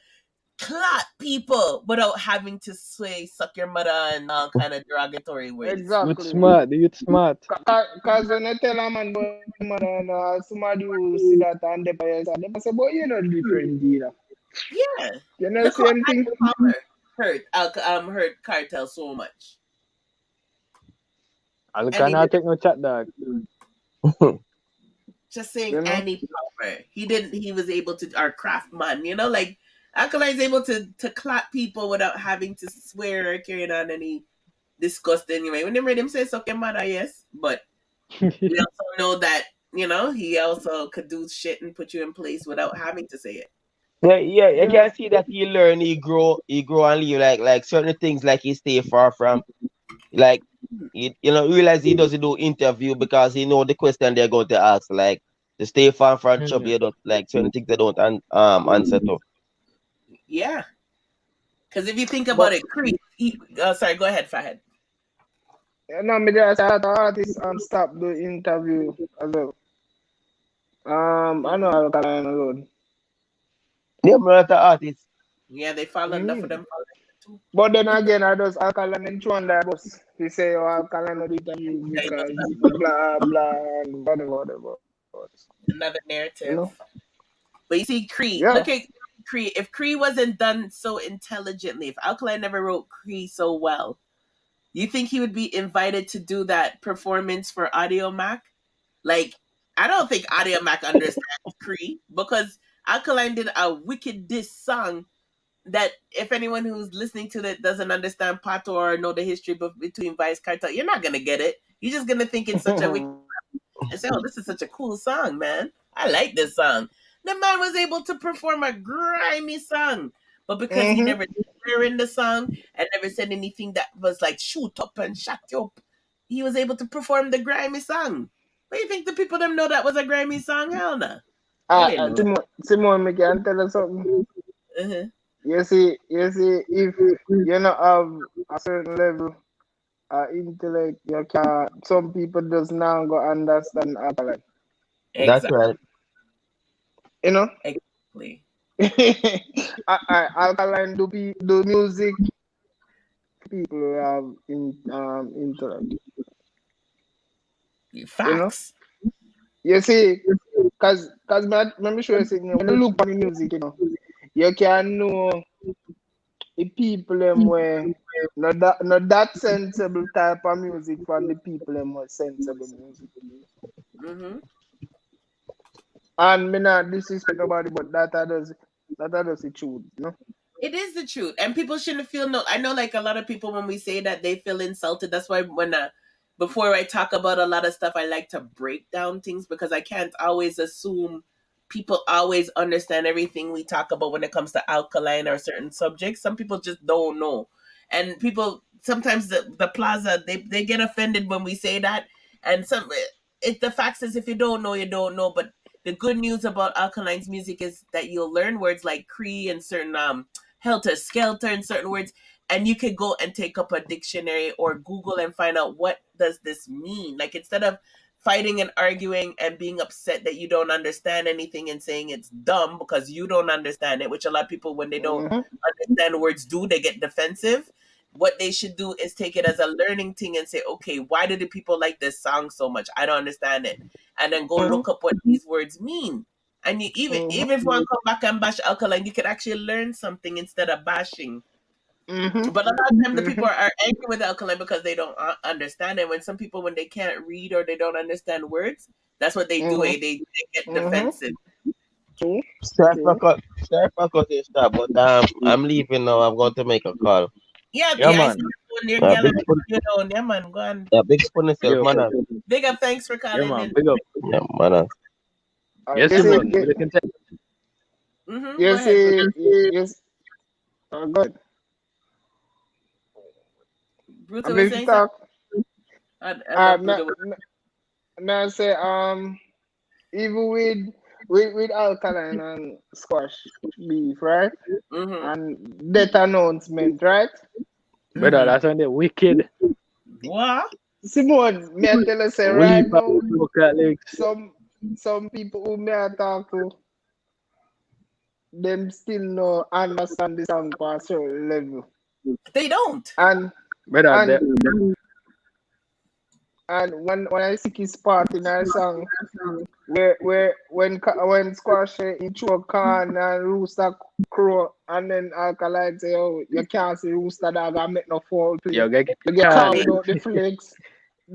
clot people without having to say "suck your mother" and all kind of derogatory ways. Youth Exactly. smart. The youth smart. Because when you tell a man about mother and somebody who see that and they say, boy, you're not different, either. Yeah, You know the look how same thing? Andy Palmer hurt Cartel so much. I And he cannot did take no chat, dog. just saying You know? Andy Palmer. He was able to, our craft man, like Alkaline's able to clap people without having to swear or carry on any disgusting way. Whenever them say suck your mother, yes. But we also know that, he also could do shit and put you in place without having to say it. Yeah, you can see that he learn, he grow and leave like certain things like he stay far from. Like realize he doesn't do interview because he know the question they're going to ask. Like to stay far from trouble, you don't like certain things they don't answer to. Yeah. Because if you think about But, it, Creed, sorry, go ahead, Fahed. you know, me just had the artist stop the interview as well. I know Alkaline alone. Yeah, but the artist. Yeah, they fall enough of them. Too. But then again, I just Alkaline and Chuan that bus. He say, oh, Alkaline not the interview because blah, blah, and whatever. Another narrative. You know? But you see, Creed, Yeah. look at Creed. If Creed wasn't done so intelligently, if Alkaline never wrote Creed so well, you think he would be invited to do that performance for Audio Mac? Like, I don't think Audio Mac understands Creed, because Alkaline did a wicked diss song that if anyone who's listening to that doesn't understand Pato or know the history between Vygs Cartel, you're not gonna get it. You're just gonna think it's such a wicked and say, "Oh, this is such a cool song, man. I like this song." The man was able to perform a grimy song, but because he never swear in the song and never said anything that was like shoot up and shut you up, he was able to perform the grimy song. But you think the people them know that was a grimy song? Hell no. They didn't know. Simon, me can tell you something. Uh-huh. You see, if you not have a certain level intellect, you can. Some people does not go understand Alkaline. That's right. You know. Exactly. Alkaline do music. People who have intellect. Facts. You see, cause let me show you something. When you look at the music, you know, you can know the people them where not that sensible type of music from the people them more sensible music. Mm-hmm. And me not disrespect nobody, but that does the truth, you know. It is the truth, and people shouldn't feel no. I know, like a lot of people, when we say that, they feel insulted. That's why when before I talk about a lot of stuff, I like to break down things because I can't always assume people always understand everything we talk about when it comes to alkaline or certain subjects. Some people just don't know, and people sometimes the plaza they get offended when we say that, and it's the facts is if you don't know, you don't know, but. The good news about Alkaline's music is that you'll learn words like Cree and certain helter skelter and certain words, and you could go and take up a dictionary or Google and find out what does this mean. Like instead of fighting and arguing and being upset that you don't understand anything and saying it's dumb because you don't understand it, which a lot of people when they don't understand words do, they get defensive. What they should do is take it as a learning thing and say, okay, why do the people like this song so much? I don't understand it. And then go look up what these words mean. And you even if you want to come back and bash Alkaline, you could actually learn something instead of bashing. But a lot of times the people are angry with Alkaline because they don't understand it. When some people, when they can't read or they don't understand words, that's what they do. They get defensive. Sorry for cutting stop, but I'm leaving now. I'm going to make a call. Yeah, Yeah, I man. see you near Gallup. You know, yeah, man, go on. Yeah, big spoon yourself, man. Big up, thanks for Yeah, calling man. in. Big up. Yeah, man. Yes, Simon. We can tell. You see, yes. Good. Bruto I'm was going to saying talk. I love Bruto. Now say even with alkaline and squash beef, right? And that announcement, right? Brother, that's when they're wicked. What? Simone, me I tell you say We right now, lyrics. some people who me I talk to, them still no understand the song for a certain level. They don't. And Brother, and when I see his part in our song, where when Squash in choke can and Rooster crow, and then Alkaline say, oh, you can't see Rooster dog and make no foul play. you get caught without the flex.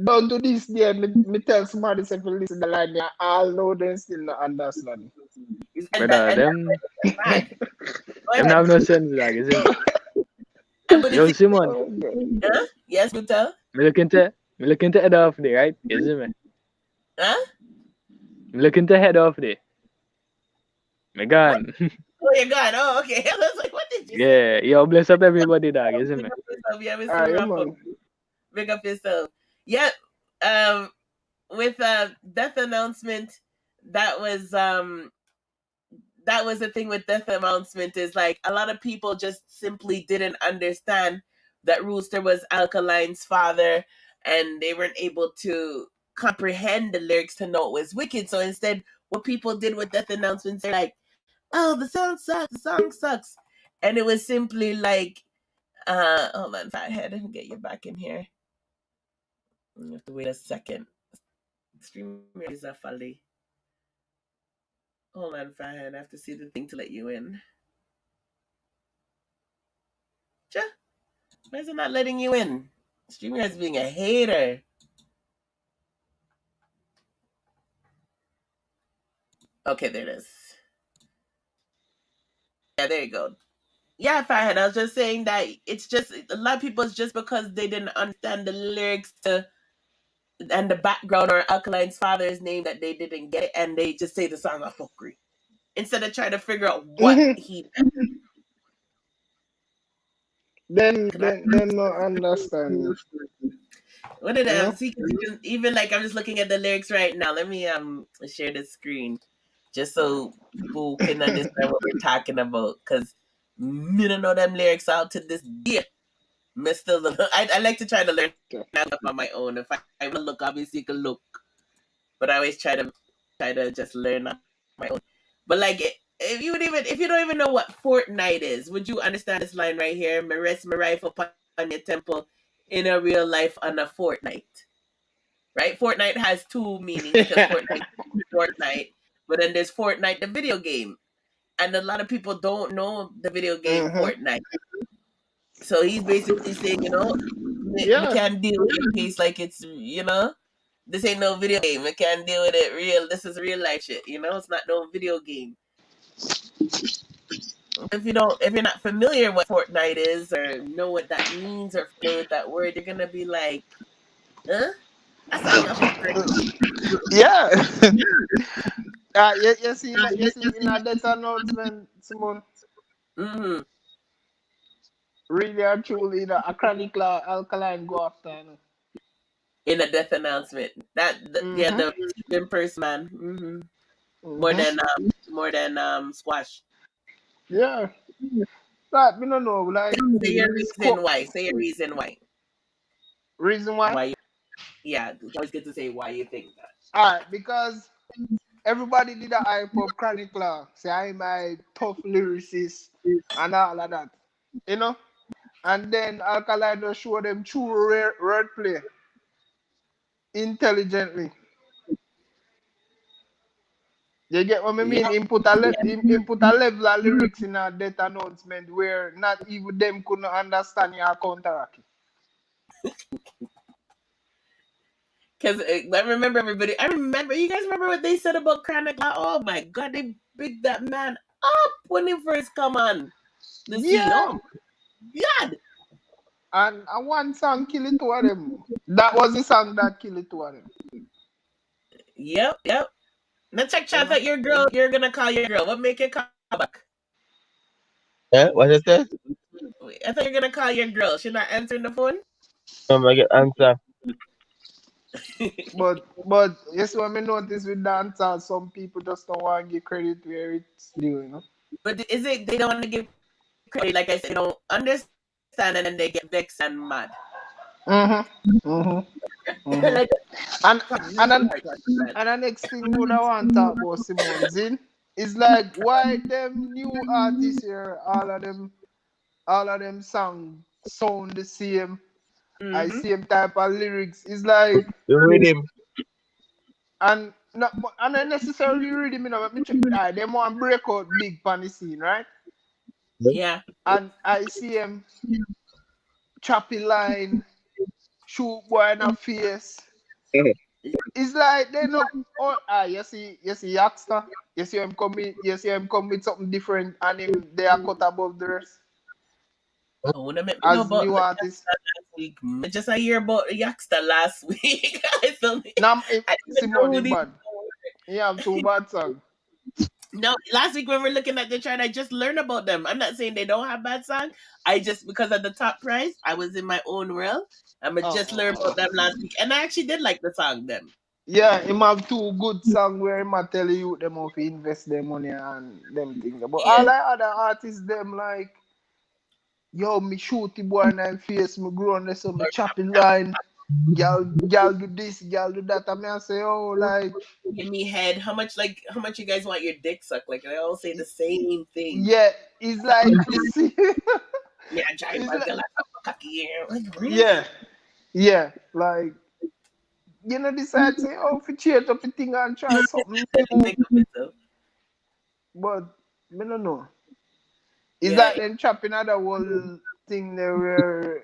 Down to this day, me tell somebody say, if you listen to the line, you all know them still not understand. Brother, them have no sense, like, isn't it? Yo, Simon. Yes, Bruto. Me look into head off there, right? Isn't it? Huh? Me look into head off there. Me gone. Oh, you're gone. Oh, okay. I was like, what did you say? Yo, bless up everybody, dog, isn't it? Big up yourself. Yeah. With death announcement, that was the thing with death announcement is like a lot of people just simply didn't understand that Rooster was Alkaline's father, and they weren't able to comprehend the lyrics to know it was wicked. So instead, what people did with death announcements, they're like, oh, the song sucks. And it was simply like, hold on, Fathead, let me get you back in here. You have to wait a second. Streamer is a folly. Hold on, Fathead, I have to see the thing to let you in. Why is it not letting you in? Streamer is being a hater. Okay, there it is. Yeah, there you go. Yeah, Farhad, I was just saying that it's just a lot of people, it's just because they didn't understand the lyrics and the background or Alkaline's father's name that they didn't get it, and they just say the song a fuckery. instead of trying to figure out what he meant. Then no understand me. What did You know? see? Even like I'm just looking at the lyrics right now. Let me share the screen, just so people can understand what we're talking about. Cause me don't know them lyrics out to this day. Mister, I like to try to learn stuff on my own. If I will look, obviously you can look, but I always try to just learn on my own. But like, if you don't even know what fortnight is, would you understand this line right here? Me rest my rifle upon your temple in a real life on a fortnight. Right? Fortnite has two meanings because Fortnite, but then there's Fortnite, the video game. And a lot of people don't know the video game Fortnite. So he's basically saying, we can't deal with your case like it's, this ain't no video game. We can't deal with it real. This is real life shit. It's not no video game. If you're not familiar what Fortnite is or know what that means or familiar with that word, you're gonna be like, huh? That's how you're Yeah. You see in that announcement, Simon. Mm-hmm. Really and truly, a chronic alkaline go after. In a death announcement, the in person man. Mm-hmm. More than squash. Yeah. Like, me don't know. Like, say your reason why. Say your reason why. Reason why? Why? Yeah, it's always good to say why you think that. Alright, because everybody did a hype up Chronic Law. Say I'm my tough lyricist and all of that. And then Alkaline just show them true wordplay intelligently. You get what I mean? Yeah. Input a level of lyrics in a death announcement where not even them couldn't understand your counteract. Because I remember you guys remember what they said about Chronic Law? Oh my god, they picked that man up when he first come on the scene. Oh god. And one song kill it two of them. That was the song that killed it two of them. Yep. Now check chat that your girl, you're gonna call your girl. What make you call back? Yeah, what is that? I thought you're gonna call your girl. She not answering the phone? I get answer. But yes, what I notice with dancehall, some people just don't want to give credit where it's due, But is it they don't want to give credit? Like I said, they don't understand and then they get vexed and mad. And the next thing would I want to talk about Simone Zin is like why them new artists here, all of them songs sound the same. I same type of lyrics. It's like the rhythm. And not necessarily rhythm, let me check. They want break out big pan the scene, right? Yeah. And I see him choppy line, shoot boy in a face. It's like they know. You see Youngster. You see him come with something different, and him they are cut above the rest. Oh, let me As know about new artist. I just I hear about Youngster last week. Simone bad. He have two bad songs. No, last week when we're looking at the chart, I just learned about them. I'm not saying they don't have bad songs. I just because of the top price, I was in my own world. Just learned about them last week, and I actually did like the song them. Yeah, him have two good songs where him tell you them how to invest their money and them things. But all the other artists, them like, yo, me shoot the boy in the face, me grow on this, so me chopping line. Girl do this, girl do that. I say, oh, like, give me head. How much you guys want your dick sucked? Like they all say the same thing. Yeah, it's like you see. Yeah, drive my girl yeah, like decide say, oh, if change up the thing and try something new. But I don't know. Is that then chopping other whole thing there where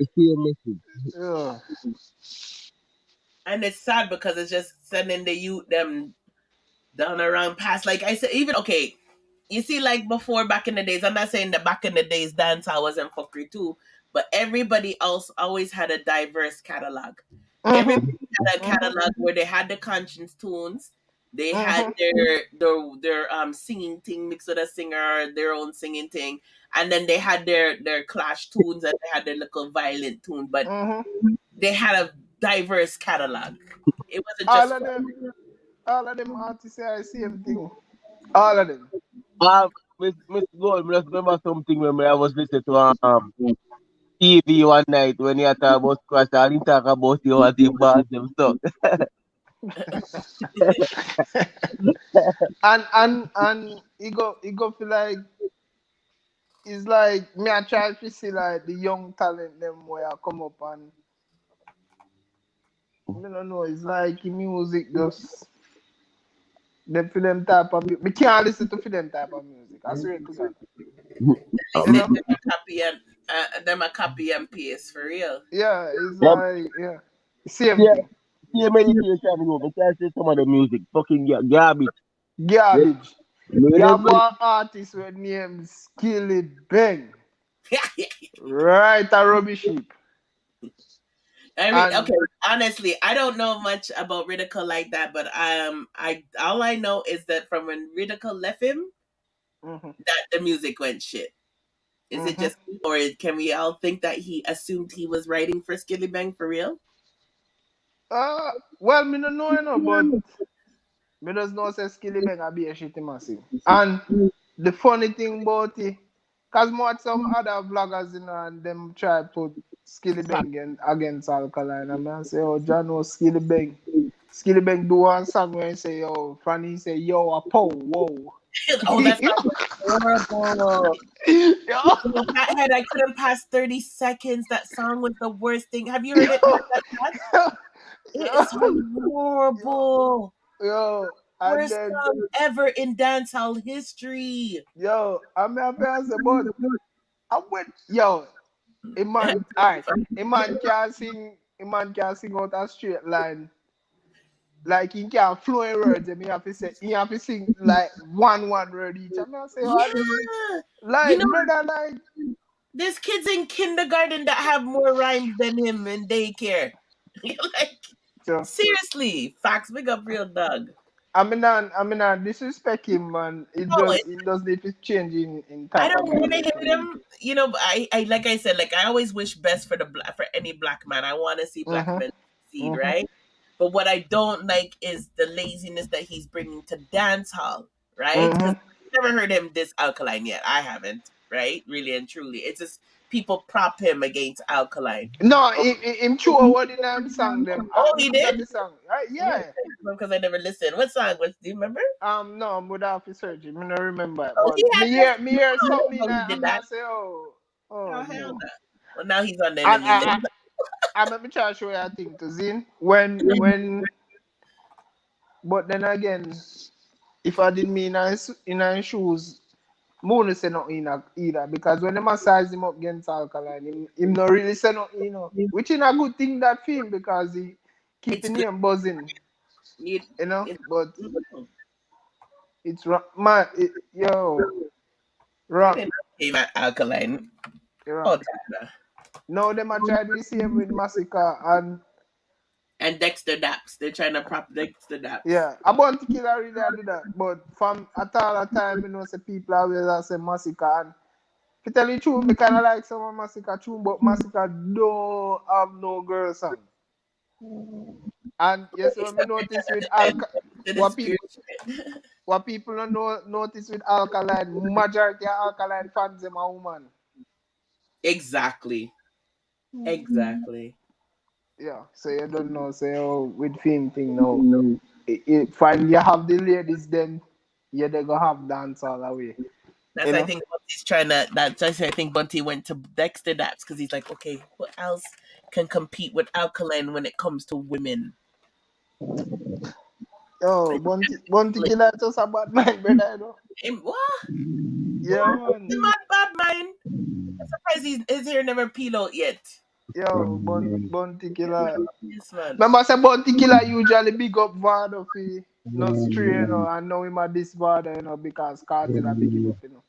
and it's sad because it's just sending the youth them down around past. Like I said, even okay, you see, like before back in the days, I'm not saying that back in the days dancehall wasn't fuckery too, but everybody else always had a diverse catalog. Everybody had a catalog where they had the conscience tunes, They had their singing thing mixed with a singer, their own singing thing, and then they had their clash tunes and they had their little violent tune, but they had a diverse catalog. It wasn't just all of them artists are the same thing. All of them. Mr. Gold, I just remember something when I was listening to TV one night when you talk about squash, I didn't talk about you what the bars them stuff. and he go feel like it's like me I try to see like the young talent them where I come up and I don't know, it's like music just them for them type of music. Me can't listen to for them type of music. I swear to God. They said them a copy and paste for real. Yeah, it's like same thing. Yeah, meditation, you know, because some of the music fucking garbage. Garbage. You have one artist with name Skilly Bang. Right, a rubbish heap. I mean, okay. Honestly, I don't know much about Ridicule like that, but all I know is that from when Ridicule left him, that the music went shit. Is it just, or can we all think that he assumed he was writing for Skilly Bang for real? Well, me don't know, but me just know say Skilly Bang a be a shitty massive. And the funny thing about it, cause more some other vloggers, you know, and them try put Skilly Bang against Alkaline, and I say, oh, John, no Skilly Bang. Skilly Bang do one song where he say, yo, Franny say, yo, a po, whoa. Oh, that's horrible. That head, I couldn't pass 30 seconds. That song was the worst thing. Have you heard it? It's horrible. Worst song ever in dancehall history. I'm happy as a bud. I went, a man can sing out a straight line. Like he can't flow in words, and he have to sing like one word each. I'm not saying like, you know, brother, like there's kids in kindergarten that have more rhymes than him in daycare. Like, seriously, facts, big up real dog. I mean, not disrespect him, man. It does need to change in type. I don't want to hit him, you know. But I like I said, like I always wish best for for any black man. I want to see black men succeed, right? But what I don't like is the laziness that he's bringing to dancehall, right? Because I've never heard him diss Alkaline yet. I haven't, right? Really and truly, it's just people prop him against Alkaline. No, him true a word in that song them. Oh, he did? The song, right? Yeah. Because I never listened. What song was? Do you remember? No, I'm without search. I don't remember. Oh, but me hear something and I say, oh hell no. No. Well, now he's on there. I'm let me try to show you a thing to Zin. When but then again, if I didn't mean in his shoes, Moon say nothing either because when them size him up against Alkaline, him not really say nothing, you know. Which is a good thing that film because he keep the name buzzing. You know, but it's man, wrong. Came at Alkaline. Oh, no, them are trying to the same with Massacre and Dexter Daps. They're trying to prop Dexter Daps. Yeah, I want to kill really do that, but from at all the time, you know, say people always say Massacre. And to tell you the truth, I kind of like some of Massacre too, but Massacre don't have no girl song. And yes, what I notice with what people don't notice with Alkaline, majority of Alkaline fans them a woman. Exactly. Yeah, so you don't know, say, with film thing now, fine, you have the ladies, then they go have dance all the way. That's I think Bunty's trying to. That's I think Bunty went to Dexter Daps because he's like, okay, what else can compete with Alkaline when it comes to women? Oh, Bunty killer just a bad mind, brother. You know? What? Yeah, man. The man bad mind. I'm surprised his hair never peel out yet. Yo, Bunty killer. Yes, man. Remember, say Bunty killer usually big up Vado for no stray, you know, and now him at this Vado, you know, because Cartel are big him up, you know.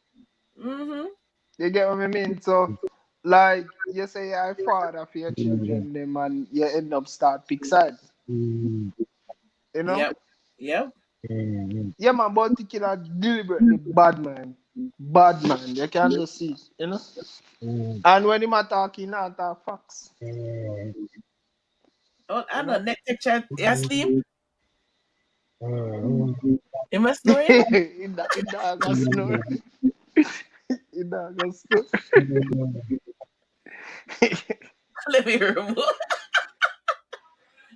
You get what I mean? So, like, you say you're a father for your children, them, and you end up start pick side. You know? Yep. Yeah, man, but thinking are deliberately bad man. Bad man. You can just see, you know? And when him attack, he not attack facts. Oh, I You know. know? Next chat. You asleep? You must snoring? in the August snore. In the August snore. Let me remove.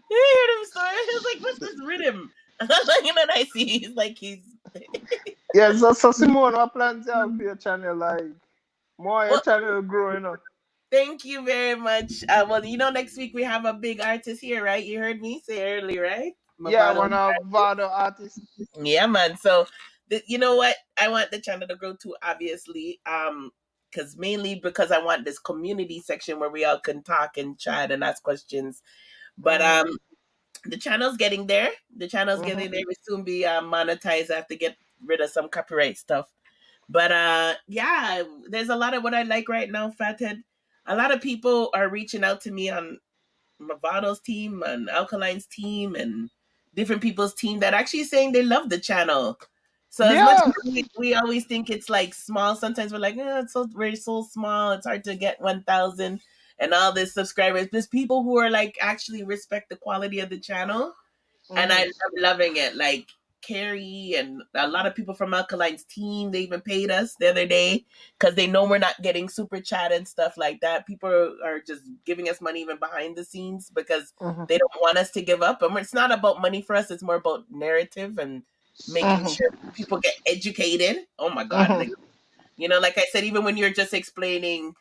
You heard him snore? He was like, "What's this rhythm?" And then I see he's like Yeah, so Simone, what plans you have for your channel? Like, more your well. channel grow, you know? Thank you very much. Well, next week we have a big artist here, right? You heard me say earlier, right? Yeah, Mavado. one of Vado artists. Yeah, man. So, you know what? I want the channel to grow too, obviously. Because mainly because I want this community section where we all can talk and chat and ask questions. But the channel's getting there. The channel's Mm-hmm. getting there. We soon be monetized. I have to get rid of some copyright stuff. But yeah, there's a lot of what I like right now, Fathead. A lot of people are reaching out to me on Mavado's team and Alkaline's team and different people's team that actually saying they love the channel. So as much Yeah. as we always think it's like small, sometimes we're like, we're so small, it's hard to get 1,000 and all this subscribers. There's people who are like actually respect the quality of the channel, and Mm-hmm. I'm loving it. Like Carrie and a lot of people from Alkaline's team, they even paid us the other day because they know we're not getting super chat and stuff like that. People are just giving us money even behind the scenes because Mm-hmm. they don't want us to give up. And it's not about money for us; it's more about narrative and making Mm-hmm. sure people get educated. Oh my God! Mm-hmm. Like, like I said, even when you're just explaining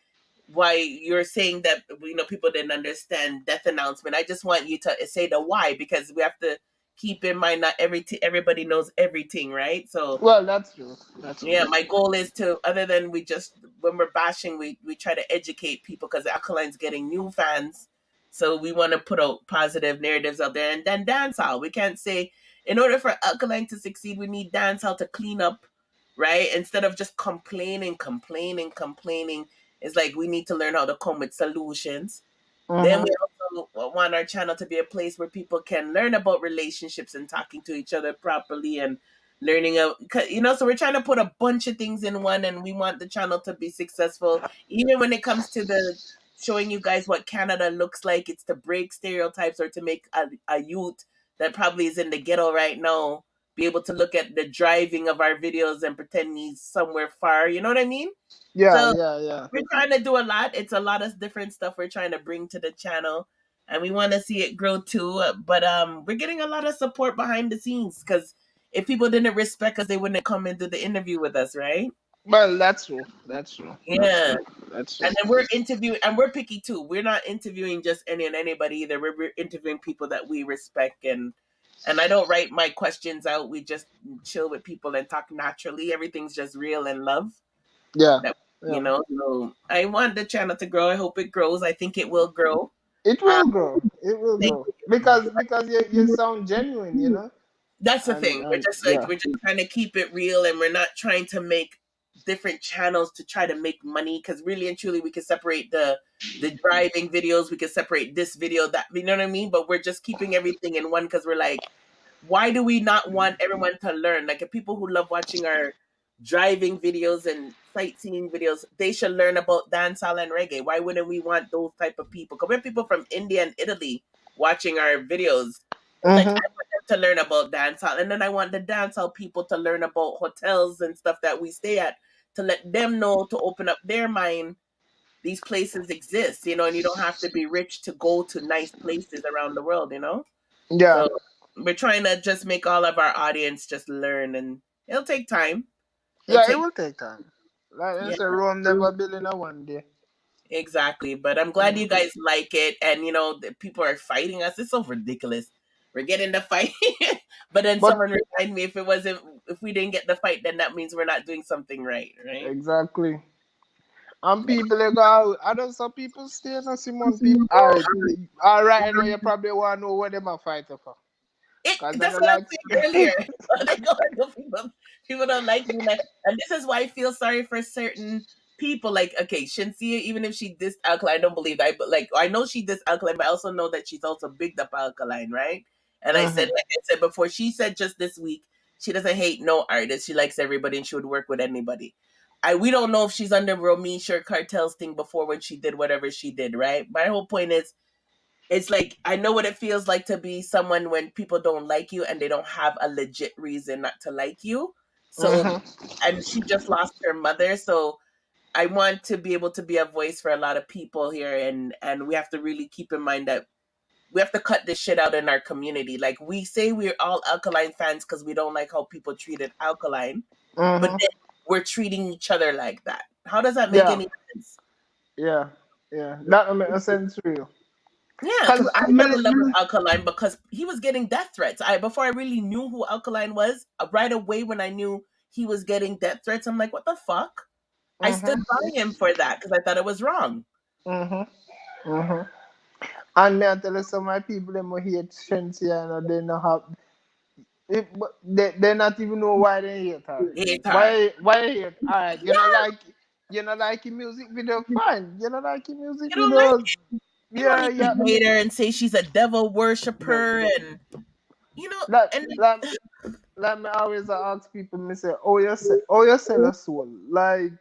why you're saying that people didn't understand death announcement, I just want you to say the why, because we have to keep in mind not everybody knows everything, right? So Well, that's true. That's true. yeah, my goal is to, other than we just, when we're bashing, we try to educate people because Alkaline's getting new fans. So we want to put out positive narratives out there. And then dancehall. We can't say, in order for Alkaline to succeed, we need dancehall to clean up, right? Instead of just complaining. It's like we need to learn how to come with solutions. Then Mm-hmm. we also want our channel to be a place where people can learn about relationships and talking to each other properly and learning so we're trying to put a bunch of things in one, and we want the channel to be successful. Even when it comes to the showing you guys what Canada looks like, it's to break stereotypes or to make a youth that probably is in the ghetto right now be able to look at the driving of our videos and pretend he's somewhere far. You know what I mean? Yeah, So yeah, yeah. we're trying to do a lot. It's a lot of different stuff we're trying to bring to the channel, and we want to see it grow too. But we're getting a lot of support behind the scenes, because if people didn't respect us, they wouldn't come and do the interview with us, right? Well, that's true. That's true. That's Yeah. true. That's true. And then we're interviewing, and we're picky too. We're not interviewing just any and anybody either. We're interviewing people that we respect, and I don't write my questions out. We just chill with people and talk naturally. Everything's just real and love. Yeah. That Yeah. so I want the channel to grow. I hope it grows. I think it will grow. It Um, will grow. It will thank grow. Because you sound genuine, you know? That's the thing. And yeah. We're just trying to keep it real, and we're not trying to make different channels to try to make money, because really and truly we can separate the driving videos, we can separate this video, that, you know what I mean? But we're just keeping everything in one, because we're like, why do we not want everyone to learn? Like, if people who love watching our driving videos and sightseeing videos, they should learn about dancehall and reggae. Why wouldn't we want those type of people? Because we have people from India and Italy watching our videos. It's like, Mm-hmm. I want them to learn about dancehall, and then I want the dancehall people to learn about hotels and stuff that we stay at, to let them know, to open up their mind. These places exist, and you don't have to be rich to go to nice places around the world. Yeah. So we're trying to just make all of our audience just learn, and it'll take time. It'll Yeah, it take, will take time. Like I yeah, said, Rome never built in a one day. exactly. But I'm glad Mm. you guys like it, and the people are fighting us. It's so ridiculous. We're getting the fight, but then But someone remind me, if we didn't get the fight, then that means we're not doing something right, right? exactly. And people they go out. I know some people stay in Simon people. All right, I know you probably want to know what them are fighting for. Cause I That's don't what I'm like. saying earlier. Like, people don't like me, and this is why I feel sorry for certain people. Like, okay, Shenseea, even if she dissed Alkaline, I don't believe that, but like, I know she dissed Alkaline, but I also know that she's also bigged up Alkaline, right? And I said, Mm-hmm. like I said before, she said just this week she doesn't hate no artist. She likes everybody and she would work with anybody. We don't know if she's under Romisha Cartel's thing before when she did whatever she did, right? My whole point is, it's like, I know what it feels like to be someone when people don't like you and they don't have a legit reason not to like you. So, and she just lost her mother. So I want to be able to be a voice for a lot of people here. And we have to really keep in mind that we have to cut this shit out in our community. Like, we say we're all Alkaline fans because we don't like how people treated Alkaline, but then we're treating each other like that. How does that make any sense? Yeah. That don't make sense for you. Yeah, because I fell in love with Alkaline because he was getting death threats. Before I really knew who Alkaline was, right away when I knew he was getting death threats, I'm like, what the fuck? I stood by him for that because I thought it was wrong. And me I tell you, some of my people them who hate Shenseea, and they not have. They not even know why they hate her. Why hate? Alright, you know like your music video, fine. You know like your music You don't videos. like it. You don't need to hate her and say she's a devil worshiper, and you know. Like me always ask people, me say, oh you sell a soul, like.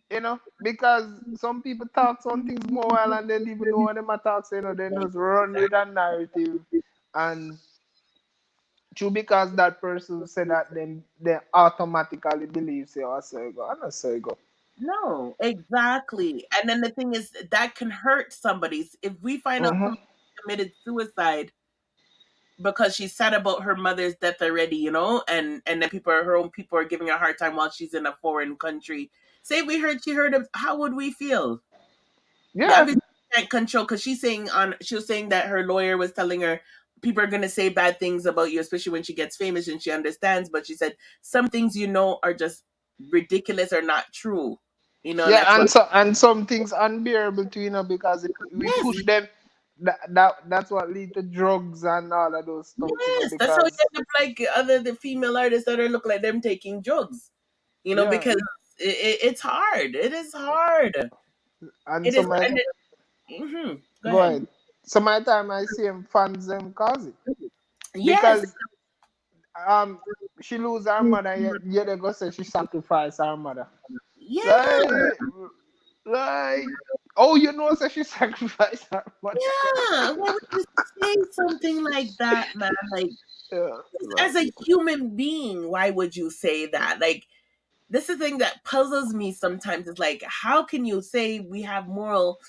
You know, because some people talk some things more well and they don't even know what them talk, so, you know, they just run with a narrative, and true because that person said that, then they automatically believe say, oh, so you go, I know so you go. No, exactly. And then the thing is, that can hurt somebody. If we find out somebody committed suicide because she's sad about her mother's death already, you know, and then her own people are giving her a hard time while she's in a foreign country. Say we heard she heard of, how would we feel? Yeah. Obviously can't control, because she was saying that her lawyer was telling her people are gonna say bad things about you, especially when she gets famous, and she understands. But she said some things are just ridiculous or not true. You know, Yeah, and some things unbearable to, you know, because if we push them, that's what lead to drugs and all of those stuff. Yes, you know, that's how you because end up like the female artists that look like them taking drugs. You know, because it's hard. It is hard. And It is. some Go ahead. Some of the time I see him fans them cause it. Yes. Because she lose her mother, yet they go say she sacrificed her mother. Yeah. Like, oh, you know, say she sacrificed her mother. Yeah. Why would you say something like that, man? Like, as a human being, why would you say that? Like, this is the thing that puzzles me sometimes. Is like, how can you say we have moral,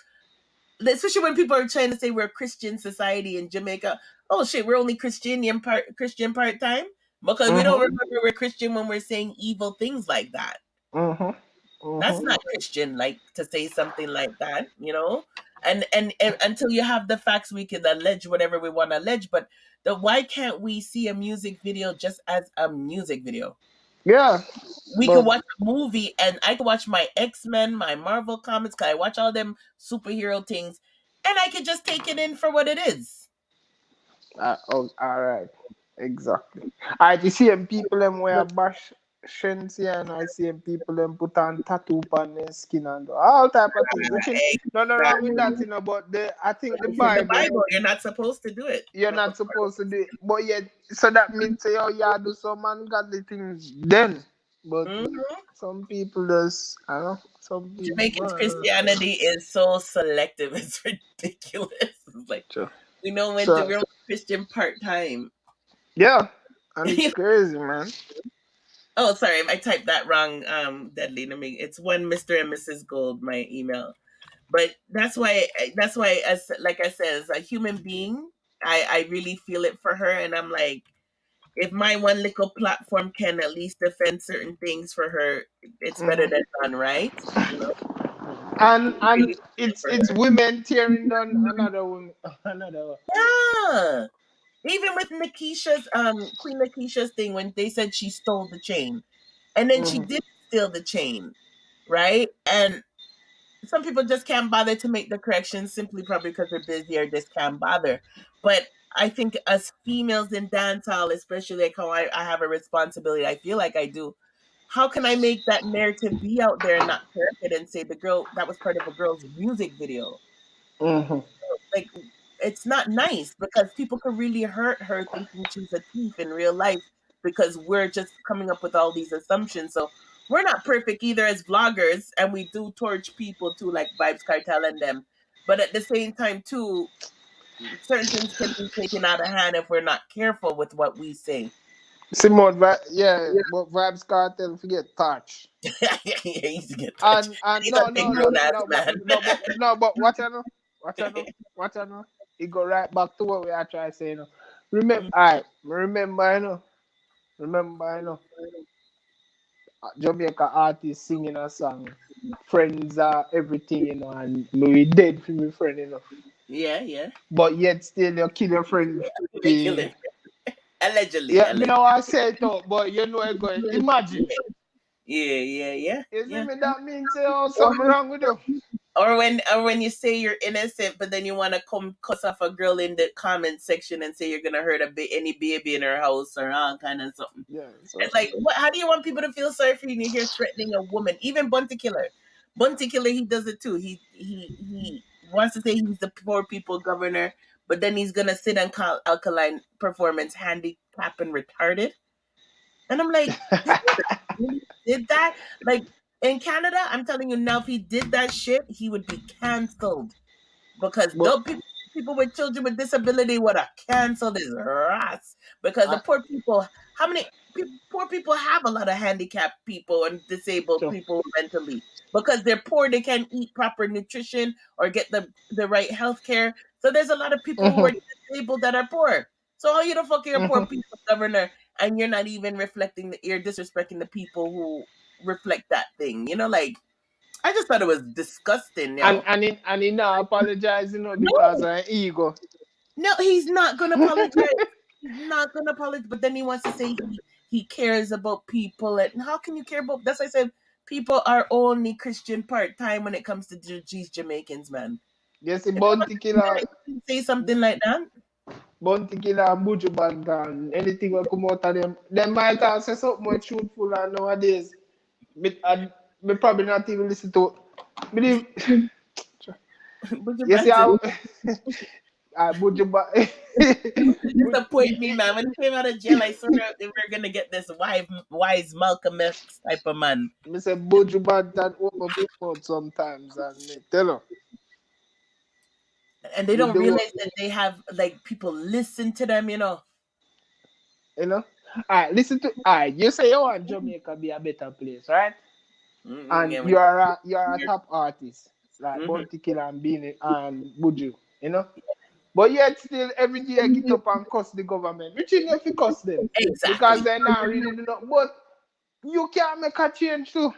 especially when people are trying to say we're a Christian society in Jamaica? Oh shit, we're only Christian part time, because we don't remember we're Christian when we're saying evil things like that. That's not Christian, like, to say something like that, you know. And until you have the facts, we can allege whatever we want to allege. But why can't we see a music video just as a music video? Yeah. We could watch a movie, and I could watch my X-Men, my Marvel comics, cause I watch all them superhero things, and I could just take it in for what it is. All right. Exactly. I see them people them wear bash Shenseea, and I see them people them put on tattoo on their skin and all type of things. Which is nothing wrong with that, you know. But I think the Bible, you're not supposed to do it. You're not supposed to do it. But yet, so that means say, oh, yeah, do some ungodly things then. But some people just, I don't know. Some people, Jamaican Christianity is so selective. It's ridiculous. It's like, we know when we're only Christian part time. Yeah, and it's crazy, man. Oh, sorry, I typed that wrong. Deadly. It's one Mr. and Mrs. Gold, my email. But that's why, as like I said, as a human being, I really feel it for her, and I'm like, if my one little platform can at least defend certain things for her, it's better than none, right? You know? And it's women tearing down another one. Yeah. Even with Nikisha's Queen Nikisha's thing, when they said she stole the chain, and then she did steal the chain, right? And some people just can't bother to make the corrections, simply probably because they're busy or just can't bother. But I think as females in dancehall, especially like how I have a responsibility, I feel like I do. How can I make that narrative be out there and not correct it and say the girl that was part of a girl's music video? Like, it's not nice, because people could really hurt her thinking she's a thief in real life because we're just coming up with all these assumptions. So we're not perfect either as vloggers, and we do torch people too, like Vybz Cartel and them. But at the same time, too, certain things can be taken out of hand if we're not careful with what we say. Simone, but Vybz Cartel forget touch. He's to get touched. And He's a big grown ass man. but what I know. It go right back to what we are trying to say, you know. Remember, you know. Jamaica artist singing a song. Friends are everything, you know, and we dead for my friend, you know. Yeah. But yet still you kill your friend. They kill him. Allegedly. Yeah, me know I say it out, but you know I go. Imagine. Yeah. You see me, that means something wrong with you. Or when you say you're innocent, but then you want to come cuss off a girl in the comment section and say you're gonna hurt any baby in her house or all kind of something. Yeah, so it's like, what? How do you want people to feel sorry for you when you hear threatening a woman? Even Bunty Killer, he does it too. He wants to say he's the poor people governor, but then he's gonna sit and call Alkaline Performance handicapped and retarded. And I'm like, did that? Like in Canada, I'm telling you now, if he did that shit, he would be canceled. Because people with children with disability would have canceled his ass. Because the poor people, how many poor people have a lot of handicapped people and disabled people mentally? Because they're poor, they can't eat proper nutrition or get the right health care. So there's a lot of people who are disabled that are poor. So how you the fuck you're a poor people governor and you're not even you're disrespecting the people who reflect that thing. You know, like I just thought it was disgusting. You know? And he not apologize, you know, because of ego. No, he's not gonna apologize. He's not gonna apologize. But then he wants to say he cares about people. And how can you care about? That's why I said people are only Christian part time when it comes to these Jamaicans, man. Yes, Bounty Killer say something like that. Bounty Killer, Buju Bantan, anything will come out of them. They might have say something more truthful and nowadays. Me probably not even listen to believe. Yes, yeah. Buju Bantan. Disappoint me, man. When he came out of jail, I swear they were gonna get this wise Malcolm X type of man. Me say Buju Bantan open mouth sometimes and me tell her. And they don't realize that they have like people listen to them, you know. You know? Alright, listen to you say you want Jamaica be a better place, right? And you are a top artist, like Bounty Killer and Beanie and Buju, you know? But yet still every day you get up and cuss the government. Which is if you cuss them. Exactly. Because they're not really do not. But you can't make a change too.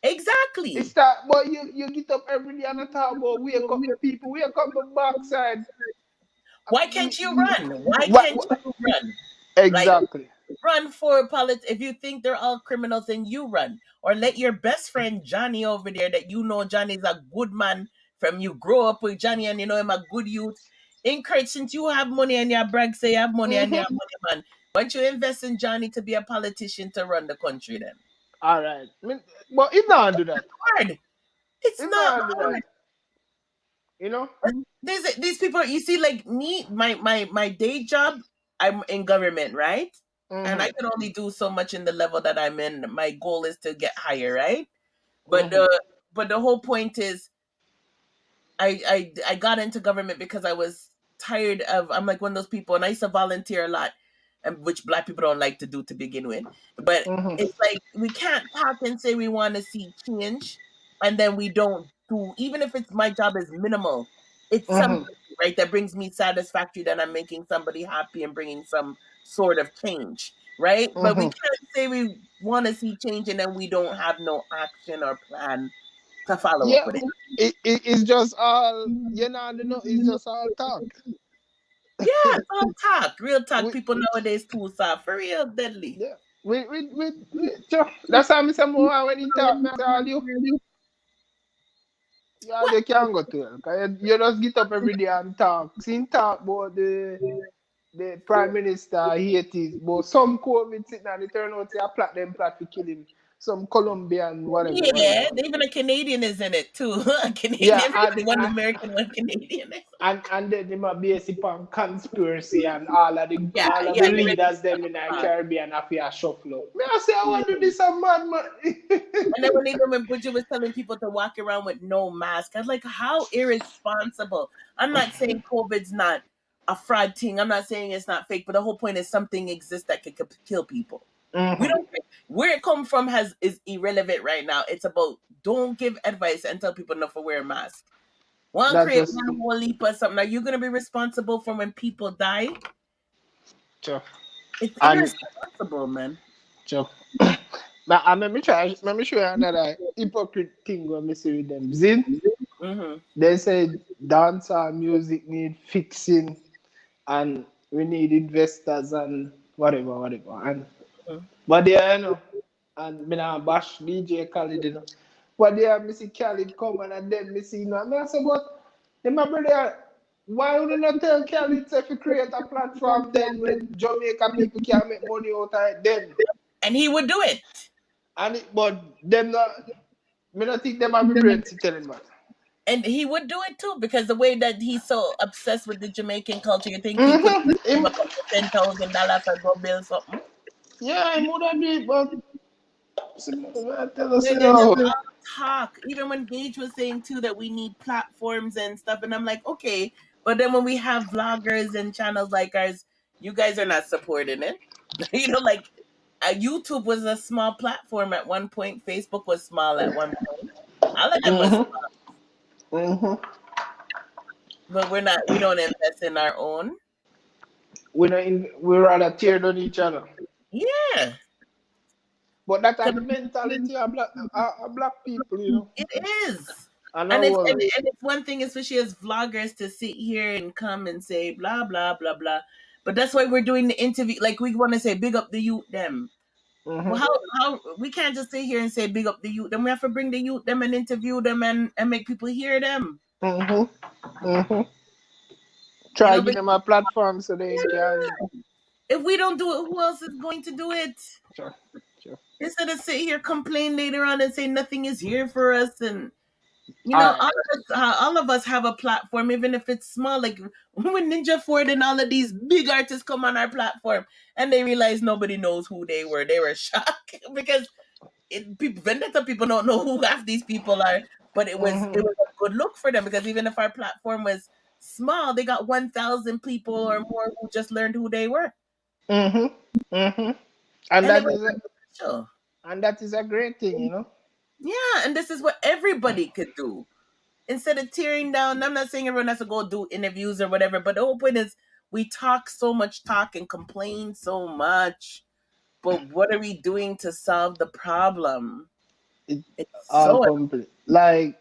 Exactly. It's that, but you get up every day and talk about wake up the people, wake up the backside. Why can't you run? Why can't you run? Exactly. Like, run for politics. If you think they're all criminals, then you run. Or let your best friend Johnny over there, that you know Johnny's a good man from you grow up with Johnny and you know him a good youth. Encourage, since you have money and you brag, say you have money and you have money, man. Why don't you invest in Johnny to be a politician to run the country then? All right. But if not do that. Hard. It's not hard. You know? These people, you see, like me, my day job, I'm in government, right? And I can only do so much in the level that I'm in. My goal is to get higher, right? But the whole point is I got into government because I was tired of, I'm like one of those people, and I used to volunteer a lot, and which Black people don't like to do to begin with. But it's like we can't talk and say we want to see change, and then we don't do, even if it's my job is minimal, it's something, right, that brings me satisfactory, that I'm making somebody happy and bringing some sort of change, right? But we can't say we want to see change and then we don't have no action or plan to follow up with it. It's just all, it's just all talk. Yeah, it's all talk. Real talk. People nowadays too soft. For real, deadly. Yeah. That's how I say more when you talk, I tell you. Yeah, they can't go to it. You just get up every day and talk. See talk about the Prime Minister Haiti, but some COVID sitting and they turn out to plot to kill him. some Colombian, whatever. Yeah, whatever. even a Canadian is in it too. A Canadian, Yeah, everybody, one American, one Canadian. and then they might base it on conspiracy and all of the Yeah, leaders them in the Caribbean have to shuffle up. Me I say I want to do this a man. And then when Butcher was telling people to walk around with no mask, I was like, how irresponsible. I'm not saying COVID's not a fraud thing. I'm not saying it's not fake, but the whole point is something exists that could kill people. We don't where it come from is irrelevant right now. It's about don't give advice and tell people not to wear a mask. One create one whole leap or something. Are you gonna be responsible for when people die? Sure. It's irresponsible, man. Sure. But let me show you another hypocrite thing when we see with them. Zin, they say dancehall music need fixing and we need investors and whatever. And but they you know, and me now bash DJ Khaled, you know. But they are missing Khaled come and then me see, you know. I say, but then my brother, why would you not tell Khaled if you create a platform then when Jamaica people can make money out of it then? And he would do it. But them not, me not think them have the brain to tell him that. And he would do it too, because the way that he's so obsessed with the Jamaican culture, you think he could give him a couple $10,000 to go build something? Yeah, I would have been, but talk. Even when Gage was saying too that we need platforms and stuff, and I'm like, okay, but then when we have vloggers and channels like ours, you guys are not supporting it. You know, like YouTube was a small platform at one point. Facebook was small at one point. All of them was small. But we don't invest in our own. We rather tear down each other. Yeah. But that's the mentality of black people, you know. It is. And it's one thing, especially as vloggers, to sit here and come and say blah blah blah blah. But that's why we're doing the interview. Like we want to say big up the youth them. Well, how we can't just sit here and say big up the youth them. We have to bring the youth them and interview them and make people hear them. Try to give them a platform so they can. If we don't do it, who else is going to do it? Sure. Instead of sit here complain later on and say nothing is here for us, and you know, all of us have a platform, even if it's small. Like when Ninja Ford and all of these big artists come on our platform and they realize nobody knows who they were shocked because Vendetta people don't know who half these people are. But it was a good look for them, because even if our platform was small, they got 1,000 people or more who just learned who they were. And that is a great thing, you know. Yeah, and this is what everybody could do. Instead of tearing down, I'm not saying everyone has to go do interviews or whatever, but the whole point is we talk so much and complain so much, but what are we doing to solve the problem? It's all complete. Like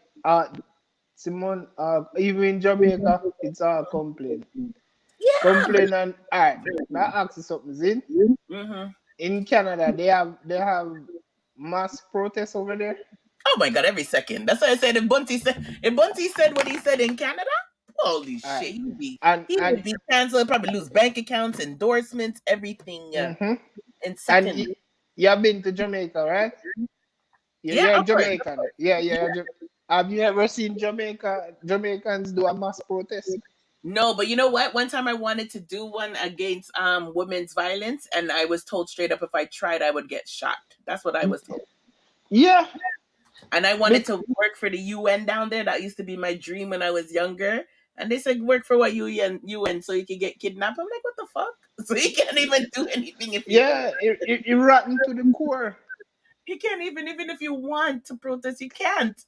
Simone, even in Jamaica, it's all complaint. Yeah. Complain and alright. May I ask you something, Zin? In Canada, they have mass protests over there. Oh my God! Every second. That's why I said if Bunty said what he said in Canada, holy shit, he would be canceled. Probably lose bank accounts, endorsements, everything. In seconds. And you have been to Jamaica, right? You're Jamaican. Yeah. Have you ever seen Jamaicans do a mass protest? No, but you know what? One time I wanted to do one against women's violence, and I was told straight up if I tried, I would get shot. That's what I was told. Yeah. And I wanted to work for the UN down there. That used to be my dream when I was younger. And they said, work for what UN so you can get kidnapped. I'm like, what the fuck? So you can't even do anything if you you're rotten to the core. You can't even if you want to protest, you can't.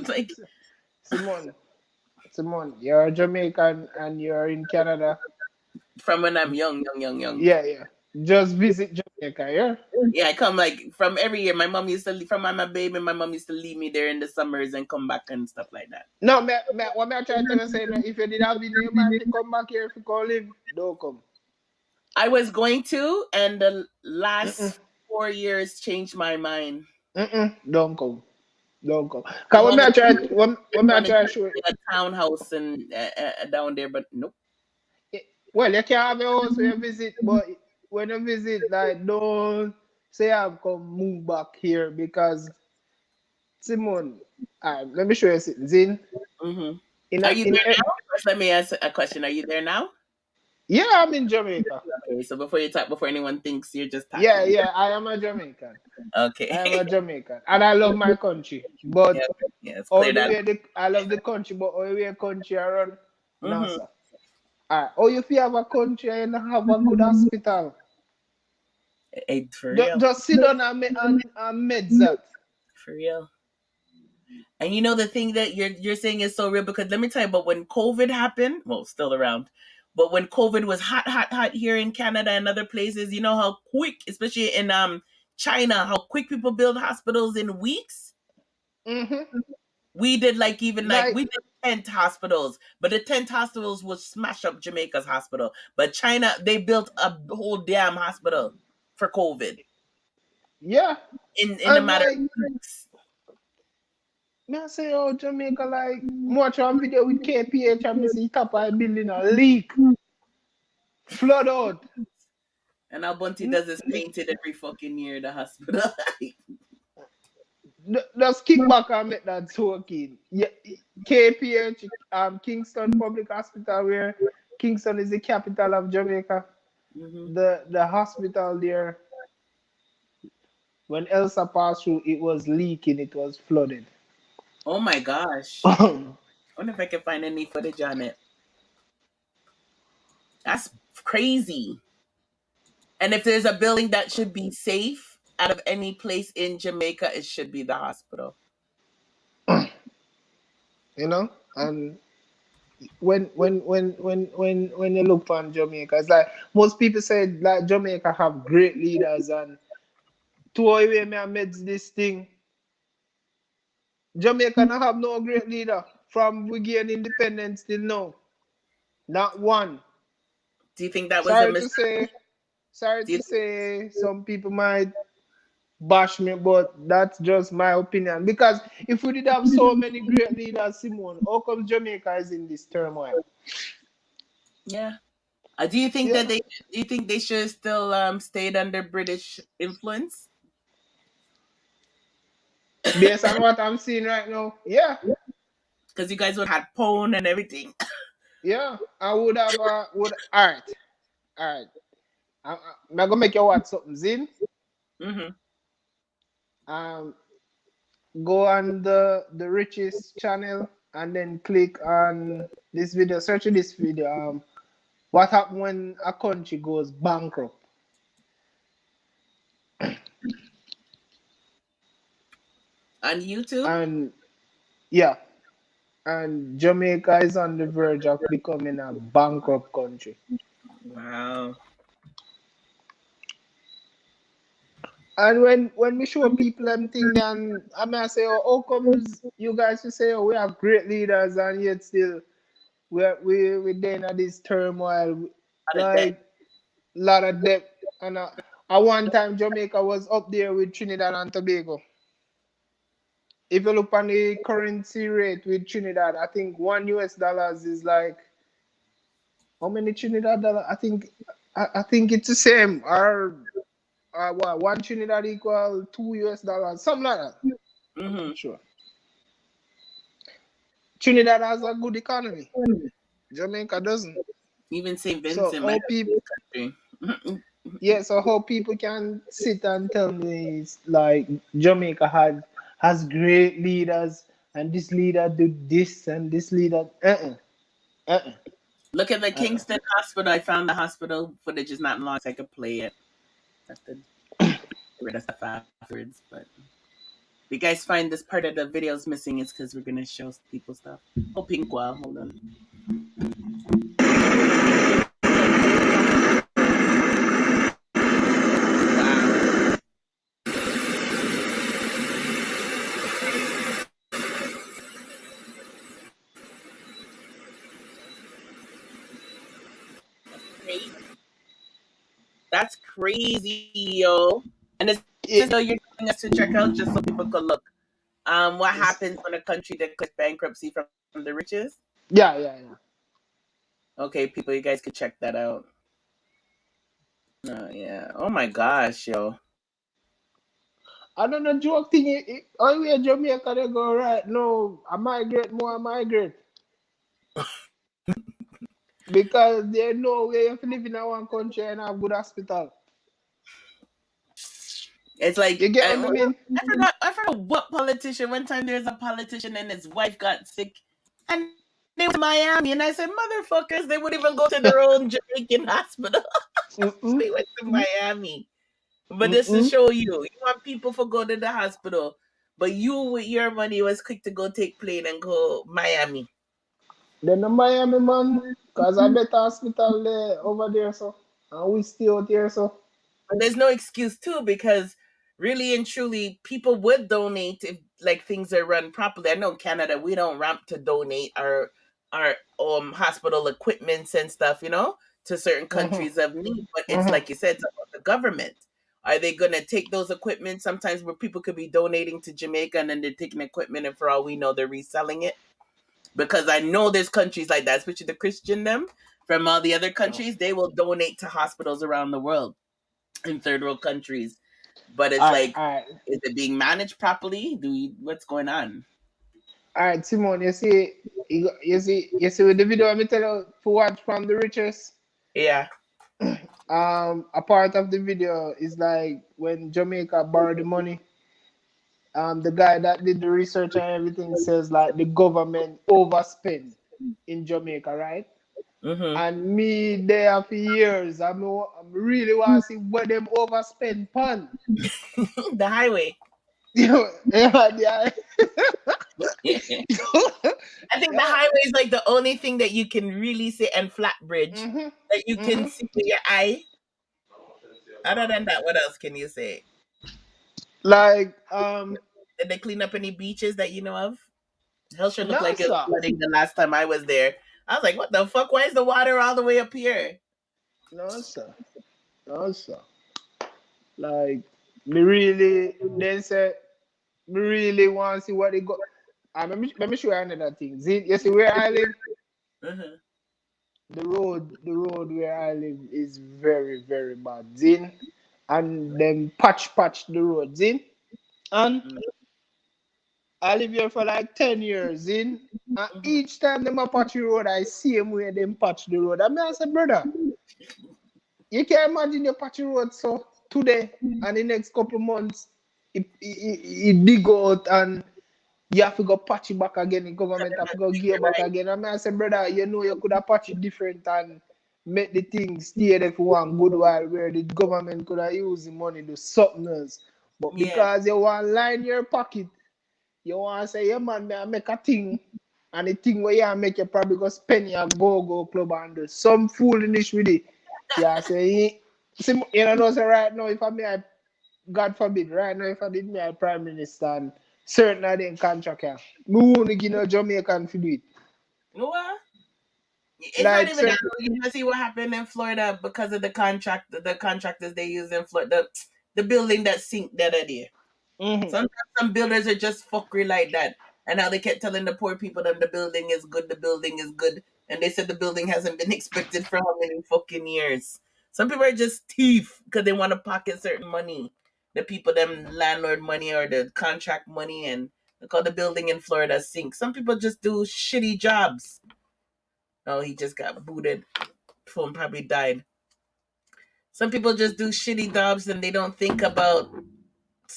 Like, Simone, you're Jamaican and you're in Canada. From when I'm young. Yeah. Just visit Jamaica, yeah? Yeah, I come like from every year. My mom used to leave, from I'm a baby, my mom used to leave me there in the summers and come back and stuff like that. No, what I try to say, if you did have been your man to come back here, if you call him, don't come. I was going to, and the last 4 years changed my mind. Don't come. Because when I try to show a townhouse and down there, but nope. Well, you can have a house where you visit, but when you visit, like, don't say I've come move back here because Simon, let me show you something. Zin, Are you in there now? First, let me ask a question. Are you there now? yeah, I'm in Jamaica. Okay, so before you talk, before anyone thinks you're just Yeah, talking. I am a Jamaican. Okay. I am a Jamaican, and I love my country. But Yeah, it's all clear the that. way I love the country, but all the way country I run, no Mm-hmm. sir. Alright, oh, if you have a country and have a good hospital, Hey, for real. just sit down and meds that. For real. And you know the thing that you're saying is so real because let me tell you about when COVID happened. Well, still around, but when COVID was hot here in Canada and other places, you know how quick, especially in China, how quick people build hospitals in weeks. We did like we did tent hospitals, but the tent hospitals would smash up Jamaica's hospital. But China, they built a whole damn hospital for COVID. Yeah. In a matter of weeks. Me I say, oh, Jamaica, like, watch one video with KPH and me see top of a building a leak. Flood out. And Albunty does this painted every fucking year, the hospital. Just kick back and make that talking. Yeah, KPH, Kingston Public Hospital, where Kingston is the capital of Jamaica. The hospital there, when Elsa passed through, it was leaking, it was flooded. Oh my gosh. I wonder if I can find any footage on it. That's crazy. And if there's a building that should be safe out of any place in Jamaica, it should be the hospital. You know? And when you look on Jamaica, it's like most people say like Jamaica have great leaders, and to away me amidst this thing, Jamaica not have no great leader from we gain independence till now. Not one. Do you think that was a mistake? Sorry to say some people might bash me, but that's just my opinion. Because if we did have so many great leaders, Simone, how come Jamaica is in this turmoil? Yeah. Do you think that do you think they should still stayed under British influence? Based on what I'm seeing right now, yeah. Because you guys would have had Pone and everything. Yeah, I would have all right. I'm gonna make you watch something, Zin. Go on the richest channel and then click on this video. Search this video. What happens when a country goes bankrupt? On YouTube? And yeah. And Jamaica is on the verge of becoming a bankrupt country. Wow. And when we show people them thing, and I mean I say, oh, how comes you guys you say, oh, we have great leaders and yet still we're then at this turmoil, like lot of debt. And at one time Jamaica was up there with Trinidad and Tobago. If you look on the currency rate with Trinidad, I think $1 is like how many Trinidad dollars? I think it's the same. Or what, one Trinidad equal $2, something like that. I'm not sure. Trinidad has a good economy. Jamaica doesn't. Even St. Vincent. So how people, so how people can sit and tell me like Jamaica has great leaders and this leader did this and this leader. Look at the Kingston Hospital. I found the hospital footage is not long, so I could play it. I have to get rid of stuff afterwards. But if you guys find this part of the videos missing, it's because we're gonna show people stuff. Oh, Pinkwell, hold on. That's crazy, yo. And it's video you're telling us to check out just so people could look. What happens when a country declares bankruptcy from the riches? Yeah. Okay, people, you guys could check that out. Yeah. Oh my gosh, yo. I don't know joke thing. Oh, we Jamaica they go right. No, I migrate more. I migrate because they know we have to live in one country and have good hospital. It's like You get what I mean? I forgot what politician. One time there's a politician and his wife got sick, and they went to Miami, and I said, "Motherfuckers, they would even go to their own Jamaican hospital." They went to Miami, but this to show you want people for go to the hospital, but you with your money was quick to go take plane and go Miami. Then the Miami man, cause I better hospital there over there, so and we stay out here, so. And there's no excuse too, because really and truly people would donate if like things are run properly. I know in Canada we don't ramp to donate our hospital equipments and stuff, to certain countries of need. But it's like you said, it's about the government. Are they gonna take those equipment sometimes where people could be donating to Jamaica and then they're taking equipment and for all we know they're reselling it? Because I know there's countries like that, especially the Christian them from all the other countries, they will donate to hospitals around the world in third world countries. But it's like, is it being managed properly? What's going on? All right, Simon, you see with the video I tell you to watch from the richest. Yeah. A part of the video is like when Jamaica borrowed the money. The guy that did the research and everything says like the government overspent in Jamaica, right? Mm-hmm. And me there for years, I really want to see where them overspend pun. The highway. Yeah. I think the highway is like the only thing that you can really see, and flat bridge that you can see with your eye. Other than that, what else can you say? Like, did they clean up any beaches that you know of? Hell sure looked no, like it was flooding the last time I was there. I was like, what the fuck? Why is the water all the way up here? No, sir. No, sir. Like, me really want to see what they got. Let me show you another thing. You see where I live? Mm-hmm. The road where I live is very, very bad. Zin, and then patch the road. Zin, and I live here for like 10 years. Zin, and each time them a patch the road, I see them where them patch the road. I say, brother, you can imagine you patch the road so today and the next couple months it dig out and you have to go patch it back again. The government have to go gear back again. I say, brother, you could have patched it different and make the things stay there for one good while where the government could have used the money to something else. But because you want to line your pocket, you want to say, yeah, man, I make a thing. And the thing where you make you probably go spend your go club and do some foolishness with it. Yeah, say, you know, so right now, if I God forbid, right now, if I did me a prime minister and certain of them contract, me won't give no Jamaican to do it. What? It's like not even that. You see what happened in Florida because of the contractors they use in Florida, the building that sink that idea. Sometimes some builders are just fuckery like that. And now they kept telling the poor people that the building is good, and they said the building hasn't been inspected for how many fucking years. Some people are just thief because they want to pocket certain money. The people, them landlord money or the contract money, and they call the building in Florida sink. Some people just do shitty jobs. Oh, he just got booted. Phone probably died. Some people just do shitty jobs and they don't think about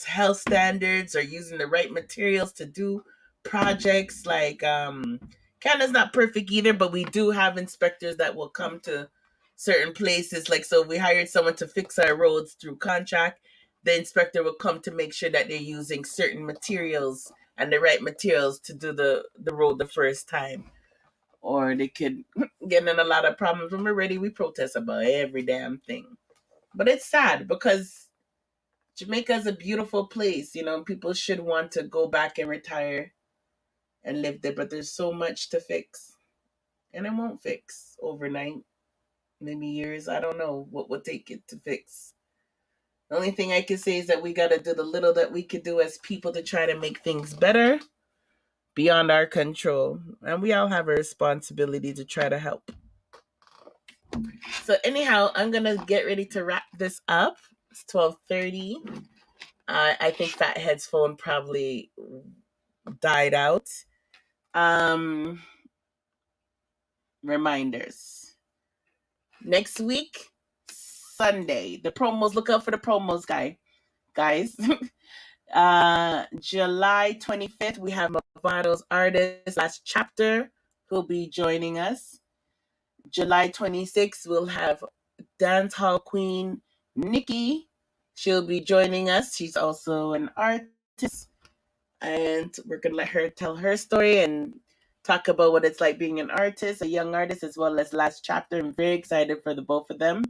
health standards or using the right materials to do projects. Like Canada's not perfect either, but we do have inspectors that will come to certain places. Like, so if we hired someone to fix our roads through contract, the inspector will come to make sure that they're using certain materials and the right materials to do the road the first time. Or they could get in a lot of problems. When we're ready, we protest about every damn thing. But it's sad because Jamaica is a beautiful place. You know, people should want to go back and retire and live there, but there's so much to fix. And it won't fix overnight. Maybe years. I don't know what would take it to fix. The only thing I can say is that we got to do the little that we could do as people to try to make things better beyond our control. And we all have a responsibility to try to help. So anyhow, I'm going to get ready to wrap this up. It's 12:30. I think Fathead's phone probably died out. Reminders. Next week, Sunday. The promos. Look out for the promos, guys. July 25th, we have Mavado's artist, Last Chapter, who'll be joining us. July 26th, we'll have Dancehall Queen Nikki. She'll be joining us. She's also an artist. And we're going to let her tell her story and talk about what it's like being an artist, a young artist, as well as Last Chapter. I'm very excited for the both of them.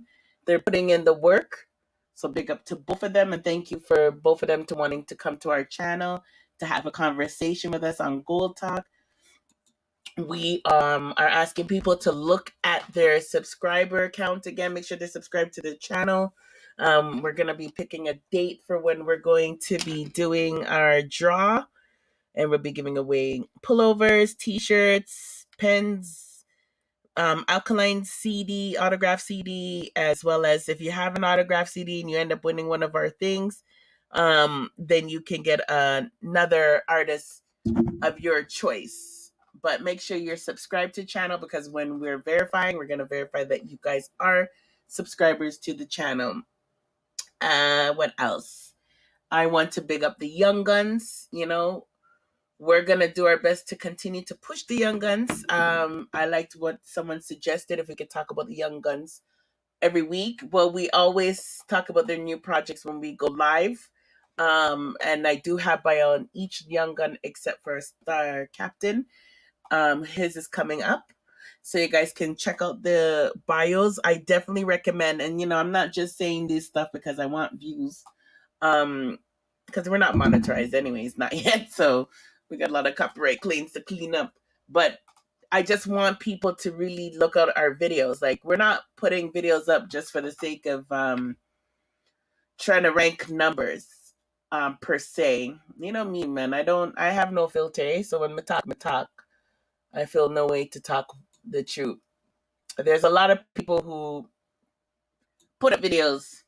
They're putting in the work. So big up to both of them. And thank you for both of them to wanting to come to our channel to have a conversation with us on Gold Talk. We are asking people to look at their subscriber count again. Make sure they subscribe to the channel. We're going to be picking a date for when we're going to be doing our draw. And we'll be giving away pullovers, t-shirts, pens, Alkaline'S CD, autograph CD, as well as if you have an autograph CD and you end up winning one of our things, then you can get another artist of your choice. But make sure you're subscribed to the channel, because when we're verifying, we're going to verify that you guys are subscribers to the channel. What else? I want to big up the Young Guns. You know, we're going to do our best to continue to push the Young Guns. I liked what someone suggested, if we could talk about the Young Guns every week. Well, we always talk about their new projects when we go live. And I do have bio on each Young Gun except for Star Captain. His is coming up, so you guys can check out the bios. I definitely recommend, and I'm not just saying this stuff because I want views, because we're not monetized anyways, not yet, so we got a lot of copyright claims to clean up. But I just want people to really look at our videos. Like, we're not putting videos up just for the sake of trying to rank numbers per se. You know me, man, I have no filter, so when I talk, I feel no way to talk the truth. There's a lot of people who put up videos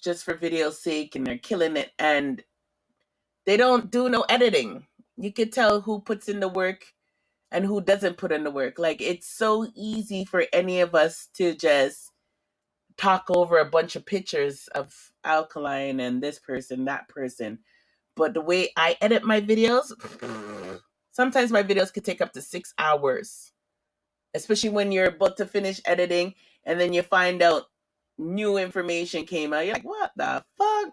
just for video's sake, and they're killing it, and they don't do no editing. You could tell who puts in the work and who doesn't put in the work. Like, it's so easy for any of us to just talk over a bunch of pictures of Alkaline and this person, that person. But the way I edit my videos, sometimes my videos could take up to 6 hours. Especially when you're about to finish editing and then you find out new information came out. You're like, what the fuck?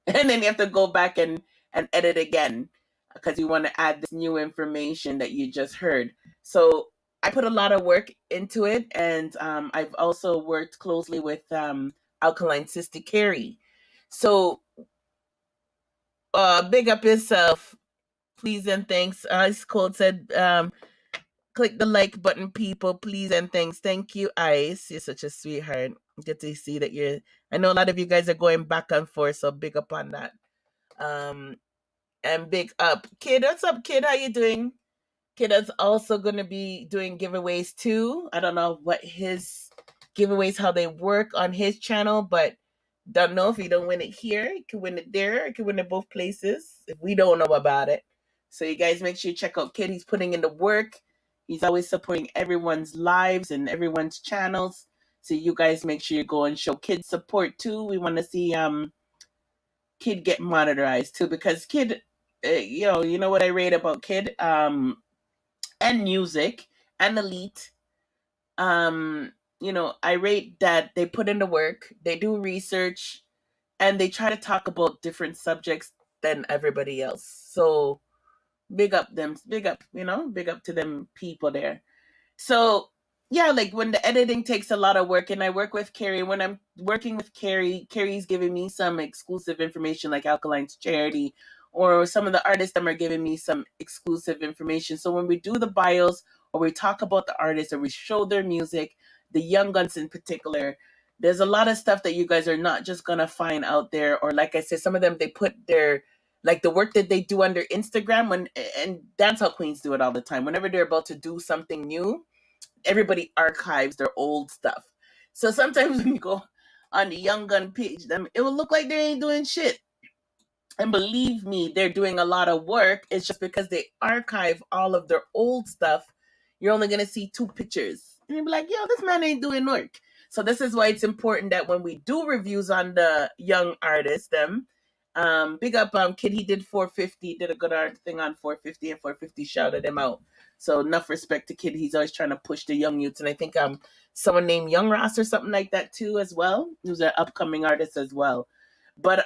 And then you have to go back and edit again because you want to add this new information that you just heard. So I put a lot of work into it. And I've also worked closely with Alkaline'S sister Carrie. So big up yourself, please and thanks. Ice Cold said, click the like button, people, please and thanks. Thank you, Ice. You're such a sweetheart. Good to see that I know a lot of you guys are going back and forth, so big up on that. And big up, Kid. What's up, Kid? How you doing? Kid is also going to be doing giveaways too. I don't know what his giveaways, how they work on his channel, but don't know if you don't win it here, you can win it there. You can win it both places if we don't know about it. So you guys make sure you check out Kid. He's putting in the work. He's always supporting everyone's lives and everyone's channels. So you guys make sure you go and show Kid support too. We want to see Kid get monetized too, because Kid, you know what I rate about Kid, and music and Elite. I rate that they put in the work, they do research, and they try to talk about different subjects than everybody else. So big up them, big up to them people there. So yeah, like when the editing takes a lot of work, and I work with Carrie. When I'm working with Carrie's giving me some exclusive information, like Alkaline'S charity, or some of the artists that are giving me some exclusive information. So when we do the bios, or we talk about the artists, or we show their music, the Young Guns in particular, there's a lot of stuff that you guys are not just gonna find out there. Or like I said, some of them, they put their, like the work that they do under Instagram, and dancehall queens do it all the time. Whenever they're about to do something new, everybody archives their old stuff. So sometimes when you go on the Young Gun page, it will look like they ain't doing shit. And believe me, they're doing a lot of work. It's just because they archive all of their old stuff, you're only going to see 2 pictures. And you'll be like, yo, this man ain't doing work. So this is why it's important that when we do reviews on the young artists, them, big up Kid, he did 450, did a good art thing on 450, and 450 shouted him out. So enough respect to Kid. He's always trying to push the young youths. And I think someone named Young Ross or something like that too as well, who's an upcoming artist as well. But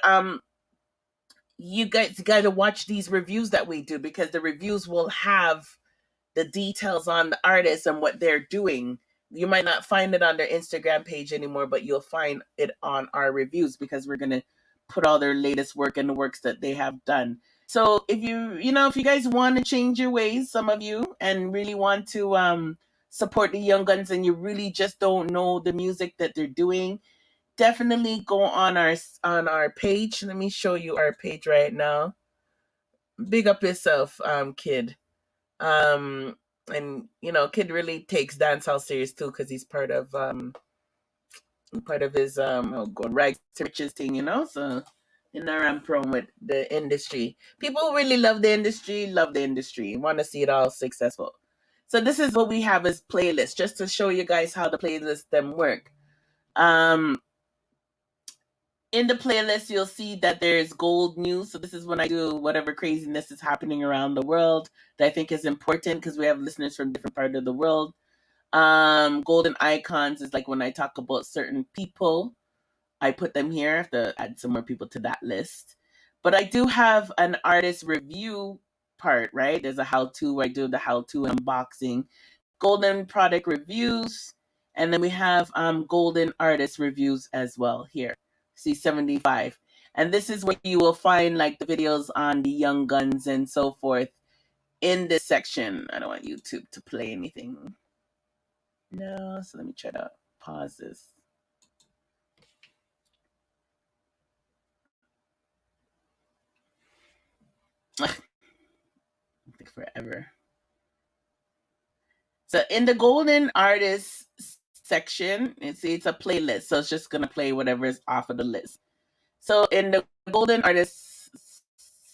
you guys got to watch these reviews that we do, because the reviews will have the details on the artists and what they're doing. You might not find it on their Instagram page anymore, but you'll find it on our reviews, because we're going to put all their latest work and the works that they have done. So if if you guys want to change your ways, some of you, and really want to support the young guns, and you really just don't know the music that they're doing, definitely go on our page. Let me show you our page right now. Big up yourself, Kid. And Kid really takes dancehall serious too, because he's part of his rags to riches thing, so I'm promote the industry. People really love the industry, want to see it all successful. So this is what we have as playlists, just to show you guys how the playlists them work. In the playlist, you'll see that there's gold news. So this is when I do whatever craziness is happening around the world that I think is important, because we have listeners from different parts of the world. Golden icons is like when I talk about certain people, I put them here. I have to add some more people to that list. But I do have an artist review part, right? There's a how-to where I do the how-to unboxing, golden product reviews, and then we have golden artist reviews as well here. See 75. And this is where you will find like the videos on the young guns and so forth in this section. I don't want YouTube to play anything. No, so let me try to pause this. Take forever. So in the golden artist section, it's a playlist. So it's just going to play whatever is off of the list. So in the golden artist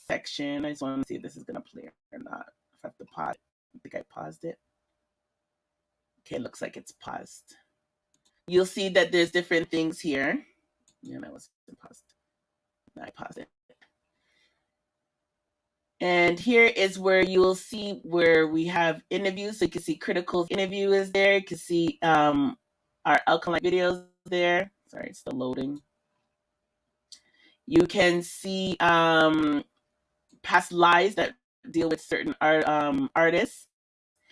section, I just want to see if this is going to play or not. If I have to pause, I think I paused it. Okay, it looks like it's paused. You'll see that there's different things here. Yeah, that was paused. I paused it. And here is where you will see where we have interviews. So you can see Critical's interview is there. You can see our Alkaline videos there. Sorry, it's still loading. You can see past lives that deal with certain artists.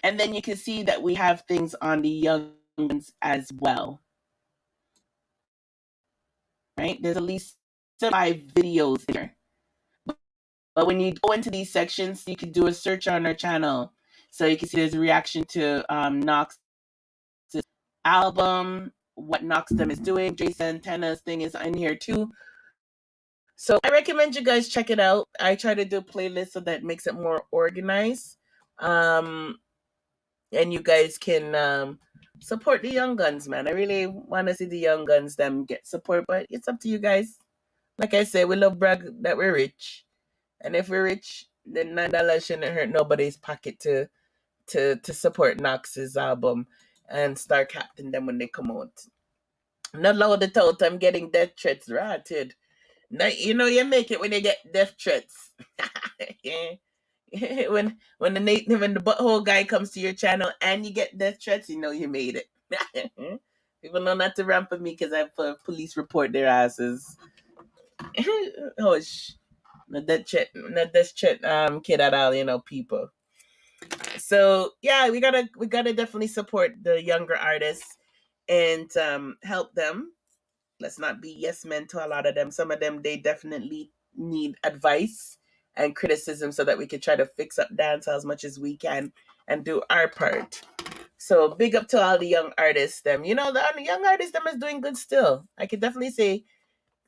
And then you can see that we have things on the young ones as well. Right? There's at least 5 videos here. But when you go into these sections, you can do a search on our channel. So you can see there's a reaction to Nox's album, what Nox them is doing. Jason Tana's thing is in here too. So I recommend you guys check it out. I try to do playlists so that makes it more organized. And you guys can support the young guns, man. I really want to see the young guns them get support, but it's up to you guys. Like I said, we love brag that we're rich. And if we're rich, then $9 shouldn't hurt nobody's pocket to support Nox's album and Star Captain them when they come out. Not loud it out. I'm getting death threats ratted. Now, you make it when you get death threats. when the butthole guy comes to your channel and you get death threats, you know you made it. People know not to ramp at me because I have police report their asses. Hush. Not that chat kid at all, people. So yeah, we gotta definitely support the younger artists and help them. Let's not be yes men to a lot of them. Some of them, they definitely need advice and criticism so that we can try to fix up dance as much as we can and do our part. So big up to all the young artists. The young artists them is doing good still. I can definitely say,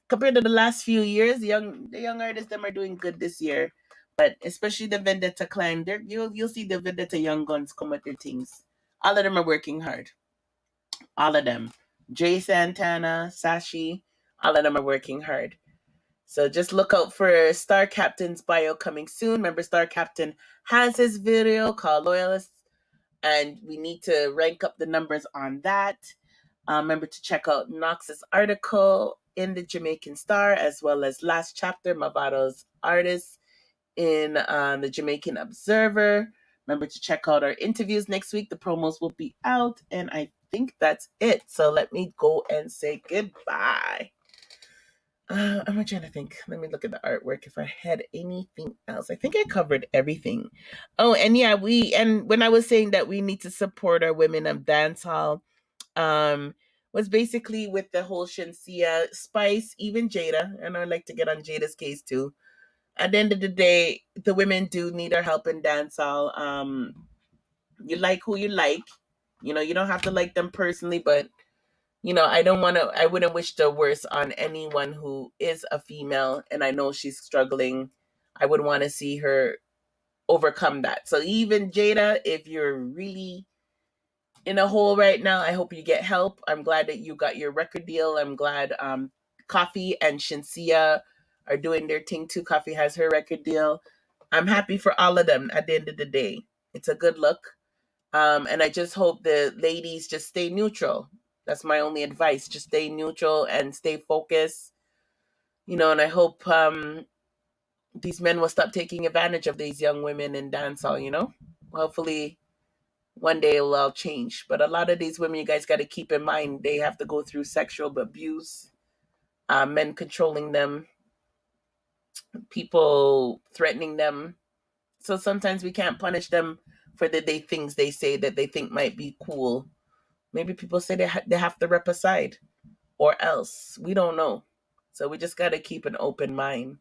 compared to the last few years, the young artists them are doing good this year. But especially the Vendetta clan, you'll see the Vendetta young guns come with their things. All of them are working hard. All of them. Jay Santana, Sashi, all of them are working hard. So just look out for Star Captain's bio coming soon. Remember, Star Captain has his video called Loyalists, and we need to rank up the numbers on that. Remember to check out Knox's article in the Jamaican Star, as well as last chapter, Mavado's artist in the Jamaican Observer. Remember to check out our interviews next week. The promos will be out, and I think that's it. So let me go and say goodbye. I'm trying to think. Let me look at the artwork if I had anything else. I think I covered everything. Oh, and yeah, when I was saying that we need to support our women of dancehall, was basically with the whole Shenseea, Spice, even Jada, and I'd like to get on Jada's case too. At the end of the day, the women do need our help in dancehall. You like who you like. You know, you don't have to like them personally, but I wouldn't wish the worst on anyone who is a female and I know she's struggling. I would want to see her overcome that. So even Jada, if you're really in a hole right now, I hope you get help. I'm glad that you got your record deal. I'm glad Coffee and Shenseea are doing their thing too. Coffee has her record deal. I'm happy for all of them at the end of the day. It's a good look. And I just hope the ladies just stay neutral. That's my only advice. Just stay neutral and stay focused. And I hope these men will stop taking advantage of these young women in dancehall, Hopefully one day it will all change. But a lot of these women, you guys got to keep in mind, they have to go through sexual abuse, men controlling them, people threatening them. So sometimes we can't punish them for the things they say that they think might be cool. Maybe people say they have to rep a side or else. We don't know. So we just got to keep an open mind.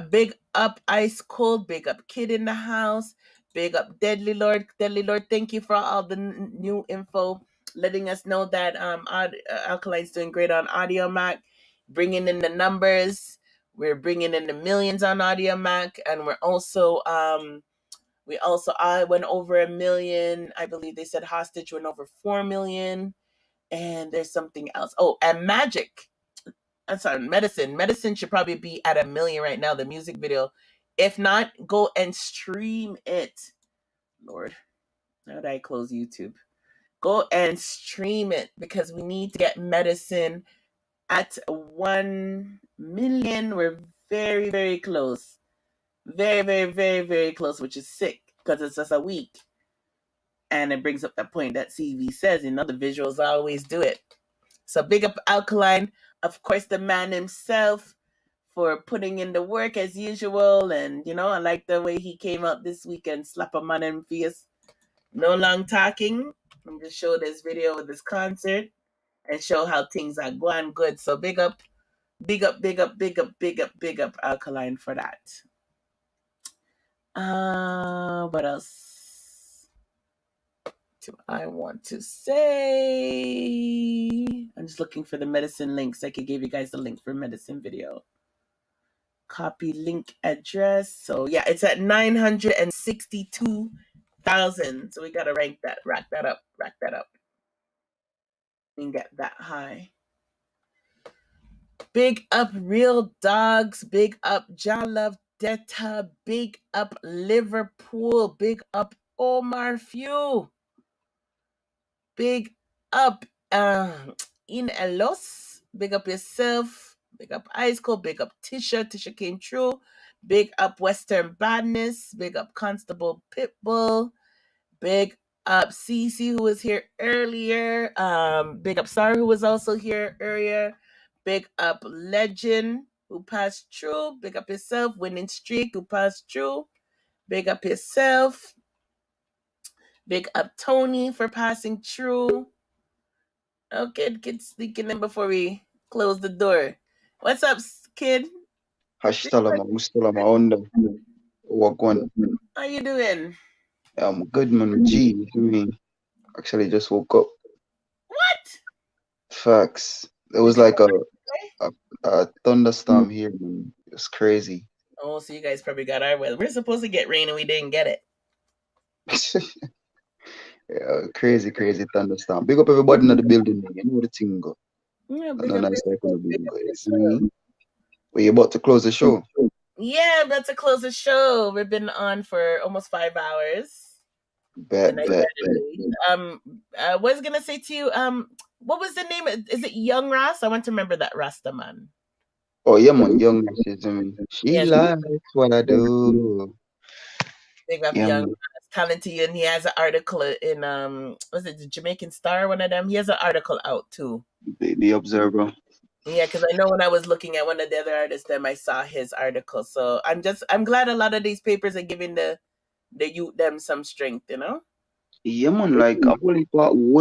Big up Ice Cold. Big up Kid in the house. Big up Deadly Lord. Deadly Lord, thank you for all the new info. Letting us know that Alkaline's doing great on Audio Mac. Bringing in the numbers. We're bringing in the millions on Audio Mac. And we're also... I went over 1 million. I believe they said Hostage went over 4 million. And there's something else. Oh, and Magic. I'm sorry, Medicine. Medicine should probably be at 1 million right now, the music video. If not, go and stream it. Lord, how did I close YouTube? Go and stream it because we need to get Medicine at 1 million. We're very, very close. Very, very, very, very close, which is sick because it's just a week. And it brings up that point that CV says, the visuals always do it. So big up Alkaline, of course, the man himself for putting in the work as usual. And, I like the way he came out this weekend, slap a man in the face. No long talking. I'm just show this video with this concert and show how things are going good. So big up, big up, big up, big up, big up, big up Alkaline for that. What else do I want to say? I'm just looking for the Medicine links. I could give you guys the link for Medicine video. Copy link address. So yeah, it's at 962,000. So we gotta rack that up, and get that high. Big up Real Dogs. Big up Jalove Detta. Big up Liverpool. Big up Omar Few. Big up In Elos. Big up yourself. Big up Ice Cold. Big up Tisha. Tisha came true. Big up Western Badness. Big up Constable Pitbull. Big up Cece, who was here earlier. Big up Sarah, who was also here earlier. Big up Legend, who passed through. Big up yourself. Winning Streak, who passed through. Big up yourself. Big up Tony for passing through. Okay, kid sneaking in before we close the door. What's up, kid? Hashtag Mustalama on the work one. How you doing? I'm good, man. G, actually just woke up. What? Facts. It was like a thunderstorm here, man. It was crazy. Oh, so you guys probably got our weather. We're supposed to get rain and we didn't get it. Yeah, crazy thunderstorm. Big up everybody in the building, man. You know the thing go. Yeah, big up. Were you about to close the show? Yeah, I'm about to close the show. We've been on for almost 5 hours. Bet. I was gonna say to you, what was the name? Is it Young Ras? I want to remember that Rasta man. Oh yeah, man, young she's she Yes, likes what I do. big up Yeah, Young man. Ras, talented, and he has an article in was it the Jamaican Star? One of them. He has an article out too. The Observer. Yeah, because I know when I was looking at one of the other artists, them I saw his article. So I'm glad a lot of these papers are giving the youth them some strength. Yeah, man, like a whole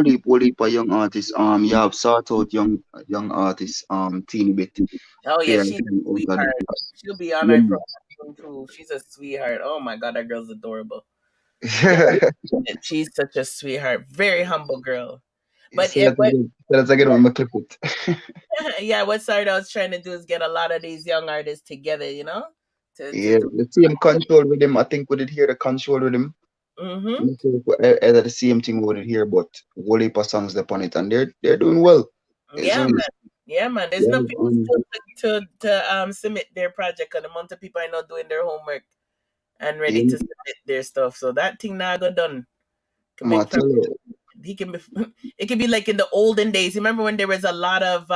heap of young artists. You have sought out young artists. Teeny bit. Oh yeah, Clear she's a them out of sweetheart. She'll be on yeah, our man. program too. She's a sweetheart. Oh my god, that girl's adorable. You She's such a sweetheart. Very humble girl. But say that's again with my clip it. yeah, what Sarda was trying to do is get a lot of these young artists together, to Yeah, do. the same control with him. I think we did hear the control with him. Mm-hmm. Either the same thing we did here, but whole heap of songs upon it, and they're doing well. Yeah, Isn't it? man. Yeah, man. There's Yeah, no people still to submit their project, and the amount of people I know doing their homework and ready yeah, to submit their stuff. So that thing now got done. Can I make tell you. he can be it can be like in the olden days. You remember when there was a lot of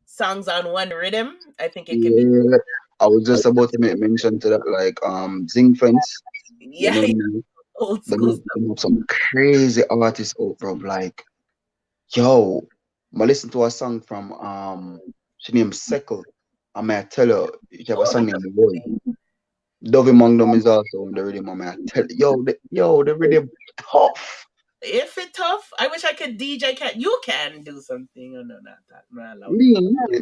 songs on one rhythm? I think it can be Yeah, I was just about to make mention to that, like Zing Friends. You yeah, know, them old them school have, stuff. them have some crazy artists out, bro. Like, yo, I listen to a song from she named Seckle. I may tell her she have a Oh, song that's named Boy. Dovey among them is also on the rhythm. I may tell the rhythm tough. if it tough. I wish I could DJ. Can you can do something? Oh no, not that. I'm not allowed to do. Me,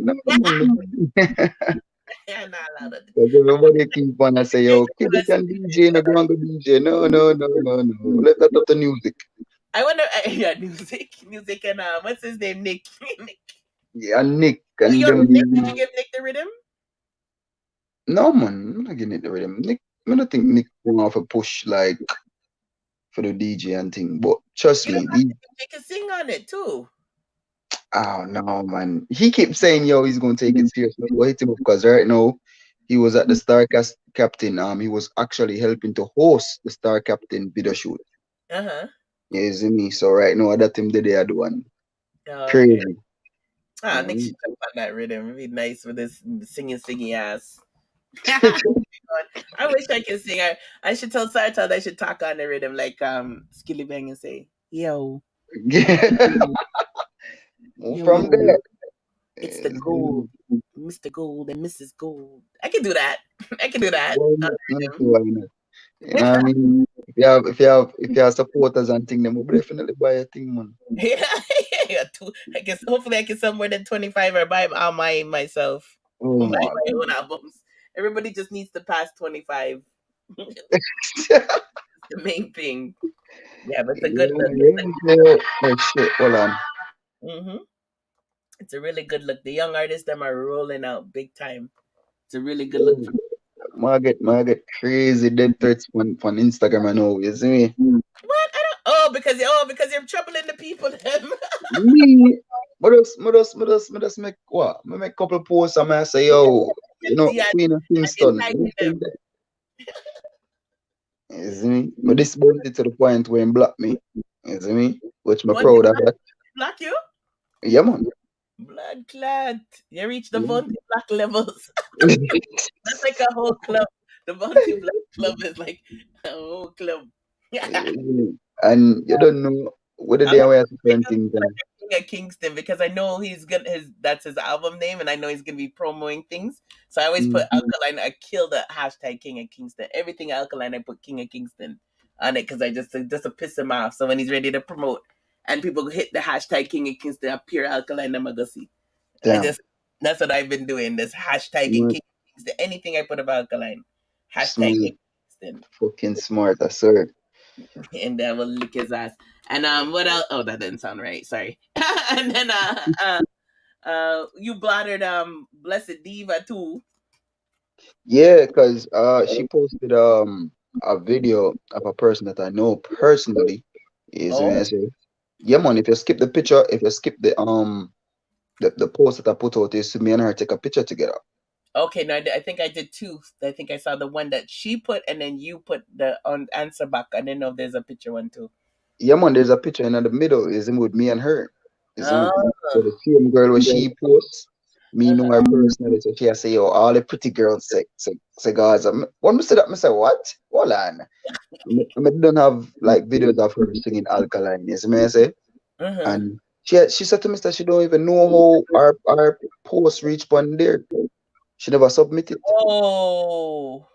no, man. I'm not allowed to do. Because everybody keep on and say, yo, kid, you can DJ, no go on go DJ. No. Let that up the music. I wonder. Yeah, music, and what's his name? Nick. Nick. Yeah, Nick Oh, and yo, them. Nick. Did you give Nick the rhythm? No, man, I'm not getting it the rhythm. Nick, I don't think Nick going off a push like for the DJ and thing. But trust You know, me, these, they can sing on it too. oh no, man. He keeps saying, yo, he's gonna take it serious. But hit him up because right now he was at the Star Captain. He was actually helping to host the Star Captain video shoot. Uh-huh. Yeah, you see me. So right now that him the day I do one. Oh, okay. Crazy. Nick Mm. should jump on that rhythm. It'd be nice with this singing ass. I wish I could sing. I should tell Sartor that I should talk on the rhythm like Skilly Bang and say, yo, Move yo, from there. it's the gold, Mr. Gold and Mrs. Gold. I can do that. I can do that. Why not? Why not? You know what I mean? If you have supporters and thing, then we'll definitely buy a thing, man. Yeah, I guess hopefully I can sell more than 25 or buy all myself. Oh Buy my my own albums. Everybody just needs to pass 25. The main thing. Yeah, but it's a good look. yeah. Oh shit, hold on. Mm-hmm. It's a really good look. The young artists them are rolling out big time. It's a really good look. Margaret crazy dead threats on Instagram and all, you see me? What? I don't. Because you're troubling the people. Them. Me, but just make what? I make couple posts and I say, yo, Yeah, Queen of and you Kingston. tag them. You see me? But this bounty to the point where he blocked me. You see me? Which I'm What proud of that. block you? Yeah, man. Blood clot. You reach the bounty black levels. That's like a whole club. The bounty black club is like a whole club. And you don't know what the day I have to turn things down. King of Kingston because I know he's gonna that's his album name and I know he's gonna be promoting things. So I always put Alkaline. I kill the hashtag King of Kingston. Everything Alkaline, I put King of Kingston on it because I just to piss him off. So when he's ready to promote and people hit the hashtag King of Kingston, appear Alkaline, I'm gonna see. That's what I've been doing. This hashtag King of Kingston. Anything I put about Alkaline, hashtag King of Kingston. Fucking smart, I swear. And that will lick his ass. And what else? Oh, that didn't sound right. Sorry. And then you blotted Blessed Diva too. Yeah, because she posted a video of a person that I know personally. Yeah, man. If you skip the picture, if you skip the post that I put out, is me and her take a picture together. Okay, no, I think I did two. I think I saw the one that she put, and then you put the on answer back. I didn't know if there's a picture one too. Yeah, man, there's a picture in the middle, is him with me and her. Is him Oh, so the same girl where she posts, me know her personally, so she say, yo, all the pretty girls say guys. When I say that, I say, what? Hold on. I don't have like videos of her singing Alkaline, you see me I say? And she said to me that she don't even know how our post reach on there. She never submit it. Oh.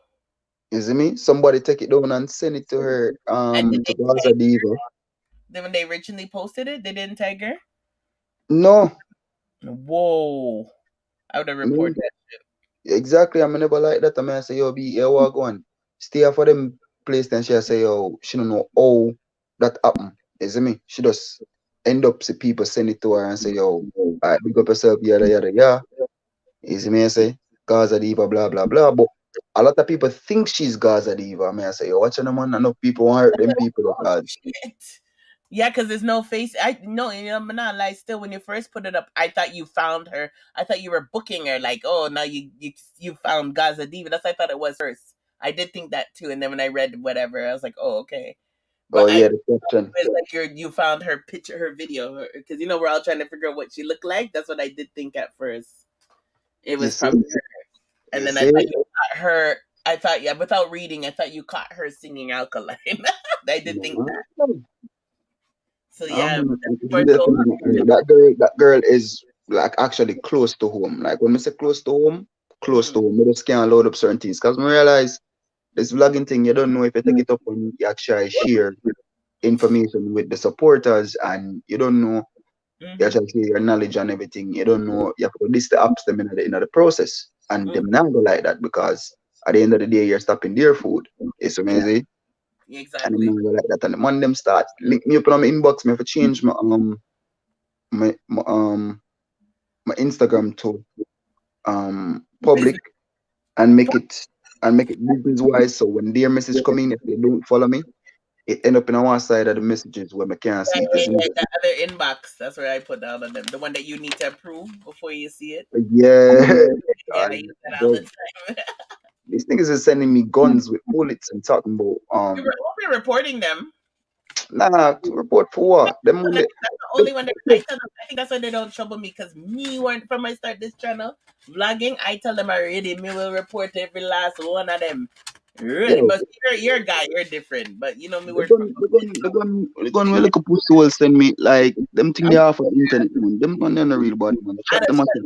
You see me? Somebody take it down and send it to her And did to they Gaza tag Diva. her? Then when they originally posted it, they didn't tag her? No. Whoa. I would have reported that shit. Exactly. I never like that. I mean, I say, yo, be here, what going? Stay here for them place. Then she say, yo, she don't know how that happened. You see me? She just end up see people send it to her and say, yo, all right, big up yourself, yada yada yada. You see me? I say, Gaza Diva, blah blah blah. But a lot of people think she's Gaza Diva. I mean, I say, yo, watch the man. Enough people want hurt them people. Shit. Yeah, because there's no face. I no, you know, I'm not like still when you first put it up, I thought you found her. I thought you were booking her. Like, oh, now you found Gaza Diva. That's what I thought it was first. I did think that too, and then when I read whatever, I was like, oh, okay. But Oh I yeah, the question. it's like you found her picture, her video, because you know we're all trying to figure out what she looked like. That's what I did think at first. It You was see? probably her, and You then I see? thought you caught her. I thought yeah, without reading, I thought you caught her singing Alkaline. I did think that. So yeah, more so. That girl is like actually close to home. Like when I say close to home, I just can't load up certain things. Because I realize this vlogging thing, you don't know if you take it up and you actually share information with the supporters and you don't know you actually share your knowledge and everything. You don't know you have to list the apps them in the process. And them not go like that because at the end of the day you're stopping their food. It's amazing. Yeah, And exactly. then go like that. And the man them start link me up on my inbox, me have to change my Instagram to public and make it business wise. So when their message come in, if they don't follow me, it end up in one side of the messages where I can't see it. Yeah, the other inbox. That's where I put all of them. The one that you need to approve before you see it. Yeah. Yeah, I use that all the time. These niggas is sending me guns with bullets and talking about We're reporting them. nah, report for what? Them when That's the only one that I tell them. I think that's why they don't trouble me because me weren't from I start this channel vlogging. I tell them already. Me will report every last one of them. Really, yo, but you're a guy. You're different. But you know me the work from. gun will like a pussy will send me like them thing they have on the internet man. Them gun they're not real bad man. I Chat don't them shut out. down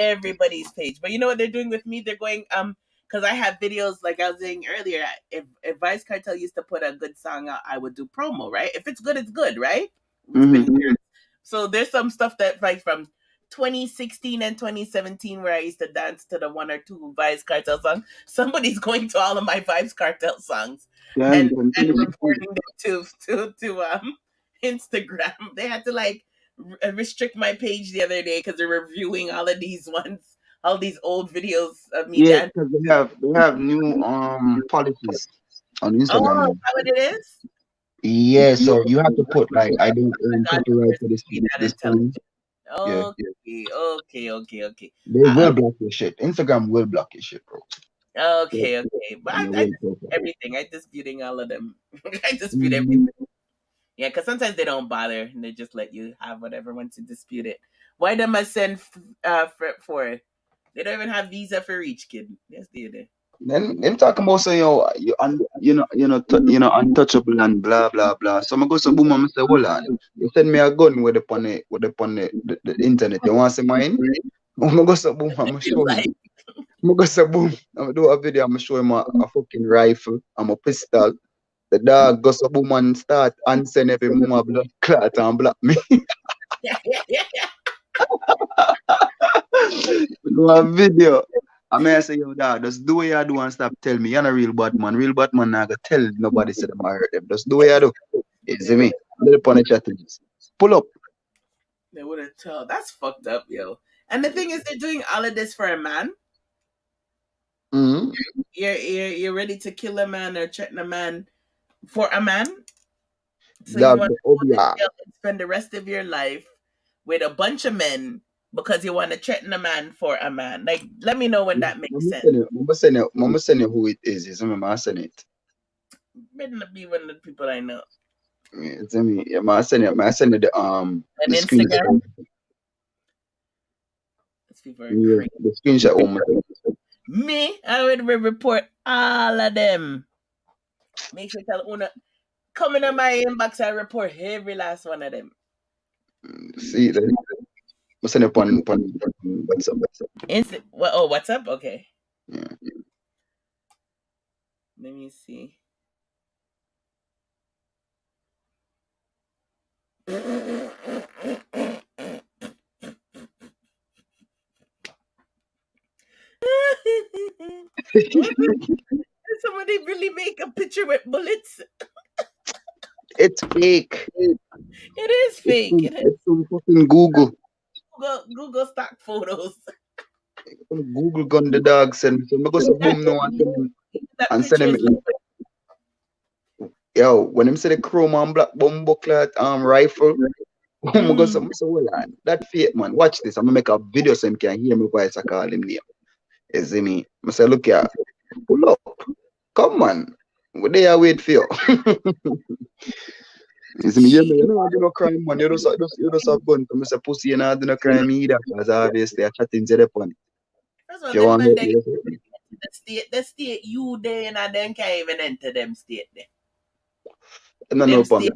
everybody's page. But you know what they're doing with me? They're going because I have videos like I was saying earlier. If Vice Cartel used to put a good song out, I would do promo, right? If it's good, it's good, right? It's been years. So there's some stuff that like from 2016 and 2017 where I used to dance to the one or two Vibes Cartel songs. Somebody's going to all of my Vibes Cartel songs and reporting them to Instagram. They had to like restrict my page the other day because they're reviewing all of these ones, all these old videos of me Yeah, dancing. because they have new policies on Oh, Instagram is now. that what it is? Yeah, so you have to put like I don't I earn got copyright for see that this song. intelligent. Yeah. Okay. They will block your shit. Instagram will block your shit, bro. Okay. But And I they dispute will everything. I disputing all of them. I dispute everything. Mhm. Yeah, because sometimes they don't bother and they just let you have whatever once you dispute it. Why them I send for it? They don't even have visa for each kid. Yes, they do. Then them talking about say yo untouchable and blah blah blah. So I go so boom and say hold on. You send me a gun with the internet. You want to see mine? I'm go so boom. I'm show him. Like, I'm go so boom. I'm do a video. I'm show him a fucking rifle. I'm a pistol. The dog goes up boom and start and send every mama blood clot and block me. yeah. Do a video. I mean, I say, yo, dog, just do what you do and stop tell me. You're not a real bad man. Real bad man, not gonna tell nobody say them I hurt them. Just do what you do. You see me? Little punish chatties. Pull up. They wouldn't tell. That's fucked up, yo. And the thing is, they're doing all of this for a man. Mm-hmm. You're ready to kill a man or threaten a man for a man. So you Dog, want the to go to obia. jail and spend the rest of your life with a bunch of men because you want to threaten a man for a man. Like, let me know when that makes sense. Mama send you who it is. Is I send it. Better not be one of the people I know. Yeah, it's me. Yeah, I send it. I send it the An the Instagram. screenshot. These people are Yeah, crazy. the screenshot one. Me, I would report all of them. Make sure tell Una come in my inbox. I report every last one of them. See that? I send it on WhatsApp. What's up? Okay. Yeah. Let me see. Did somebody really make a picture with bullets? It's fake. It is fake. It's from fucking Google. Google stock photos. Google gun the dog send me. So I go say boom no and send him. Yo, when him say the chrome and black bomb clat rifle, I go say, hold on, that fake man. Watch this. I'm gonna make a video so him can hear me voice. I call him name. You see me? I say, look here, pull up, come on. What they are wait for you? You see me? You know I do no crime, man. You just have gun. I say pussy, you know I do no crime either. Because obviously I chatting to the phone. First of all, them man the state you there and then can't even enter them state there. No state,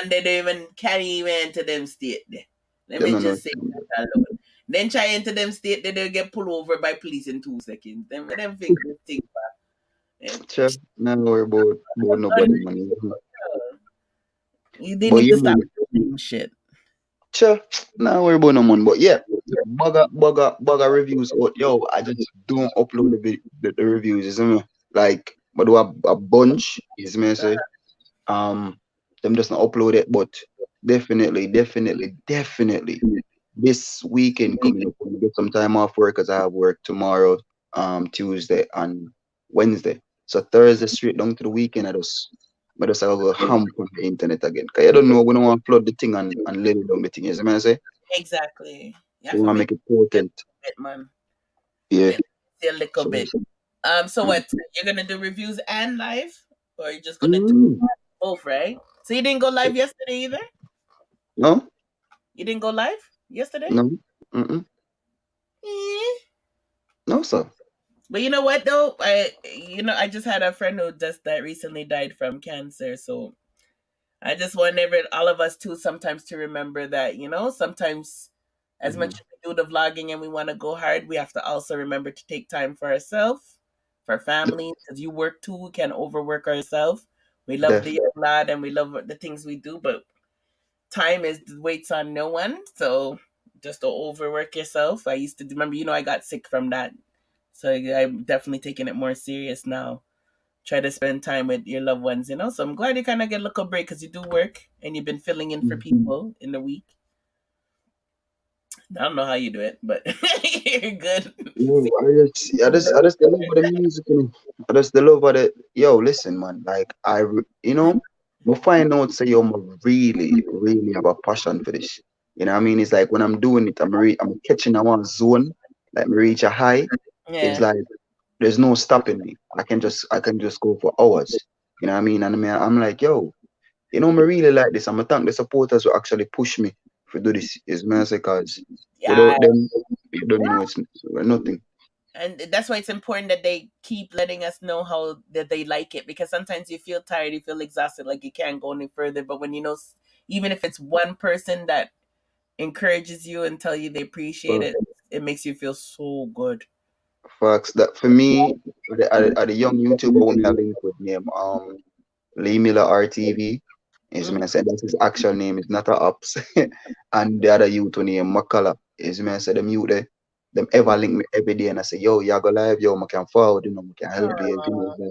and they don't even can't even enter them state there. Let me just say that alone. Then try enter them state, they'll get pulled over by police in 2 seconds. Them think this thing back. Sure, no worry about nobody money. You didn't need to stop doing shit. Sure, no worry about no money. But yeah, bugger reviews out. Yo, I just don't upload the reviews, isn't it? Like, but do a bunch, is me say. Them just not upload it, but definitely this weekend coming up, I'm gonna get some time off work because I have work tomorrow, Tuesday and Wednesday. So Thursday straight down to the weekend, I just have a hump on the internet again. Cause I don't know, we don't want to flood the thing and let it down the thing. You see what I say? Exactly. We want to make it potent. Man. Yeah. A little bit. So what? You're gonna do reviews and live, or you're just gonna do both, right? So you didn't go live yesterday either? No. You didn't go live yesterday? No. No, sir. But you know what though? I just had a friend who that recently died from cancer. So I just want all of us too sometimes to remember that, sometimes as much as we do the vlogging and we want to go hard, we have to also remember to take time for ourselves, for family, because you work too, we can overwork ourselves. We love the lad and we love the things we do, but time waits on no one. So just don't overwork yourself. I used to remember, I got sick from that. So I'm definitely taking it more serious now. Try to spend time with your loved ones, So I'm glad you kind of get a little break because you do work and you've been filling in for people in the week. I don't know how you do it, but you're good. I just the love of the music. I just the love of the listen, man. Like we find out say I'm really have a passion for this. You know what I mean? It's like when I'm doing it, I'm catching a one zone, like me reach a high. Yeah. It's like there's no stopping me. I can just go for hours. You know what I mean? And I'm like, me really like this. I'm gonna thank the supporters who actually push me to do this. Is because without them, you don't know it's nothing. And that's why it's important that they keep letting us know how that they like it, because sometimes you feel tired, you feel exhausted, like you can't go any further. But when even if it's one person that encourages you and tell you they appreciate it, it makes you feel so good. Facts. That for me, the young YouTuber who me have linked with name Lee Miller RTV. Is me say that's his actual name. It's not a ups. And the other youth name Makala. Is me say them youth there. Them ever link me every day and I say, yo, go live, yo, I can forward, I can help you. Like,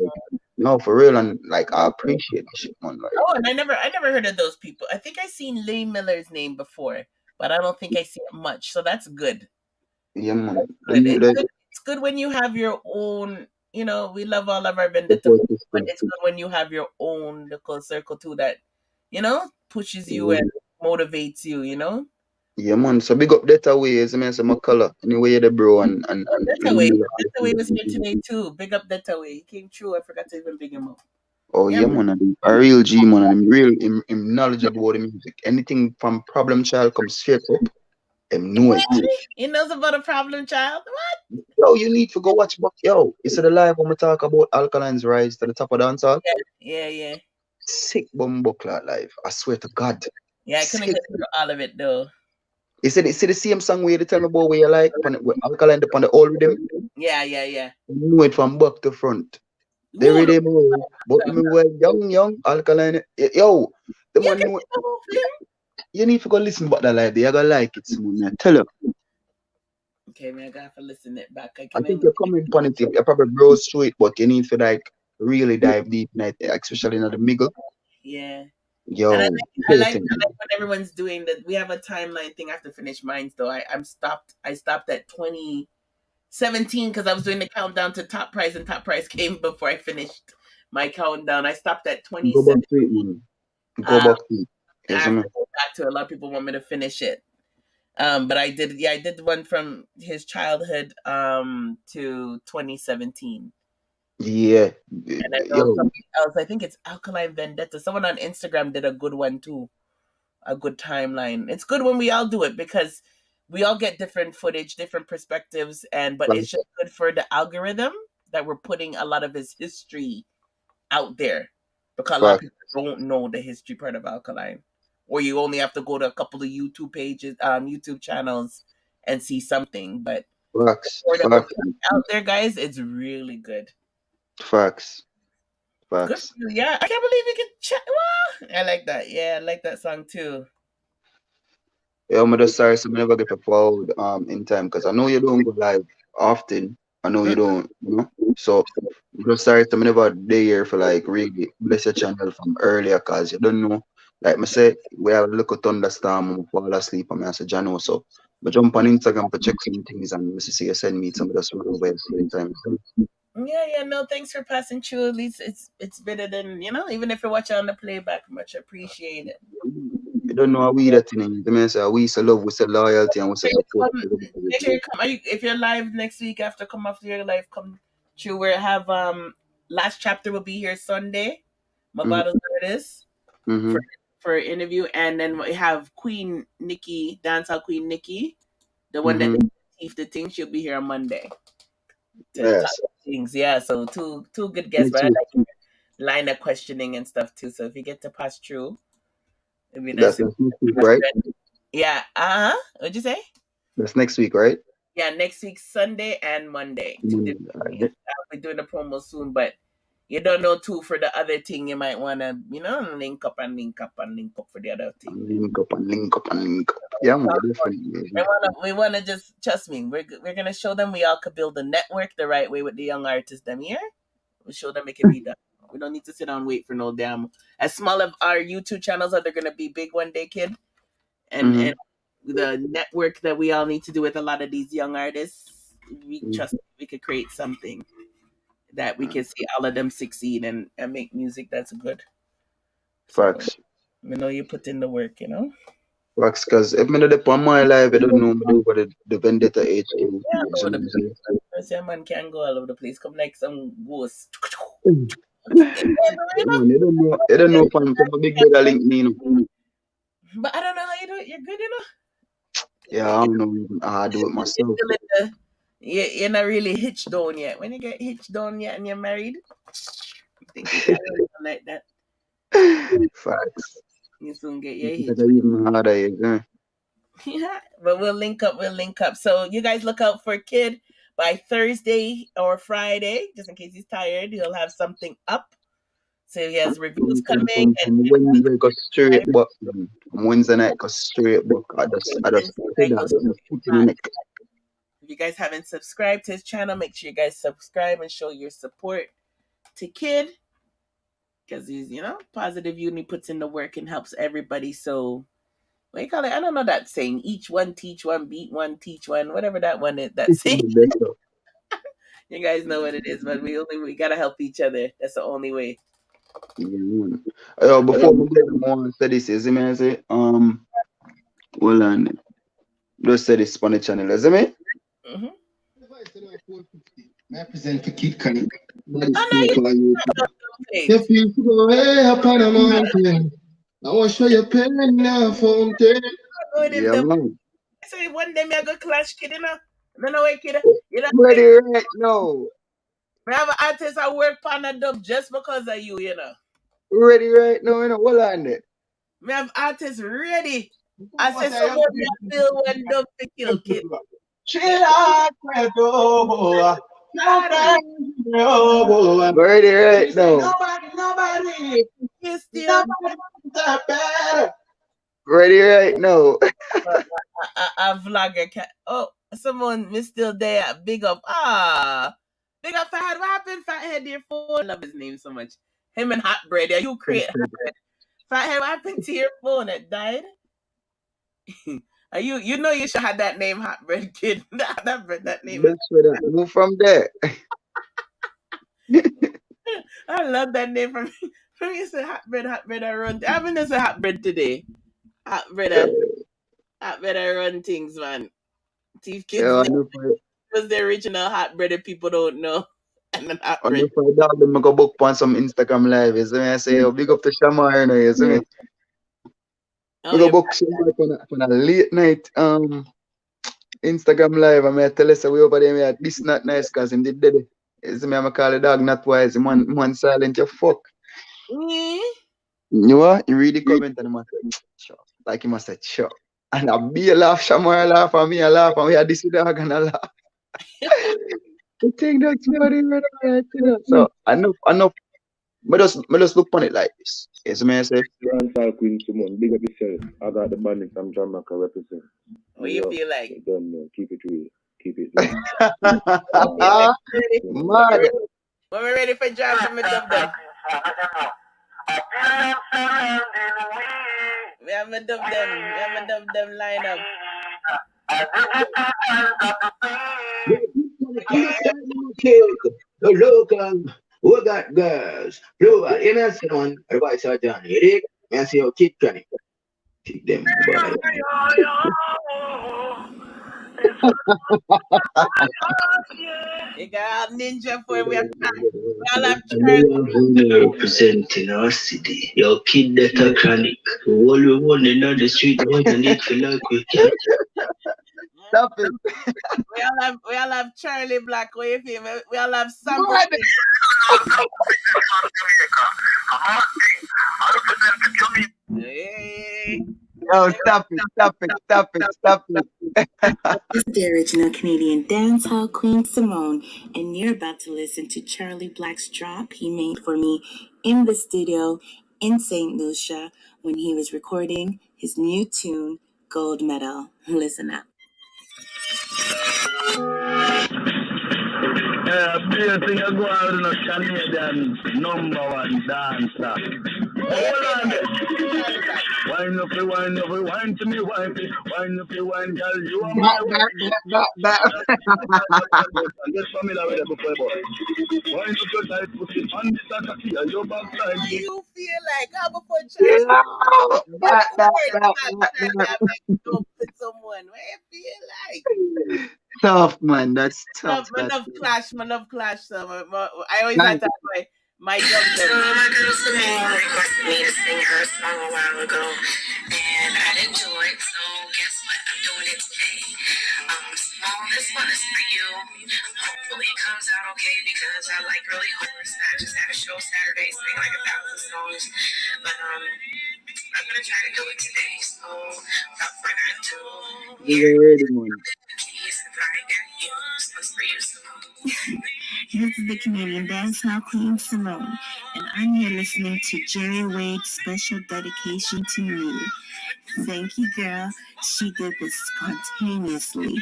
no, for real, and like I appreciate this shit, man. Like, and I never heard of those people. I think I seen Lee Miller's name before, but I don't think I see it much. So that's good. Yeah, man. It's good when you have your own. We love all of our Vendetta, but it's good when you have your own little circle too that, pushes you and motivates you. Yeah, man. So big up that way, as I mean, my color. Anyway, the bro and Detta Way. Detta Way was here today too. Big up Detta Way. He came true. I forgot to even big him up. Oh yeah, man. A real G man, and I'm real him knowledgeable about the music. Anything from Problem Child comes straight up. Him know it. He knows about a problem child. What? Yo, you need to go watch. Yo, you see the live when we talk about Alkaline'S rise to the top of dancehall? Yeah. Sick bumbleclad live. I swear to God. Yeah, I couldn't get through all of it though. You said it's the same song where you tell me about where you like with Alkaline upon the old rhythm. Yeah. You know it from back to front. The rhythm, but me were young Alkaline. Yo, the one know. You need to go listen about that live. You're gonna like it, Simon. I tell you. Okay, man, I gotta listen it back. I think you're coming upon it. You probably browse through it, but you need to like really dive deep in it, especially in the middle. Yeah. Yo, and I like what everyone's doing. That we have a timeline thing. I have to finish mine though. I stopped at 2017 because I was doing the countdown to Top Prize, and Top Prize came before I finished my countdown. I stopped at 2017. Go back to it. I have to go back to it. A lot of people want me to finish it. But I did. Yeah, I did one from his childhood to 2017. Yeah. And I know somebody else. I think it's Alkaline Vendetta. Someone on Instagram did a good one too. A good timeline. It's good when we all do it because we all get different footage, different perspectives, but it's just good for the algorithm that we're putting a lot of his history out there because a lot of people don't know the history part of Alkaline, or you only have to go to a couple of YouTube pages, YouTube channels, and see something. But out there, guys, it's really good. Facts. Good for you. Yeah, I can't believe you can chat. Well, I like that. Yeah, I like that song too. Yeah, I'm just sorry, so I never get followed in time because I know you don't go live often. I know you don't, you know. So I'm just sorry, so I never there for like really bless your channel from earlier because you don't know. Like I say, we have a little thunderstorm and fall asleep and I say Jano. So I jump on Instagram to check some things and see you send me some of the run over at the same time. Yeah, no, thanks for passing through. At least it's better than, even if you're watching on the playback, much appreciated. You don't know how we that thing. The man say we say love, we say loyalty, and we say support. Make sure you come. If you're live next week after come after your live, come through. We have last chapter will be here Sunday. Mavado's artist for interview, and then we have Queen Nikki, Dancehall Queen Nikki, the one that teeth the thing. She'll be here on Monday. Yes. Things, yeah. So two good guests, but I like line of questioning and stuff too. So if you get to pass through, I mean that's next week, right? Yeah. What'd you say? That's next week, right? Yeah, next week Sunday and Monday. I'll be doing the promo soon, but you don't know too for the other thing. You might want to, link up for the other thing. Link up. Yeah, man, definitely. We wanna just trust me. We're gonna show them we all could build a network the right way with the young artists them here. We'll show them it can be done. We don't need to sit down and wait for no damn. As small of our YouTube channels are, they're gonna be big one day, kid. And the network that we all need to do with a lot of these young artists, we trust we could create something that we can see all of them succeed and make music that's good. Facts. So, we know you put in the work, Facts, because if I'm not on my live, I don't know what the Vendetta HQ. Yeah, man can go all over the place. Come like some ghost. You don't know from a big brother link me, But I don't know how you do it. You're good, Yeah, I don't know. I do it myself. You're not really hitched down yet. When you get hitched down yet and you're married, you think you can do it like that. Facts. You soon get your hitch. Yeah, but we'll link up. So you guys look out for Kid by Thursday or Friday, just in case he's tired. He'll have something up. So he has reviews coming. And Wednesday go straight back. Wednesday night go straight back. I just if you guys haven't subscribed to his channel, make sure you guys subscribe and show your support to Kid. Because he's, positive uni, puts in the work and helps everybody. So, what do you call it? I don't know that saying. Each one, teach one, beat one, teach one, whatever that one is. That saying. You guys know what it is, but we gotta help each other. That's the only way. Before we get more, say this is I say, hold on. Just say this on the channel, isn't it? Mm-hmm. I present for Kid Canic. That is Oh, cool no, for you. you Your people go way up on a mountain. I want to show you pen in a fountain. Yeah, man. say one day me I go clash kid, you know. No, no way, kid. You know, Ready right now. I have an artist I work on a dub just because of you, you know. Ready right now, you know. Hold on there. Me have artists ready. I say someone me I feel one dub to kill kid. Ready right now. You still Ready right now. a vlogger can someone me still there. Big up. Big up Fathead. What happened, Fathead? Your phone. I love his name so much. Him and Hot Bread. Yeah, you create Hot Bread. Fathead, what happened to your phone? It died? You know you should have that name Hot Bread Kid. that name. That's for that. Move from there. I love that name from you say Hot Bread I run. I haven't just a Hot Bread today. Hot Bread I run things, man. Thief Kids Yeah, name was the original Hot Bread that people don't know. And then Hot Bread. I dog them go book on some Instagram live. You see me? I say, yo, big up to Shama, you know, you see me? We go book Shama on a late night Instagram live. And I tell us we over there, this not nice because him did it. You see me? I'm call the dog not wise. Man silent, you fuck. You know what? You read the comment and he must say, sure. Like he must say, sure. And I be a laugh, Shama laugh, and me a laugh, and we are this dog and a laugh. I think that's very right. So enough. Me just look on it like this. Yes, me say. Dancehall Queen Simone, big up yourself. I got the bandit from Jamaica represent. What you feel like? Don't know. Keep it real. Keep it Mad. When we're ready for jam from the dub them. We have a dub them line up. The local, who got girls, blue, innocent one, advice are done. You dig? And see how kick can it. Kick them. You got ninja for we all have Charlie. Representing our city. Your kid that are chronic. All you want in the street, what you need to like we can. Stop it. We all have Charlie Black. What you feel? We all have Sam. Hey. Yo, stop it. This is the original Canadian dancehall Queen Simone, and you're about to listen to Charlie Black's drop he made for me in the studio in St. Lucia when he was recording his new tune, Gold Medal. Listen up. Thing I go out in a Canadian #1 dancer. Hold on there. Wine to me, wine girl. You are my Just familiar with it before, boy. Wine up your tight pussy on the tattoo and your backside. You feel like how before Charlie? Don't put someone. What you feel like? Tough, man. That's tough. Man of clash. So I always like that way. My job. So my girl Shenia requested me to sing her song a while ago, and I didn't do it. So guess what? I'm doing it today. Small, this one is for you. Hopefully it comes out okay because I like really horrors. I just had a show Saturday, sing like 1,000 songs, but I'm gonna try to do it today. So without further ado, This is the Canadian dancehall Queen Simone, and I'm here listening to Jerry Wade's special dedication to me. Thank you, girl. She did this spontaneously.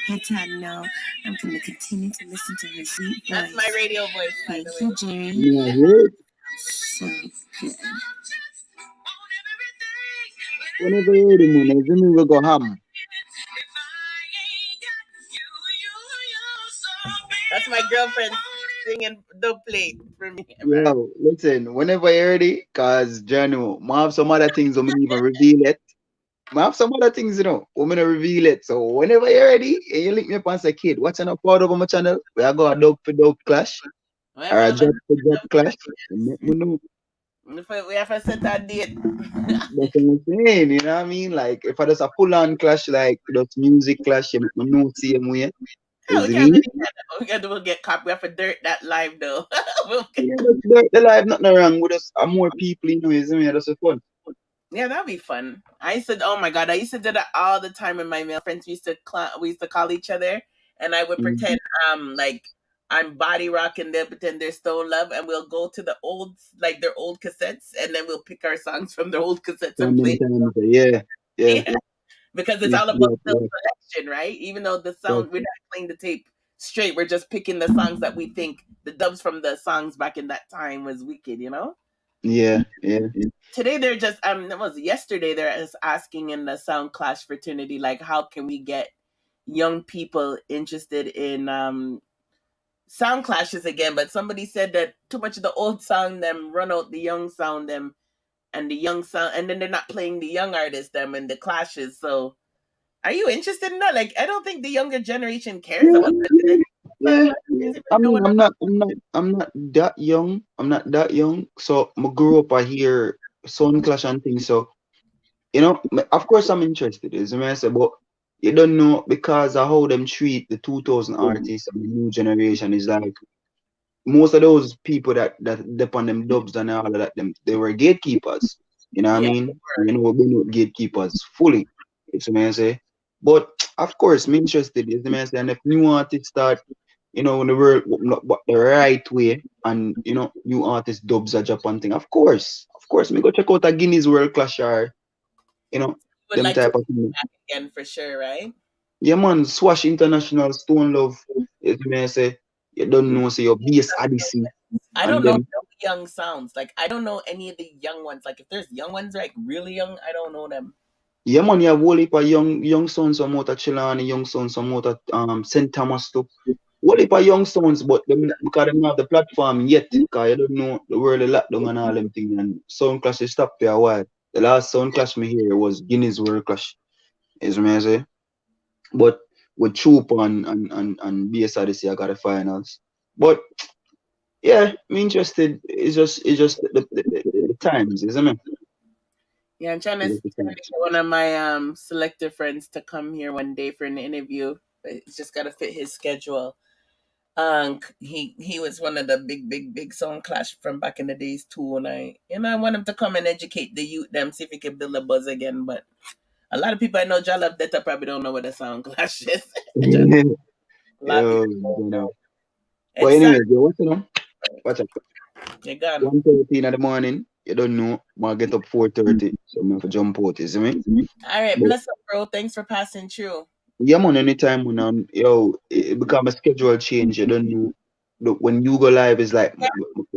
Hey, Todd, no, I'm going to continue to listen to her sweet voice. That's my radio voice, by the way. Thank you, Jerry. Yeah. So good. Whenever you're ready, man, I think we'll go ham. That's my girlfriend singing the plate for me. Yo, listen, whenever you're ready, cause Journey, I have some other things I'm even reveal it. I have some other things, I'm gonna reveal it. So whenever you're ready, and you link me up and say, kid, watching a part of my channel, we are going a dub for dub clash. Or a drop for drop clash. And let me know. We have to set that date. That's what I'm saying, you know what I mean? Like if I just a full on clash, like just music clash, you make me know same way. Yeah, Is we it can't me? do that. We'll get caught. We have to dirt that live though. Yeah, the live nothing wrong with us. More people, is me, that's a fun. Yeah, that'd be fun. I used to, oh my god, I used to do that all the time with my male friends. We used to call each other, and I would pretend like I'm body rocking, they'll pretend they're Stone Love, and we'll go to the old like their old cassettes, and then we'll pick our songs from their old cassettes and play. Yeah. Yeah, because it's all about the Yeah. selection, right? Even though the sound, we're not playing the tape straight, we're just picking the songs that we think the dubs from the songs back in that time was wicked, you know? Yeah. Today they're just it was yesterday they're just asking in the Sound Clash fraternity like how can we get young people interested in sound clashes again, but somebody said that too much of the old sound them run out the young sound them and the young sound, and then they're not playing the young artists them and the clashes. So are you interested in that? Like I don't think the younger generation cares about that. Yeah. I mean, I'm not that young. I'm not that young. So I grew up I hear Sound Clash and things. So of course I'm interested. Is what I say, but you don't know because of how them treat the 2000 artists and the new generation is like most of those people that depend them dubs and all of that they were gatekeepers. You know what I mean? We've been with gatekeepers fully. It's what I say. But of course, I'm interested. Is what I say. And if new artists start in the world but the right way and new artist dubs a Japan thing. Of course, me go check out a Guinness World Clash or Would them like to type of thing. back again for sure, right? Yeah man, Swash International, Stone Love, me say you don't know say your BS Odyssey I and don't know them. no young sounds. Like I don't know any of the young ones. Like if there's young ones like really young, I don't know them. Yeah man, you have whole heap of young sons some out of Chilani, young sons some out of St. Thomas too. Whole heap of young sons, but them because they don't have the platform yet, because you don't know the world of lockdown and all them things and Sound Clash is stopped for a while. The last Sound Clash me hear was Guinness World Clash, is what I say. But with Troop and BS Odyssey, I got the finals. But yeah, I'm interested. It's just the times, isn't it? Yeah, I'm trying to get one of my selector friends to come here one day for an interview. But it's just gotta fit his schedule. He was one of the big Sound Clash from back in the days too, and I want him to come and educate the youth them, see if he can build a buzz again. But a lot of people I know, Jalab Detta probably don't know what a Sound Clash is. A lot of Yo, people don't know. but It's anyway, what's it on? Watch out. You're gone. 1:30 in the morning. You don't know. I get up 4:30, so I'm have to jump out. You see me? All right, But bless up, bro. Thanks for passing through. yeah, man. Anytime when it become a schedule change. You don't know. Look, when you go live, it's like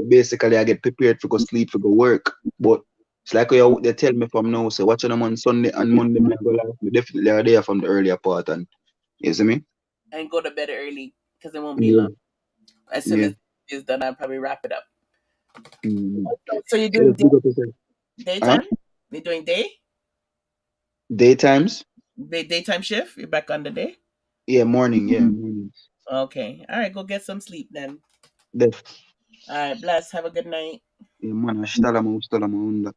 basically I get prepared for go sleep for go work. But it's like they tell me from now. So watching them on Sunday and Monday, I go live. We definitely are there from the earlier part, and you see me? And go to bed early because it won't be Yeah, long. As soon yeah. as it's done, I'll probably wrap it up. Mm. So you're Yeah, doing that's big up yourself. Huh? daytime? You're doing Daytimes? daytime shift? You're back on the day? Yeah, morning. Yeah, morning. Okay. All right, go get some sleep then. Def. All right, bless. Have a good night. Yeah, man. Hasta la onda.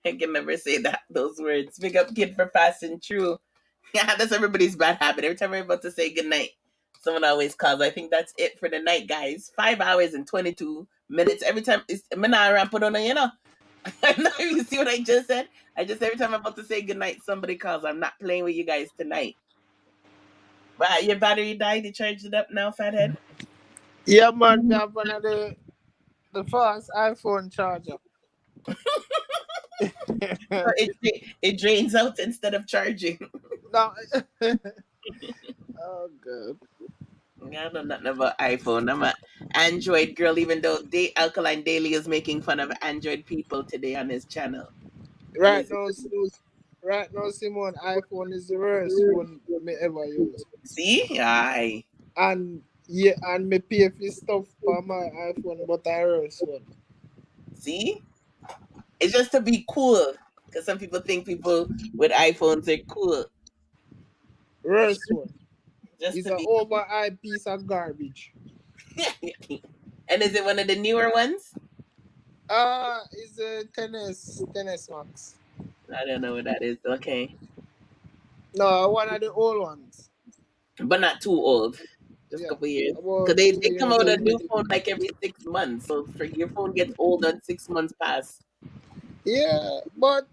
I can never say those words. Big up kid for passing through. Yeah, that's everybody's bad habit. Every time we're about to say goodnight, someone always calls. I think that's it for the night, guys. 5 hours and 22 minutes. Every time it's Manara put on I know you see what I just said. I just every time I'm about to say goodnight, somebody calls. I'm not playing with you guys tonight. But your battery died. You charged it up now, fathead. Yeah, man, me have one of the first iPhone charger. So it drains out instead of charging. No. Oh god. Yeah, I know nothing about iPhone. I'm an Android girl, even though Alkaline Daily is making fun of Android people today on his channel. Right now, Simon, iPhone is the worst phone me ever use. See? Aye. And me pay for stuff for my iPhone, but I worst one. See? It's just to be cool. Because some people think people with iPhones are cool. Worst one. Just It's to an be overhyped piece of garbage. And is it one of the newer ones? It's a 10S Max. I don't know what that is. Okay. No, one of the old ones. But not too old. Just a Yeah, couple years. Because about they 2 years come out a old. new phone like every 6 months. So for your phone gets old and 6 months pass. Yeah, but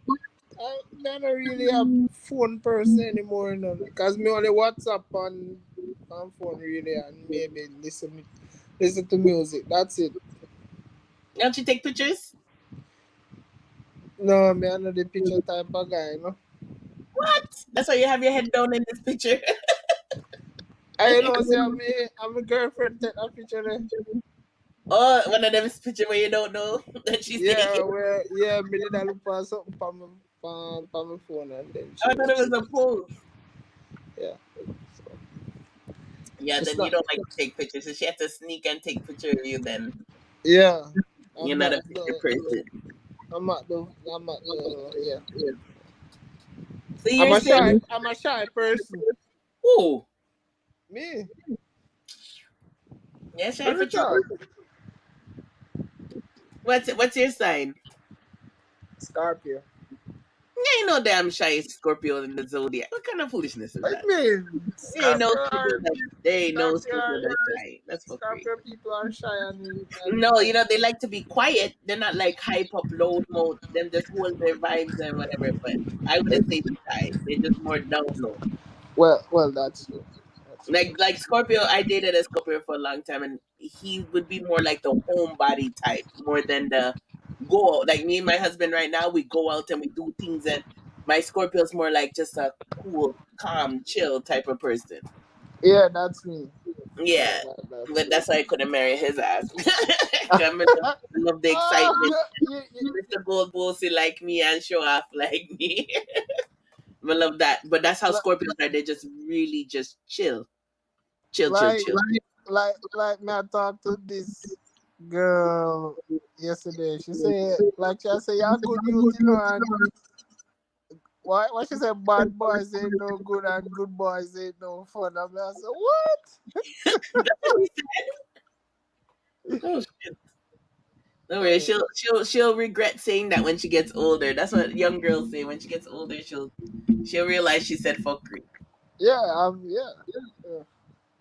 I'm not really a phone person anymore, because me only WhatsApp on phone really, and maybe listen to music. That's it. Don't you take pictures? No, me I'm not the picture type of guy, What? That's why you have your head down in this picture. I know, say I'm a girlfriend take that picture there. Oh, one of them is picture where you don't know that she's taking. Me did I look for something for my phone and then I thought it was a pose. yeah. Yeah, It's then you not. don't like to take pictures. So she has to sneak and take picture of you then. Yeah, You're I'm not not a picture person. I'm not yeah. So you're saying I'm a shy person. who? Me. Yeah, shy for Every trouble. time. What's your sign? Scorpio. Ain't no damn shy Scorpio in the zodiac. What kind of foolishness is I that? mean, There ain't no Scorpio Scorpio, that's shy. That's for free. Scorpio people are shy and No, they like to be quiet. They're not like hype up, loud mode. Them just hold their vibes and whatever. But I wouldn't say shy. They're just more down low. well, that's true. Like Scorpio, I dated a Scorpio for a long time, and he would be more like the homebody type, more than the go out. Like me and my husband right now, we go out and we do things, and my Scorpio's more like just a cool, calm, chill type of person. Yeah, that's me. Yeah, That's but me. that's why I couldn't marry his ass. I love the excitement. Mr. Gold Bossy like me and show off like me. I love that. But that's how Scorpios are. They just really just chill. Chill, chill, like chill. like me I talked to this girl yesterday. She said you're good youth, and why she said bad boys ain't no good and good boys ain't no fun. I said, what? That's what he said. Oh shit. Don't worry, she'll regret saying that when she gets older. That's what young girls say. When she gets older, she'll realize she said fuckery. Yeah.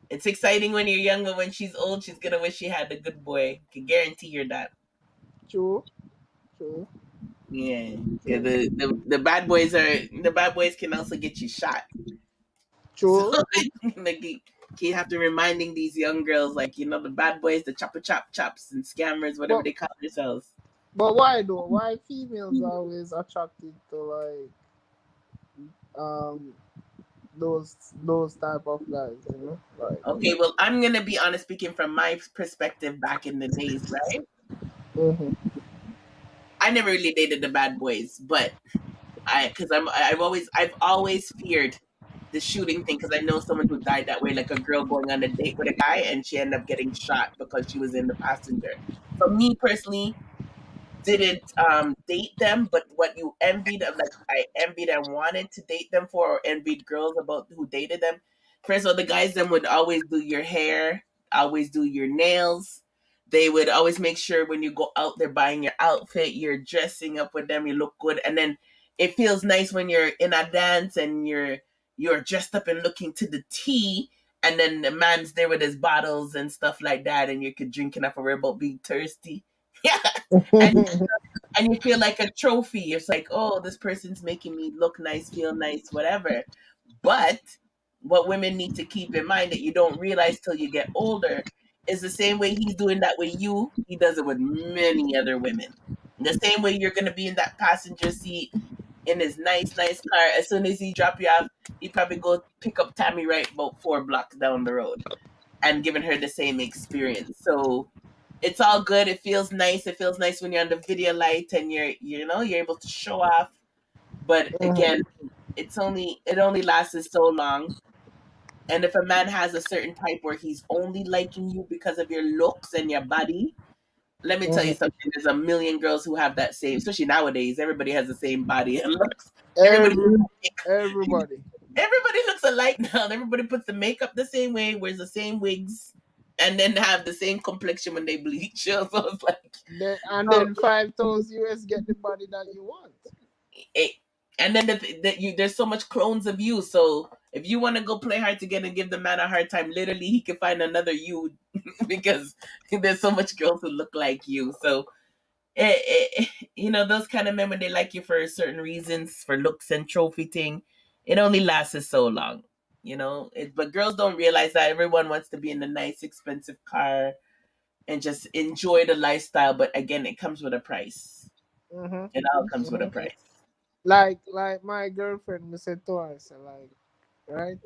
It's exciting when you're young, but when she's old, she's gonna wish she had a good boy. Can guarantee you that. True. Yeah. Yeah, the bad boys can also get you shot. True. So like you have to reminding these young girls, like, the bad boys, the chops and scammers, whatever But they call themselves. but why though? Why females always attracted to um those type of guys, Like Okay, well, I'm gonna be honest, speaking from my perspective back in the days, right? I never really dated the bad boys, but because I've always feared the shooting thing, because I know someone who died that way, like a girl going on a date with a guy and she ended up getting shot because she was in the passenger. For me personally, didn't date them, but what you envied of, like, I envied and wanted to date them for, or envied girls about who dated them. First of all, the guys then would always do your hair, always do your nails. They would always make sure when you go out, they're buying your outfit, you're dressing up with them, you look good, and then it feels nice when you're in a dance and you're dressed up and looking to the T, and then the man's there with his bottles and stuff like that, and you could drink enough of about being thirsty. Yeah. and and you feel like a trophy. It's like, oh, this person's making me look nice, feel nice, whatever. But what women need to keep in mind that you don't realize till you get older is the same way he's doing that with you, he does it with many other women. The same way you're gonna be in that passenger seat in his nice car. As soon as he drop you off, he probably go pick up Tammy right about 4 blocks down the road and giving her the same experience. So it's all good. It feels nice. It feels nice when you're on the video light and you're able to show off. But again, it only lasts so long. And if a man has a certain type where he's only liking you because of your looks and your body, Let me tell you something. There's a million girls who have that same, especially nowadays. Everybody has the same body and looks. Everybody looks alike now. Everybody puts the makeup the same way, wears the same wigs, and then have the same complexion when they bleach. So it's like, then $5,000 get the body that you want. And then there's so much clones of you. So if you want to go play hard to get and give the man a hard time, literally he can find another you because there's so much girls who look like you. So those kind of men, when they like you for certain reasons, for looks and trophy thing, it only lasts so long. But girls don't realize that everyone wants to be in a nice expensive car and just enjoy the lifestyle, but again, it comes with a price. It all comes with a price. Like my girlfriend, me said to her, so like, right?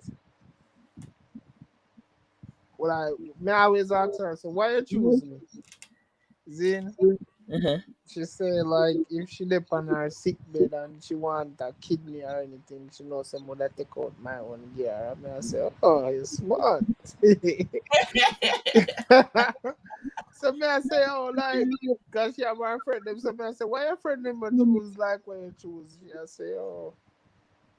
Well, me always ask her, so why you choose me? Zin, she say like if she dip on her sick bed and she want a kidney or anything, she knows someone that take out my own gear. I say, oh, you're smart. So me I say, oh, like, cause she have my friend them. So me I say, why your friend them choose like when you choose? She I say, oh,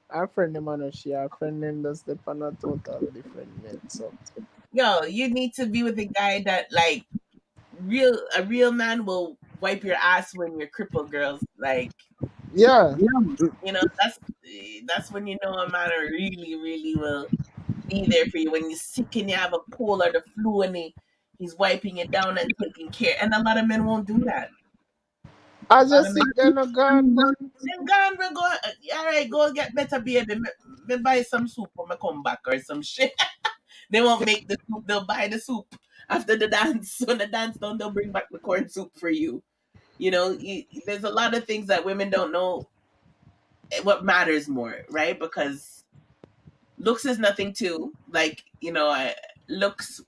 our friend them and she, our friend them does dip on a total different men. So, yo, you need to be with a guy that like a real man will wipe your ass when you're crippled, girls. Like, yeah, that's when you know a man really, really will be there for you when you're sick and you have a cold or the flu, and he's wiping it down and taking care. And a lot of men won't do that. I just sick and a gone, man. Then gone, we go. All right, go get better, baby. Me buy some soup when I come back or some shit. They won't make the soup. They'll buy the soup after the dance. When the dance done, they'll bring back the corn soup for you. There's a lot of things that women don't know what matters more, right? Because looks is nothing too. Like, looks,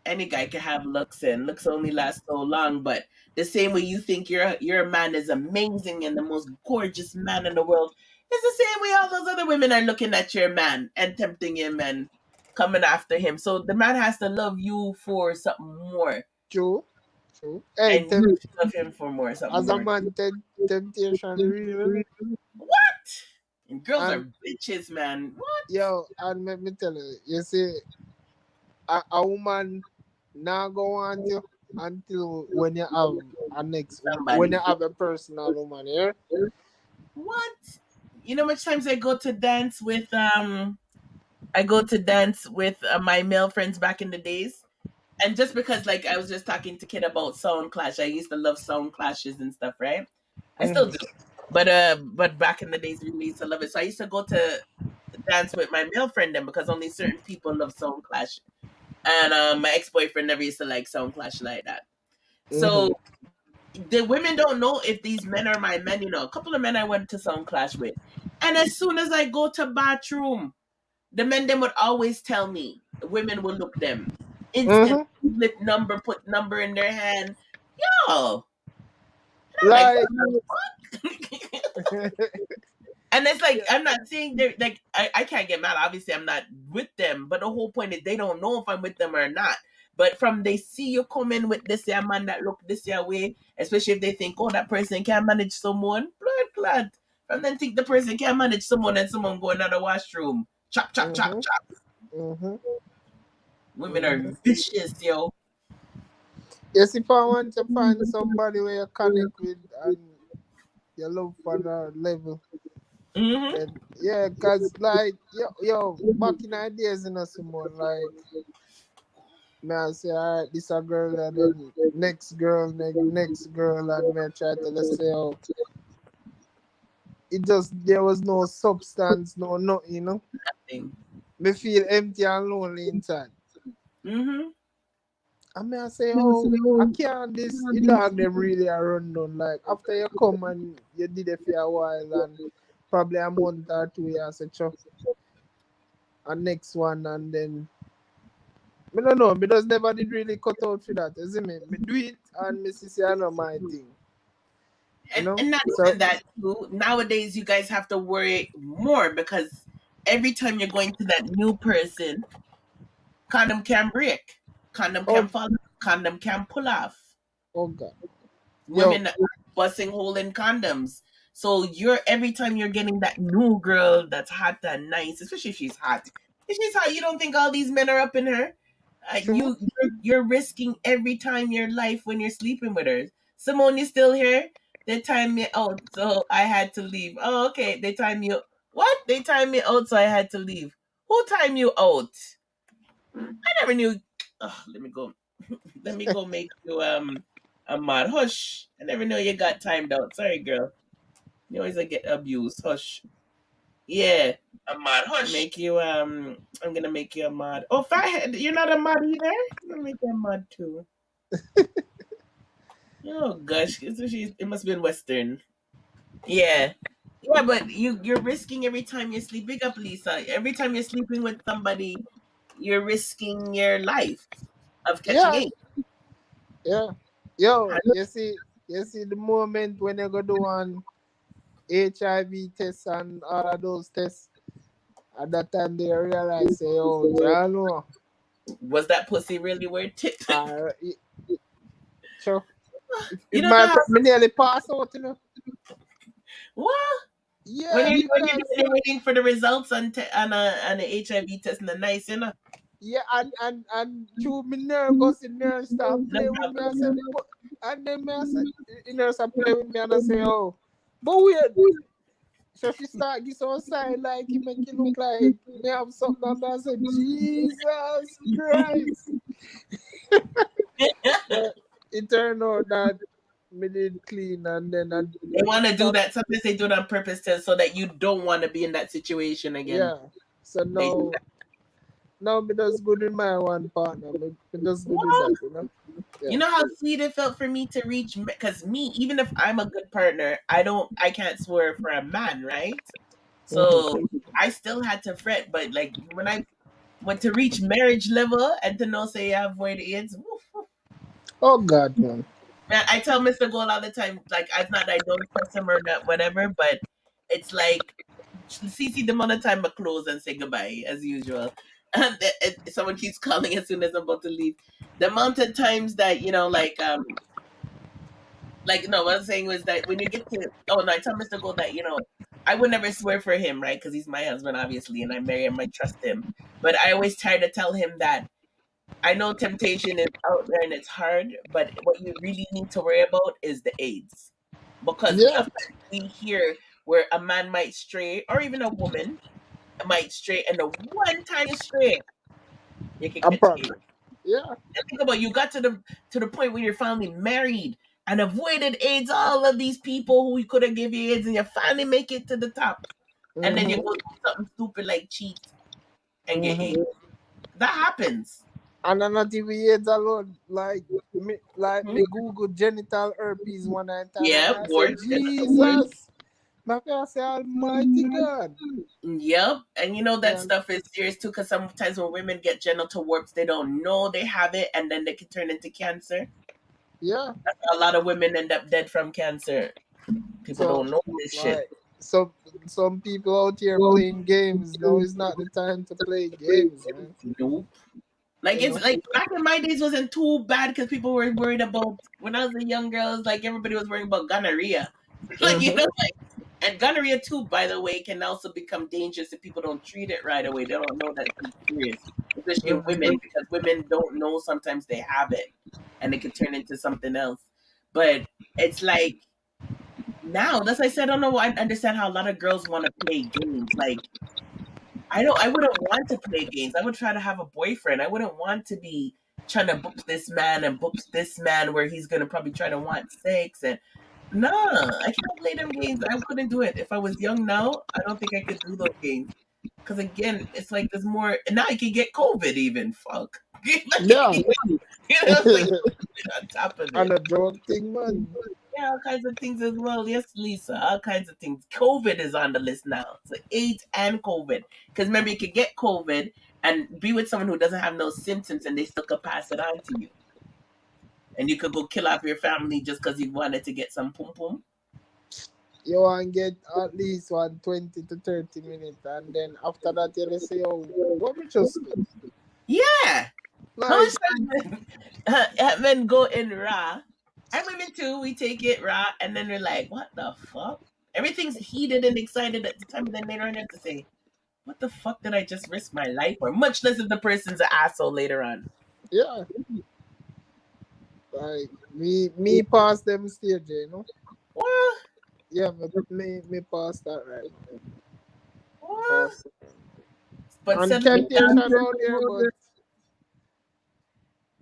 any guy can have looks, and looks only last so long. But the same way you think your man is amazing and the most gorgeous man in the world, it's the same way all those other women are looking at your man and tempting him and coming after him. So the man has to love you for something more. True. Hey, and you love him for more. Something as more. a man, temptation real. What? And girls are bitches, man. What? Yo, and let me tell you, you see, a woman now go on you until when you have a next Somebody. when you have a personal woman here. Yeah? What? You know much times I go to dance with my male friends back in the days. And just because, like, I was just talking to Kid about sound clash. I used to love sound clashes and stuff, right? I still do. But back in the days, we used to love it. So I used to go to dance with my male friend then, because only certain people love sound clash. And my ex-boyfriend never used to like sound clash like that. So the women don't know if these men are my men. A couple of men I went to sound clash with. And as soon as I go to bathroom, the men them would always tell me. The women would look them. Instant flip number, put number in their hand. Yo. Like and it's like, I'm not saying they're like, I can't get mad. Obviously, I'm not with them. But the whole point is they don't know if I'm with them or not. But from they see you come in with this year man that look this year way, especially if they think, oh, that person can manage someone, blood clad. From then think the person can manage someone and someone go in the washroom. Chop, chop, chop, chop. Women are vicious, yo. Yes, if I want to find somebody where you connect with and you love for the level. And yeah, cause like yo, back in the days, someone like me I say, alright, this a girl, and then next girl, and me I try to say, oh, it just, there was no substance, no nothing, Nothing. Me feel empty and lonely inside. And I say, oh, I can't the dog them really are run down. Like after you come and you did it for a while and probably a month or 2 years, a next one, and then I don't know, because never did really cut out for that. You see me? Me do it and me see I know my thing. And not even that too. Nowadays you guys have to worry more because every time you're going to that new person, condom can break. Condom can fall off. Condom can pull off. Oh God. Women that are busting hole in condoms. So every time you're getting that new girl that's hot and nice, especially if she's hot. If she's hot, you don't think all these men are up in her. You're risking every time your life when you're sleeping with her. Simone, you still here? They timed me out, so I had to leave. Oh, okay. They timed you. What? They timed me out, so I had to leave. Who timed you out? I never knew. Oh, let me go. Let me go make you a mod. Hush. I never knew you got timed out. Sorry, girl. You always get abused. Hush. Yeah. A mod. Hush. Make you I'm gonna make you a mod. Oh, Fathead, you're not a mod either? I'm gonna make you a mod too. Oh gosh, it must have been Western. Yeah. Yeah, but you're risking every time you sleep. Big up, Lisa. Every time you're sleeping with somebody, you're risking your life of catching Yeah. AIDS. Yeah. Yo, you see the moment when you go do one HIV test and all of those tests, at that time they realize, say, oh, Jano. Was that pussy really worth it? Sure. You It don't know might how. nearly pass out, you know. What? Yeah, When because you're waiting for the results on an HIV test and the nice, you know. yeah, and through me nervous, the nurse start No play with me. I said, problem. and then me I said, the nurse start play with me and I say, oh, but weird. So she start give some sign like it make it look like me have something and I said, Jesus Christ. But it turned out that me did clean and then They want to do that. Sometimes they do it on purpose so that you don't want to be in that situation again. yeah. So now me just good with my one partner. Me just good with that, you know. Yeah. You know how sweet it felt for me to reach, because me, even if I'm a good partner, I can't swear for a man, right? So I still had to fret, but like when I went to reach marriage level and to know say I avoid AIDS, woof. Oh God, man. Man, I tell Mr. Gold all the time, like it's not that I don't trust him or not, whatever, but it's like CC them on the time I close and say goodbye as usual. And someone keeps calling as soon as I'm about to leave. The amount of times that no, what I'm saying was that when you get to I tell Mr. Gold that I would never swear for him, right? Because he's my husband, obviously, and I marry him, I trust him. But I always try to tell him that I know temptation is out there and it's hard, but what you really need to worry about is the AIDS. Because Yeah. sometimes we hear where a man might stray, or even a woman might stray, and the one time you stray, you can A catch AIDS. problem. Yeah. And think about you got to the point where you're finally married and avoided AIDS, all of these people who could have given you AIDS, and you finally make it to the top. And then you go do something stupid like cheat and get AIDS. That happens. And I'm not even AIDS alone. Like me Google genital herpes one time Yeah, and I said, warts. Jesus. My parents say, Almighty God. Yep. And that Yeah. stuff is serious too, because sometimes when women get genital warts, they don't know they have it, and then they can turn into cancer. Yeah. A lot of women end up dead from cancer. People don't know this shit. So some people out here playing games. No, it's not the time to play games, man. Nope. Like it's like back in my days wasn't too bad because people were worried about when I was a young girl. It's like everybody was worrying about gonorrhea, and gonorrhea too. By the way, can also become dangerous if people don't treat it right away. They don't know that it's serious, especially in women, because women don't know sometimes they have it, and it can turn into something else. But it's like now, that's why I said I don't know. I understand how a lot of girls want to play games. Like I wouldn't want to play games. I would try to have a boyfriend. I wouldn't want to be trying to boop this man and boop this man where he's gonna probably try to want sex and nah, I can't play them games. I couldn't do it. If I was young now, I don't think I could do those games. Because again, it's like there's more and now I can get COVID even. Fuck. Yeah. It's like on top of it. And a drug thing, man. Yeah, all kinds of things as well. Yes, Lisa, all kinds of things. COVID is on the list now. So AIDS and COVID. Because remember, you could get COVID and be with someone who doesn't have no symptoms and they still could pass it on to you. And you could go kill off your family just because you wanted to get some pum pum. You want to get at least 20 to 30 minutes. And then after that, you say, oh, what we just do? Yeah. Like, Men go in raw And women too, we take it raw, and then we're like, what the fuck? Everything's heated and excited at the time, and then later on you have to say, what the fuck did I just risk my life for? Much less if the person's an asshole later on. Yeah. Like me past them stage, you know. What? Yeah, me past that right now. What? Past. But And settling temptation down, out there, but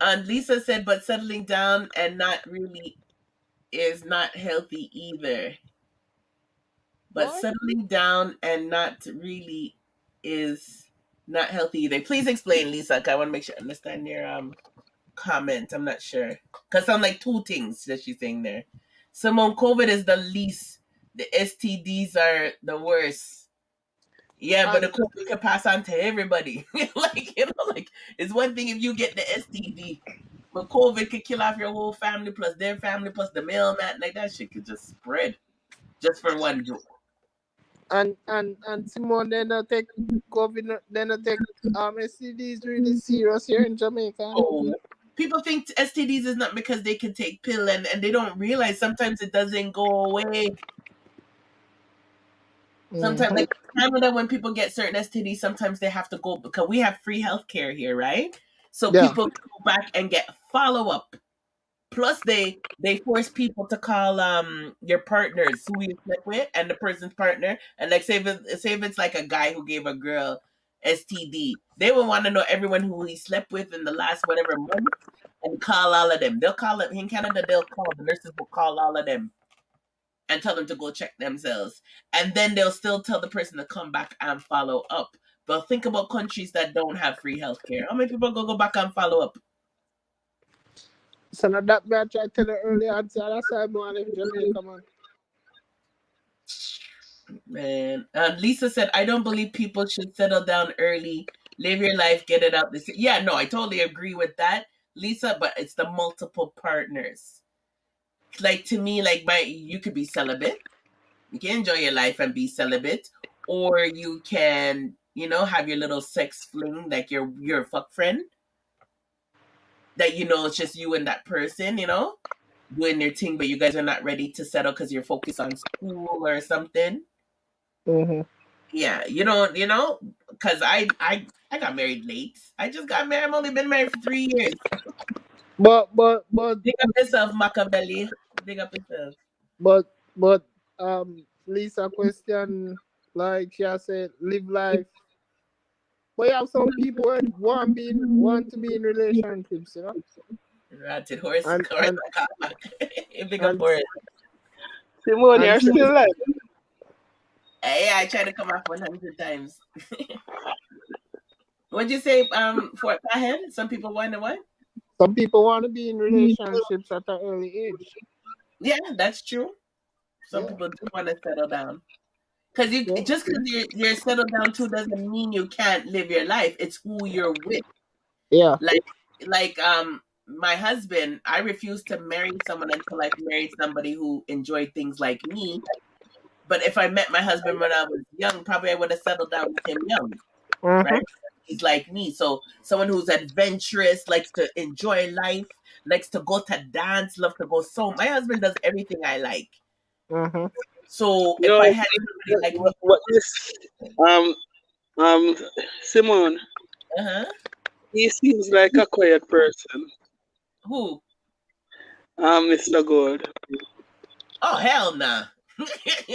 and Lisa said, but settling down and not really is not healthy either. But what? settling down and not really is not healthy either. Please explain, Lisa. 'Cause I want to make sure I understand your comment. I'm not sure. Because sound like two things that she's saying there. Simone, COVID is the least. The STDs are the worst. Yeah, but the And COVID can pass on to everybody. Like it's one thing if you get the STD, but COVID could kill off your whole family plus their family plus the mailman. Like that shit could just spread just for one joke. and Simone, they not take COVID, they not take STDs really serious here in Jamaica. Oh, people think STDs is not because they can take pill and they don't realize sometimes it doesn't go away. Sometimes, like in Canada, when people get certain STDs, sometimes they have to go because we have free healthcare here, right? So Yeah. people go back and get follow up. Plus, they force people to call your partners who you slept with and the person's partner, and like say if it's like a guy who gave a girl STD, they will want to know everyone who he slept with in the last whatever month and call all of them. They'll call it in Canada. They'll call the nurses will call all of them and tell them to go check themselves. And then they'll still tell the person to come back and follow up. But think about countries that don't have free healthcare. How many people go back and follow up? So now that me I tried to tell you earlier, so that's why I want to leave Jamaica, man. Man, Lisa said, I don't believe people should settle down early, live your life, get it out. Yeah, no, I totally agree with that, Lisa, but it's the multiple partners. Like to me, like you could be celibate. You can enjoy your life and be celibate, or you can, have your little sex fling, like your fuck friend. That it's just you and that person, doing your thing, but you guys are not ready to settle because you're focused on school or something. Mm-hmm. Yeah, because I got married late. I just got married. I've only been married for 3 years. But Big up yourself, Machiavelli. Big up yourself. But Lisa question, like she has said, live life. But you have some people who want to be in relationships, Ratted horse. And Big up horse. Simone, you're still alive. Yeah, I tried to come off 100 times. What'd you say? For ahead, some people want to what? Some people want to be in relationships at an early age. Yeah, that's true. Some people do want to settle down. Because just because you're settled down too doesn't mean you can't live your life. It's who you're with. Yeah. Like my husband, I refuse to marry someone until I've married somebody who enjoyed things like me. But if I met my husband when I was young, probably I would have settled down with him young. Mm-hmm. Right? He's like me. So someone who's adventurous, likes to enjoy life, likes to go to dance, love to go. So my husband does everything I like. Mm-hmm. So if I had somebody like what is Simone, he seems like a quiet person. Who? Mr. Gold. Oh hell nah.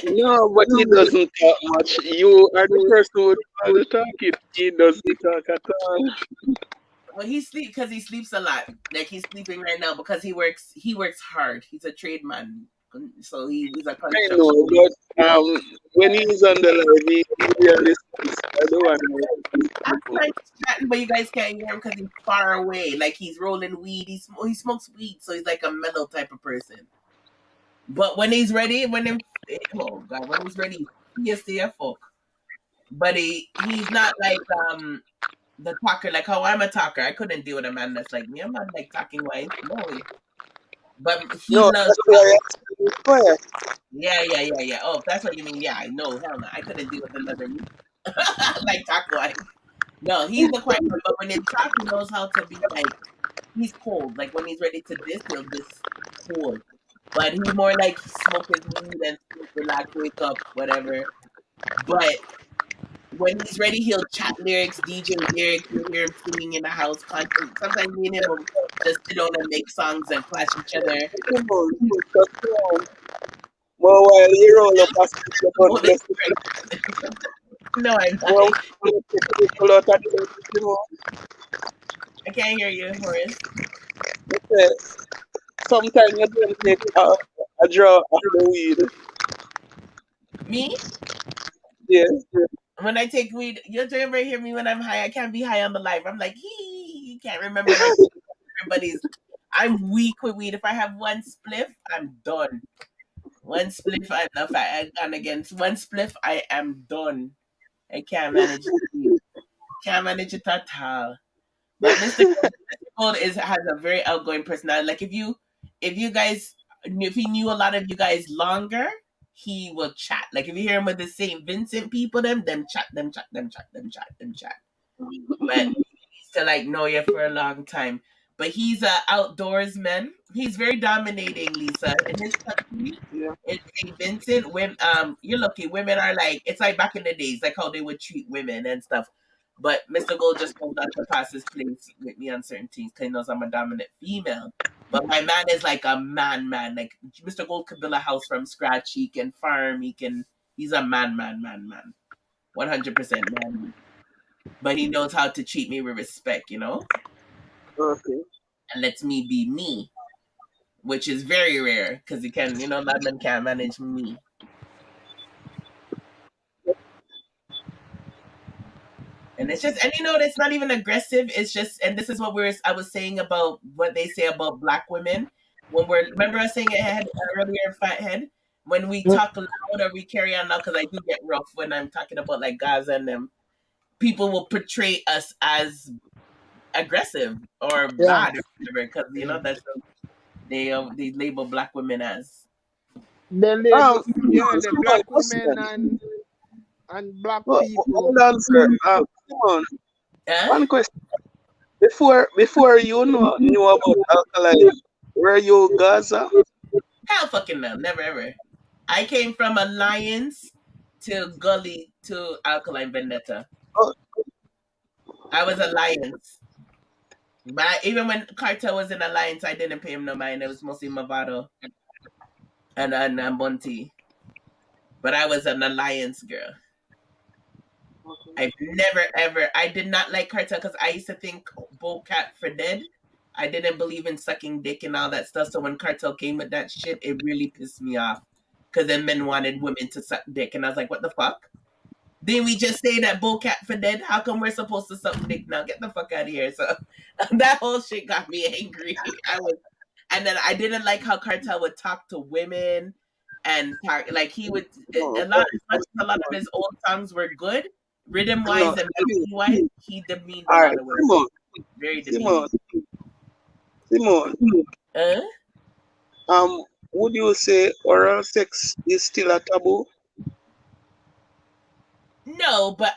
No, but he doesn't talk much. You are the person who does the talking. He doesn't talk at all. Well, he sleeps a lot. Like he's sleeping right now because he works hard. He's a tradesman. So he's a construction. I know, but when he's on the live, he really speaks. I don't want to. I'm like chatting, but you guys can't hear him because he's far away. Like he's rolling weed. He smokes weed, so he's like a mellow type of person. But when he's ready, when he's ready, he's the fuck. But he's not like the talker. Like how I'm a talker. I couldn't deal with a man that's like me. I'm not like talking wise. No way. But he loves. Yeah. Oh, if that's what you mean. Yeah, I know. Hell no, I couldn't deal with another me. Like talk wise. No, he's the quiet one. But when he talks, he knows how to be like. He's cold. Like when he's ready to diss, he'll diss. cool. But he more like smoke his weed and sleep, relax, wake up, whatever. But when he's ready, he'll chat lyrics, DJ lyrics. You'll hear him singing in the house constantly. Sometimes me and him will just sit down and make songs and clash each other. Come on, more while you roll up a stick, you don't bless it. No, I'm not. Well, pull out that thing, you know. I can't hear you, Horace. Okay. Sometimes you don't take a draw of the weed. Me? Yeah. When I take weed, you'll ever hear me when I'm high. I can't be high on the life. I'm like, he can't remember. Everybody's. I'm weak with weed. If I have one spliff, I'm done. One spliff, I'm gone against one spliff, I am done. I can't manage it. Can't manage it at all. But Mr. Gold has a very outgoing personality. Like if you guys, if he knew a lot of you guys longer, he will chat. Like if you hear him with the St. Vincent people, them chat. But he's to like know you for a long time. But he's a outdoorsman. He's very dominating, Lisa. In his country, in St. Vincent, women, you're lucky. Women are like, it's like back in the days, like how they would treat women and stuff. But Mr. Gold just knows not to pass his place with me on certain things because he knows I'm a dominant female. But my man is like a man. Like Mr. Gold could build a house from scratch. He can farm. He's a man. 100% man. But he knows how to treat me with respect, you know? Okay. And lets me be me, which is very rare because a lot of men can't manage me. And it's just, and it's not even aggressive. It's just, and this is what I was saying about what they say about black women. Remember I was saying it earlier, Fathead? When we talk loud or we carry on loud, because I do get rough when I'm talking about like Gaza and them, people will portray us as aggressive or bad or whatever, because that's what they label black women as. They label the black women and black people. Hold on, sir. Come on. One question. Before you knew about Alkaline, were you Gaza? Hell fucking no, never ever. I came from Alliance to Gully to Alkaline Vendetta. I was Alliance. But even when Carter was in Alliance, I didn't pay him no mind. It was mostly Movado and Bunty. But I was an Alliance girl. I've never ever. I did not like Carter because I used to think Bocat for dead. I didn't believe in sucking dick and all that stuff. So when Cartel came with that shit, it really pissed me off. Because then men wanted women to suck dick. And I was like, what the fuck? Didn't we just say that Bocat for dead? How come we're supposed to suck dick now? Get the fuck out of here. So that whole shit got me angry. And then I didn't like how Cartel would talk to women. And like he would, a lot of his old songs were good. Rhythm wise and melody wise, he demeaned a lot of women. Very demeaning. Simone. Would you say oral sex is still a taboo? No, but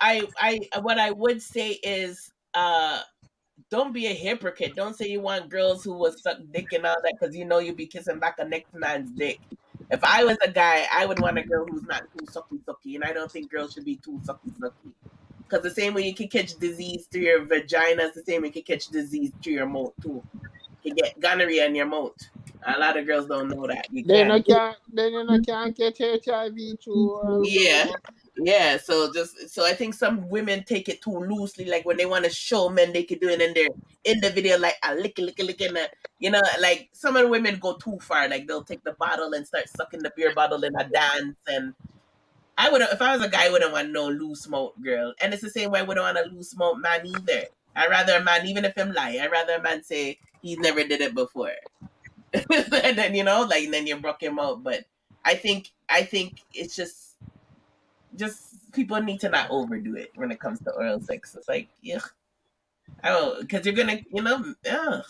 what I would say is don't be a hypocrite. Don't say you want girls who will suck dick and all that because you'll be kissing back a next man's dick. If I was a guy, I would want a girl who's not too sucky, and I don't think girls should be too sucky. Because the same way you can catch disease through your vagina is the same way you can catch disease through your mouth too. You can get gonorrhea in your mouth. A lot of girls don't know that. Then you can't get HIV too. Yeah. So I think some women take it too loosely. Like when they want to show men they could do it, and they're in the video like a lick, and like some of the women go too far. Like they'll take the bottle and start sucking the beer bottle in a dance. And I wouldn't, if I was a guy, I wouldn't want no loose mouth girl. And it's the same way I wouldn't want a loose mouth man either. I'd rather a man, even if him lie, I'd rather a man say he's never did it before. And then then you broke him out. But I think it's just people need to not overdo it when it comes to oral sex. It's like, yeah, because you're gonna, ugh.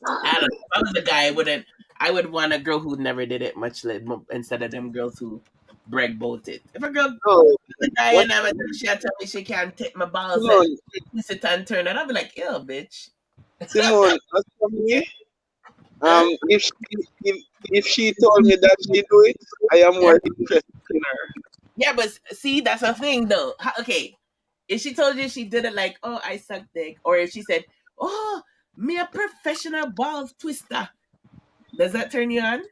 I don't know. If I was a guy, I would want a girl who never did it much instead of them girls who brag about it. If a girl is a guy and she tell me she can't take my balls and sit and turn it, I'll be like, ew, bitch. Simone, If she told me that she do it, I am more interested in her. Yeah, but see, that's a thing though. Okay, if she told you she did it like, oh, I suck dick, or if she said, oh, me a professional balls twister, does that turn you on?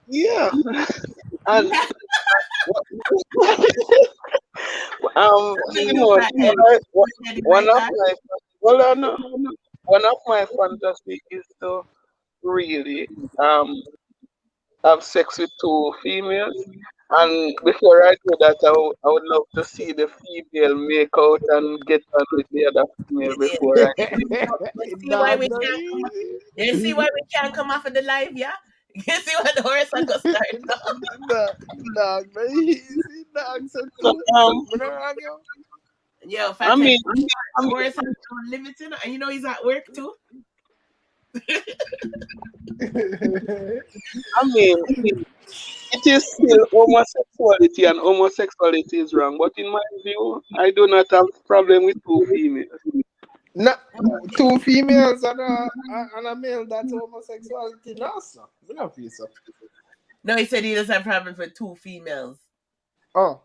Yeah. And you know, one of my one of my fantasy is to really have sex with two females. And before I do that, I would love to see the female make out and get on with the other female before I. You see why we can't come? You see why we can't come off of the live? Yeah. You see what the horse I go start? Dog, man, easy, dog. So So, cool. Yo, I Fathead, mean, Horace has no limits, you know, and you know he's at work too. I mean, it is still homosexuality, and homosexuality is wrong. But in my view, I do not have problem with two females. No, two females and a male, that's homosexuality. No, sir. We don't feel so. No, he said he doesn't have problem for two females. Oh.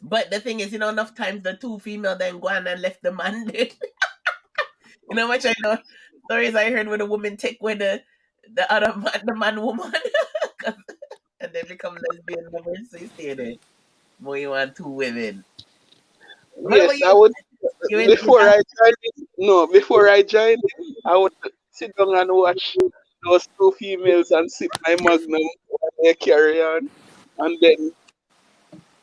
But the thing is, you know, enough times the two female then go on and left the man dead. You know much I know stories I heard with a woman take with the other man, the man woman, and they become lesbian lovers. So you stay there. Boy, you want two women. Yes, I would. Before I join it, I would sit down and watch those two females and sip my magnum while they carry on, and then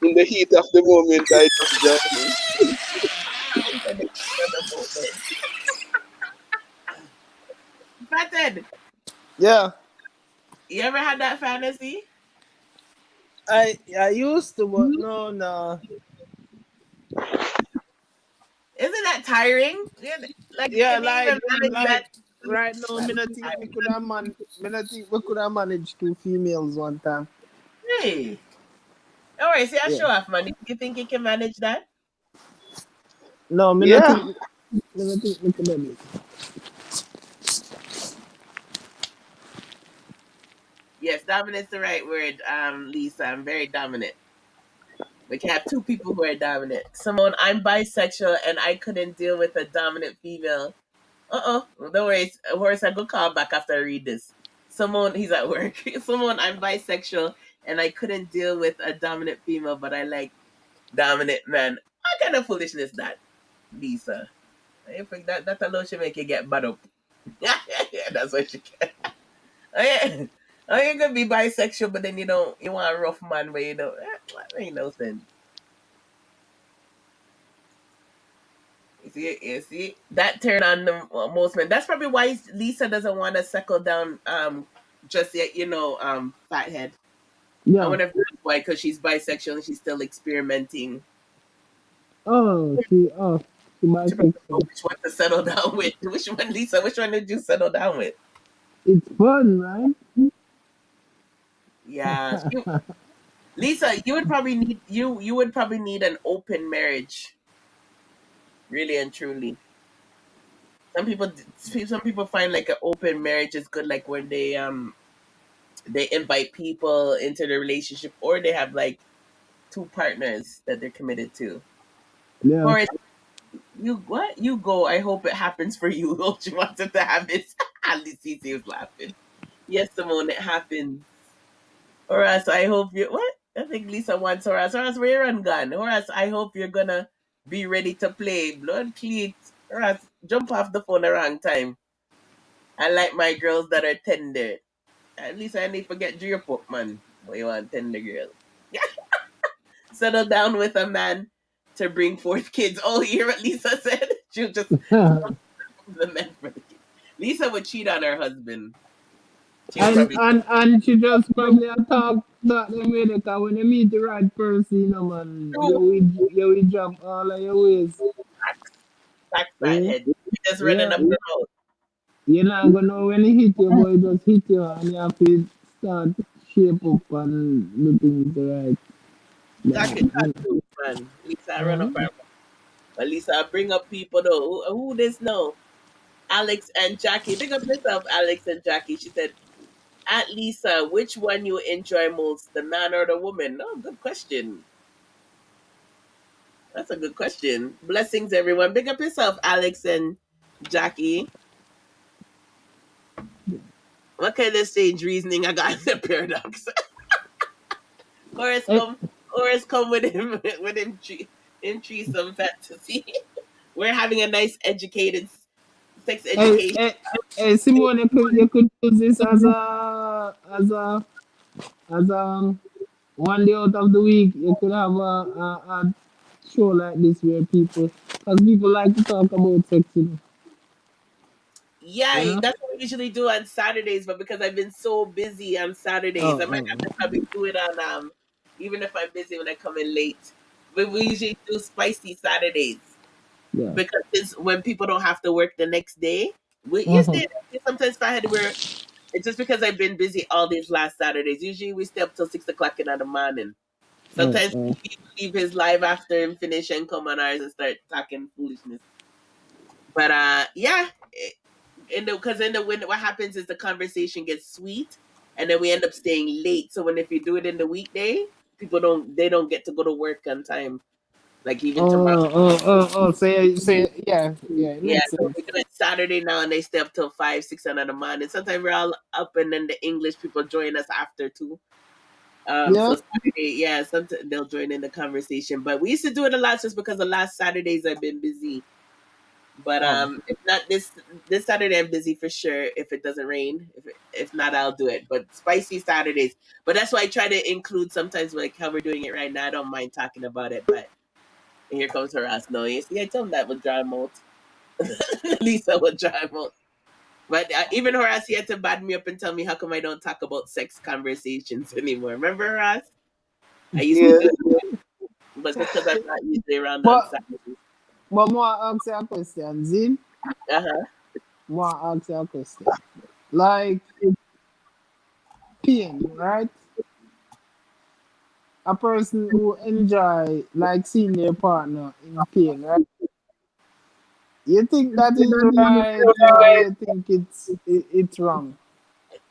in the heat of the moment, I just join in. Fathead, yeah. You ever had that fantasy? I used to, but no. Isn't that tiring? Like right now, I don't think we could have managed two females one time. Hey. Alright, see, I show off, man. You think you can manage that? No, I don't think we could manage. Yes, dominant's the right word, Lisa. I'm very dominant. We can have two people who are dominant. Simone, I'm bisexual and I couldn't deal with a dominant female. Don't worry, Horace, I'll go call back after I read this. Simone, he's at work. Simone, I'm bisexual and I couldn't deal with a dominant female, but I like dominant men. What kind of foolishness that, Lisa? I think that alone should make you get bad up. Yeah, that's what she can. Oh yeah. Oh, you're gonna be bisexual, but then you want a rough man where that ain't no sense. You see, that turn on most men. That's probably why Lisa doesn't want to settle down just yet, fathead. Yeah. I wonder if that's why, because she's bisexual and she's still experimenting. She bisexual. Which one to settle down with? Which one, Lisa? Which one did you settle down with? It's fun, right? Yeah. Lisa, you would probably need an open marriage. Really and truly. Some people find like an open marriage is good, like when they invite people into the relationship, or they have like two partners that they're committed to. Yeah. Or you go. I hope it happens for you. What you wanted to have it. At least he was laughing. Yes, Simone, it happens. Or else I hope you what? I think Lisa wants or else where you run gun. Or else I hope you're gonna be ready to play. Blood cleat. Or else jump off the phone the wrong time. I like my girls that are tender. At least I need to forget your pop, man. What you want, tender girl? Settle down with a man to bring forth kids. Oh, you hear what Lisa said? She'll just the men for the kids. Lisa would cheat on her husband. And she just probably talk that way because when you meet the right person, man, you will jump all of your ways. Back fathead. You just running up the road. You're not gonna know when he hit you, boy, just hit you and you have to start shape up and do things right. That could too, man. Lisa, I run up her. But Lisa, I bring up people though. Who this know? Alex and Jackie. Big up yourself, Alex and Jackie. She said, at Lisa, which one you enjoy most, the man or the woman? Oh, good question. That's a good question. Blessings, everyone. Big up yourself, Alex and Jackie. What kind of strange reasoning I got in the paradox? Horace come with him in threesome fantasy. We're having a nice educated sex education. Hey, Simone, you could use this as a one day out of the week. You could have a show like this where because people like to talk about sex, Yeah, you know. that's what we usually do on Saturdays, but because I've been so busy on Saturdays, I might have to probably do it on even if I'm busy when I come in late. But we usually do spicy Saturdays Yeah. because it's when people don't have to work the next day. We Mhm. usually sometimes if I had to work, it's just because I've been busy all these last Saturdays. Usually we stay up till 6 o'clock in the morning. Sometimes he leave his live after and finish and come on ours and start talking foolishness. But yeah, because in the when what happens is the conversation gets sweet, and then we end up staying late. So when if you do it in the weekday, people don't get to go to work on time. Like even tomorrow. Yeah, it Yeah, makes so sense. we do it Saturday now, and they stay up till 5, 6 in the morning. Sometimes we're all up, and then the English people join us after too. Yeah. So Saturday, yeah, sometimes they'll join in the conversation. But we used to do it a lot just because the last Saturdays I've been busy. But if not this Saturday, I'm busy for sure. If it doesn't rain, if not, I'll do it. But spicy Saturdays. But that's why I try to include sometimes like how we're doing it right now. I don't mind talking about it. But here comes Horace. No, you see, I told him that would dry him out. Lisa would dry him out. But even Horace, he had to bad me up and tell me how come I don't talk about sex conversations anymore. Remember, Horace? I used to Yeah. do it, but just because I'm not usually around on But Saturdays. more ask you a question, Zin. Uh-huh. More ask you a question. Like pain, right? A person who enjoy like seeing their partner in pain, right? You think that is right, or you think it's wrong?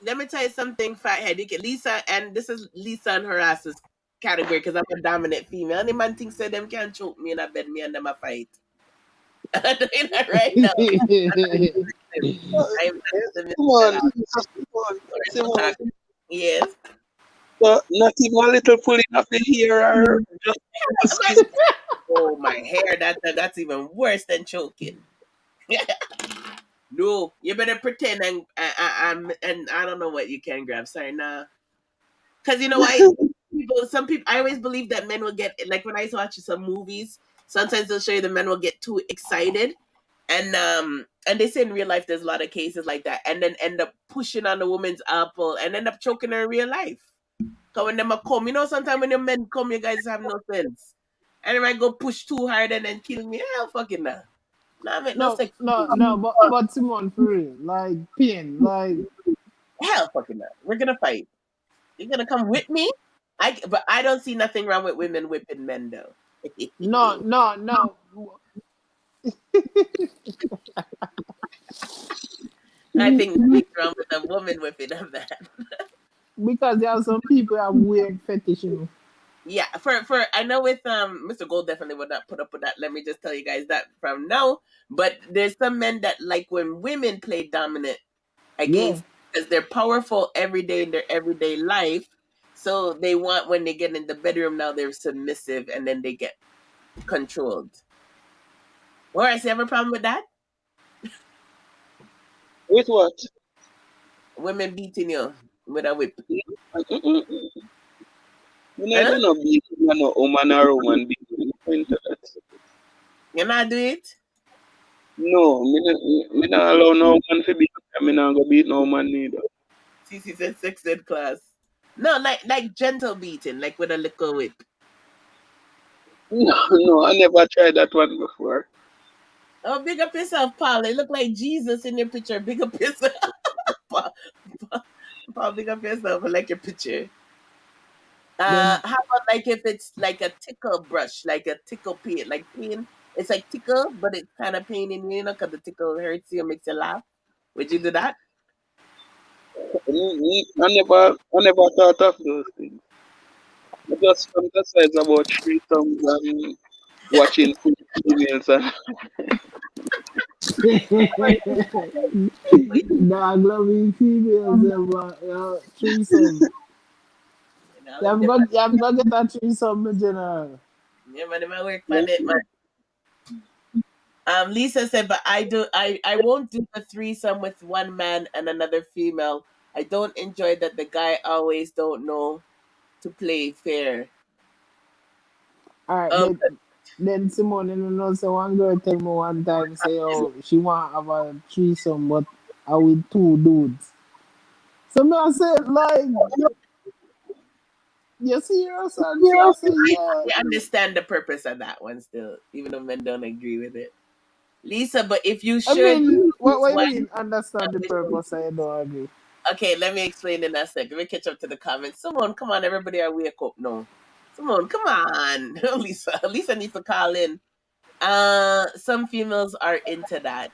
Let me tell you something, fathead. You can Lisa, and this is Lisa and Haras's category because I'm a dominant female. Any man thinks that them can choke me in a bed, me and them a fight. I'm doing that right now. I'm not the Simone, talk. Yes. so not even a little pulling of the hair or just the skin. Oh, my hair. That's even worse than choking. No, you better pretend and I don't know what you can grab. Sorry, nah. Because you know why? Some people, I always believe that men will get like when I used to watch some movies. Sometimes they'll show you the men will get too excited, and they say in real life there's a lot of cases like that, and then end up pushing on the woman's apple and end up choking her in real life. Cause when them a come, sometimes when your men come, you guys have no sense, and they might go push too hard and then kill me. Hell, fucking nah, nah, make no No, sex. no, but Simon, for real, like pain, like Hell, fucking nah. We're gonna fight. You're gonna come with me. But I don't see nothing wrong with women whipping men though. no. I think nothing's wrong with a woman whipping a man. Because there are some people who have weird fetish, Yeah, for I know with Mr. Gold definitely would not put up with that. Let me just tell you guys that from now. But there's some men that like when women play dominant Yeah. against because they're powerful every day in their everyday life. So they want when they get in the bedroom now they're submissive and then they get controlled. Or you have a problem with that? With what? Women beating you with a whip. Mm-mm. When I Huh? do not beat no woman or woman beat me into that. You not do it? No, me not allow no man to beat me. Me not go beat no man neither. CC said sex ed class. No, like gentle beating, like with a little whip. No, I never tried that one before. Oh, big up yourself, Paul. You look like Jesus in your picture. Big up yourself. Paul, Paul, big up yourself. I like your picture. Then How about like if it's like a tickle brush, like a tickle paint, like paint? It's like tickle, but it's kind of paining you, because the tickle hurts you, makes you laugh. Would you do that? I never thought of those things. I just fantasize about threesomes and watching females and Dog loving females, threesome. You have got get a threesome, in general. Yeah, man, it might work on it, man. Lisa said, but I won't do the threesome with one man and another female. I don't enjoy that the guy always don't know to play fair. Alright, then Simone, you know, so one girl tell me one time, say, oh, she want to have a threesome, but I with 2 dudes. So me I said, like, you serious? And she I say, yeah. I understand the purpose of that one still, even though men don't agree with it. Lisa, but if you should, I mean, what you mean? Understand the purpose? I don't agree. Okay, let me explain in a second. Let me catch up to the comments. Simone, come on, everybody, I wake up now. Simone, come on. Lisa needs to call in. Some females are into that.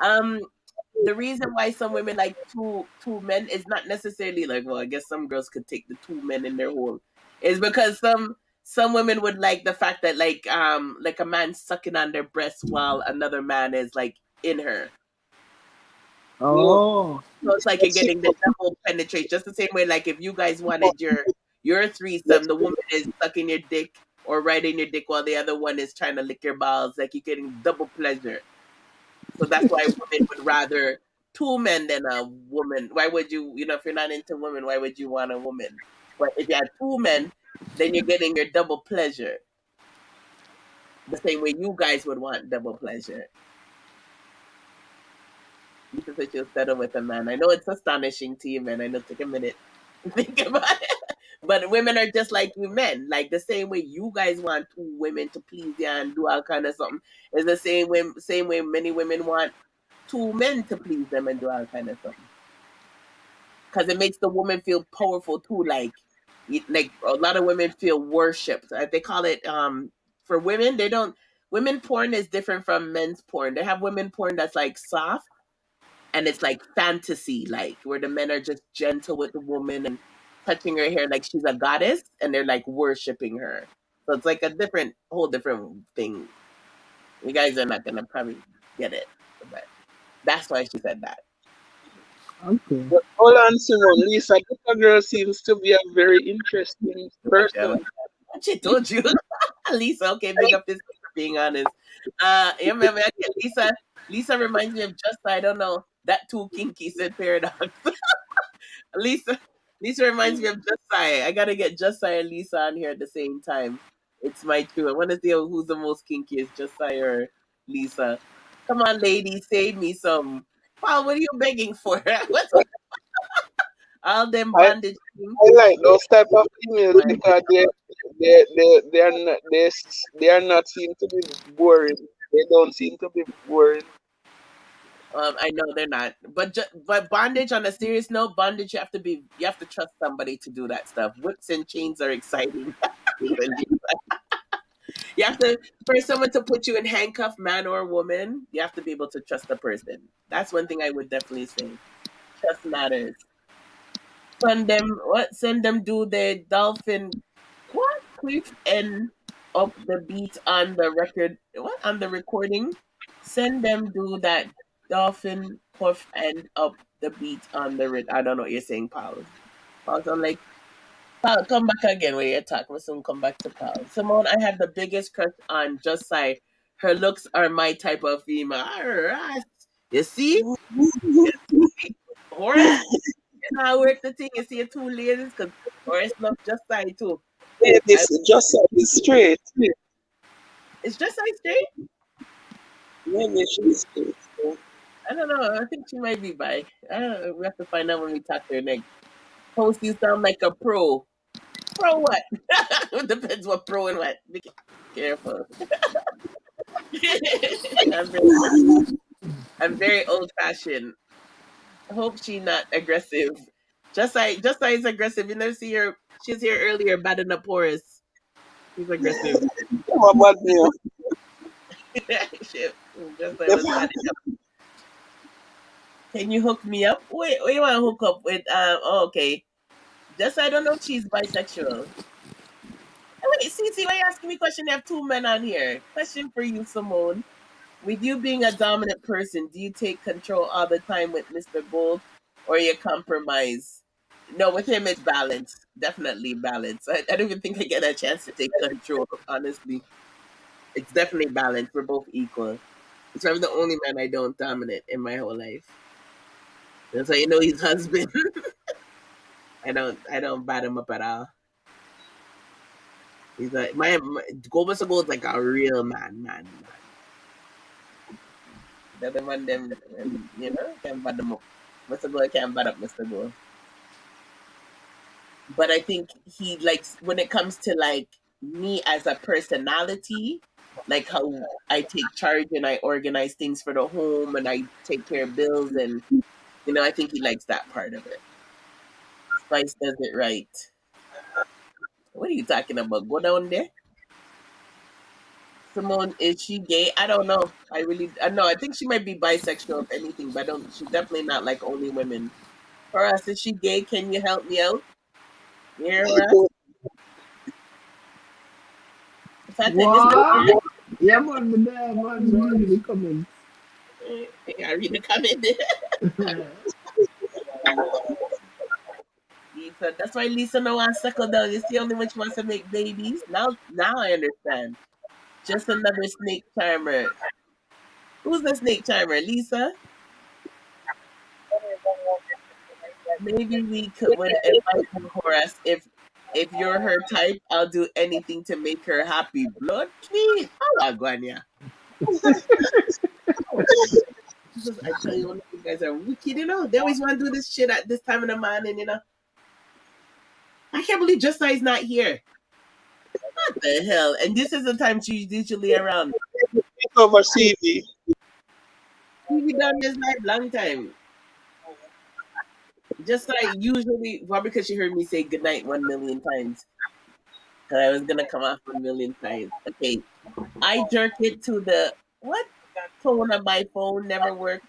The reason why some women like two men is not necessarily like, well, I guess some girls could take the 2 men in their hole, is because some women would like the fact that like a man sucking on their breast while another man is like in her. Oh, so it's like you're getting the double penetration, just the same way like if you guys wanted your threesome, the woman is sucking your dick or riding your dick while the other one is trying to lick your balls, like you're getting double pleasure. So that's why women would rather 2 men than a woman. Why would you, if you're not into women, why would you want a woman? But if you had 2 men, then you're getting your double pleasure. The same way you guys would want double pleasure. You said you'll settle with a man. I know it's astonishing to you, man. I know, take a minute to think about it. But women are just like you men. Like the same way you guys want 2 women to please you and do all kind of something. It's the same way many women want 2 men to please them and do all kind of something. Because it makes the woman feel powerful too. Like a lot of women feel worshipped. They call it for women. They don't. Women porn is different from men's porn. They have women porn that's like soft, and it's like fantasy, like where the men are just gentle with the woman and touching her hair like she's a goddess, and they're like worshiping her. So it's like a whole different thing. You guys are not gonna probably get it, but that's why she said that. okay. But hold on, Simone. Lisa, this girl seems to be a very interesting person. She told you. Lisa, okay, big up this for being honest. Yeah, man, Lisa reminds me of Just I don't know. That too kinky, said Paradox. Lisa reminds me of Just I gotta get Just I and Lisa on here at the same time. It's my true. I want to see who's the most kinkiest, Just I or Lisa. Come on, ladies, save me some. Wow, what are you begging for? What's all them bondage things? I like those type of females because they are not seem to be boring. They don't seem to be boring. I know they're not, but bondage. On a serious note, bondage you have to trust somebody to do that stuff. Whips and chains are exciting. You have to, for someone to put you in handcuff, man or woman. You have to be able to trust the person. That's one thing I would definitely say. Trust matters. Send them do the dolphin cliff and up the beat on the record, on the recording. Send them do that dolphin puff and up the beat on the I don't know what you're saying, Paul. I'm like, Paul, come back again where you're talking. We'll soon come back to Paul. Simone, I have the biggest crush on Just Say. Her looks are my type of female. All right. You see? Horace, I work the thing. You see 2 ladies because Horace loves Just Say too. Yeah, this Just Say is straight. Is Just Say straight? Maybe she's straight. I don't know. I think she might be bi. I don't know. We have to find out when we talk to her next. Post, you sound like a pro. Pro what? It depends what pro and what. Be careful. I'm very old fashioned. I hope she's not aggressive. Just like is aggressive. You never see her. She's here earlier, batting up Horace. She's aggressive. Shit. Just like was adding up. Can you hook me up? Wait, what you want to hook up with? Oh, okay. Just I don't know if she's bisexual. Wait, Cece, why you asking me question? You have two men on here. Question for you, Simone. With you being a dominant person, do you take control all the time with Mr. Gold, or you compromise? No, with him it's balance. Definitely balance. I don't even think I get a chance to take control, honestly. It's definitely balance. We're both equal. It's probably the only man I don't dominate in my whole life. That's why you know he's husband. I don't bat him up at all. He's like my Gold Mr. Gold's like a real man. The other one them you know can't bat him up. Mr. Gold can't bat up Mr. Gold. But I think he likes when it comes to like me as a personality, like how I take charge and I organize things for the home and I take care of bills and I think he likes that part of it. Spice does it right. What are you talking about? Go down there. Simone, is she gay? I don't know. I know. I think she might be bisexual if anything, but I don't. She's definitely not like only women. For us, is she gay? Can you help me out? You hear her? What? Yeah, man, me there, man. Me read the comments. I read the comment. Lisa, that's why Lisa no wants to settle down. It's the only one she wants to make babies. Now I understand. Just another snake charmer. Who's the snake charmer? Lisa? Maybe we could would advise you, Horace, if you're her type, I'll do anything to make her happy. Blood clean. Oh, Guanya. I tell you, you guys are wicked, They always want to do this shit at this time of the morning, I can't believe Just Size not here. What the hell? And this is the time she's usually around. Over CV. We done this like long time. Just like usually, well, because she heard me say goodnight 1,000,000 times. Cause I was gonna come off 1,000,000 times. Okay, I jerk it to the what? Tone of my phone never worked.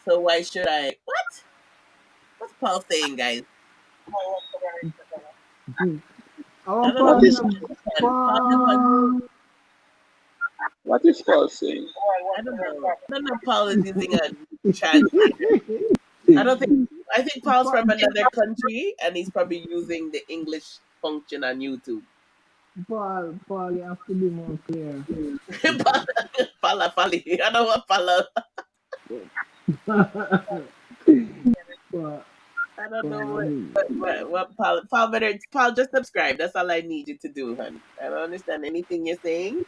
So why should I? What? What's Paul saying, guys? Our Paul is Paul. What is Paul saying? I don't know. None of Paul is using a chat. I think Paul's from another country and he's probably using the English function on YouTube. Paul, you have to be more clear. Pala. I don't want Pala. I don't know what Paul. Paul, just subscribe. That's all I need you to do, honey. I don't understand anything you're saying,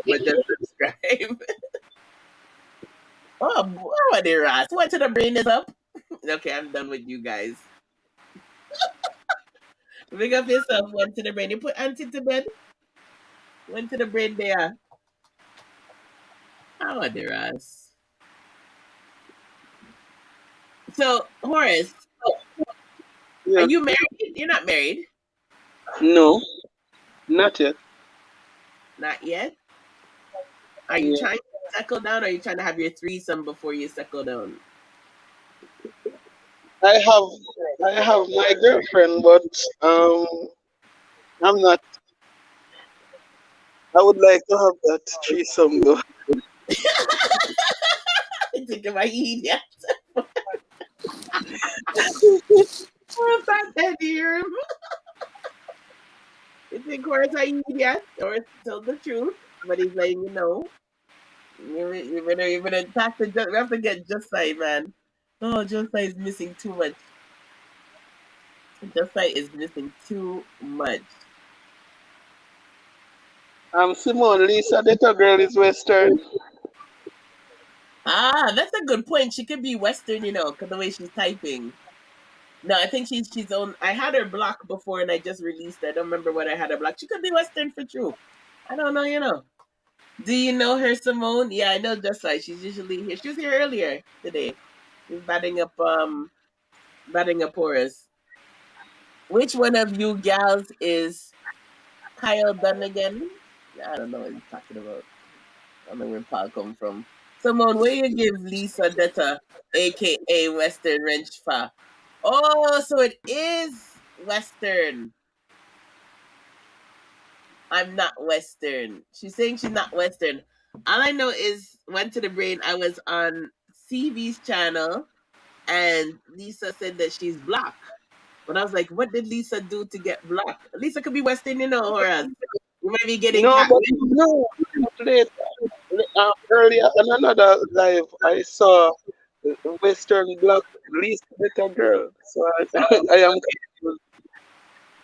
but just subscribe. What the Ross? What to the brain is up? Okay, I'm done with you guys. Big up yourself. Went to the brain. You put Auntie to bed. Went to the brain there. How are the Ross? So, Horace, Yeah. are you married? You're not married. No, not yet. Not yet. Are you trying to settle down? Or are you trying to have your threesome before you settle down? I have my girlfriend, but I'm not. I would like to have that threesome though. Think of my idiot. What's that dear? You think Horace are idiot or tell the truth? But he's letting you know. You better talk to we have to get Just Side, man. Oh, Just Side is missing too much. Just Side is missing too much. Simone, Lisa, that girl is Western. Ah, that's a good point. She could be Western, because the way she's typing. No, I think she's on. I had her block before, and I just released her. I don't remember what I had her block. She could be Western for true. I don't know. Do you know her, Simone? Yeah, I know Just Like she's usually here. She was here earlier today. She's batting up Horace. Which one of you gals is Kyle Dunn again? I don't know what he's talking about. don't know where Paul come from. Someone, where you give Lisa Detta, aka Western Wrench for? Oh, so it is Western. I'm not Western. She's saying she's not Western. All I know is went to the brain. I was on CV's channel, and Lisa said that she's black. But I was like, what did Lisa do to get black? Lisa could be Western, or else you might be getting No, cat. but no. Later, earlier on another live, I saw Western black least better girl. So I am confused.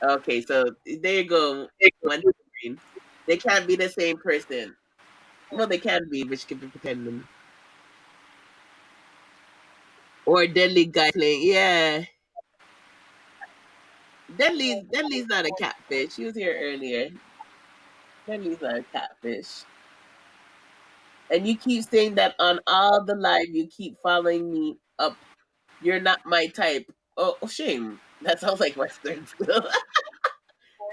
Okay, so there you go. One to the brain. They can't be the same person. Well, they can be, but she could be pretending. Or Deadly guy playing. Yeah. Deadly's not a catfish. She was here earlier. Deadly's not a catfish. And you keep saying that on all the live, you keep following me up. You're not my type. Oh, shame. That sounds like Western still.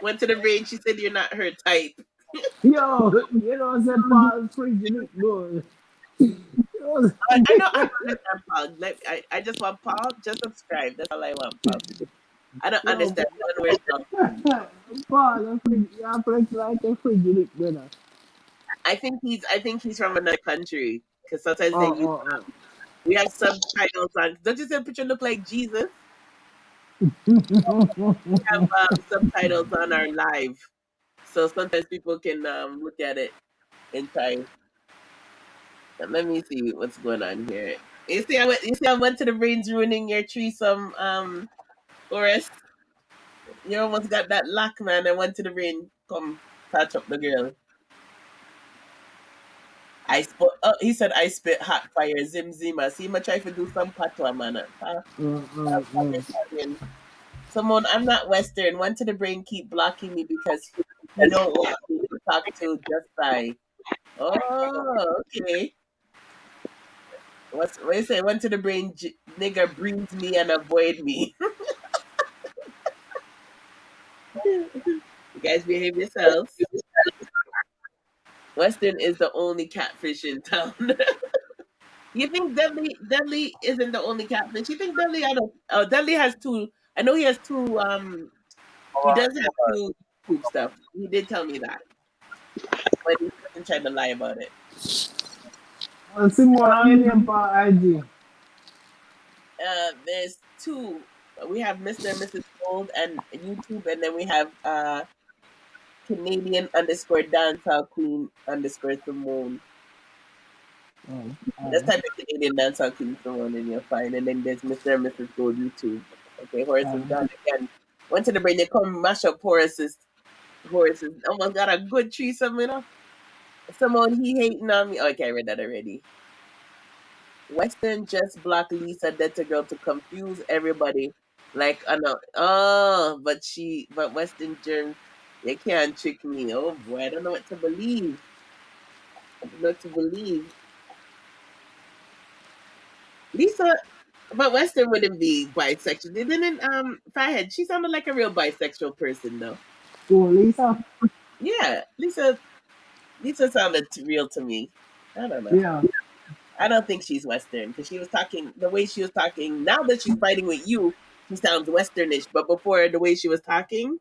Went to the range. She said you're not her type. Yo, you know, I said Paul freaking it, boy. I know. I don't understand Paul. Like, I just want Paul. Just subscribe. That's all I want Paul to do. I don't Yo, understand one word. Paul, you flex like a freaking it, brother. I think he's from another country because sometimes they use. Oh. We have subtitles on. Don't you say the picture look like Jesus? We have subtitles on our live, so sometimes people can look at it in time. Let me see what's going on here. You see, I went to the brains ruining your threesome, Forrest. You almost got that lock, man. I went to the brain. Come touch up the girl. He said I spit hot fire. Zim zima. See, I try to do some patois, man. Someone, I'm not Western. Went to the brain. Keep blocking me because he don't want me to talk to just by. Oh, okay. What you say? Went to the brain. Nigga breathe me and avoid me. You guys behave yourselves. Western is the only catfish in town. You think Dudley isn't the only catfish? You think Dudley? I don't. Oh, Dudley has two. I know he has two. He does have two poop stuff. He did tell me that, but he doesn't try to lie about it. Simon, how you name for IG? There's two. We have Mr. and Mrs. Gold and YouTube, and then we have Canadian _ dancehall queen _ Simone. Let's type in Canadian dancehall queen Simone and you'll find. And then there's Mr. and Mrs. Gold YouTube. Okay, Horace is gone again. Went to the brain. They come mash up Horace's. Almost got a good threesome, Someone he hating on me. Okay, I read that already. Western just blocked Lisa Detta girl to confuse everybody. Like, but Western germs, they can't trick me. Oh boy, I don't know what to believe. I don't know what to believe. Lisa, but Western wouldn't be bisexual. They didn't, Fahead, she sounded like a real bisexual person though. Oh, Lisa? Yeah, Lisa sounded real to me. I don't know. Yeah. I don't think she's Western because she was talking the way she was talking. Now that she's fighting with you, she sounds Westernish. But before, the way she was talking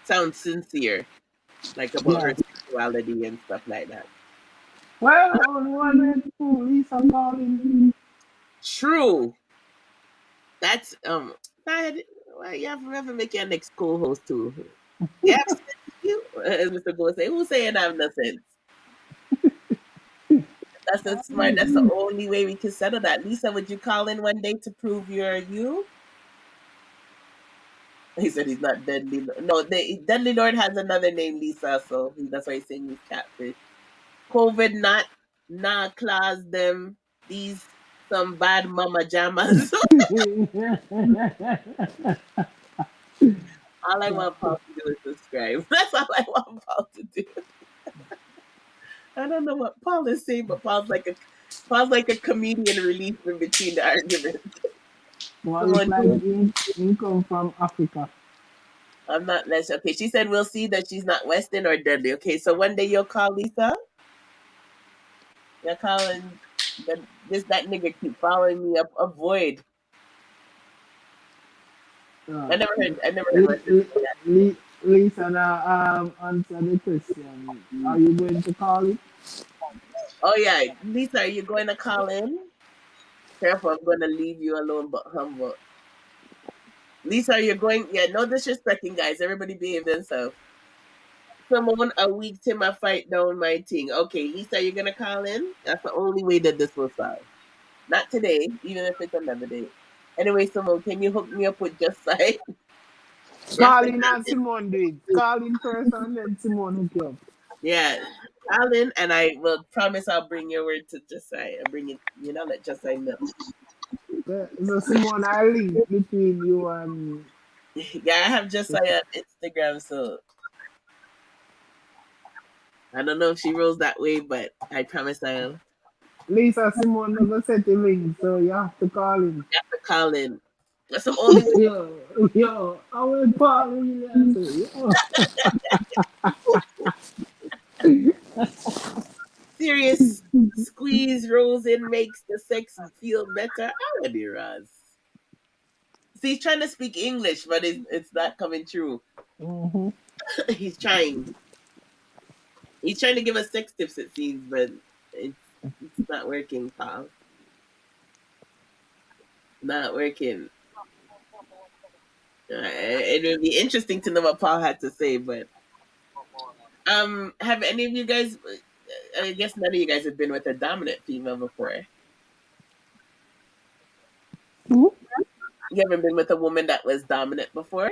sounds sincere, like about her sexuality and stuff like that. Well, only one way to fool Lisa calling. True. That's Fad, well, you have to ever make your next co-host too. Yeah, you, as Mr. Go say, who's saying I have no sense? That's smart. That's the only way we can settle that. Lisa, would you call in one day to prove you're you? He said he's not Deadly. No, Deadly Lord has another name, Lisa, so that's why he's saying he's catfish. COVID not class them. These some bad mama jammers. All I want Paul to do is subscribe. That's all I want Paul to do. I don't know what Paul is saying, but Paul's like a comedian released in between the arguments. Well, it's like he come from Africa. I'm not less okay. She said we'll see that she's not Western or Deadly. Okay, so one day you'll call Lisa. They're calling that nigga keep following me up avoid. I never heard my sister say that. Lisa, now answer the question. Are you going to call it? Oh yeah, Lisa, are you going to call in? Careful, I'm going to leave you alone, but humble. Lisa, are you going? Yeah, no disrespecting, guys. Everybody behave themselves. Someone a week till my fight down my thing. Okay, Lisa, you're gonna call in. That's the only way that this will solve. Not today, even if it's another day. Anyway, Simone, can you hook me up with Just Side? Call in and Simone do it. Call in first and then Simone hook you up. Yeah, call in, and I will promise I'll bring your word to Just Side. I'll bring it. Let Just Side know. So Simone, I link between you and. Yeah, I have Just Side on Instagram, so I don't know if she rolls that way, but I promise I'll. Lisa, Simone never set the link, so you have to call in. You have to call in. That's the only way. Yo, I will call you and say, Serious squeeze rolls in makes the sex feel better. Already, Raz. See, he's trying to speak English, but it's not coming true. Mm-hmm. He's trying. He's trying to give us sex tips, it seems, but it's not working, pal. Not working. It would be interesting to know what Paul had to say, but have any of you guys? I guess none of you guys have been with a dominant female before. Mm-hmm. You haven't been with a woman that was dominant before?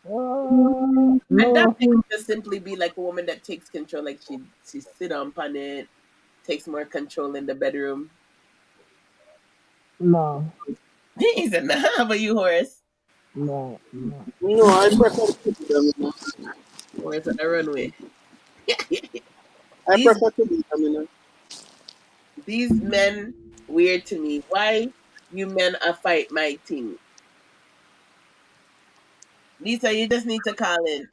No. And that could just simply be like a woman that takes control, like she sit on it, takes more control in the bedroom. No. He said, "Nah, how about you, Horace?" No. No, I prefer to be dominant. Horace on the runway. I prefer to be dominant. These men weird to me. Why you men are fight my thing? Lisa, you just need to call in.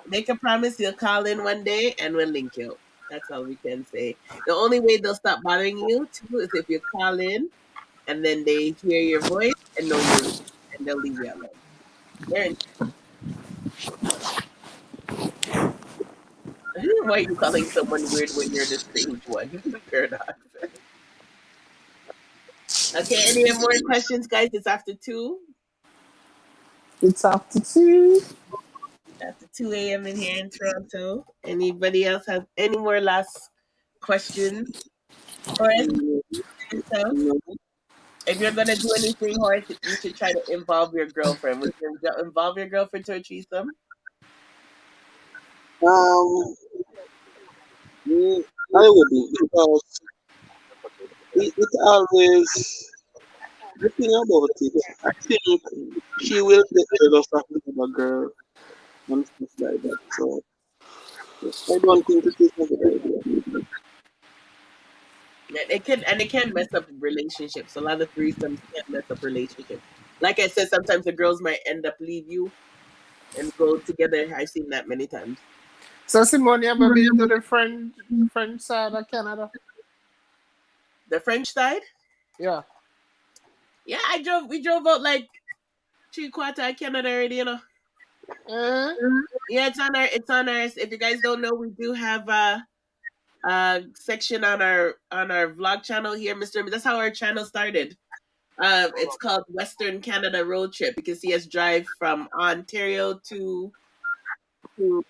Make a promise you'll call in one day and we'll link you. That's all we can say. The only way they'll stop bothering you too is if you call in and then they hear your voice and know you're real, and they'll leave you alone. They're Why are you calling someone weird when you're the strange one? Paradox. Okay, any more questions, guys? It's after 2. It's after 2. After 2 a.m. in here in Toronto. Anybody else have any more last questions? Horace, yourself? If you're gonna do anything, Horace, you should try to involve your girlfriend. Would you involve your girlfriend to a threesome? I wouldn't because it always the thing about it. I think she will get jealous of another girl and stuff like that. So I don't think it is a good idea. It can mess up relationships. A lot of threesomes can mess up relationships. Like I said, sometimes the girls might end up leave you and go together. I've seen that many times. So Simone, you ever been to the French side of Canada? The French side? Yeah. Yeah, we drove out like 3/4 of Canada already, you know. Yeah, it's on our if you guys don't know, we do have a section on our vlog channel here, Mr. That's how our channel started. It's called Western Canada Road Trip. You can see us drive from Ontario to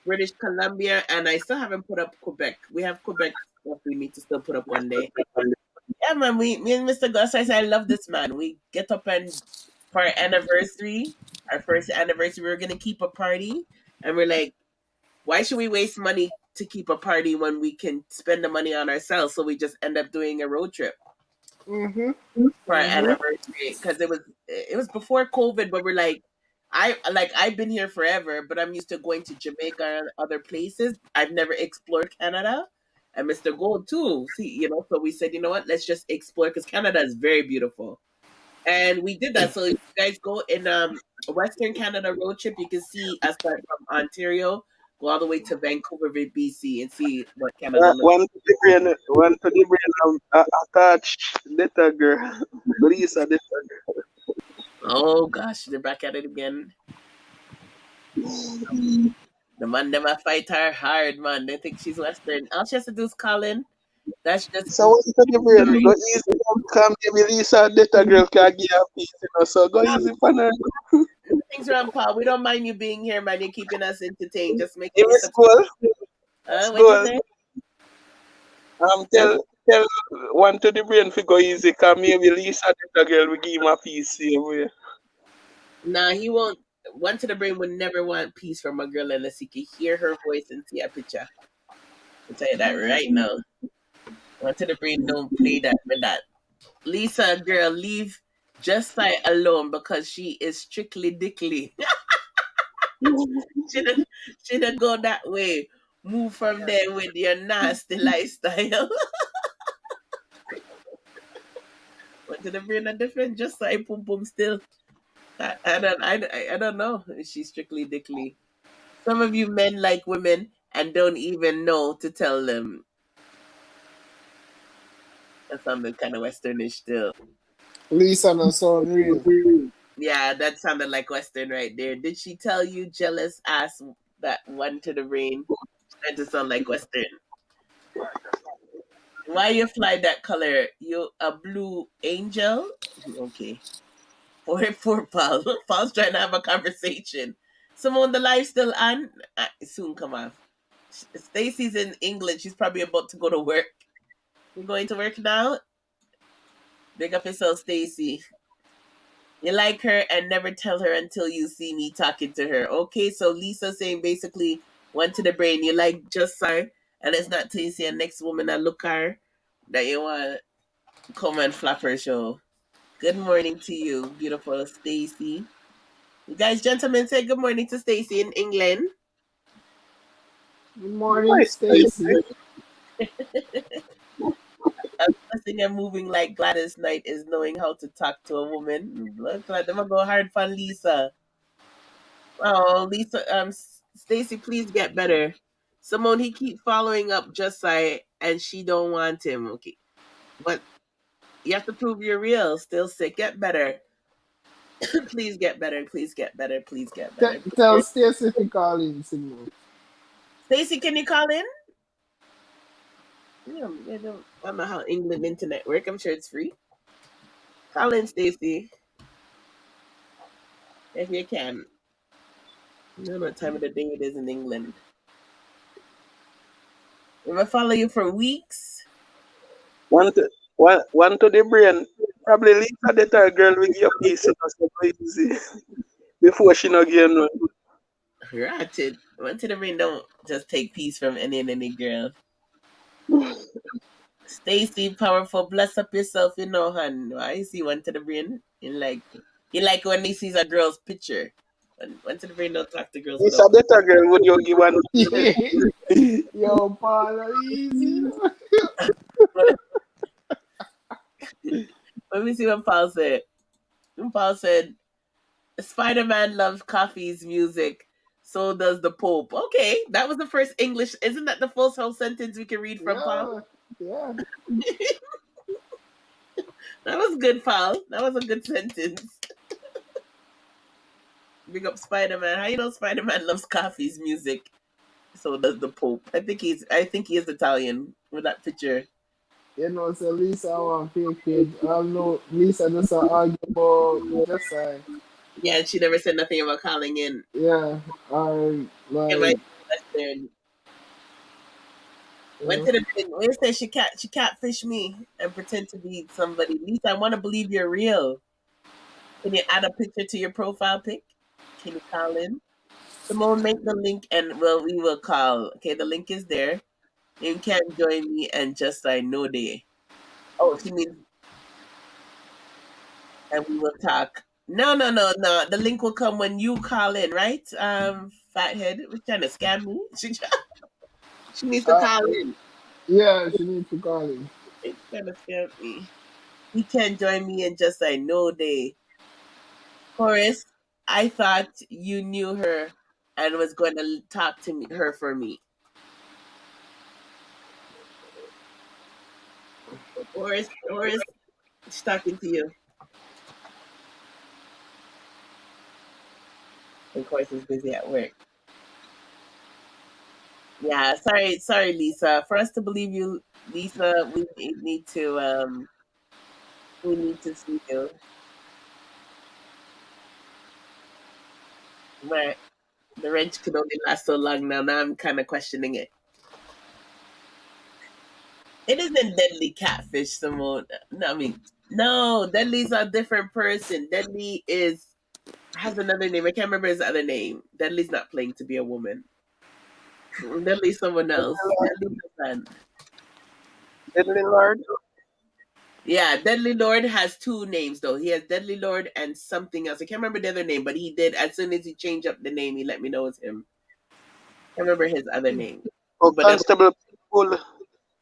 British Columbia, and I still haven't put up Quebec. We have Quebec stuff we need to still put up one day. Yeah, man. Me and Mr. Gus, I said I love this man. We get up and for our anniversary, our first anniversary, we were gonna keep a party, and we're like, why should we waste money to keep a party when we can spend the money on ourselves? So we just end up doing a road trip Mm-hmm. for our anniversary because it was before COVID, but we're like, I've been here forever, but I'm used to going to Jamaica and other places. I've never explored Canada, and Mr. Gold too. See, so we said, you know what, let's just explore because Canada is very beautiful, and we did that. So if you guys go in Western Canada road trip, you can see us start from Ontario, Go all the way to Vancouver, BC, and see what Canada looks. One to the brain attach data girl. Lisa data girl. Oh gosh, they're back at it again. The man them a fight her hard, man. They think she's Western. All she has to do is call in. That's just So one to the brain, go easy. Come maybe Lisa data girl can give a piece, you know. So go easy for her. Things wrong, Paul. We don't mind you being here, man. You're keeping us entertained. Just make Give me Lisa. school. What'd you say? Tell one to the brain fi go easy, cause maybe Lisa data girl will give him a piece same way. Nah, he won't. One to the brain would never want peace from a girl unless he could hear her voice and see a picture. I'll tell you that right now. One to the brain don't play that with that. Lisa, girl, leave Just Sight alone because she is strictly dickly. Shouldn't go that way. Move from there with your nasty lifestyle. One to the brain a different Just Sight pum pum still. I don't know. She's strictly dickly. Some of you men like women and don't even know to tell them. That sounded kind of Westernish still. Lisa no sound real. Yeah, that sounded like Western right there. Did she tell you jealous ass that one to the brain? That just sound like Western. Why you fly that color? You a blue angel? Okay. Poor Paul. Paul's trying to have a conversation. Someone the live still on? Soon come off. Stacy's in England. She's probably about to go to work. You going to work now? Big up yourself, Stacy. You like her and never tell her until you see me talking to her. Okay, so Lisa saying basically one to the brain. You like Just Sight, and it's not till you see a next woman that look her that you want to come and flap her show. Good morning to you, beautiful Stacy. You guys, gentlemen, say good morning to Stacy in England. Good morning, Stacy. A blessing and moving like Gladys Knight is knowing how to talk to a woman. Look like them go hard for Lisa. Oh, Lisa, Stacy, please get better. Simone, he keep following up Just Sight, and she don't want him. Okay, but you have to prove you're real. Still sick. Get better. Please get better. Please get better. Please get better. Tell Stacy if you call in, Simone. Stacy, can you call in? Yeah, I don't know how England internet work. I'm sure it's free. Call in, Stacy, if you can. I don't know what time of the day it is in England. If I follow you for weeks. One to the brain. Probably Lisa data girl will give a piece, you know, so easy. Before she not give no. Ratted. One to the brain don't just take peace from any girl. Stacy, powerful, bless up yourself, you know, hun. I see one to the brain. You like when he sees a girl's picture. One to the brain don't talk to girls. Lisa data girl would you give one? Yo, Paul, easy. Let me see what Paul said. Paul said, Spider-Man loves Coffee's music. So does the Pope. Okay, that was the first English. Isn't that the first whole sentence we can read from Paul? Yeah. That was good, Paul. That was a good sentence. Big up Spider-Man. How you know Spider-Man loves Coffee's music? So does the Pope. I think he is Italian with that picture. You know, so Lisa want fake page. I know Lisa just argue about Just Sight. Yeah, and she never said nothing about calling in. Yeah, like. Went to the we say she catfish me and pretend to be somebody. Lisa, I want to believe you're real. Can you add a picture to your profile pic? Can you call in? Simone, make the link and we will call. Okay, the link is there. You can join me and Just I know they. Oh, she means and we will talk. No. The link will come when you call in, right? Fathead, was trying to scam me. She needs to call in. Yeah, she needs to call in. It's trying to scam me. You can join me and Just I know they. Horace, I thought you knew her and was going to talk to her for me. Horace, she's talking to you. Of course, he's busy at work. Yeah, sorry, Lisa. For us to believe you, Lisa, we need to see you. Right. The wrench could only last so long now. Now I'm kind of questioning it. It isn't Deadly Catfish, Simone. No, I mean, no, Deadly's a different person. Deadly has another name. I can't remember his other name. Deadly's not playing to be a woman. Deadly's someone else. Deadly's a man. Deadly Lord. Yeah, Deadly Lord has two names though. He has Deadly Lord and something else. I can't remember the other name, but he did. As soon as he changed up the name, he let me know it's him. I remember his other name. Oh, But Constable Pitbull.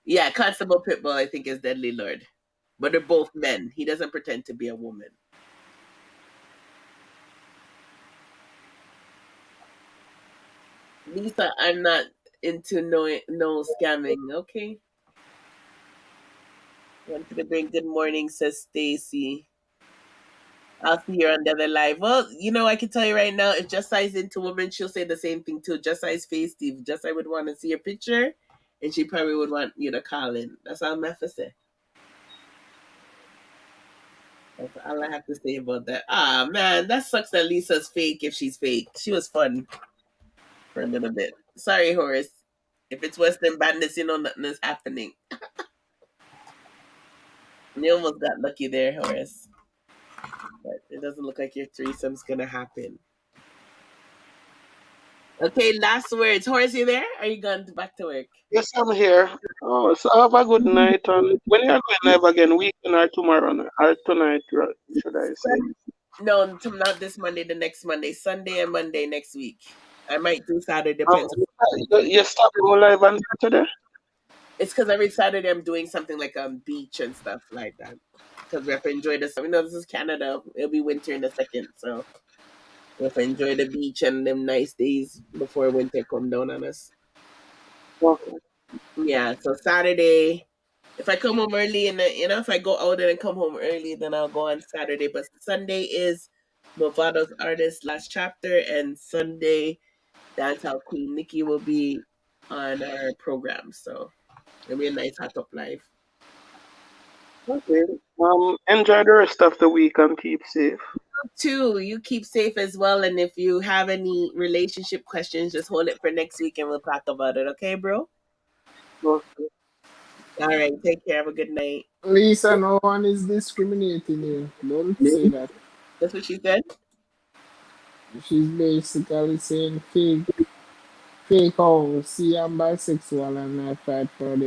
yeah, Constable Pitbull, I think, is Deadly Lord. But they're both men. He doesn't pretend to be a woman. Lisa, I'm not into no scamming. Okay. Wanted to bring good morning, says Stacy. I'll see you on the other live. Well, I can tell you right now, if Just Size into women, she'll say the same thing too. Just Size face Steve. Just I would want to see your picture, and she probably would want you to call in. That's all I'm have to say. That's all I have to say about that. Ah man, that sucks that Lisa's fake if she's fake. She was fun for a little bit. Sorry, Horace. If it's Western badness, nothing is happening. You almost got lucky there, Horace. But it doesn't look like your threesome's gonna happen. Okay, last words. Horace, you there? Are you going back to work? Yes, I'm here. Oh, so have a good night. And when you're going live again, weekend or tomorrow or tonight, should I say? No, not this Monday. The next Monday, Sunday and Monday next week. I might do Saturday. Um, Depends. you stop going live on Saturday? It's because every Saturday I'm doing something like beach and stuff like that. Because we have to enjoy this. This is Canada. It'll be winter in a second, so we have to enjoy the beach and them nice days before winter come down on us. Okay. Yeah. So Saturday, if I come home early and if I go out and then come home early, then I'll go on Saturday. But Sunday is Movado's artist last chapter, and Sunday Dancehall Queen Nikki will be on our program. So it'll be a nice hot up live. Okay. Enjoy the rest of the week and keep safe. Too, you keep safe as well. And if you have any relationship questions, just hold it for next week and we'll talk about it. Okay, bro? Okay. All right. Take care. Have a good night. Lisa, no one is discriminating you. Don't say that. That's what she said? She's basically saying fake how see I'm bisexual and I fight for the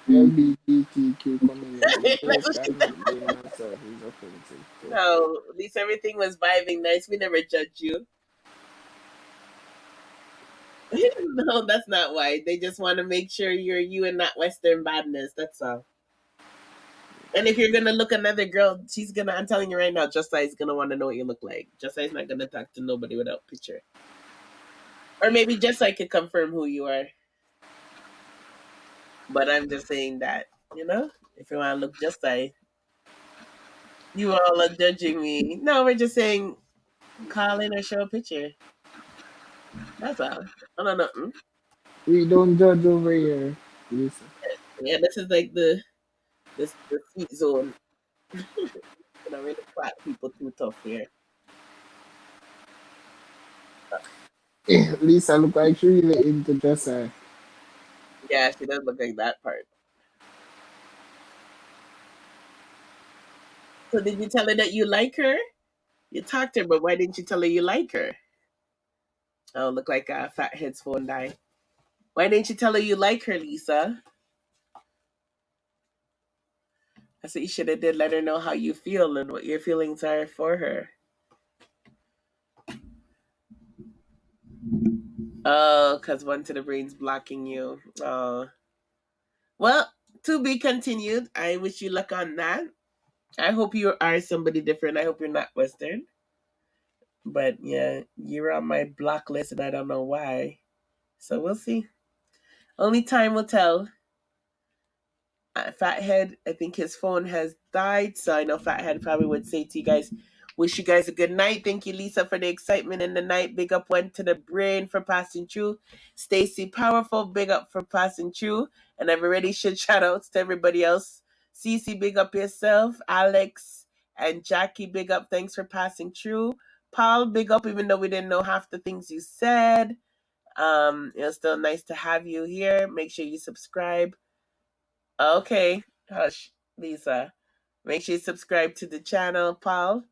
LGBTQ community. Fake and not being myself is offensive. So. No, at least everything was vibing nice. We never judged you. No, that's not why. They just want to make sure you're you and not Western badness. That's all. And if you're gonna look another girl, I'm telling you right now, Justice is gonna want to know what you look like. Justice not gonna talk to nobody without picture. Or maybe just I could confirm who you are. But I'm just saying that, if you want to look just like you all are judging me. No, we're just saying call in or show a picture. That's all. I don't know. We don't judge over here, Lisa. Yeah, this is like the sweet zone. I don't really clap people too tough here. Lisa look like she really into Jessa. Yeah, she does look like that part. So did you tell her that you like her? You talked to her, but why didn't you tell her you like her? Oh, look like a fathead's phone died. Why didn't you tell her you like her, Lisa? That's what you should have did. Let her know how you feel and what your feelings are for her. Oh, because one to the brain's blocking you. Oh. Well, to be continued. I wish you luck on that. I hope you are somebody different. I hope you're not Western. But yeah, you're on my block list and I don't know why. So we'll see. Only time will tell. Fathead, I think his phone has died, so I know Fathead probably would say to you guys, wish you guys a good night. Thank you, Lisa, for the excitement in the night. Big up one to the brain for passing through. Stacy Powerful, big up for passing through. And I've already should shout outs to everybody else. Cece, big up yourself. Alex and Jackie, big up. Thanks for passing through. Paul, big up, even though we didn't know half the things you said. It was still nice to have you here. Make sure you subscribe. Okay, hush, Lisa. Make sure you subscribe to the channel, Paul,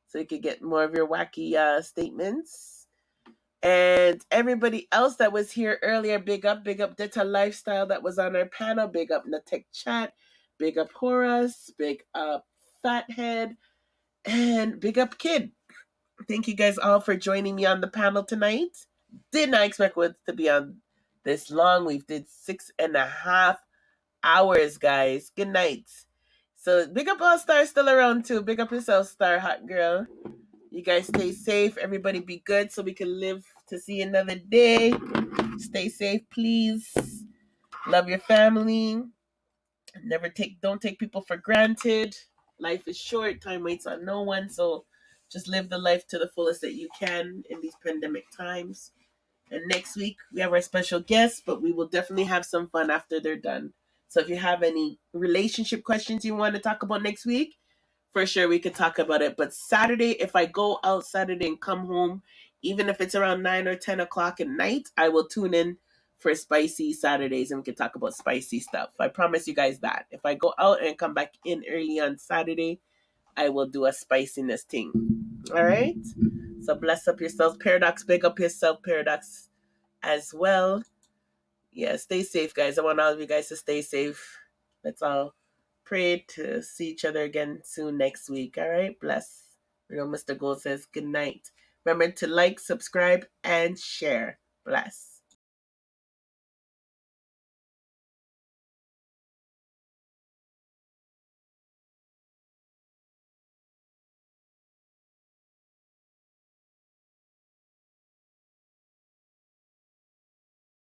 so you can get more of your wacky statements. And everybody else that was here earlier, big up Detta Lifestyle that was on our panel. Big up Natek Chat. Big up Horace. Big up Fathead. And big up Kid. Thank you guys all for joining me on the panel tonight. Did not expect it to be on this long. We did 6.5 hours, guys. Good night. So big up All Star still around too. Big up yourself, Star Hot Girl. You guys stay safe. Everybody be good so we can live to see another day. Stay safe, please. Love your family. Don't take people for granted. Life is short. Time waits on no one. So just live the life to the fullest that you can in these pandemic times. And next week we have our special guests, but we will definitely have some fun after they're done. So if you have any relationship questions you want to talk about next week, for sure we could talk about it. But Saturday, if I go out Saturday and come home, even if it's around 9 or 10 o'clock at night, I will tune in for spicy Saturdays and we can talk about spicy stuff. I promise you guys that. If I go out and come back in early on Saturday, I will do a spiciness thing. All right? So bless up yourselves. Paradox, big up yourself, Paradox, as well. Yeah, stay safe, guys. I want all of you guys to stay safe. Let's all pray to see each other again soon next week. All right? Bless. Mr. Gold says good night. Remember to like, subscribe, and share. Bless.